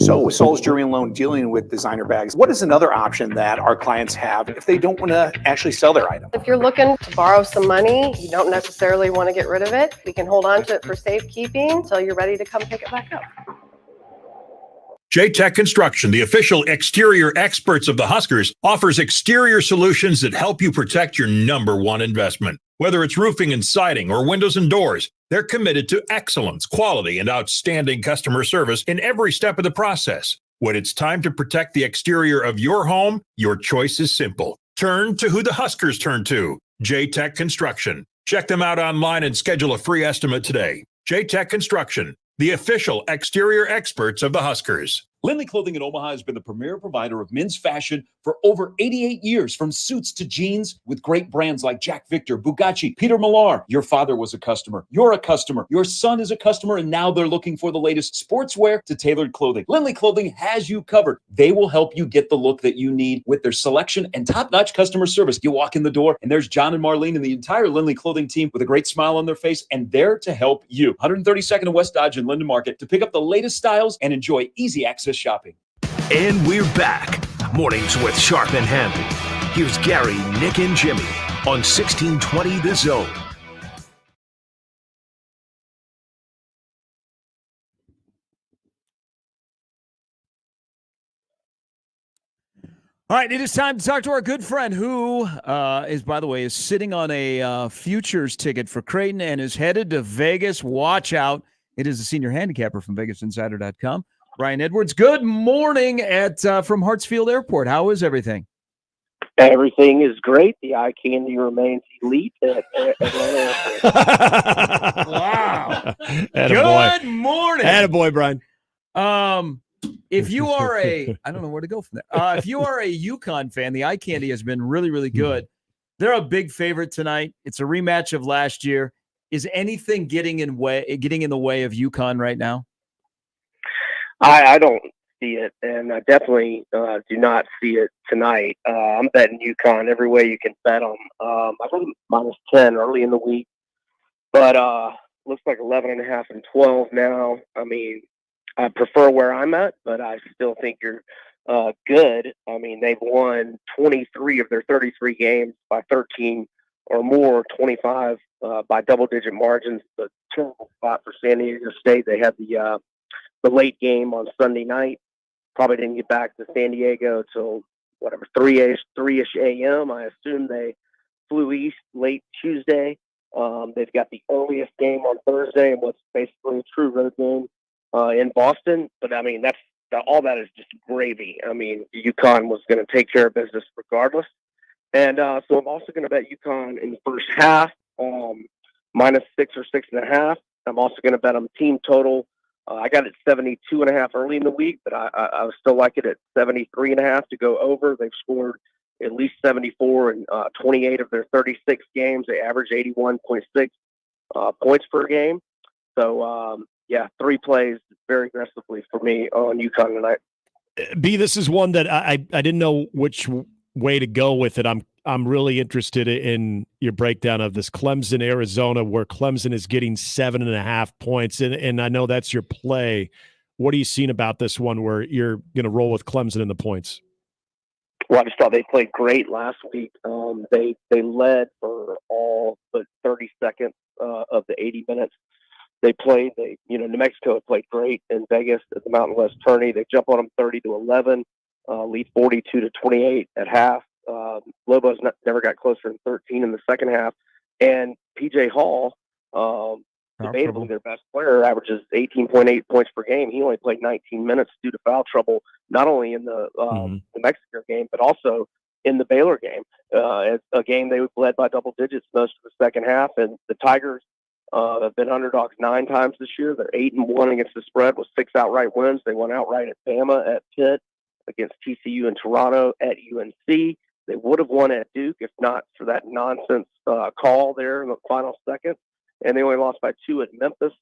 So with Sol's Jewelry and Loan dealing with designer bags, what is another option that our clients have if they don't want to actually sell their item? If you're looking to borrow some money, you don't necessarily want to get rid of it. We can hold on to it for safekeeping until you're ready to come pick it back up. J-Tech Construction, the official exterior experts of the Huskers, offers exterior solutions that help you protect your #1 investment. Whether it's roofing and siding or windows and doors, they're committed to excellence, quality, and outstanding customer service in every step of the process. When it's time to protect the exterior of your home, your choice is simple. Turn to who the Huskers turn to, J-Tech Construction. Check them out online and schedule a free estimate today. J-Tech Construction, the official exterior experts of the Huskers. Lindley Clothing in Omaha has been the premier provider of men's fashion for over 88 years, from suits to jeans, with great brands like Jack Victor, Bugatti, Peter Millar. Your father was a customer. You're a customer. Your son is a customer, and now they're looking for the latest sportswear to tailored clothing. Lindley Clothing has you covered. They will help you get the look that you need with their selection and top-notch customer service. You walk in the door, and there's John and Marlene and the entire Lindley Clothing team with a great smile on their face, and there to help you. 132nd and West Dodge in Linden Market to pick up the latest styles and enjoy easy access shopping. And we're back. Mornings with Sharp and Handley. Here's Gary, Nick, and Jimmy on 1620 The Zone. All right, it is time to talk to our good friend who by the way, is sitting on a futures ticket for Creighton and is headed to Vegas. Watch out. It is a senior handicapper from VegasInsider.com. Brian Edwards, good morning from Hartsfield Airport. How is everything? Everything is great. The eye candy remains elite at Wow. Attaboy. Good morning. Attaboy, Brian. If you are I don't know where to go from there. If you are a UConn fan, the eye candy has been really, really good. They're a big favorite tonight. It's a rematch of last year. Is anything getting in the way of UConn right now? I don't see it, and I definitely do not see it tonight. I'm betting UConn every way you can bet them. I got them -10 early in the week, but looks like 11.5 and 12 now. I mean, I prefer where I'm at, but I still think you're good. I mean, they've won 23 of their 33 games by 13 or more, 25 by double-digit margins. The terrible spot for San Diego State. They had the late game on Sunday night. Probably didn't get back to San Diego till 3-ish a.m. I assume they flew east late Tuesday. They've got the earliest game on Thursday and what's basically a true road game in Boston. But I mean, all that is just gravy. I mean, UConn was going to take care of business regardless. And so I'm also going to bet UConn in the first half, -6 or 6.5. I'm also going to bet them team total. I got it 72.5 early in the week, but I still like it at 73.5 to go over. They've scored at least 74 in 28 of their 36 games. They average 81.6 points per game. So, 3 plays very aggressively for me on UConn tonight. B, this is one that I didn't know which way to go with it. I'm really interested in your breakdown of this Clemson, Arizona, where Clemson is getting 7.5 points. And I know that's your play. What are you seeing about this one where you're going to roll with Clemson in the points? Well, I just thought they played great last week. They led for all but 30 seconds of the 80 minutes they played. New Mexico had played great in Vegas at the Mountain West tourney. They jump on them 30-11, lead 42-28 at half. Lobos never got closer than 13 in the second half. And PJ Hall, debatably their best player, averages 18.8 points per game. He only played 19 minutes due to foul trouble, not only in the New Mexico game, but also in the Baylor game. A game they led by double digits most of the second half. And the Tigers have been underdogs 9 times this year. They're 8-1 against the spread with 6 outright wins. They won outright at Bama, at Pitt, against TCU and Toronto, at UNC. They would have won at Duke if not for that nonsense call there in the final second, and they only lost by 2 at Memphis.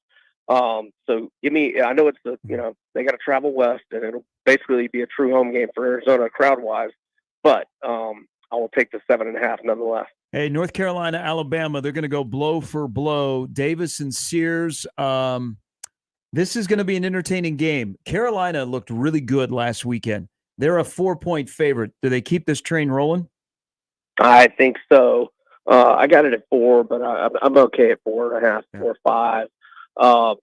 So I know they got to travel west, and it'll basically be a true home game for Arizona crowd-wise, but I will take the 7.5 nonetheless. Hey, North Carolina, Alabama, they're going to go blow for blow. Davis and Sears, this is going to be an entertaining game. Carolina looked really good last weekend. They're a 4-point favorite. Do they keep this train rolling? I think so. I got it at 4, but I'm okay at 4.5, 4 or 5.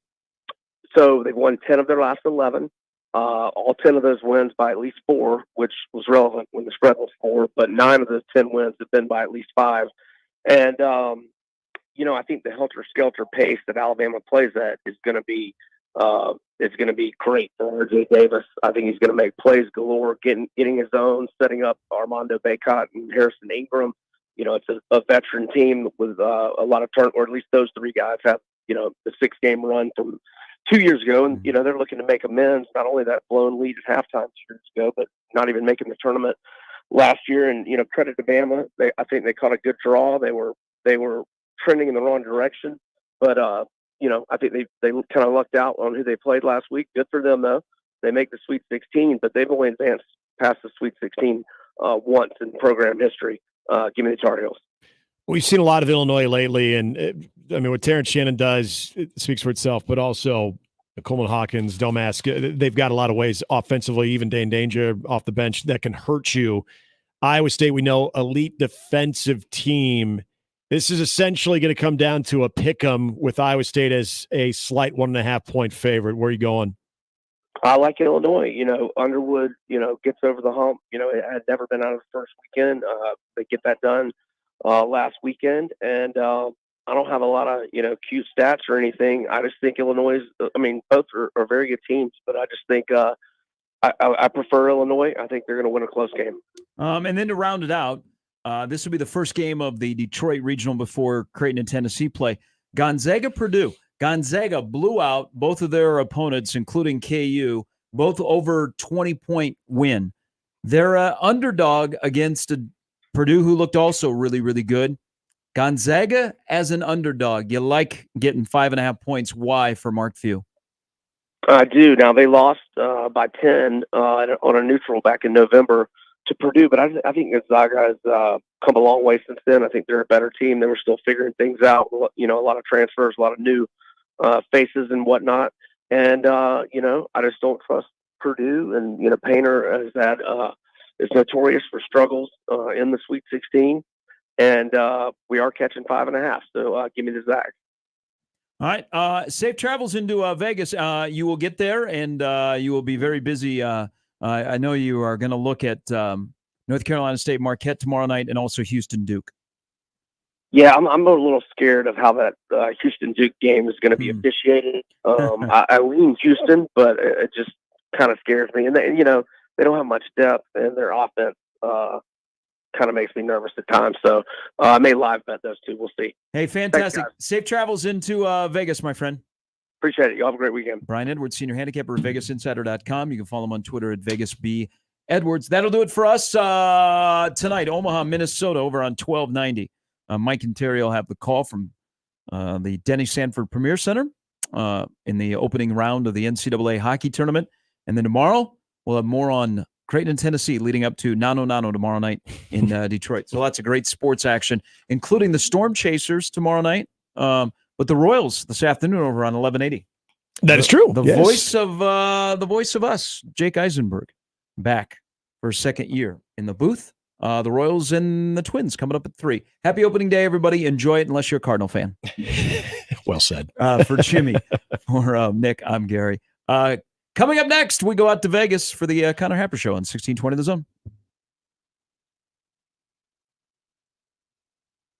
So they've won 10 of their last 11. All 10 of those wins by at least 4, which was relevant when the spread was 4. But 9 of those 10 wins have been by at least 5. And I think the helter-skelter pace that Alabama plays at is going to be great for R.J. Davis. I think he's going to make plays galore, getting his own, setting up Armando Bacot and Harrison Ingram. It's a veteran team with a lot of turn, or at least those three guys have, the 6-game run from 2 years ago. And, they're looking to make amends, not only that blown lead at halftime 2 years ago, but not even making the tournament last year. And, credit to Bama. I think they caught a good draw. They were trending in the wrong direction, but, I think they kind of lucked out on who they played last week. Good for them, though. They make the Sweet 16, but they've only advanced past the Sweet 16 once in program history. Give me the Tar Heels. We've seen a lot of Illinois lately, and what Terrence Shannon does, it speaks for itself, but also Coleman Hawkins, Domask, they've got a lot of ways offensively, even Dane Danger off the bench, that can hurt you. Iowa State, we know, elite defensive team. This is essentially going to come down to a pick-em with Iowa State as a slight 1.5-point favorite. Where are you going? I like Illinois. Underwood, gets over the hump. It had never been out of the first weekend. They get that done last weekend. And I don't have a lot of, cute stats or anything. I just think Illinois both are very good teams, but I just think I prefer Illinois. I think they're going to win a close game. And then to round it out, this will be the first game of the Detroit Regional before Creighton and Tennessee play. Gonzaga-Purdue. Gonzaga blew out both of their opponents, including KU, both over 20-point win. They're an underdog against Purdue, who looked also really, really good. Gonzaga as an underdog. You like getting 5.5 points. Why for Mark Few? I do. Now, they lost by 10 on a neutral back in November to Purdue, but I think Gonzaga has come a long way since then. I think they're a better team. They were still figuring things out. A lot of transfers, a lot of new faces and whatnot. And, I just don't trust Purdue. And, Painter is notorious for struggles in the Sweet 16. And we are catching 5.5. So give me the Zags. All right. Safe travels into Vegas. You will get there, and you will be very busy. I know you are going to look at North Carolina State Marquette tomorrow night and also Houston Duke. Yeah, I'm a little scared of how that Houston Duke game is going to be officiated. I lean Houston, but it just kind of scares me. And they don't have much depth, and their offense kind of makes me nervous at times. So I may live bet those two. We'll see. Hey, fantastic. Thanks, safe travels into Vegas, my friend. Appreciate it. You have a great weekend. Brian Edwards, senior handicapper at VegasInsider.com. You can follow him on Twitter at VegasB Edwards. That'll do it for us tonight. Omaha, Minnesota, over on 1290. Mike and Terry will have the call from the Denny Sanford Premier Center in the opening round of the NCAA hockey tournament. And then tomorrow, we'll have more on Creighton and Tennessee leading up to Nano tomorrow night in Detroit. So lots of great sports action, including the Storm Chasers tomorrow night. But the Royals this afternoon over on 1180. That is true. The voice of us, Jake Eisenberg, back for a second year in the booth. The Royals and the Twins coming up at 3. Happy opening day, everybody. Enjoy it, unless you're a Cardinal fan. Well said. For Jimmy, for Nick, I'm Gary. Coming up next, we go out to Vegas for the Connor Happer Show on 1620 The Zone.